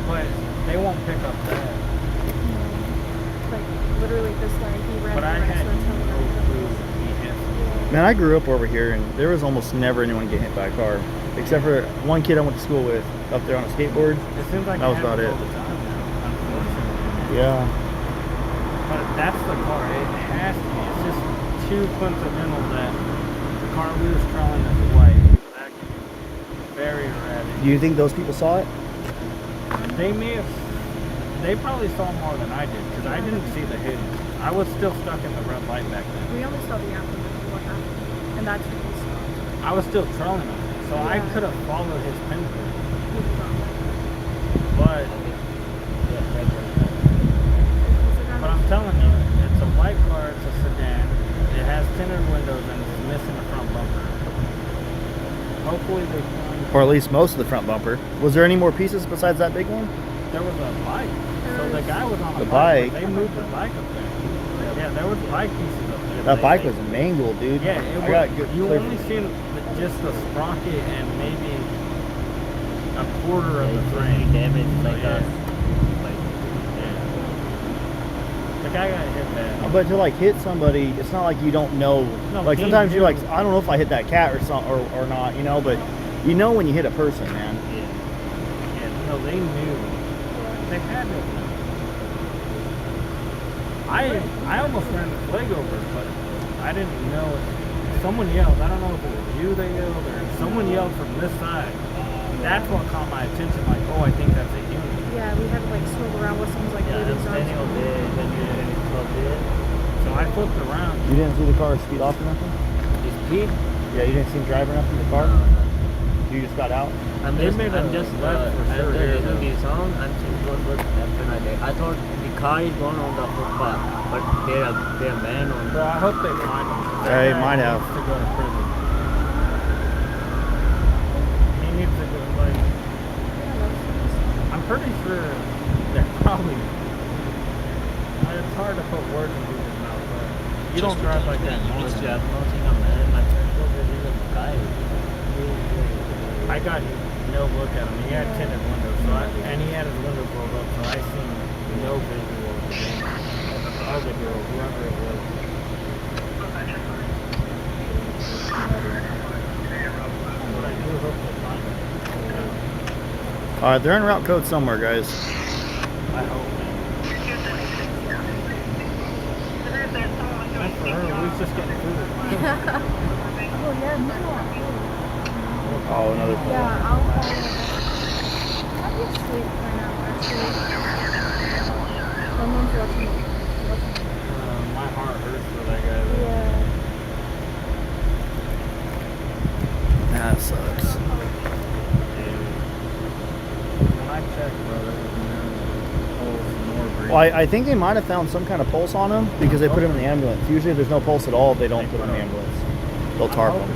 but they won't pick up that.
Like, literally this line, he ran
But I
the
had
rest of the
no clue he hit.
Man, I grew up over here and there was almost never anyone getting hit by a car. Except for one kid I went to school with up there on a skateboard.
It seems like
that was about it.
all the time now, unfortunately.
Yeah.
But that's the car. It has to be. It's just too coincidental that the car we was trailing is white. That can be very erratic.
Do you think those people saw it?
They may have. They probably saw more than I did because I didn't see the hit. I was still stuck in the red light back then.
We only saw the aftermath of what happened, and that's when we saw.
I was still trailing him, so I could have followed his pinpoint. But I'm telling you, it's a white car, it's a sedan, it has tinted windows, and it's missing the front bumper. Hopefully they find...
Or at least most of the front bumper. Was there any more pieces besides that big one?
There was a bike. So the guy was on a
The
bike.
bike?
They moved the bike up there. Yeah, there was bike pieces up there.
That bike was mangled, dude.
Yeah, you
clear-
only seen just the sprocket and maybe a quarter of the frame.
Damaged like
yeah. The guy got hit bad.
But to like hit somebody, it's not like you don't know.
No,
Like
he
sometimes you're
knew.
like, I don't know if I hit that cat or not, you know. But you know when you hit a person, man.
Yeah, no, they knew. They had to know. I almost ran the flag over, but I didn't know it. Someone yelled. I don't know if it was you that yelled or someone yelled from this side. That's what caught my attention. Like, oh, I think that's a human.
Yeah, we had to like swivel around with someone's like waving his arms.
So I flipped around.
You didn't see the car speed off or nothing?
He speed?
Yeah, you didn't see him driving up in the car? You just got out?
I'm
They
just
made a
left
for
as
sure
the
here,
little
though.
the sound and she's going to definitely. I thought the car is gone on the footpath, but there are men on
Bro, I hope they find him.
Yeah, he might have.
To go to prison. He needs to go, like, I'm pretty sure they're probably, it's hard to put words in people's mouth, but you don't drive like that.
You have nothing a man. My friend was there is a guy.
I got no look at him. He had tinted windows, so and he had his windows rolled up, so I seen no visual of the game. Of the girl, whoever it was. But I do hope they find him.
Alright, they're en route code somewhere, guys.
I hope, man. time for her. We was just getting food.
Oh yeah, me too.
Oh, another pole.
Yeah, I'll call you. I'll be asleep right now, actually. Someone's watching me.
My heart hurts for that guy. Though.
Yeah.
That sucks.
When I checked, bro, there was no pulse nor breathing.
Well, I think they might have found some kind of pulse on him because they put him in the ambulance. Usually, if there's no pulse at all, they don't put him in the ambulance. They'll tarp him.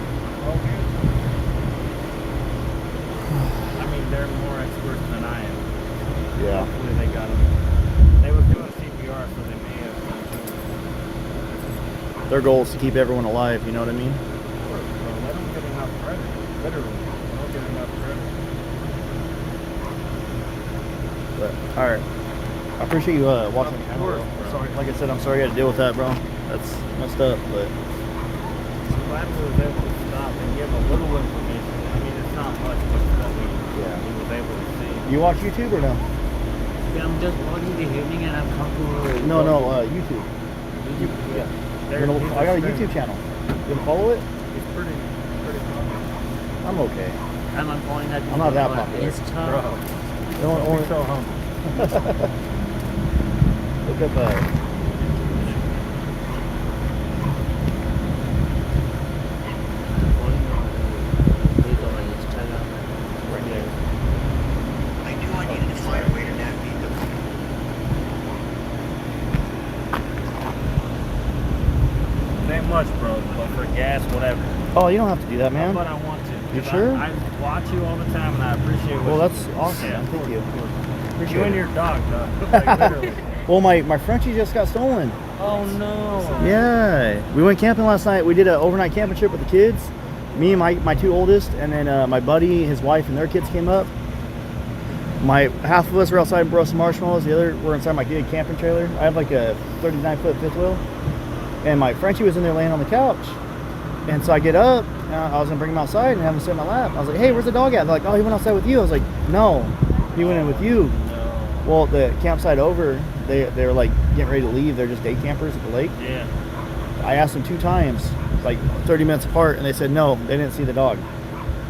I mean, they're more experts than I am.
Yeah.
Hopefully they got him. They was doing CPR, so they may have done too.
Their goal is to keep everyone alive. You know what I mean?
Bro, let them get enough credit. Literally, they don't get enough credit.
But all right. I appreciate you watching the camera. Bro. Sorry, like I said, I'm sorry you had to deal with that, bro. That's messed up, but.
I'm glad we was able to stop and give a little information. I mean, it's not much, but what we was able to see.
You watch YouTube or no?
Yeah, I'm just watching the evening and I've come to...
No, YouTube.
YouTube? Yeah.
I got a YouTube channel. You gonna follow it?
It's pretty funny.
I'm okay.
And I'm calling that...
I'm not that popular.
Bro. Only so humble.
Look up
much, bro, but for gas, whatever.
Oh, you don't have to do that, man.
But I want to.
You sure?
I watch you all the time, and I appreciate what
Well, that's awesome.
Yeah,
Thank you. Appreciate
you and
it.
your dog, dog. Like, literally.
Well, my Frenchie just got stolen.
Oh, no.
Yeah. We went camping last night. We did an overnight camping trip with the kids. Me and my two oldest, and then my buddy, his wife, and their kids came up. Half of us were outside and brought some marshmallows. The other were inside my big camping trailer. I have like a 39-foot fifth wheel. And my Frenchie was in there laying on the couch. And so I get up, and I was gonna bring him outside and have him sit in my lap. I was like, hey, where's the dog at? They're like, oh, he went outside with you. I was like, no, he went in with you.
No.
Well, the campsite over, they were like getting ready to leave. They're just day campers at the lake.
Yeah.
I asked them 2 times, like 30 minutes apart, and they said no, they didn't see the dog.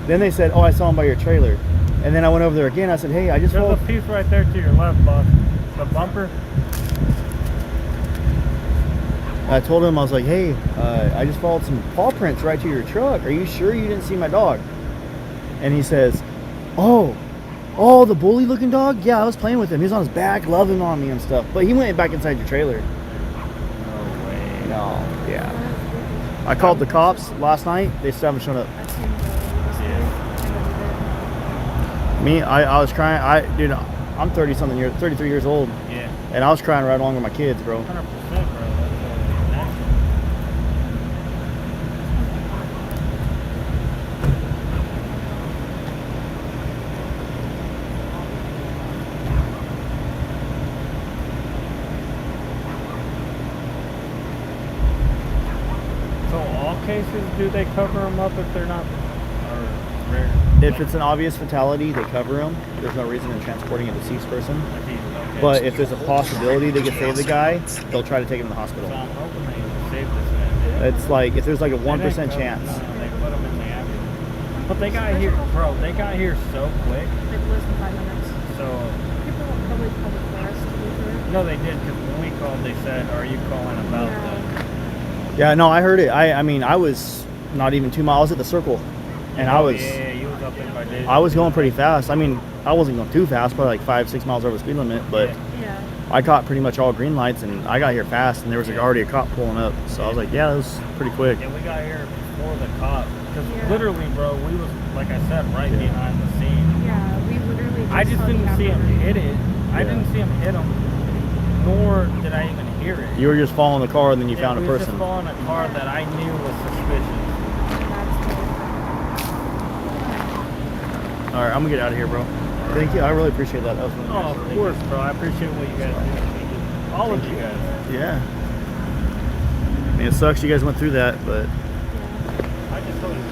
Then they said, oh, I saw him by your trailer. And then I went over there again. I said, hey, I just
There's a piece right there to your left, boss. The bumper.
I told him, I was like, hey, I just followed some paw prints right to your truck. Are you sure you didn't see my dog? And he says, oh, the bully looking dog? Yeah, I was playing with him. He was on his back, loving on me and stuff. But he went back inside your trailer.
No way.
No, yeah. I called the cops last night. They still haven't shown up.
Yeah.
Me, I was crying. Dude, I'm 33 years old.
Yeah.
And I was crying right along with my kids, bro.
100%, bro. Cases, do they cover them up if they're not rare?
If it's an obvious fatality, they cover them. There's no reason in transporting a deceased person.
Okay.
But if there's a possibility they could save the guy, they'll try to take him to the hospital.
So I'm hoping they save this man.
It's like if there's like a 1% chance.
They put him in the ambulance. But they got here, bro. They got here so quick.
Like less than 5 minutes.
So.
People will probably call the forest to be sure.
No, they did, because when we called, they said, "Are you calling about the?"
Yeah, no, I heard it. I mean, I was not even 2 miles at the circle, and I was.
Yeah, you was up in Beijing.
I was going pretty fast. I mean, I wasn't going too fast, probably like 5-6 miles over the speed limit, but I caught pretty much all green lights, and I got here fast, and there was already a cop pulling up. So I was like, yeah, that was pretty quick.
Yeah, we got here before the cop, because literally, bro, we was, like I said, right behind the scene.
Yeah, we literally.
I just didn't see him hit it. I didn't see him hit him, nor did I even hear it.
You were just following the car, and then you found a person.
We were just following a car that I knew was suspicious.
All right, I'm gonna get out of here, bro. Thank you. I really appreciate that. That was really nice.
Of course, bro. I appreciate what you guys do. All of you guys.
Yeah. I mean, it sucks you guys went through that, but
I just told you.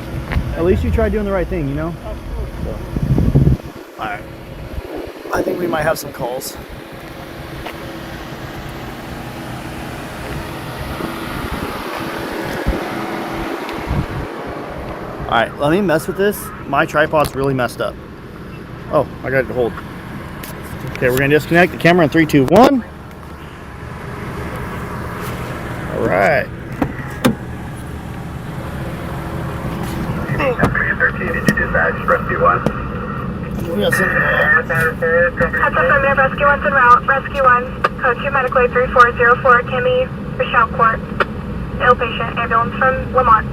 at least you tried doing the right thing, you know?
Of course.
So. All right. I think we might have some calls. Alright, let me mess with this. My tripod's really messed up. Oh, I got it to hold. Okay, we're going to disconnect the camera in 3, 2, 1. Alright.
After you 13, did you dispatch Rescue 1?
We got something going
That's affirmative. Rescue 1's en route. Rescue 1, code 2 medical aid 3404, Kimmy, Rochelle Court. Ill patient, ambulance from Lamont.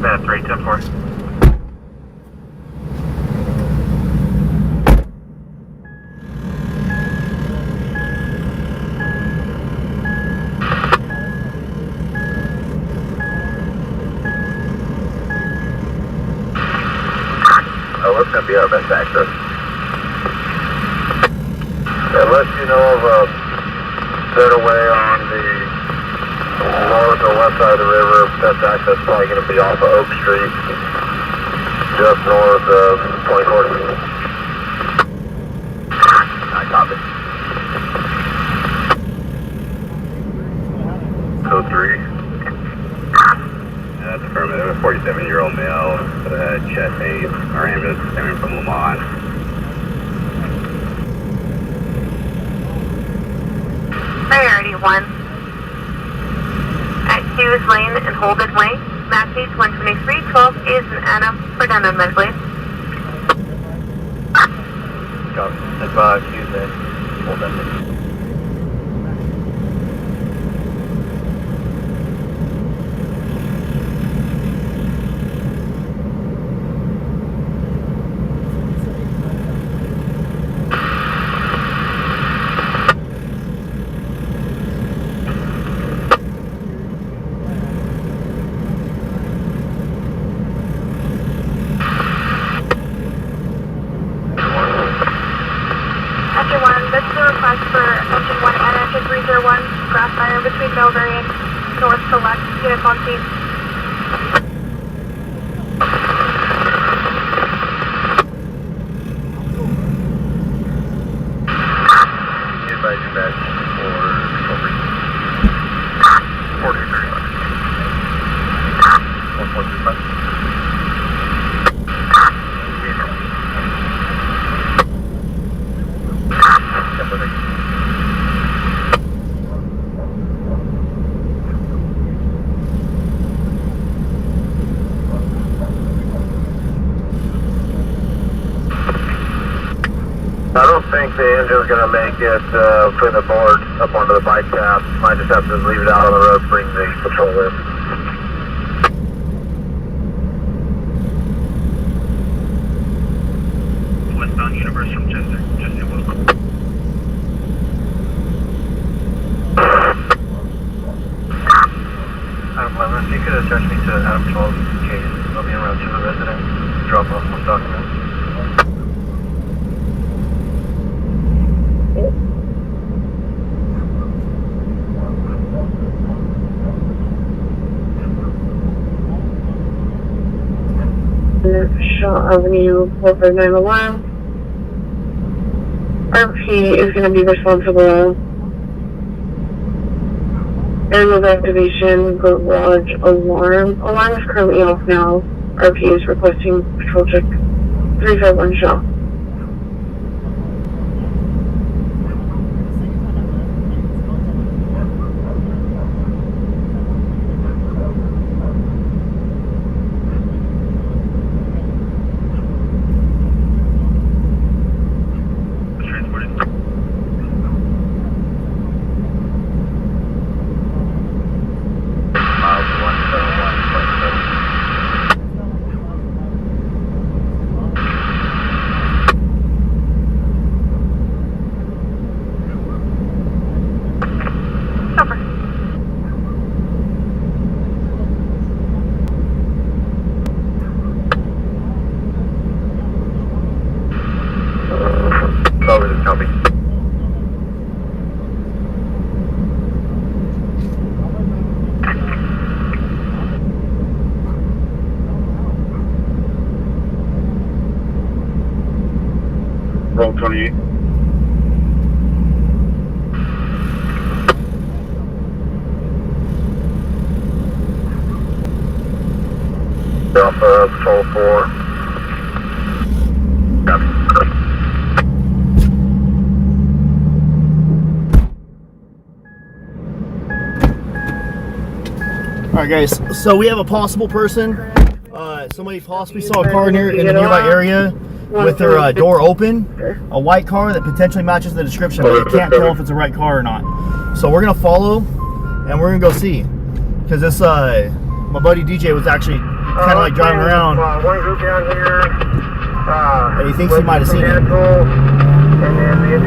That's 310-4. What's going to be our best access? Unless you know of a better way on the north or west side of the river, best access is probably going to be off of Oak Street, just north of 24th. I copy. Code 3. That's affirmative. A 47-year-old male with a chest pain. Our ambulance is coming from Lamont.
Priority 1. At Hughes Lane and Holden Way, Matthews 12312 is an Anna for Denham medically.
Copy. That's Hughes Lane, Holden.
Grass fire between Melbury and north to left. Units on scene.
Advise your badge for recovery. 4035. 1435. I don't think the engine's going to make it for the board up onto the bike path. Might just have to leave it out on the road, bring the patrol in. Westbound Universe from Chester. Chester, welcome. Adam 11, if you could attach me to Adam 12 case, I'll be around to the resident. Drop off some documents.
Shaw Avenue, Wolford 911. RP is going to be responsible. Animal activation, garage alarm. Alarm is currently off now. RP is requesting patrol check 351 Shaw.
Alpha Patrol 4. Copy.
Alright guys, so we have a possible person. Somebody possibly saw a car in the nearby area with their door open. A white car that potentially matches the description, but you can't tell if it's the right car or not. So we're going to follow and we're going to go see. Because this, my buddy DJ was actually kind of like driving around.
One group down here.
And he thinks he might have seen it.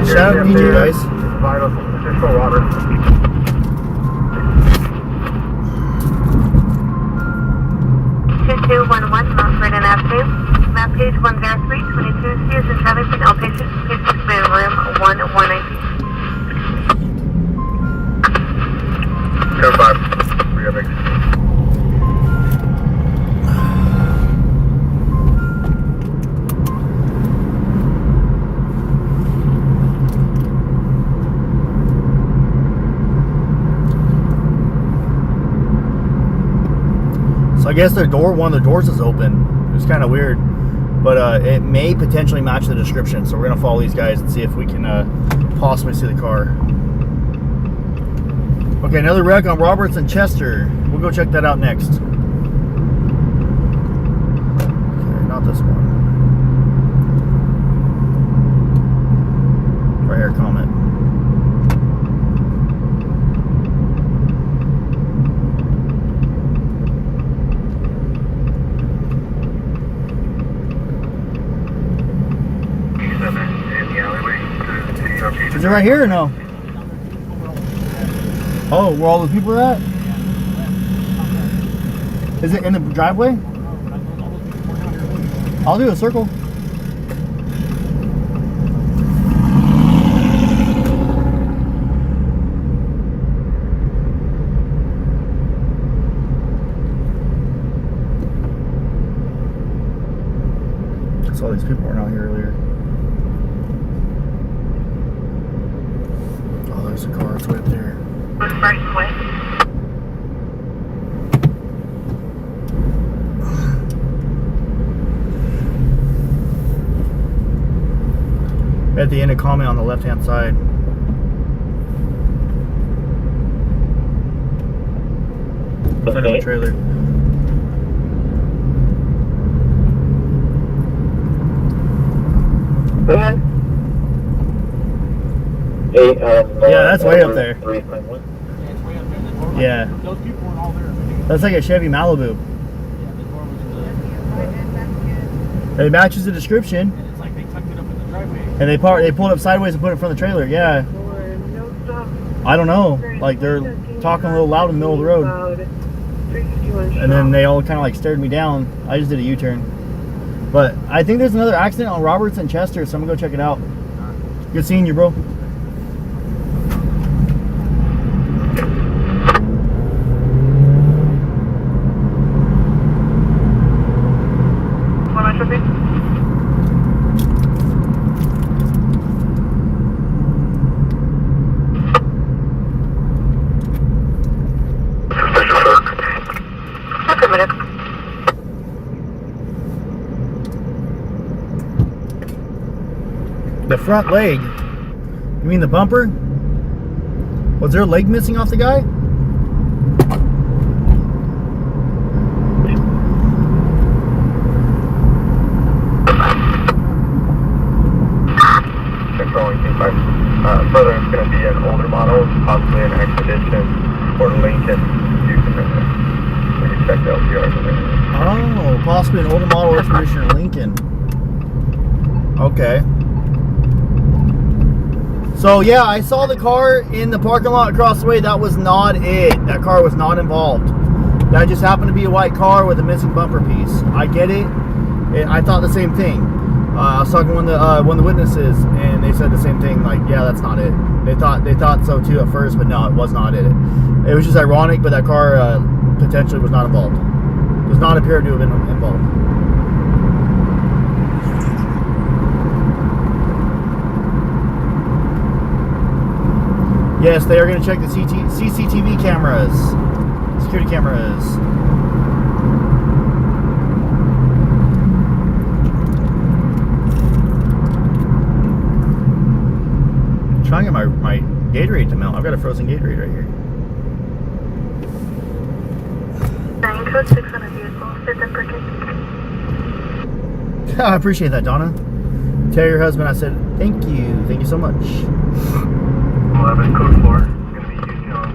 Shout out DJ, guys.
Vital, just for water.
2211 Mount Vernon Avenue. Map page 103, 22 C is in Charleston, outpatient, patient in room 1119.
10-5. We have exit.
So I guess their door, one of the doors is open. It's kind of weird, but it may potentially match the description. So we're gonna follow these guys and see if we can possibly see the car. Okay, another wreck on Roberts and Chester. We'll go check that out next. Okay, not this one. Right here, comment. Is it right here or no? Oh, where all those people are at? Is it in the driveway? I'll do a circle. I saw these people weren't out here earlier. Oh, there's a car. It's right up there.
Right way.
At the end of comment on the left hand side. Front of the trailer. Yeah, that's way up there. Yeah.
Those people weren't all there.
That's like a Chevy Malibu. It matches the description.
And it's like they tucked it up in the driveway.
And they pulled up sideways and put it in front of the trailer. Yeah. I don't know. Like they're talking a little loud in the middle of the road. And then they all kind of like stared me down. I just did a U-turn. But I think there's another accident on Roberts and Chester, so I'm gonna go check it out. Good seeing you, bro. The front leg. You mean the bumper? Was there a leg missing off the guy?
Controlling T5. Further, it's going to be an older model, possibly an Expedition or Lincoln. You can check the LPRs.
Oh, possibly an older model Expedition or Lincoln. Okay. So yeah, I saw the car in the parking lot across the way. That was not it. That car was not involved. That just happened to be a white car with a missing bumper piece. I get it. I thought the same thing. I was talking to one of the witnesses, and they said the same thing. Like, yeah, that's not it. They thought so too at first, but no, it was not it. It was just ironic, but that car potentially was not involved. Does not appear to have been involved. Yes, they are going to check the CCTV cameras, security cameras. trying to get my Gatorade to melt. I've got a frozen Gatorade right here.
9 code 6 on a vehicle. Sit and purchase.
I appreciate that, Donna. Tell your husband I said thank you. Thank you so much.
11 code 4 is going to be used on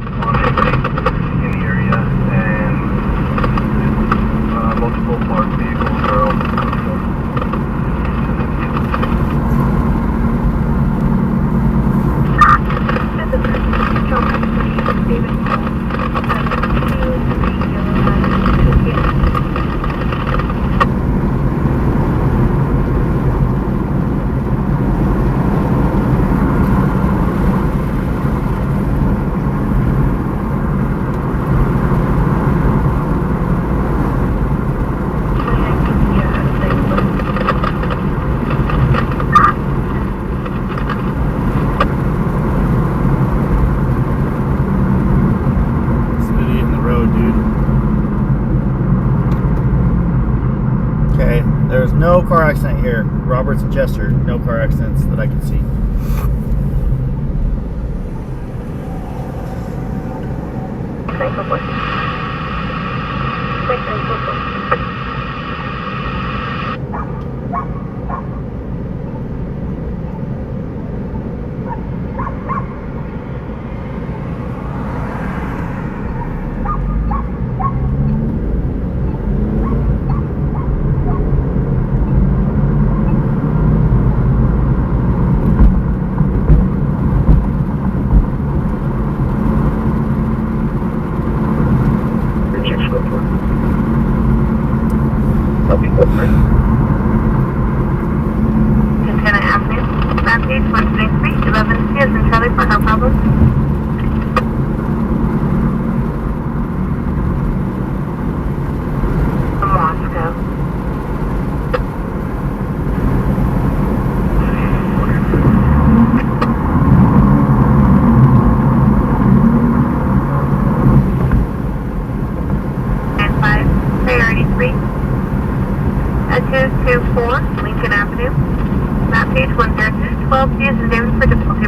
in the area, and multiple parked vehicles are also code
No car accident here. Roberts and Chester, no car accidents that I can see.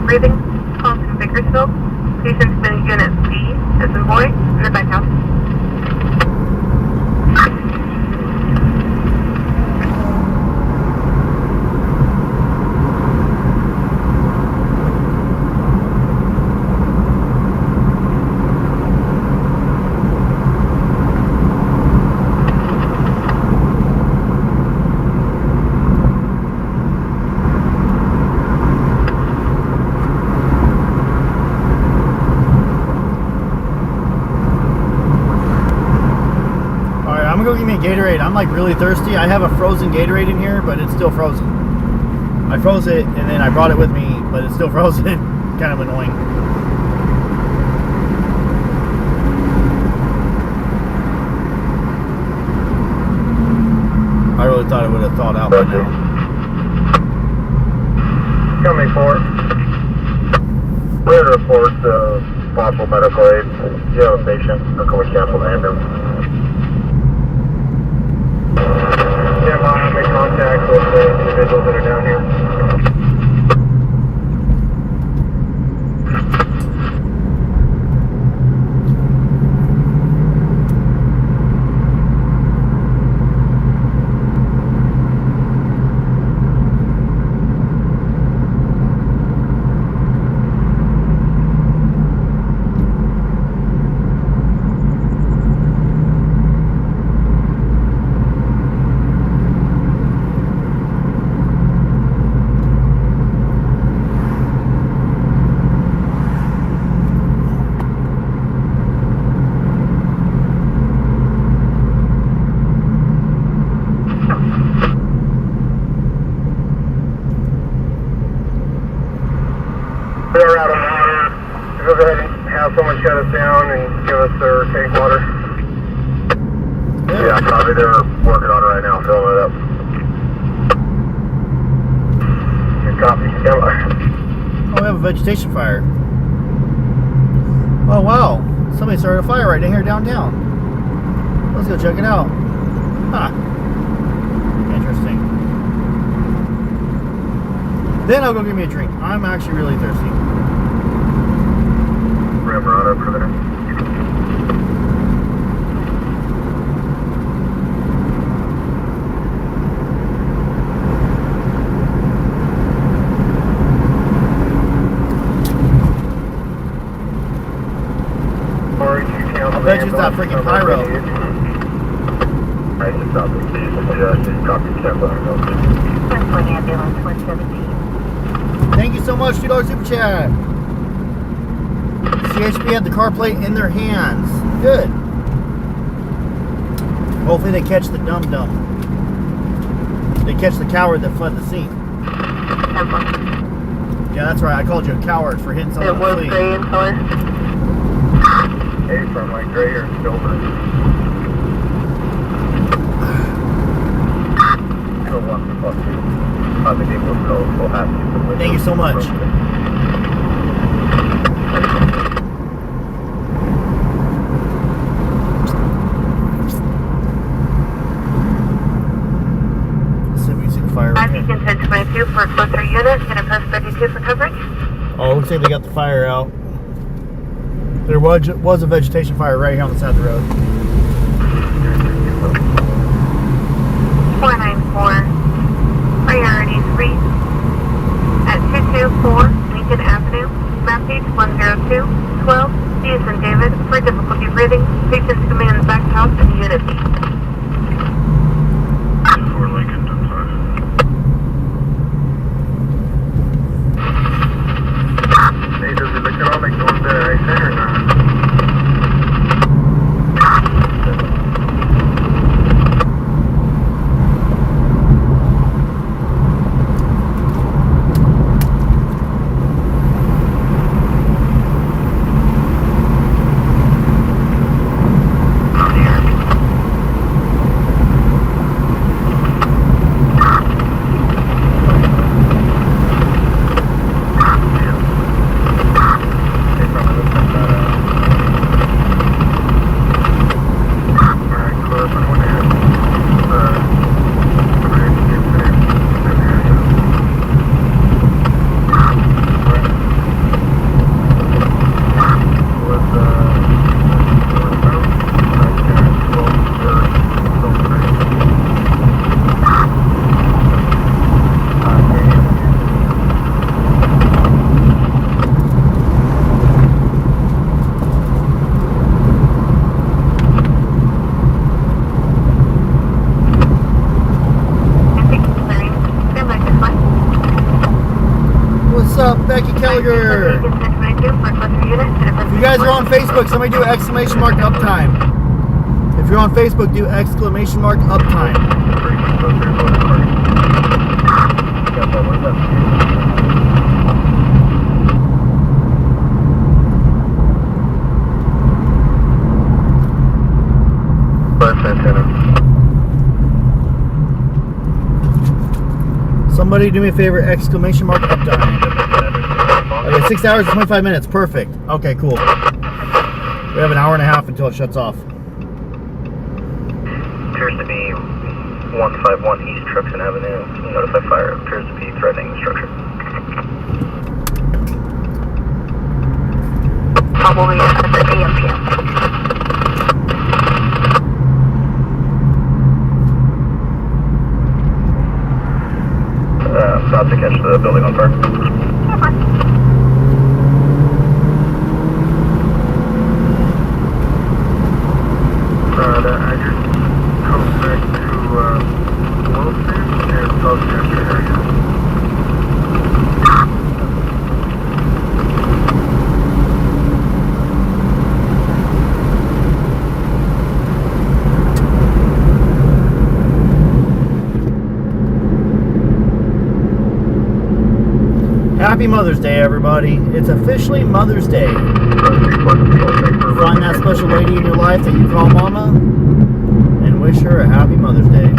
Breathing. Calls from Bakersfield. Patient's been unit B, as in boy, in the back house.
Give me a Gatorade. I'm like really thirsty. I have a frozen Gatorade in here, but it's still frozen. I froze it and then I brought it with me, but it's still frozen. Kind of annoying. I really thought it would have thawed out by now.
Coming 4. We're to report possible medical aid. You have a patient. How can we cancel the ambulance? Make contact with the individuals that are down here. They're out of water. Go ahead and have someone shut us down and give us their tank water. Yeah, copy. They're working on it right now, filling it up. Good copy.
Oh, we have a vegetation fire. Oh, wow. Somebody started a fire right in here downtown. Let's go check it out. Huh. Interesting. Then I'll go get me a drink. I'm actually really thirsty.
Ramrod up for there.
I bet you it's that freaking pyro.
I just stopped the station. Just copy cancel.
Ambulance 117.
Thank you so much, $2 super chat. CHP had the car plate in their hands. Good. Hopefully they catch the dum-dum. They catch the coward that fled the scene. Yeah, that's right. I called you a coward for hitting someone with a fleet.
Gray in color.
Hey, from like gray or silver.
Thank you so much. Let's see if we can see the fire right here.
1022 for closer unit, gonna press 32 for coverage.
Oh, looks like they got the fire out. There was a vegetation fire right here on the side of the road.
494, priority 3 at 224 Lincoln Avenue, map page 102, 12, D as in David, for difficulty breathing, patients coming in the back house in unit B.
4 Lincoln, 10-5. Hey, does it look at all like the ones that are right there or not?
If you guys are on Facebook, somebody do exclamation mark uptime. If you're on Facebook, do exclamation mark uptime. Somebody do me a favor, exclamation mark uptime. Okay, 6 hours and 25 minutes. Perfect. Okay, cool. We have an hour and a half until it shuts off.
Appears to be 151 East Truxton Avenue. Notify fire. Appears to be threatening the structure.
Probably at the AM/PM.
About to catch the building on fire. That address comes back to Wilson and South Hampshire area.
Happy Mother's Day, everybody. It's officially Mother's Day. Find that special lady in your life that you call Mama and wish her a happy Mother's Day.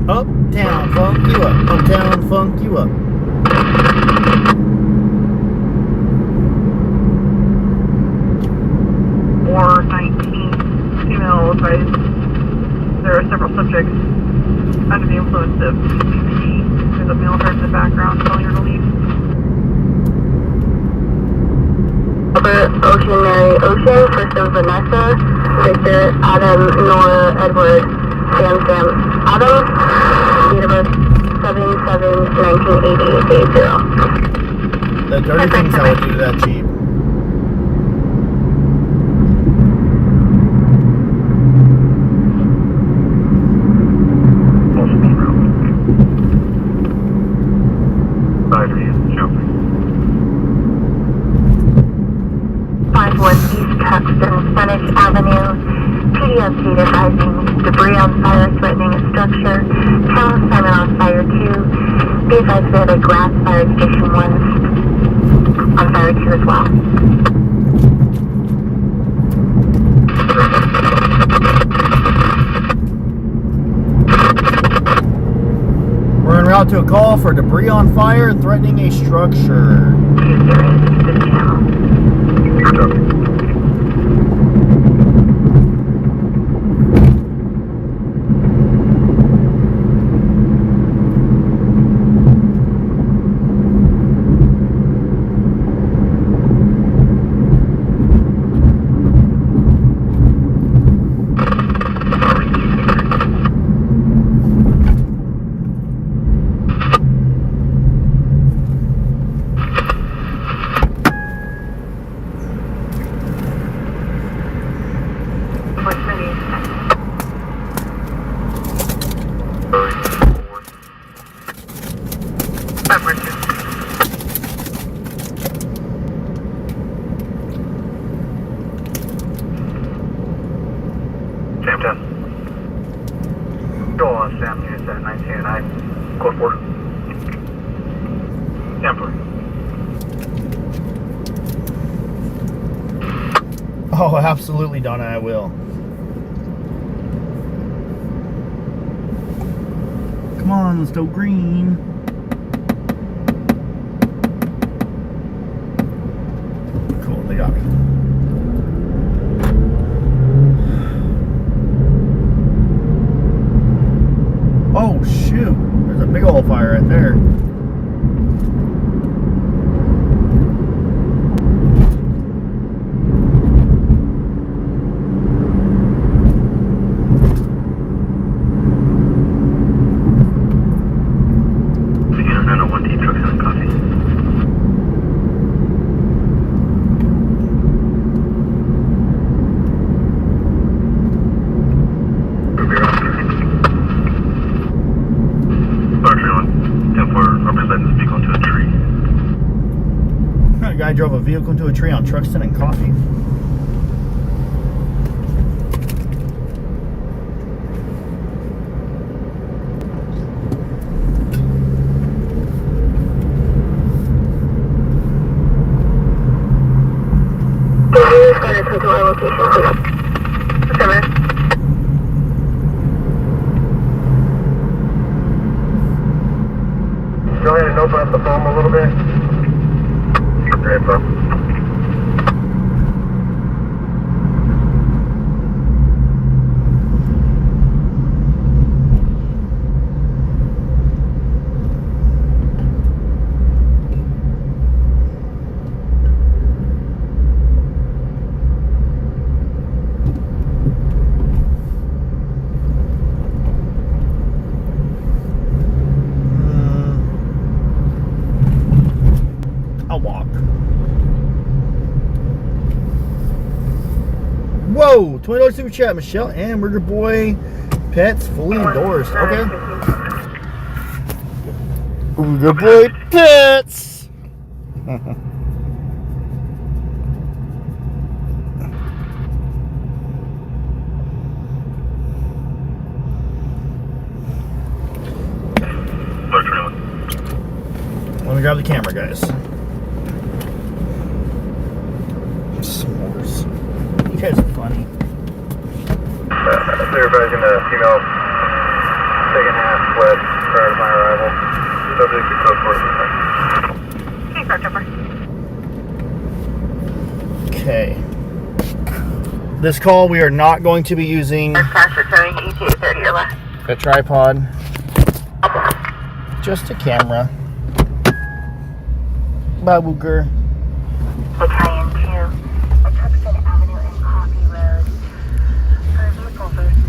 Uptown funk you up. Uptown funk you up.
advised. There are several subjects under the influence of CBD. There's a male heard in the background telling her to leave.
Ocean Mary Ocean, first name Vanessa, Victor Adam Nora Edward Sam Adam, date of birth 7/7/1980.
The dirty things I would do to that Jeep.
Spanish Avenue, PDFC advising debris on fire threatening a structure, town assignment on fire 2, be advised we have a glass fire station 1 on fire 2 as well.
We're en route to a call for debris on fire threatening a structure.
Sam 10. Go on, Sam, units at 19 and 9. Code 4. Sam 4.
Oh, absolutely, Donna, I will. Come on, let's go green. Cool, they got me. Oh, shoot. There's a big old fire right there. Guy drove a vehicle into a tree on Truxton and Coffee.
Go ahead and open up the foam a little bit. Great, bro.
Whoa! $20 super chat, Michelle and Burger Boy. Pets fully endorsed. Okay. Burger Boy Pets. Let me grab the camera, guys. S'mores. You guys are funny.
They're advising the female second half fled prior to my arrival. Subject to code 4.
Okay, Sergeant.
Okay. This call, we are not going to be using
Dispatch returning ETA 30 or less.
a tripod. Just a camera. Babuker.
Battalion 2, at Tuxton Avenue and Coffee Road. Vehicle versus.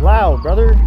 Loud, brother.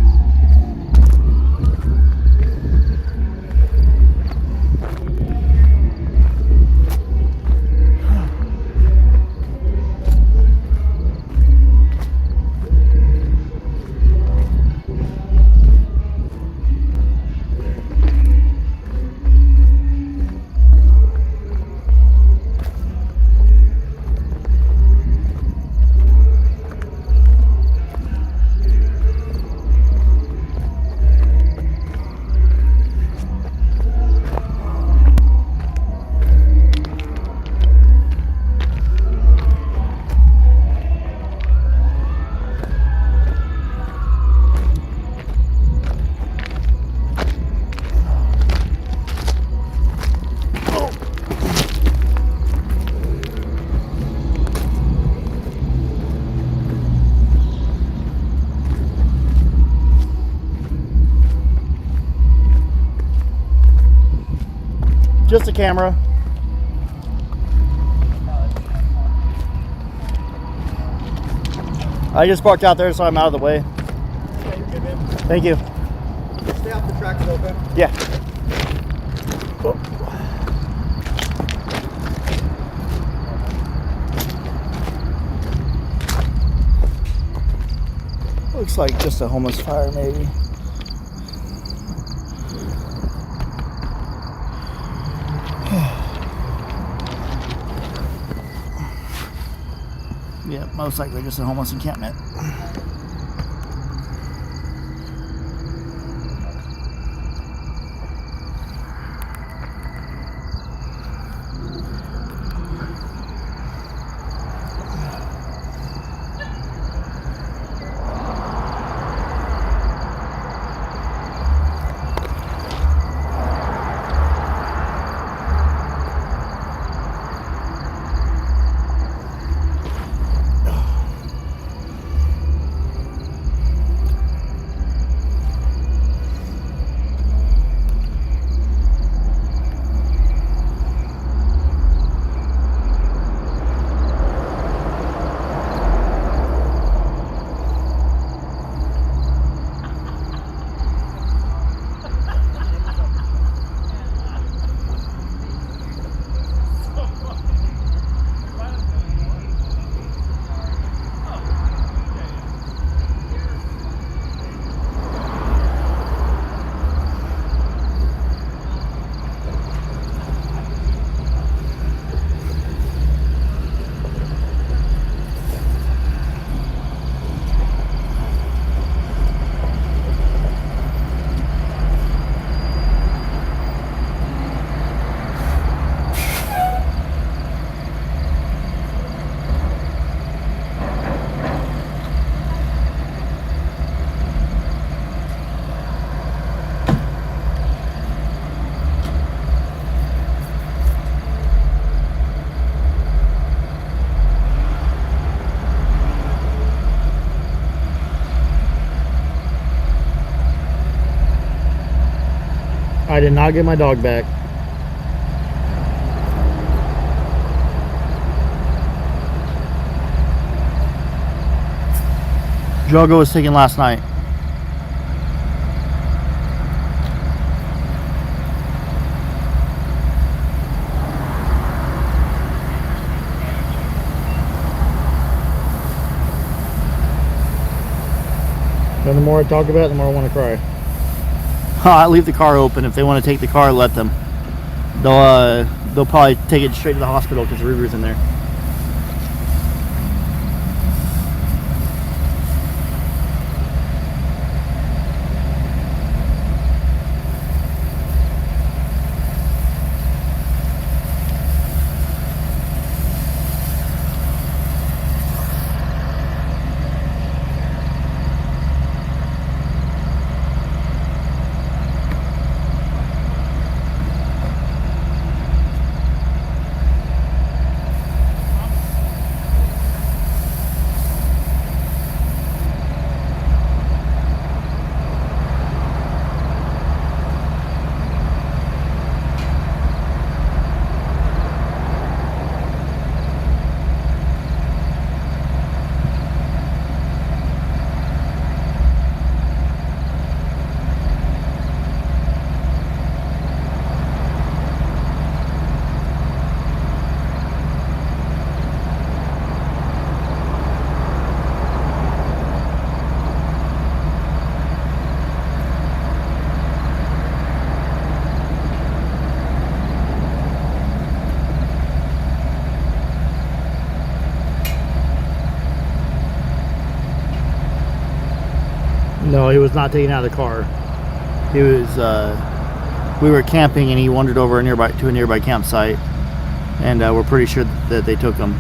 Just a camera. I just parked out there, so I'm out of the way.
Yeah, you're good, man.
Thank you.
Stay off the tracks, okay?
Yeah. Looks like just a homeless fire, maybe. Yeah, most likely just a homeless encampment. I did not get my dog back. Drogo was taken last night. And the more I talk about it, the more I want to cry. I'll leave the car open. If they want to take the car, let them. They'll probably take it straight to the hospital because Ruger's in there. No, he was not taken out of the car. He was, we were camping and he wandered over to a nearby campsite, and we're pretty sure that they took him.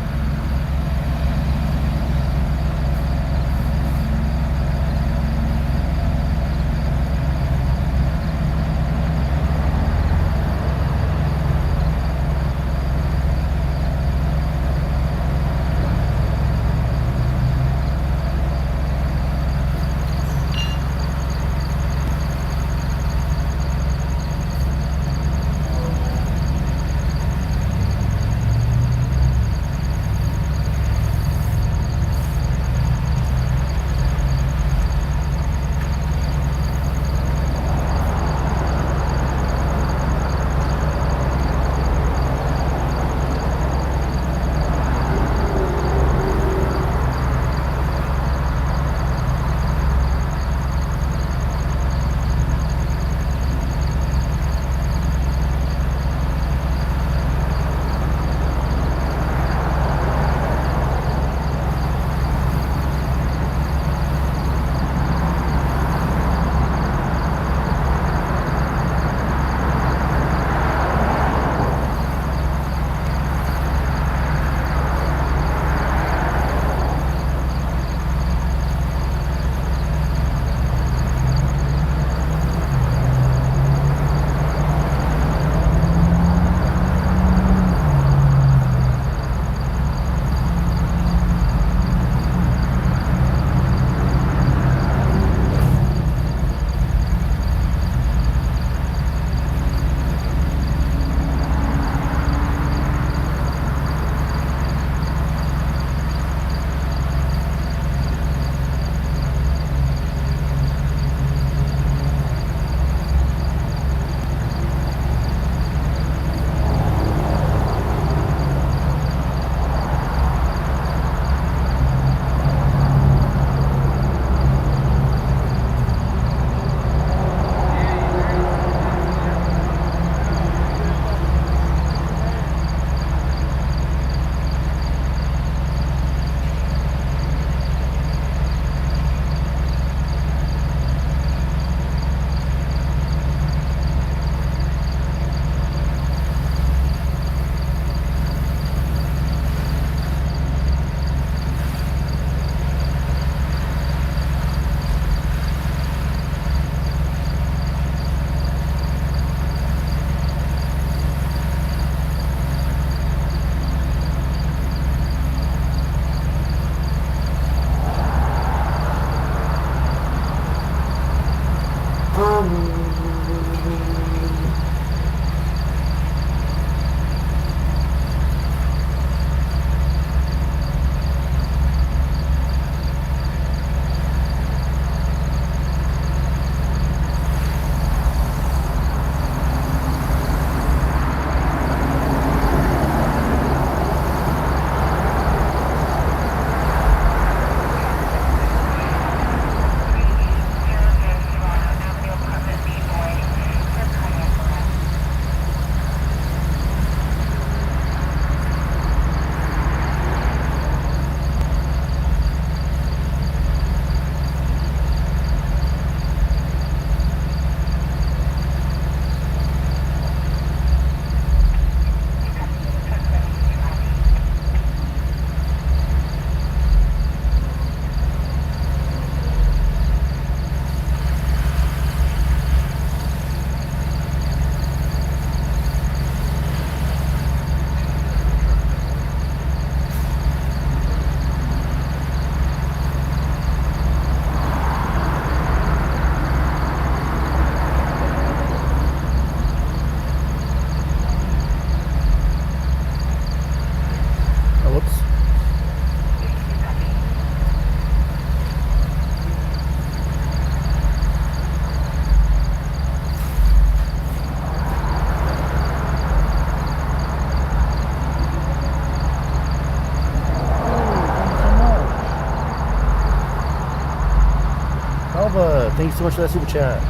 Thank you so much for that super chat.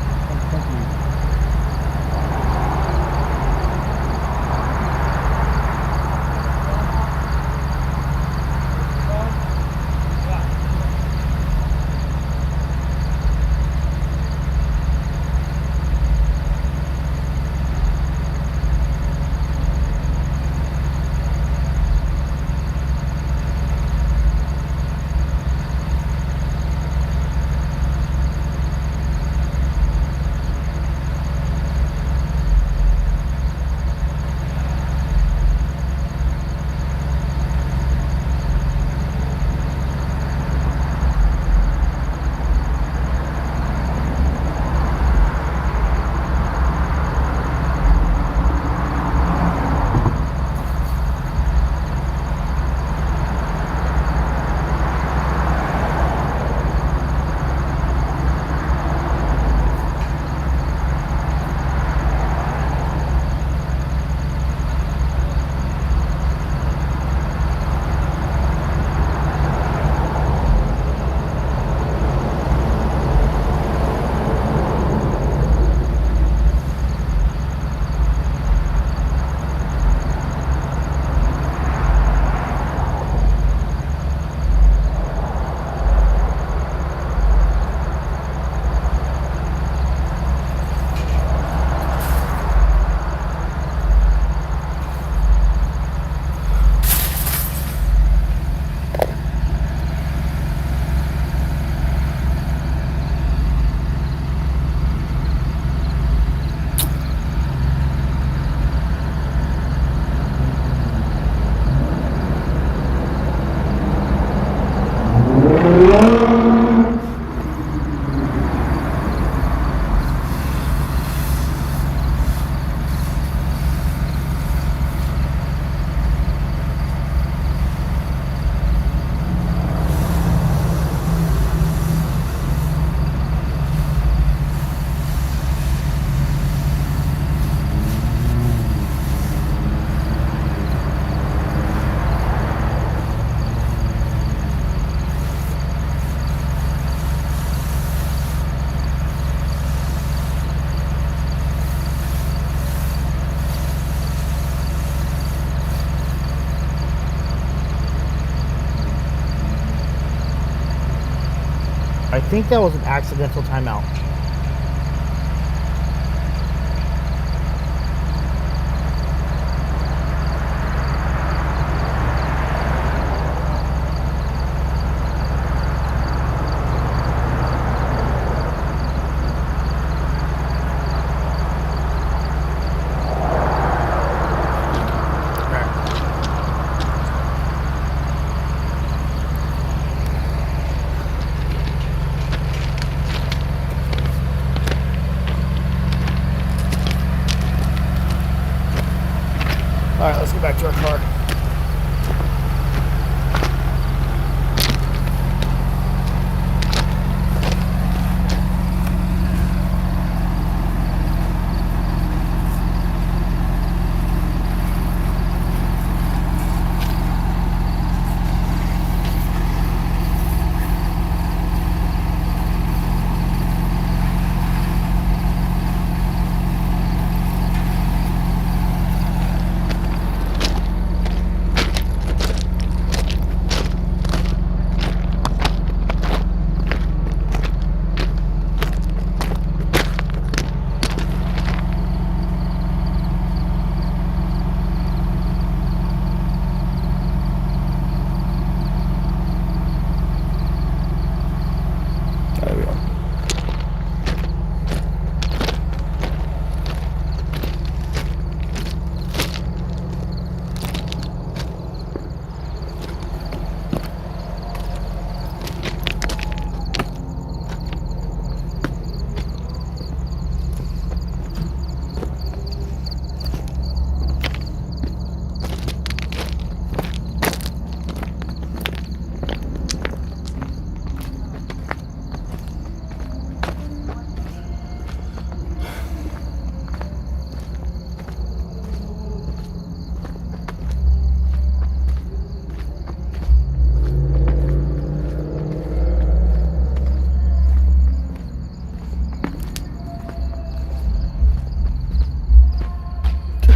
Thank you.
I think that was an accidental timeout. All right, let's go back to our car.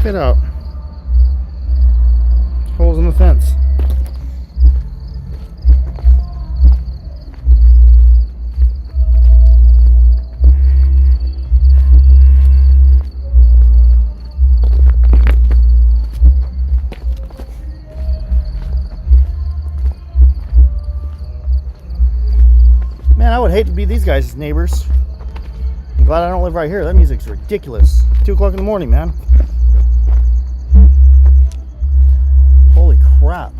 Check it out. Holes in the fence. Man, I would hate to be these guys' neighbors. I'm glad I don't live right here. That music's ridiculous. 2 o'clock in the morning, man. Holy crap.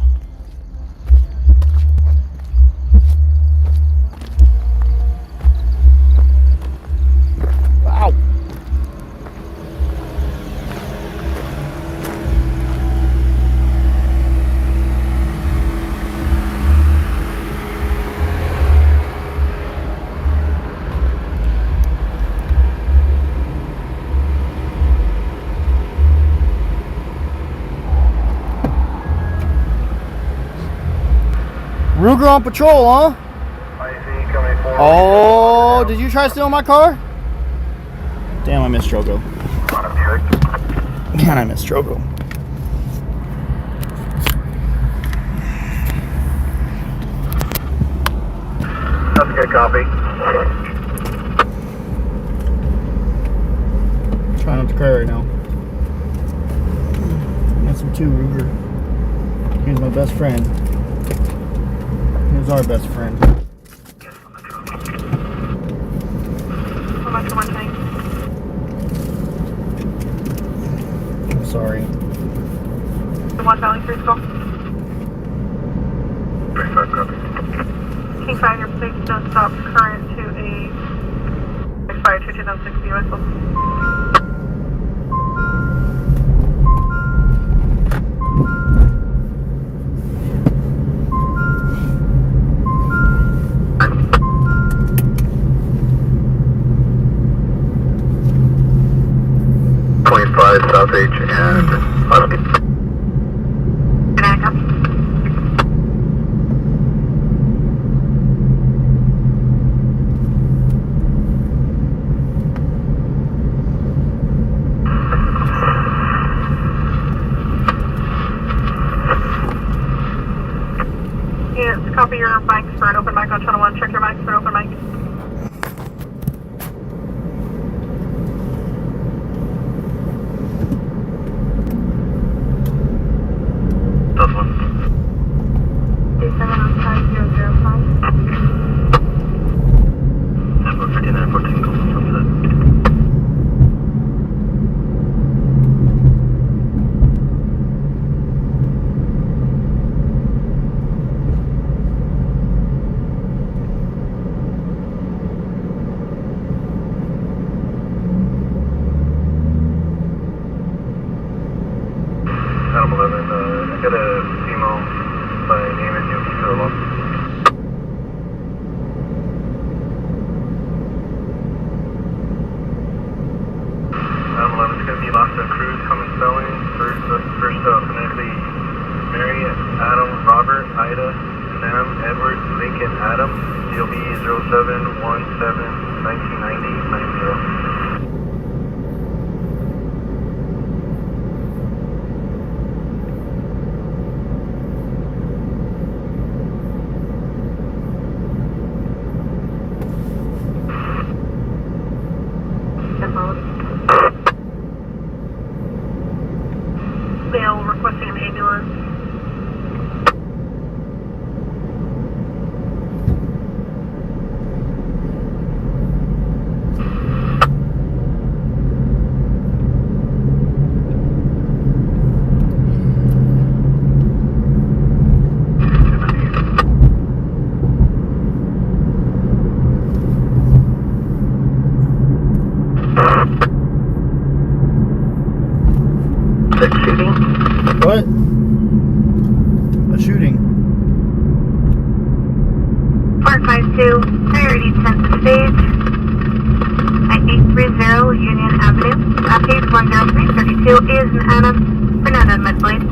Wow. Ruger on patrol, huh? Oh, did you try stealing my car? Damn, I missed Drogo. Man, I missed Drogo.
That's a good copy.
Trying not to cry right now. That's some 2 Ruger. Here's my best friend. Here's our best friend.
How much for one tank?
I'm sorry.
The 1 Valley 3 school.
35 copy.
King 5, your please don't stop current to a expired 2006 US.
25 South H and Husky.
Can I copy? Yes, copy your mics for an open mic on channel 1. Check your mics for an open mic.
That's one.
75005.
Number 5914 goes from that. Adam 11, I got a female by name and you'll keep it alone. Adam 11 is going to be Lasta Cruz, coming spelling. First phonetically Mary, Adam, Robert, Ida, Sam, Edward, Lincoln, Adam. DOB 0717199090.
Male requesting an ambulance.
What? A shooting.
452, priority 10 to stage at 830 Union Avenue. Page 10332 is an Adam Fernando Midblade.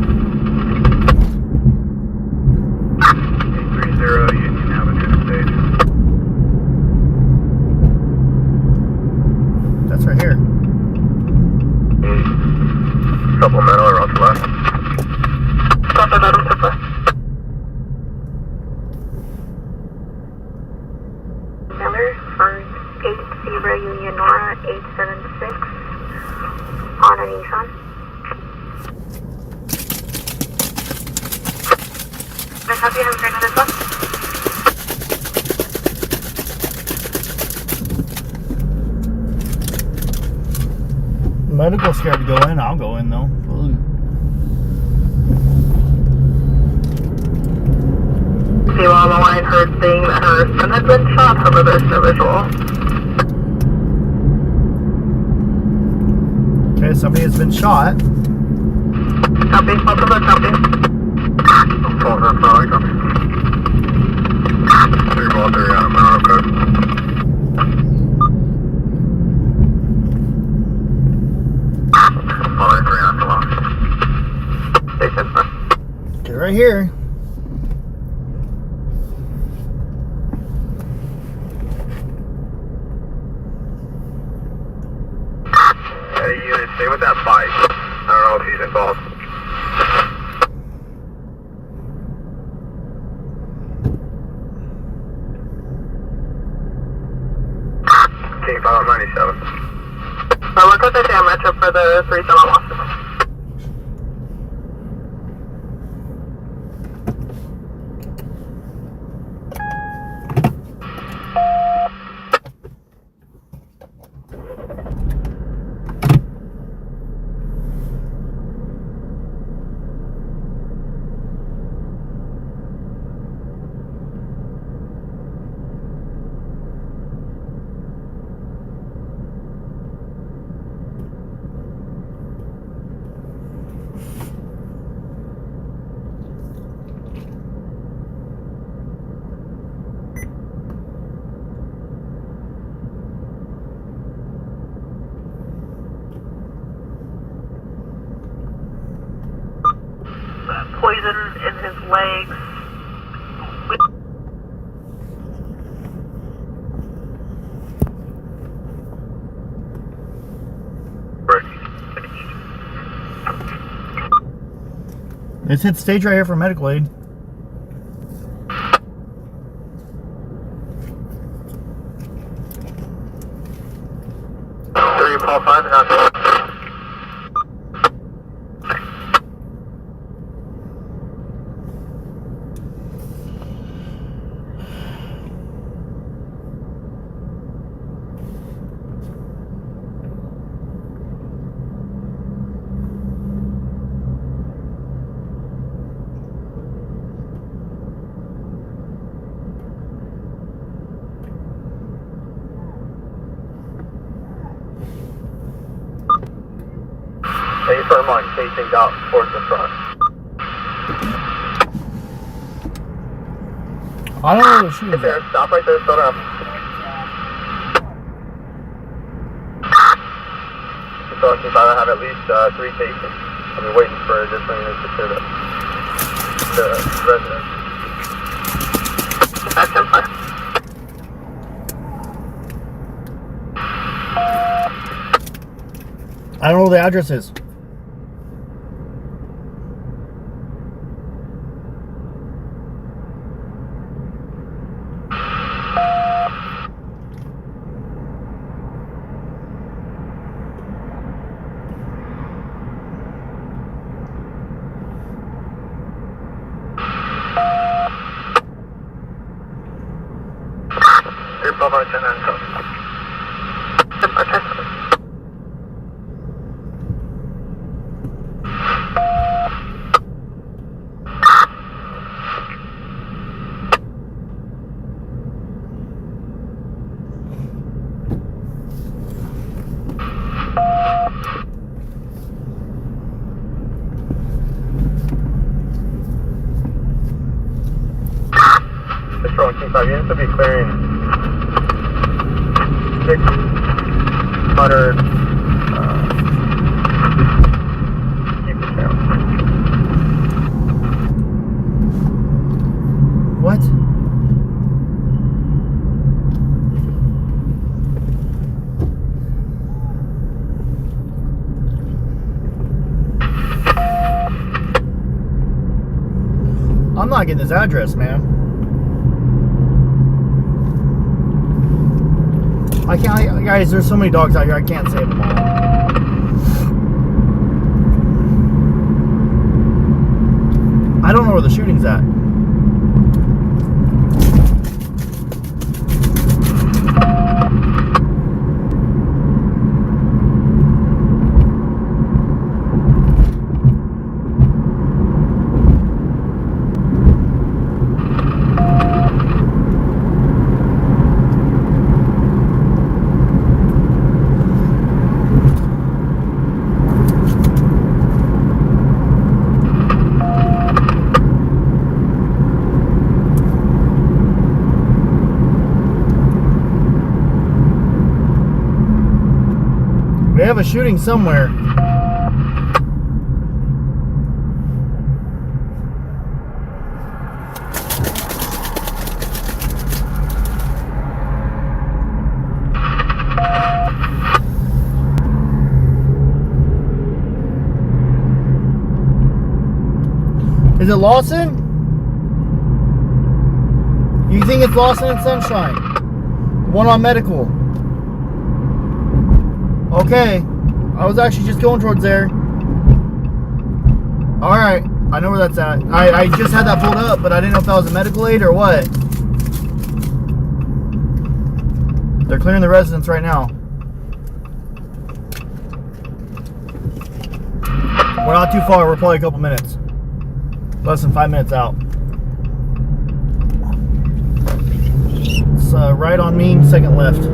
830 Union Avenue stage.
That's right here.
supplemental or on left.
Supplemental to left. Miller for 80 Union Nora 876 on a Nissan. Can I have you have a turn on this one?
Medical's scared to go in. I'll go in though.
Zero on the line, heard saying that her son had been shot, however there's no visual.
Okay, somebody has been shot.
Copy, ultimate copy.
Falls up, probably copy. 3 ball 3 on a mile, okay. Falling 3 on the lock.
Take this one.
Get right here.
Unit, stay with that bike. I don't know if he's involved. King 597.
I'll look at the damage up for the 3 tunnel losses.
Poison in his legs.
It's hit stage right here for medical aid.
Paul 5 and out. Stay firm on facing out towards the front.
I don't know the shoes.
Get there, stop right there, slow down. So I can have at least 3 cases. I'll be waiting for additional units to clear the residence.
That's fine.
I don't know what the address is.
You're above our 10 and so. Patrol King 5 units will be clearing 600 keep the channel.
What? not getting this address, man. I can't, guys, there's so many dogs out here, I can't save them all. I don't know where the shooting's at. We have a shooting somewhere. Is it Lawson? You think it's Lawson and Sunshine? One on medical. Okay, I was actually just going towards there. Alright, I know where that's at. I just had that pulled up, but I didn't know if that was a medical aid or what. They're clearing the residence right now. We're not too far, we're probably a couple minutes. Less than 5 minutes out. It's right on me, second left.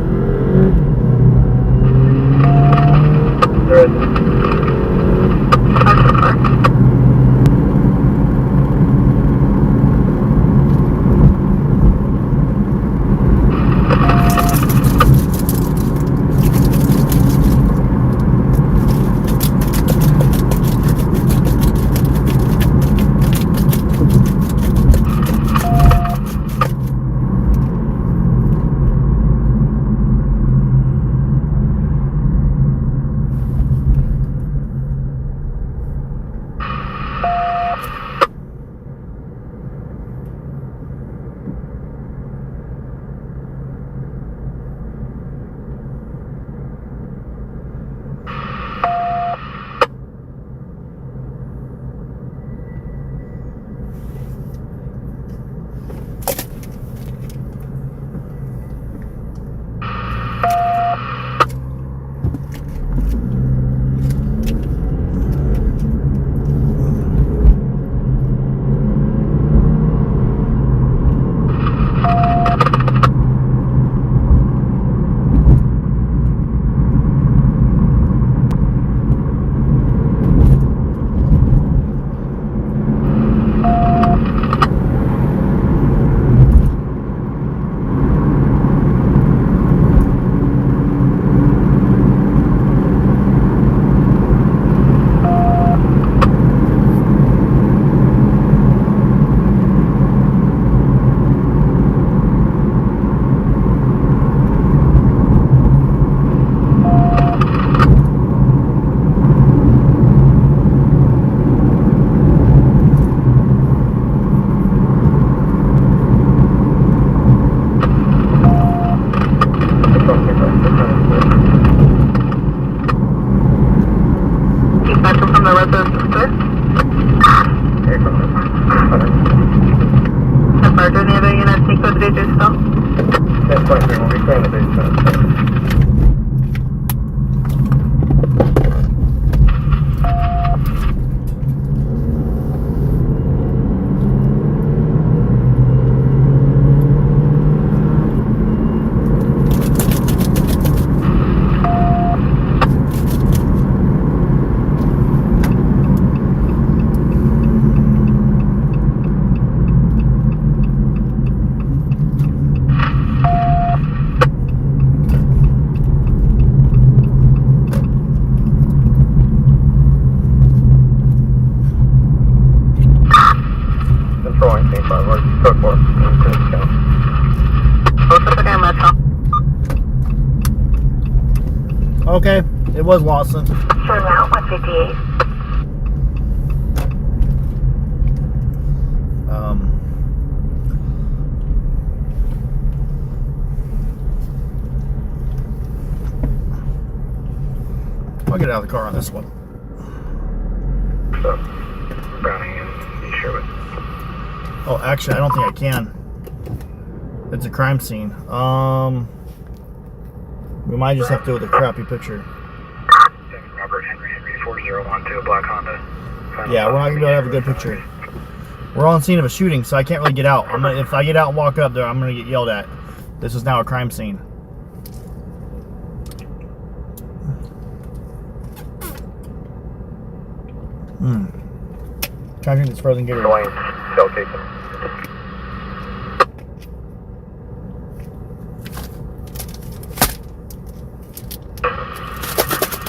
Okay, it was Lawson.
Turn route 158.
get out of the car on this one.
So, Browning and Sherwood.
Oh, actually, I don't think I can. It's a crime scene. We might just have to do with a crappy picture.
Robert Henry 4012, black Honda.
Yeah, we're not gonna be able to have a good picture. We're on scene of a shooting, so I can't really get out. If I get out and walk up there, I'm gonna get yelled at. This is now a crime scene. Trying to think it's further than Gatorade.
Cell casing.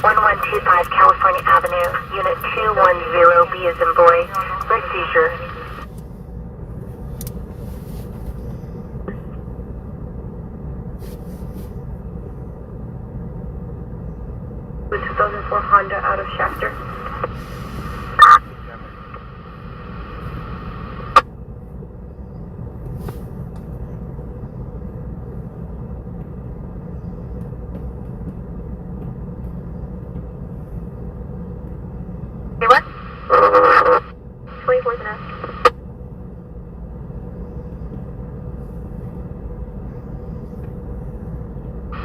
1125 California Avenue, Unit 210B is in boy, for seizure. With 2004 Honda out of Shafter.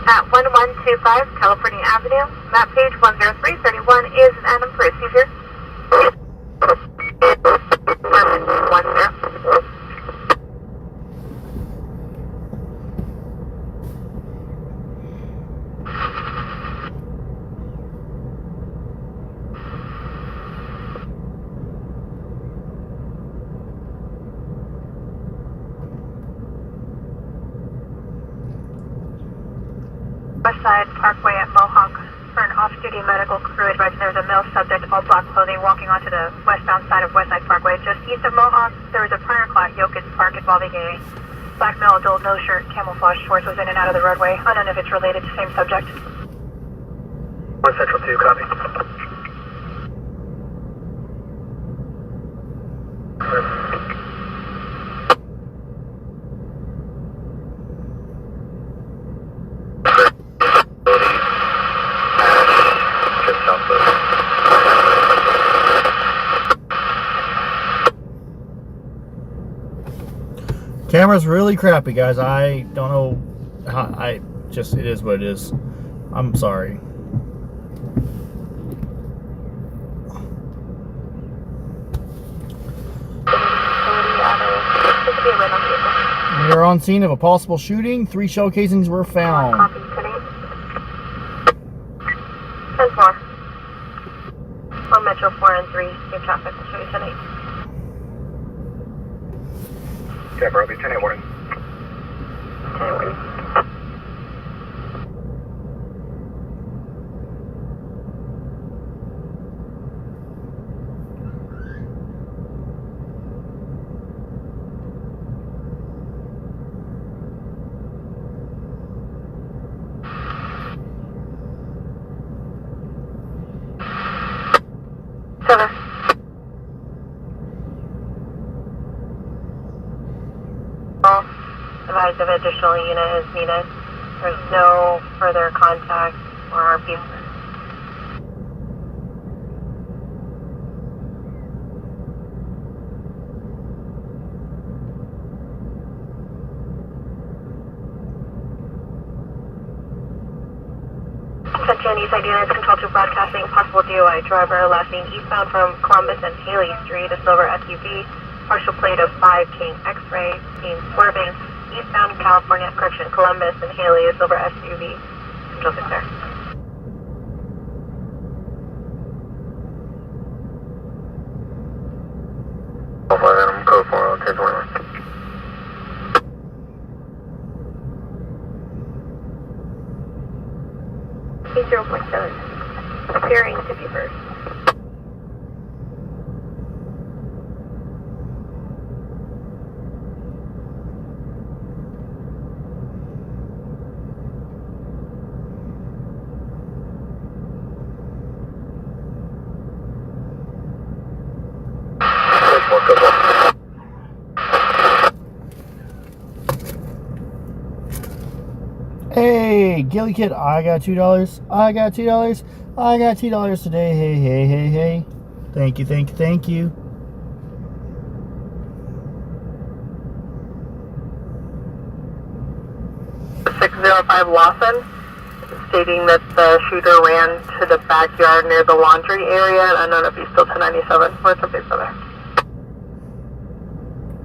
At 1125 California Avenue, map page 10331 is an procedure. 10. Westside Parkway at Mohawk. For an off-duty medical crew advising there's a male subject, all black clothing, walking onto the westbound side of Westside Parkway. Just east of Mohawk, there was a prior clot, Yoke's Park involving a black male adult, no shirt, camouflage shorts, was in and out of the roadway. Unknown if it's related to same subject.
1 Central 2, copy.
Camera's really crappy, guys. I don't know how, it is what it is. I'm sorry. We are on scene of a possible shooting. 3 shell casings were found.
10-4. On Metro 4 and 3, same traffic, will show you 10-8.
Yeah, bro, be 10-8 warning.
10-8 warning. Advise of additional unit is needed. There's no further contact or people. Attention, Eastside units, Control 2 broadcasting, possible DOI driver, last name eastbound from Columbus and Haley Street, a silver SUV, partial plate of 5 King X-ray, seen swerving, eastbound California, correction, Columbus and Haley, a silver SUV. Control 6 there.
I'm code 4, 1021.
0.7. Appearing to be first.
Hey, Gilly Kid, I got $2. I got $2. I got $2 today. Hey, hey, hey, hey. Thank you, thank you, thank you.
.605 Lawson, stating that the shooter ran to the backyard near the laundry area, and unknown if he's still 1097. Where's the big brother?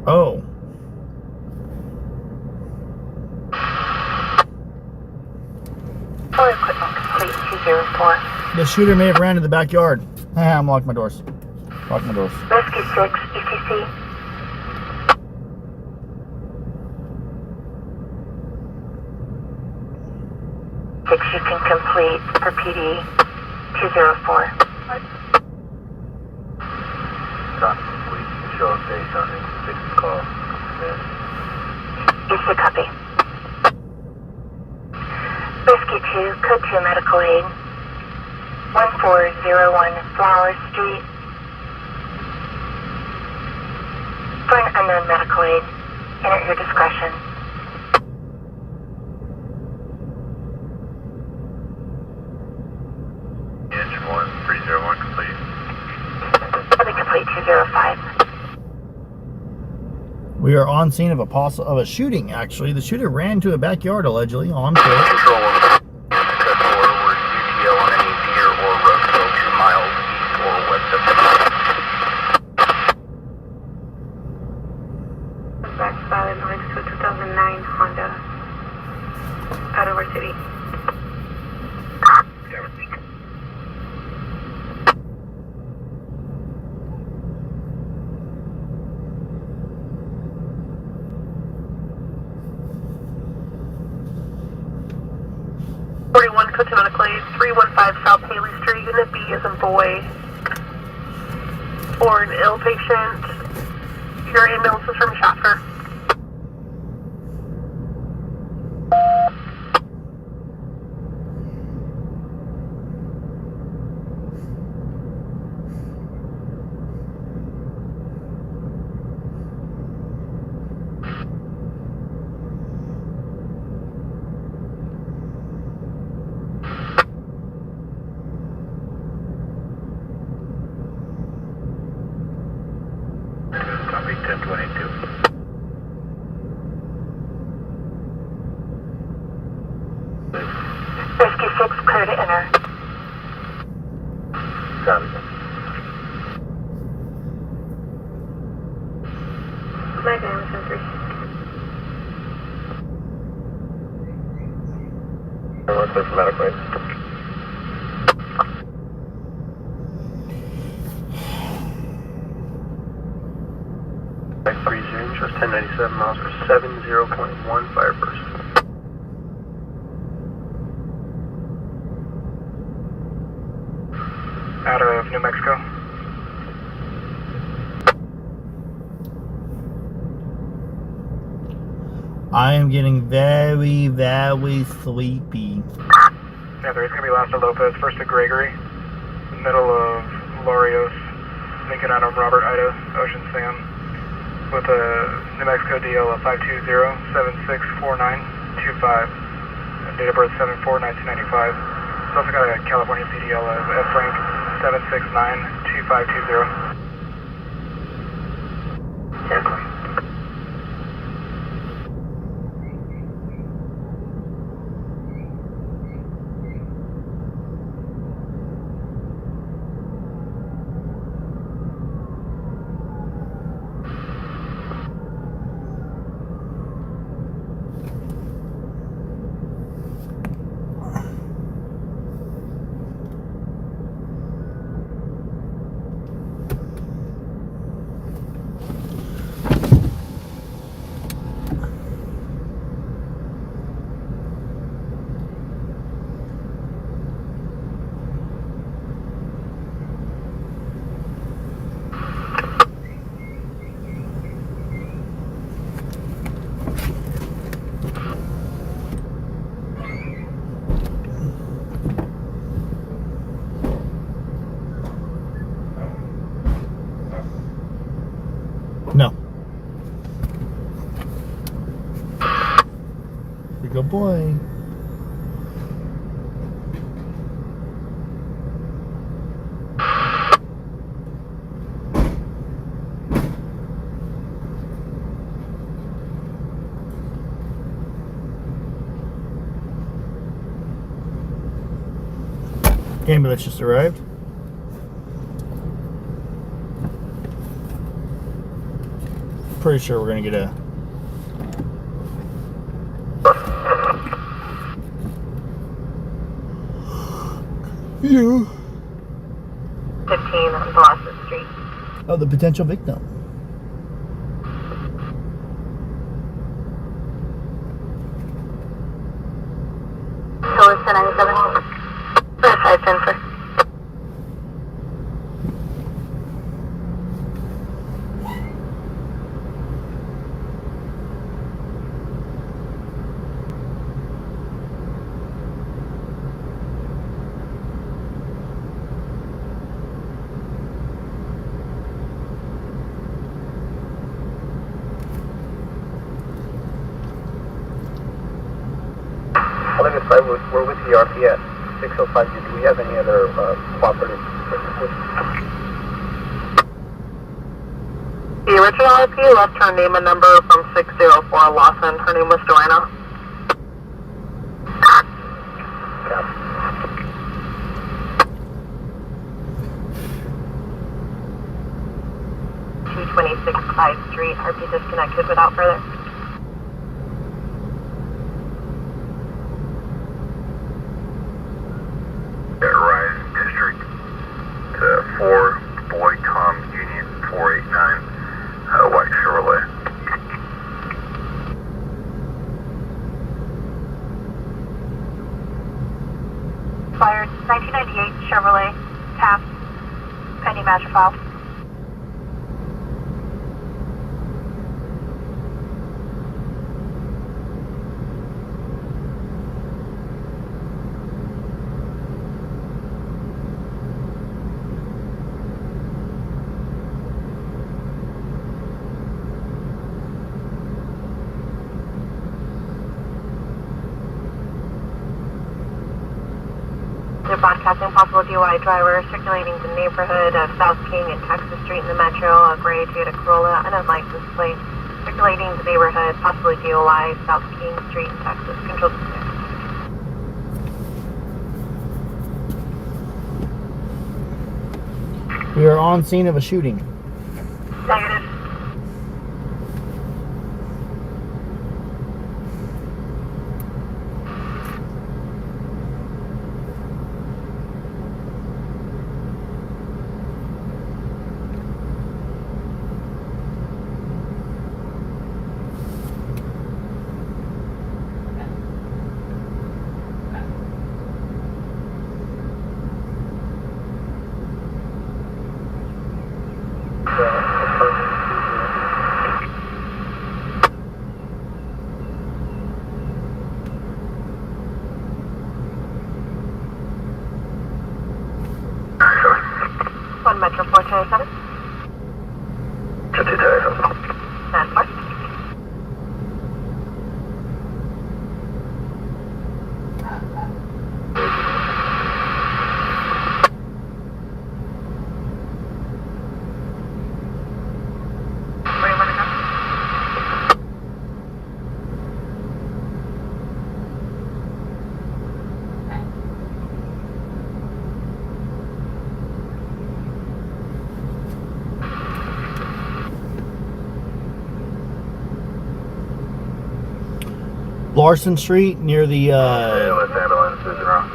Oh.
Or equipment complete 204.
The shooter may have ran to the backyard. I'm locking my doors. Lock my doors.
Rescue 6, ECC. Six, you can complete for PD 204.
Stop, please. Show us date on it. 6 call.
EC copy. Rescue 2, code 2 medical aid. 1401 Flower Street. For an unknown medical aid, and at your discretion.
Engine 1301 complete.
Copy complete 205.
We are on scene of a shooting, actually. The shooter ran to a backyard, allegedly, on foot.
Control 1. Cut forward UTL on any Deer or Roseville 2 miles east or west of the
That's valid noise to 2009 Honda. Out of our city.
41 code 2 medical aid. 315 South Haley Street. Unit B is in boy. Or an ill patient. Your ambulance is from Shafter.
Copy 1022.
Rescue 6, clear to enter.
Copy.
My Amazon 3.
What's this medical aid? Zoom, shows 1097 miles per 70.1 fire burst.
Out of New Mexico.
I am getting very, very sleepy.
Yeah, there is going to be last of Lopez, first to Gregory, middle of Lorios, Lincoln Adam, Robert Ida, Ocean Sam, with a New Mexico DL of 520-764925, date of birth 7/4/1995. It's also got a California CDL of F rank 7692520.
No. Good boy. Ambulance just arrived. Pretty sure we're gonna get a view
15 on Blossom Street.
of the potential victim.
So it's 97. That's 510, sir.
Olympic 5, we're with the RP at 605. Do we have any other cooperative witnesses?
The original RP left her name and number from 604 Lawson. Her name was Joanna.
Yeah.
226 Clyde Street. RP disconnected without further.
Rise District to 4 Boy Tom Union 489 White Chevrolet.
Fired 1998 Chevrolet Taft Penny Match file. They're broadcasting possible DUI driver circulating the neighborhood of South King and Texas Street in the metro, a gray Toyota Corolla, unlicensed plate, circulating the neighborhood, possibly DUI, South King Street in Texas. Control disconnect.
We are on scene of a shooting.
Negative. One Metro 427.
52.
Stand by. Where you want to go?
Larson Street near the
Let's ambulance is around.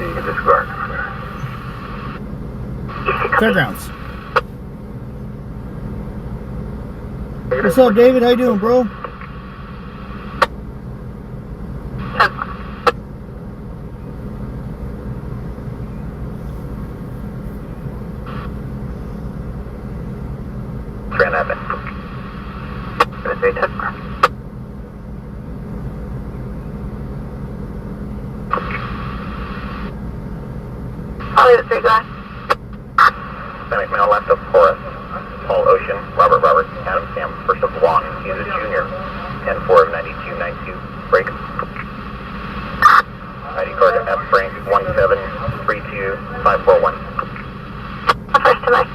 You can discard.
fairgrounds. What's up, David? How you doing, bro?
Grand Avenue.
I'll leave it 3 guys.
Hispanic male left of Forest. Paul Ocean, Robert Roberts, Adam Sam, first of Juan. He's a junior. 10-4 of 9292. Break. ID card F Frank 1732541.
First tonight.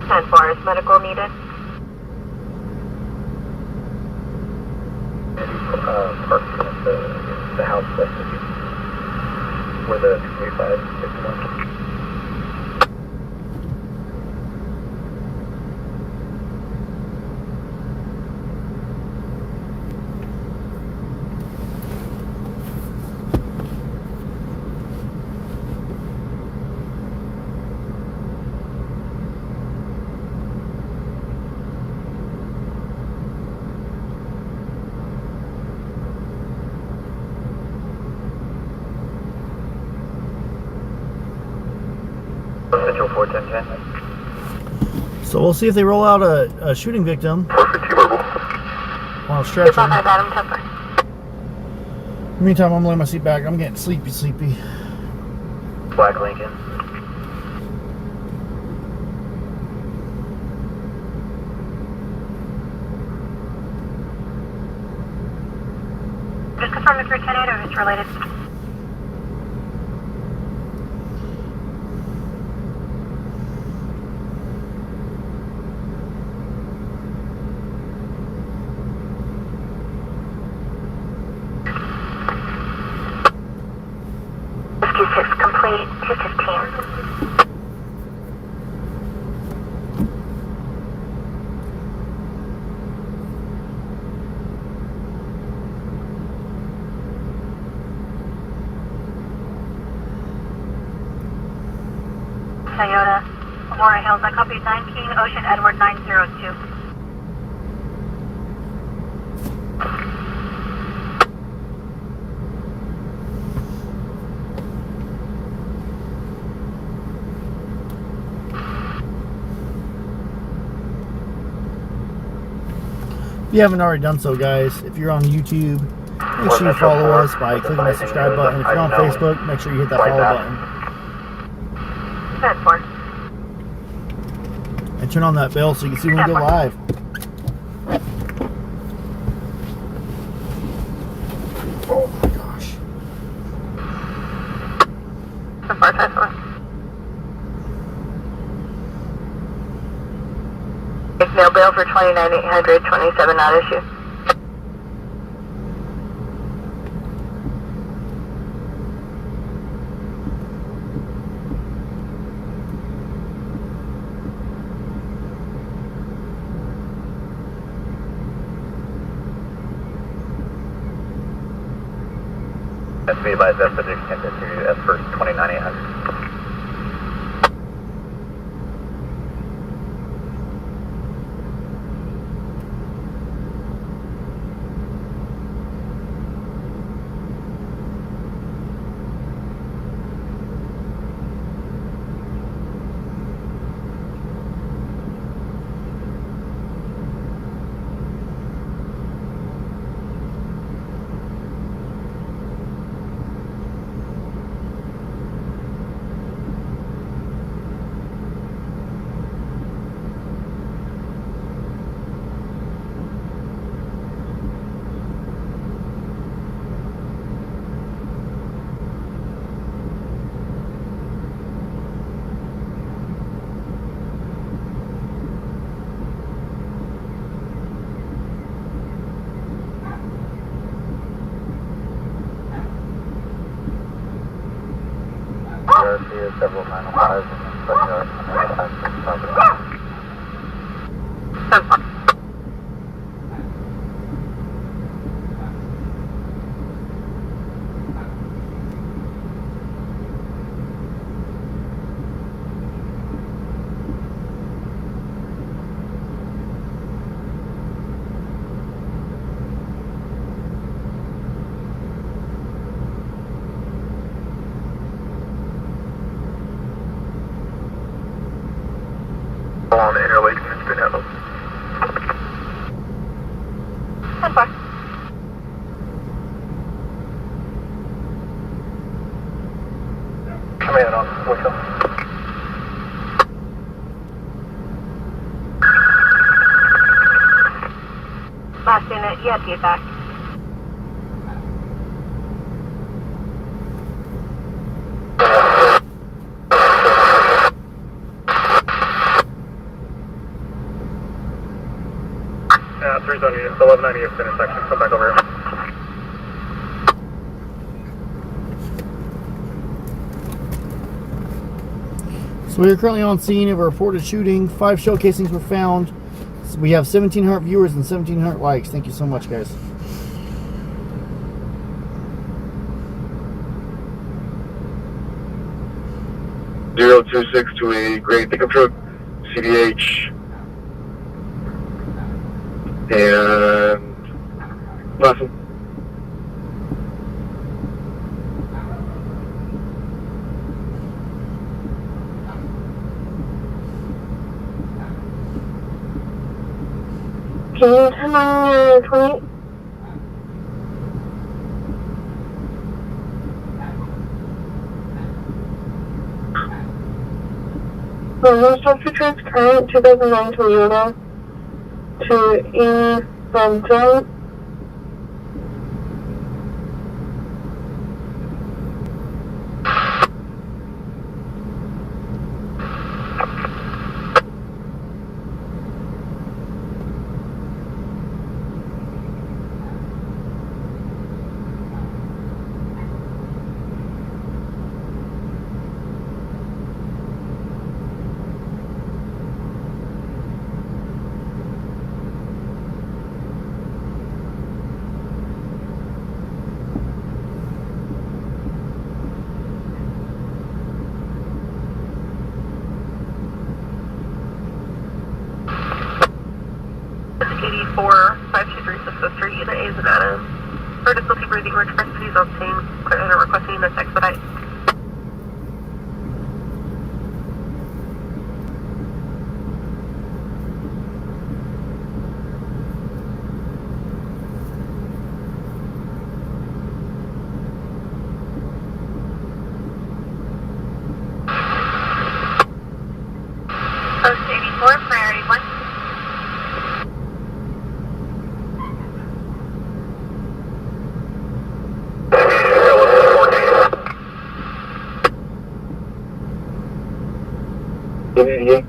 10-4 is medical needed.
house west of you, where the 25 is one. Central 41010.
So we'll see if they roll out a shooting victim while stretching. In the meantime, I'm laying my seat back. I'm getting sleepy.
Black Lincoln.
Just confirm the 310 or it's related. Complete 215. Toyota, Aurora Hills, I copy 19, Ocean Edward 902.
If you haven't already done so, guys, if you're on YouTube, make sure you follow us by clicking the subscribe button. If you're on Facebook, make sure you hit that follow button. And turn on that bell so you can see when we go live. Oh my gosh.
Mail bill for 29,800, 27 not issue.
That's me by that subject intended to S first 29,800. Several 905s and front yard 905.
On the interlake and it's been handled.
Command on Wickle.
Last unit, you have to get back.
It's 1190 is intersection. Come back over here.
So we are currently on scene of a reported shooting. 5 shell casings were found. So we have 1,700 viewers and 1,700 likes. Thank you so much, guys.
Zero 26 to a gray pickup truck, CDH, and nothing.
Can you turn on your 28? Reverse structure trans current 2009 Toyota to E from John.
Unit A is an Adam. For difficulty breathing or expressities obtained, requesting this expedite. Post 84, priority 1.
Yeah.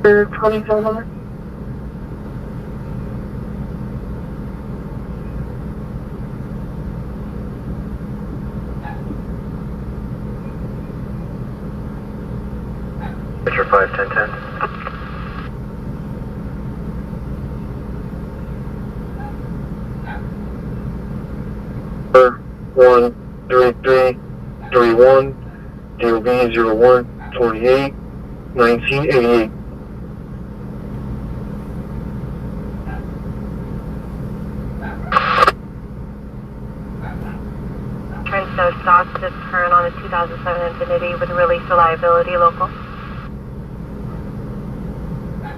For 2700.
Picture 51010.
13331 DOB 0128 1988.
Transno stock this current on a 2007 Infiniti with release reliability local.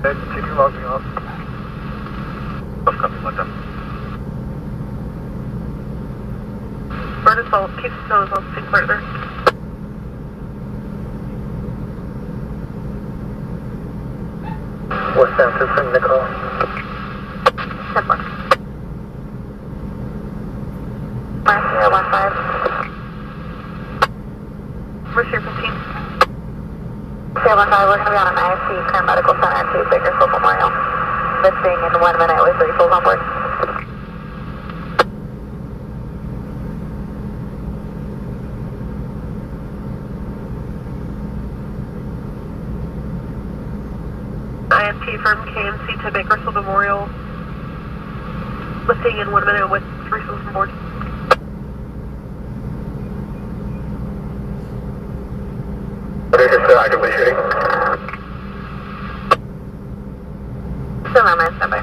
Continue logging off. Off copy, let them.
Burn assault, keep the results in further.
What's down to from Nicole?
10-1. 5015. Where's your 15?
015, we're going to be on an IFC Paramedical Center to Bakersfield Memorial. This being in 1 minute with 3 souls on board.
IFT from KMC to Bakersfield Memorial. Lifting in 1 minute with 3 souls on board.
Still actively shooting.
Still on my standby.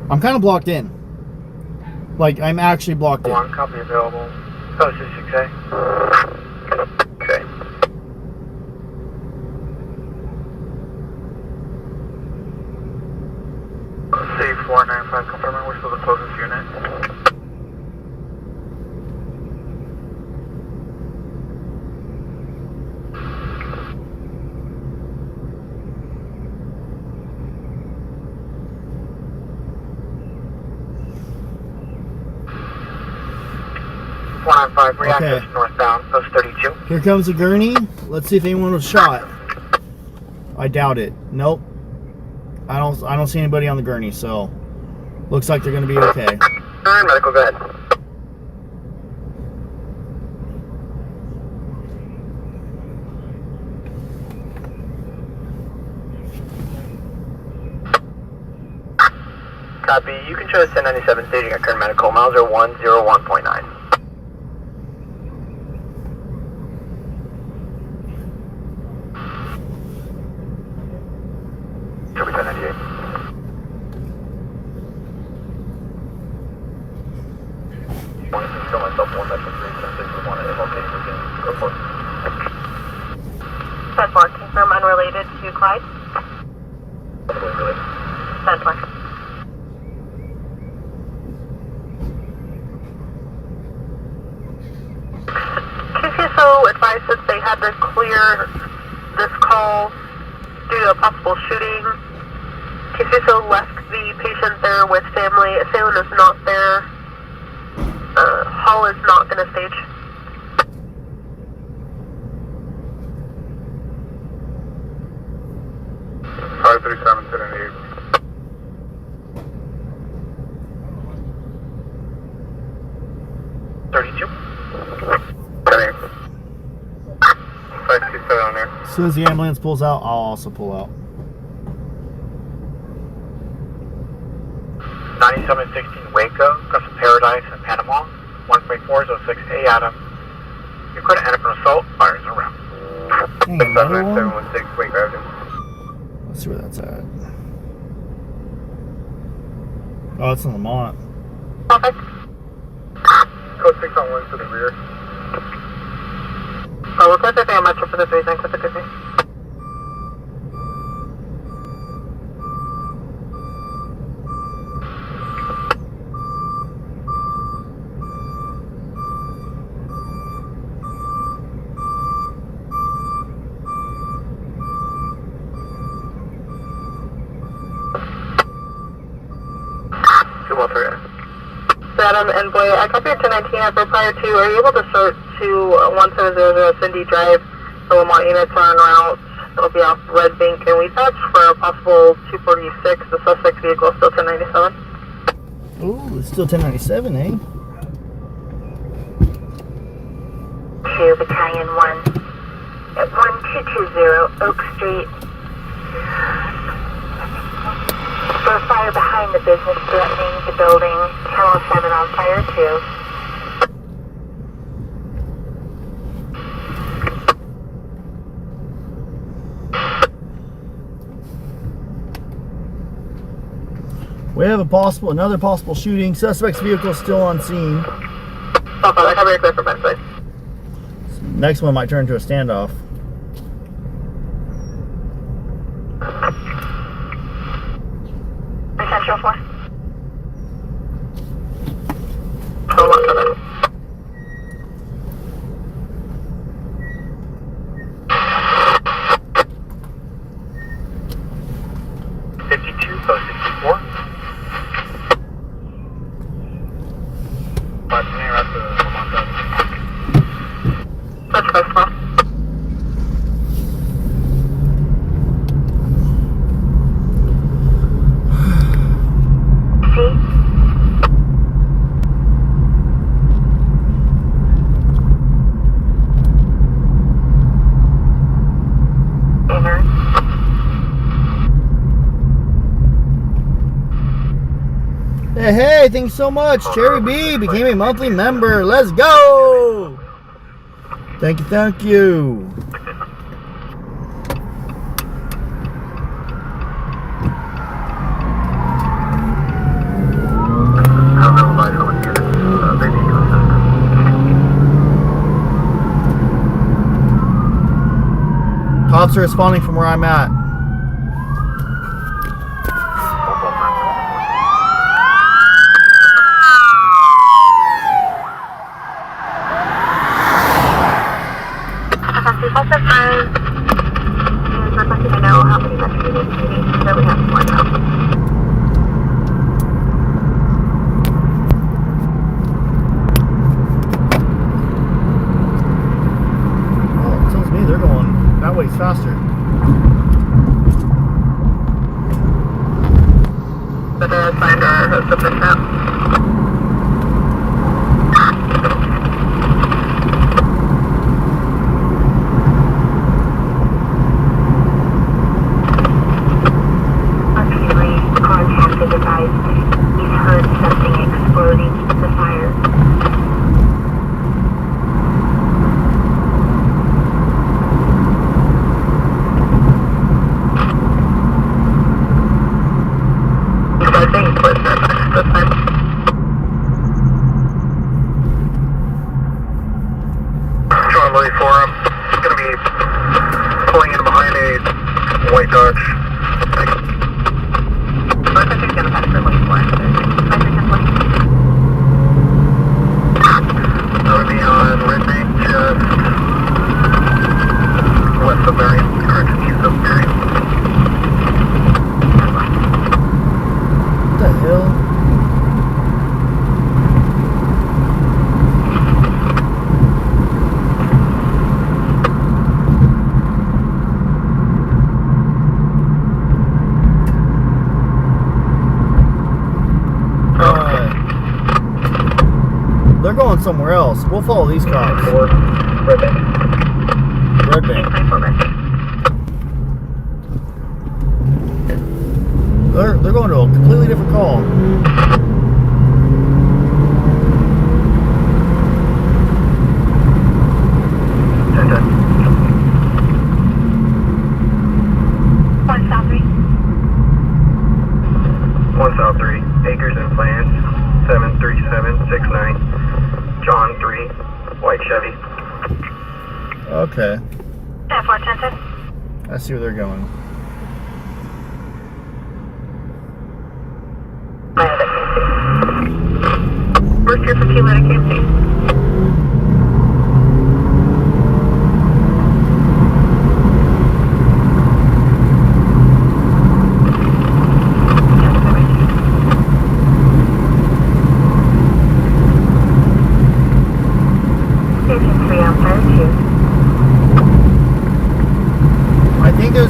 I'm kind of blocked in. Like, I'm actually blocked in.
One copy available. Post 6A.
Okay.
C495 confirming we're still the closest unit.
495, reactive northbound, post 32.
Here comes a gurney. Let's see if anyone was shot. I doubt it. Nope. I don't see anybody on the gurney, so looks like they're gonna be okay.
Medical, go ahead. Copy. You can show us 1097 staging at current medical. Miles are 101.9. Show me 1098. Wanted to show myself 1 metro 3, 1061 at MLK. We can go for it.
10-4, confirm unrelated to Clyde.
Unrelated.
10-4. QCSO advised that they had to clear this call due to a possible shooting. QCSO left the patient there with family. Assailant is not there. Hall is not going to stage.
Five 37 10
32.
527 on there.
As soon as the ambulance pulls out, I'll also pull out.
9716 Waco, Custom Paradise in Panama. 1.406A Adam. You could have entered an assault. Fires around.
Dang, another one?
716 Waco Avenue.
Let's see where that's at. Oh, it's in Lamont.
Perfect.
Code 6 on 1 to the rear.
Oh, we're close to the metro for the 3 thing, click me. Adam and Boy, I copy your 1019 after prior to. Are you able to sort to 1700 Cindy Drive? The Lamont units are en route. It'll be off Red Bank, and we patch for a possible 246. The suspect vehicle is still 1097.
Ooh, it's still 1097, eh?
2 Battalion 1 at 1220 Oak Street. For fire behind the business threatening the building. Channel 7 on fire 2.
We have another possible shooting. Suspect's vehicle still on scene.
I have your clear for bedside.
Next one might turn into a standoff.
Potential 4.
Hey, thanks so much. Cherry B became a monthly member. Let's go. Thank you, thank you. Cops are responding from where I'm at. Somewhere else. We'll follow these cops.
Red Bank.
Red Bank. They're going to a completely different call.
One South 3, Acres and Plans, 73769. John 3, white Chevy.
Okay.
410.
I see where they're going.
First here for Kilo to KC.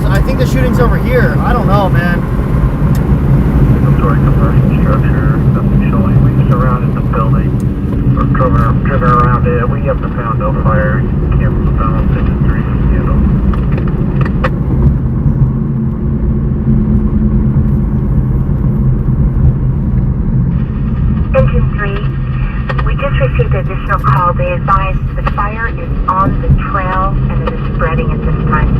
I think the shooting's over here. I don't know, man.
Story compression structure, nothing showing. We surrounded the building. We're driven around it. We have to pound no fire. Can't found Engine 3 handle.
Engine 3, we just received an additional call. They advised the fire is on the trail and it is spreading at this time.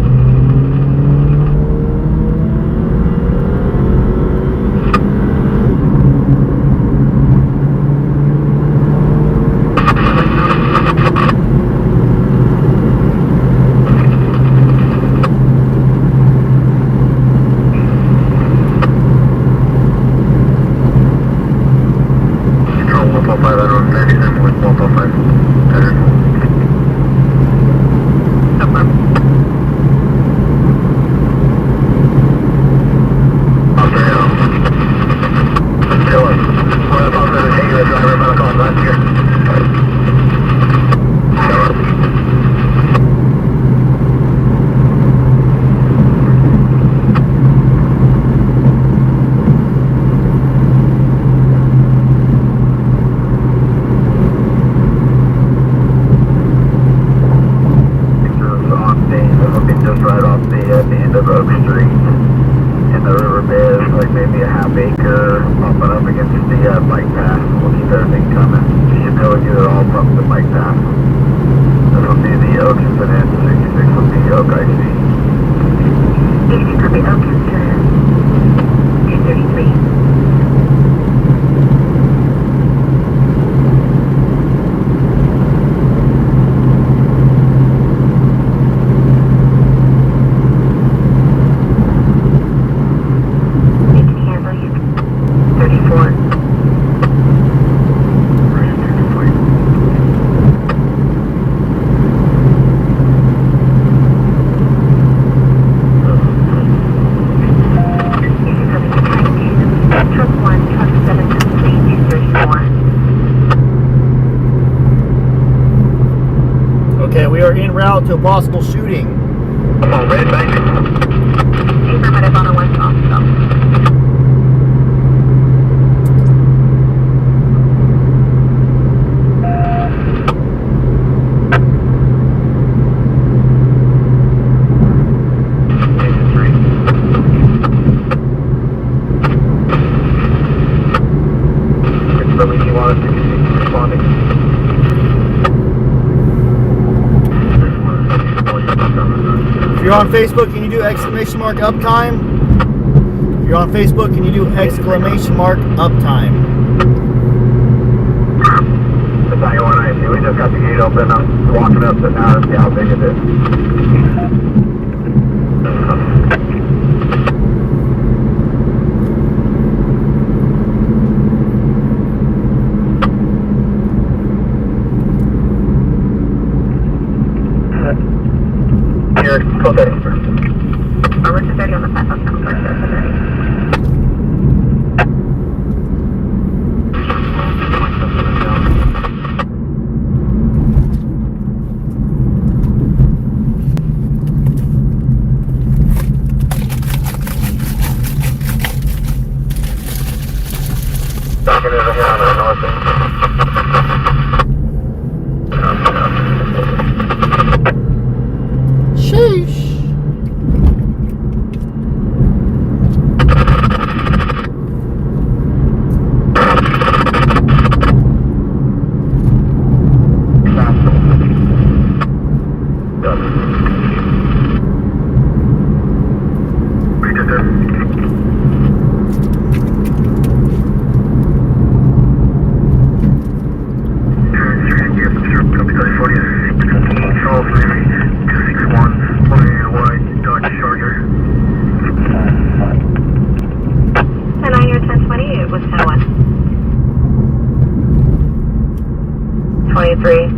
To a possible shooting.
Red Bank.
Affirmative on a west off.
on Facebook, can you do exclamation mark uptime? If you're on Facebook, can you do exclamation mark uptime?
The 9190, we just got the gate open. I'm walking up to now to see how big it is. Here, close that over.
I went to 30 on the 5 up now.
Talking over here on the north end.
Sheesh.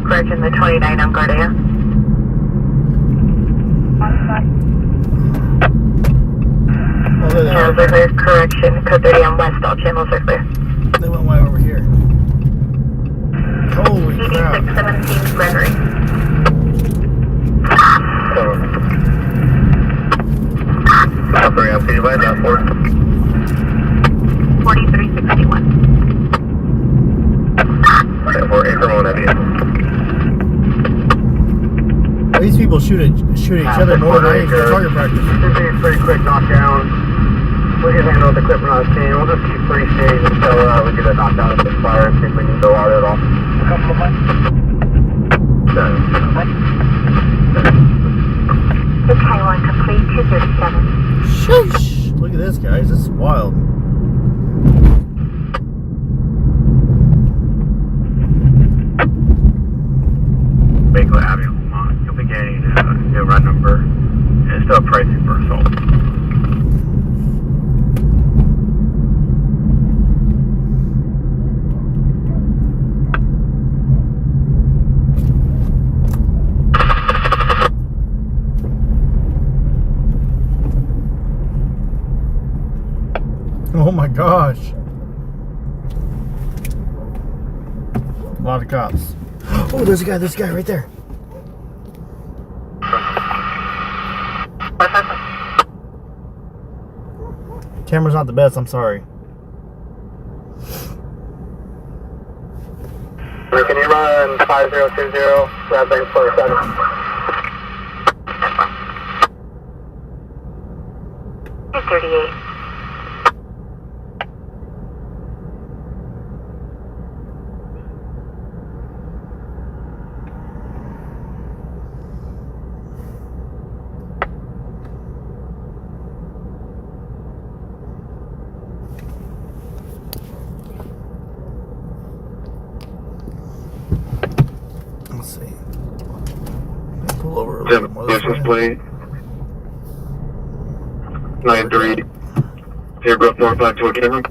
Correction, the 29 on Guardia. Channels are clear. Correction, code 30 on West, all channels are clear.
They went way over here. Holy crap.
8617 Gregory.
Sorry, I'll see you by that for
4361.
for Acre 1 heavy.
These people shoot each other more than any target practice.
This is a pretty quick knockdown. We can handle the equipment on the scene. We'll just keep pretty staged until we get a knockdown of the fire and see if we can go out at all. A couple of months.
The Taiwan complete 237.
Sheesh. Look at this, guys. This is wild.
Basically, you'll be getting a run number and still pricing for assault.
Oh my gosh. A lot of cops. Oh, there's a guy right there. Camera's not the best, I'm sorry.
Can you run 5020, grab base 27?
$238.
Let's see. Pull over a little bit more this way.
License plate 93 Zebra 452 camera.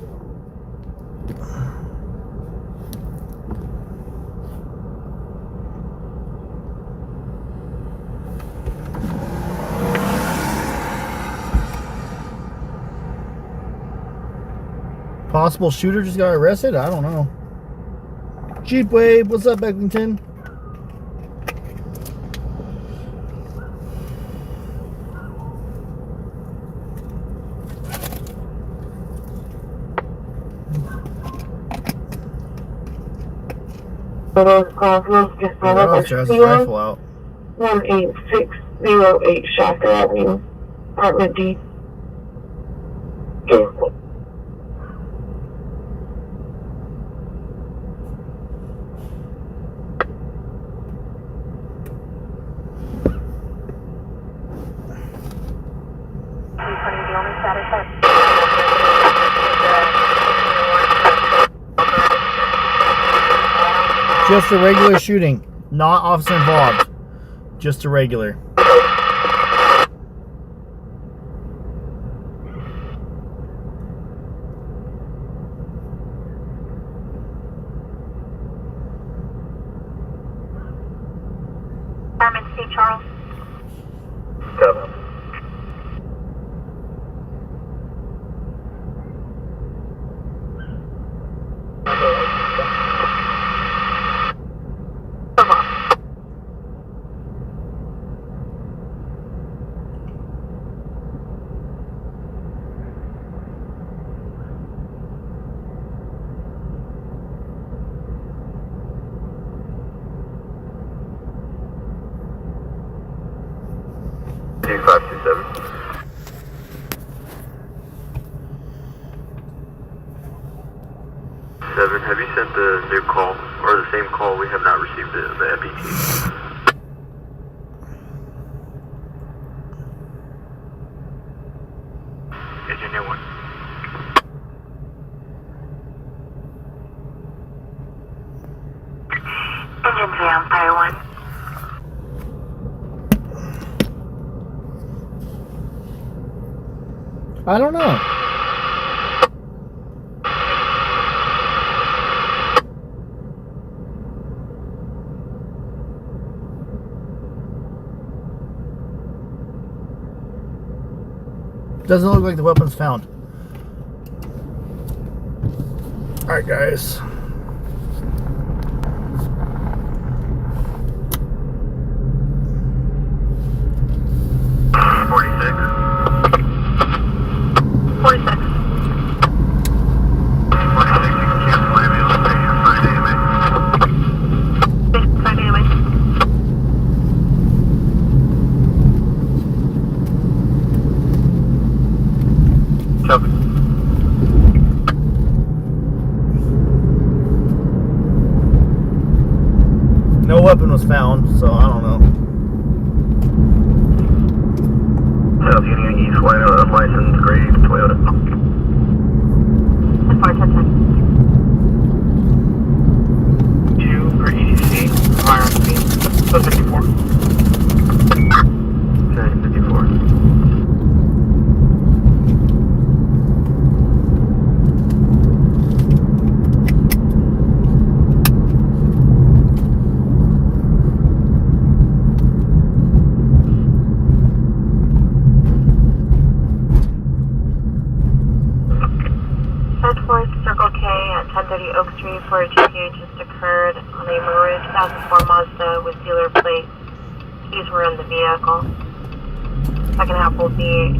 Possible shooter just got arrested? I don't know. Jeep Wave, what's up, Beckington? Officer has his rifle out.
18608 Shaka Avenue, Apartment D.
Just a regular shooting, not officer involved. Just a regular.
Fireman St. Charles.
Seven. Seven, have you sent the new call, or the same call? We have not received the FET. It's your new one.
Engine jam, Fire 1.
I don't know. Doesn't look like the weapon's found. Alright, guys. No weapon was found, so I don't know.
South Union East, white, unlicensed, gray, Toyota.
That's 510.
2 for EDC, fire on scene. So 54.
Okay, 54.
Circle K at 1030 Oak Street for a GTA just occurred on a maroon 2004 Mazda with dealer plate. Keys were in the vehicle. Second half will be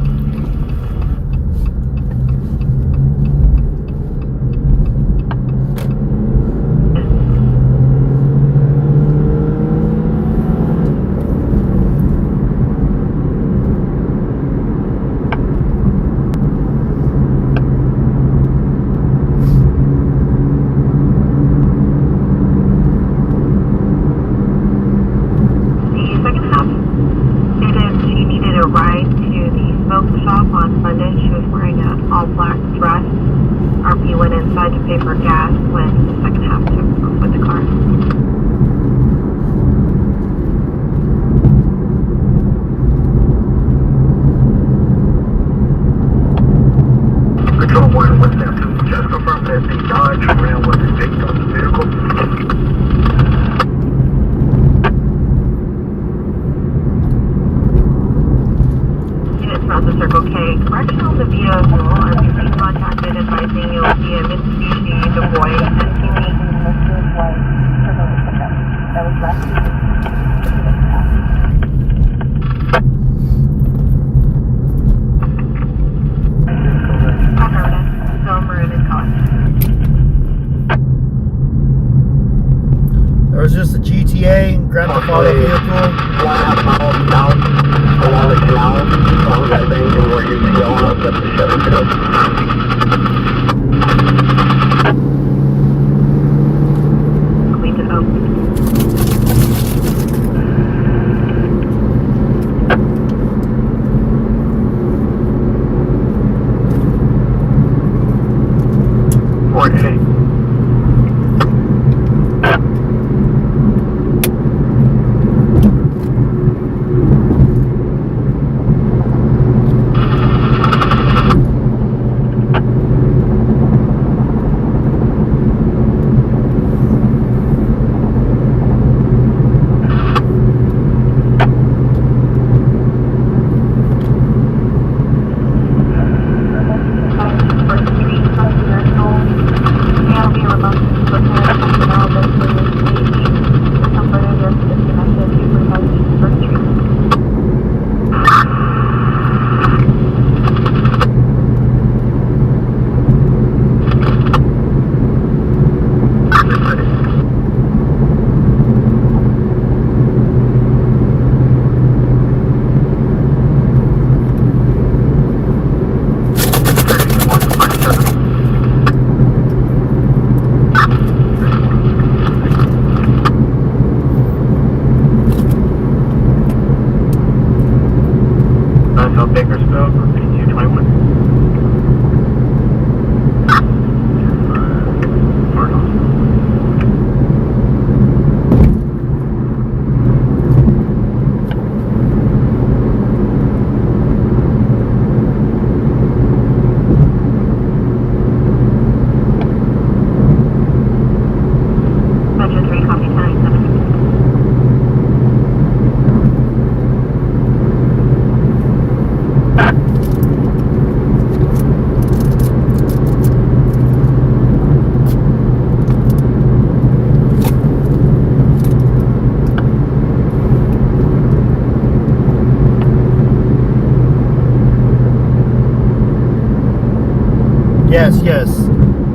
Yes, yes.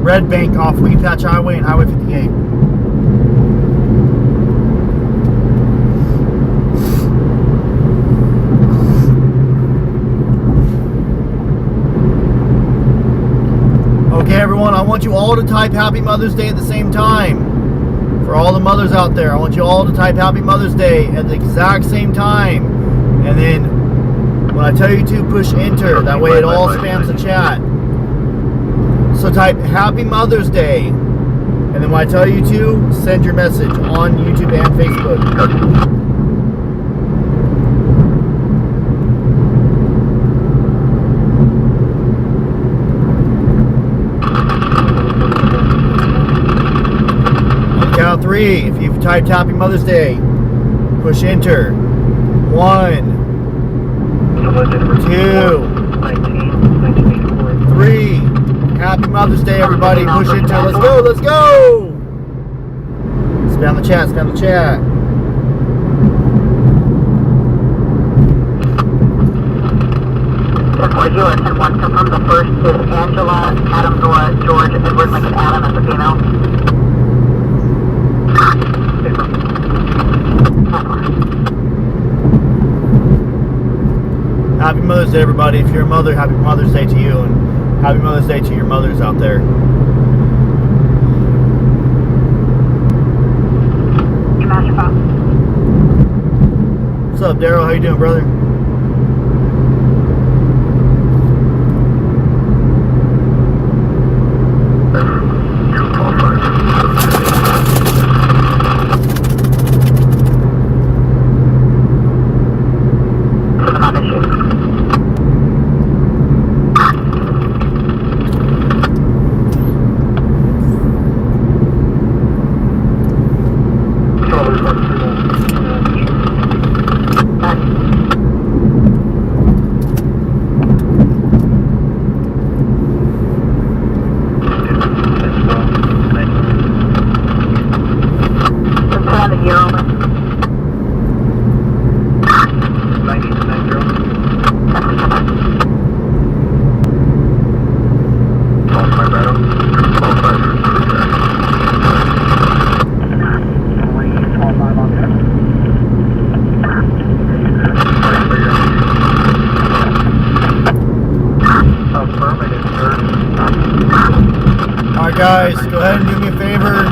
Red Bank off Weed Patch Highway and Highway 58. Okay, everyone, I want you all to type Happy Mother's Day at the same time. For all the mothers out there, I want you all to type Happy Mother's Day at the exact same time. And then when I tell you to, push enter. That way it all spams the chat. So type Happy Mother's Day. And then when I tell you to, send your message on YouTube and Facebook. Count 3. If you've typed Happy Mother's Day, push enter. 1, 2, 3. Happy Mother's Day, everybody. Push enter. Let's go. Let's go. Spam the chat. Spam the chat.
And one confirm the first is Angela, Adam, Nora, George, Edward, Lincoln, Adam as a female.
Happy Mother's Day, everybody. If you're a mother, Happy Mother's Day to you, and Happy Mother's Day to your mothers out there.
Your master phone.
What's up, Daryl? How you doing, brother? Guys, go ahead and do me a favor.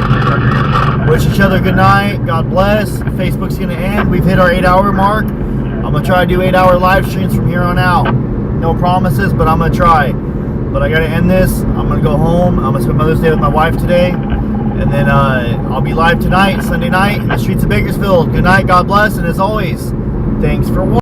Wish each other good night. God bless. Facebook's going to end. We've hit our 8-hour mark. I'm going to try to do 8-hour live streams from here on out. No promises, but I'm going to try. But I got to end this. I'm going to go home. I'm going to spend Mother's Day with my wife today. And then I'll be live tonight, Sunday night, in the streets of Bakersfield. Good night. God bless. And as always, thanks for watching.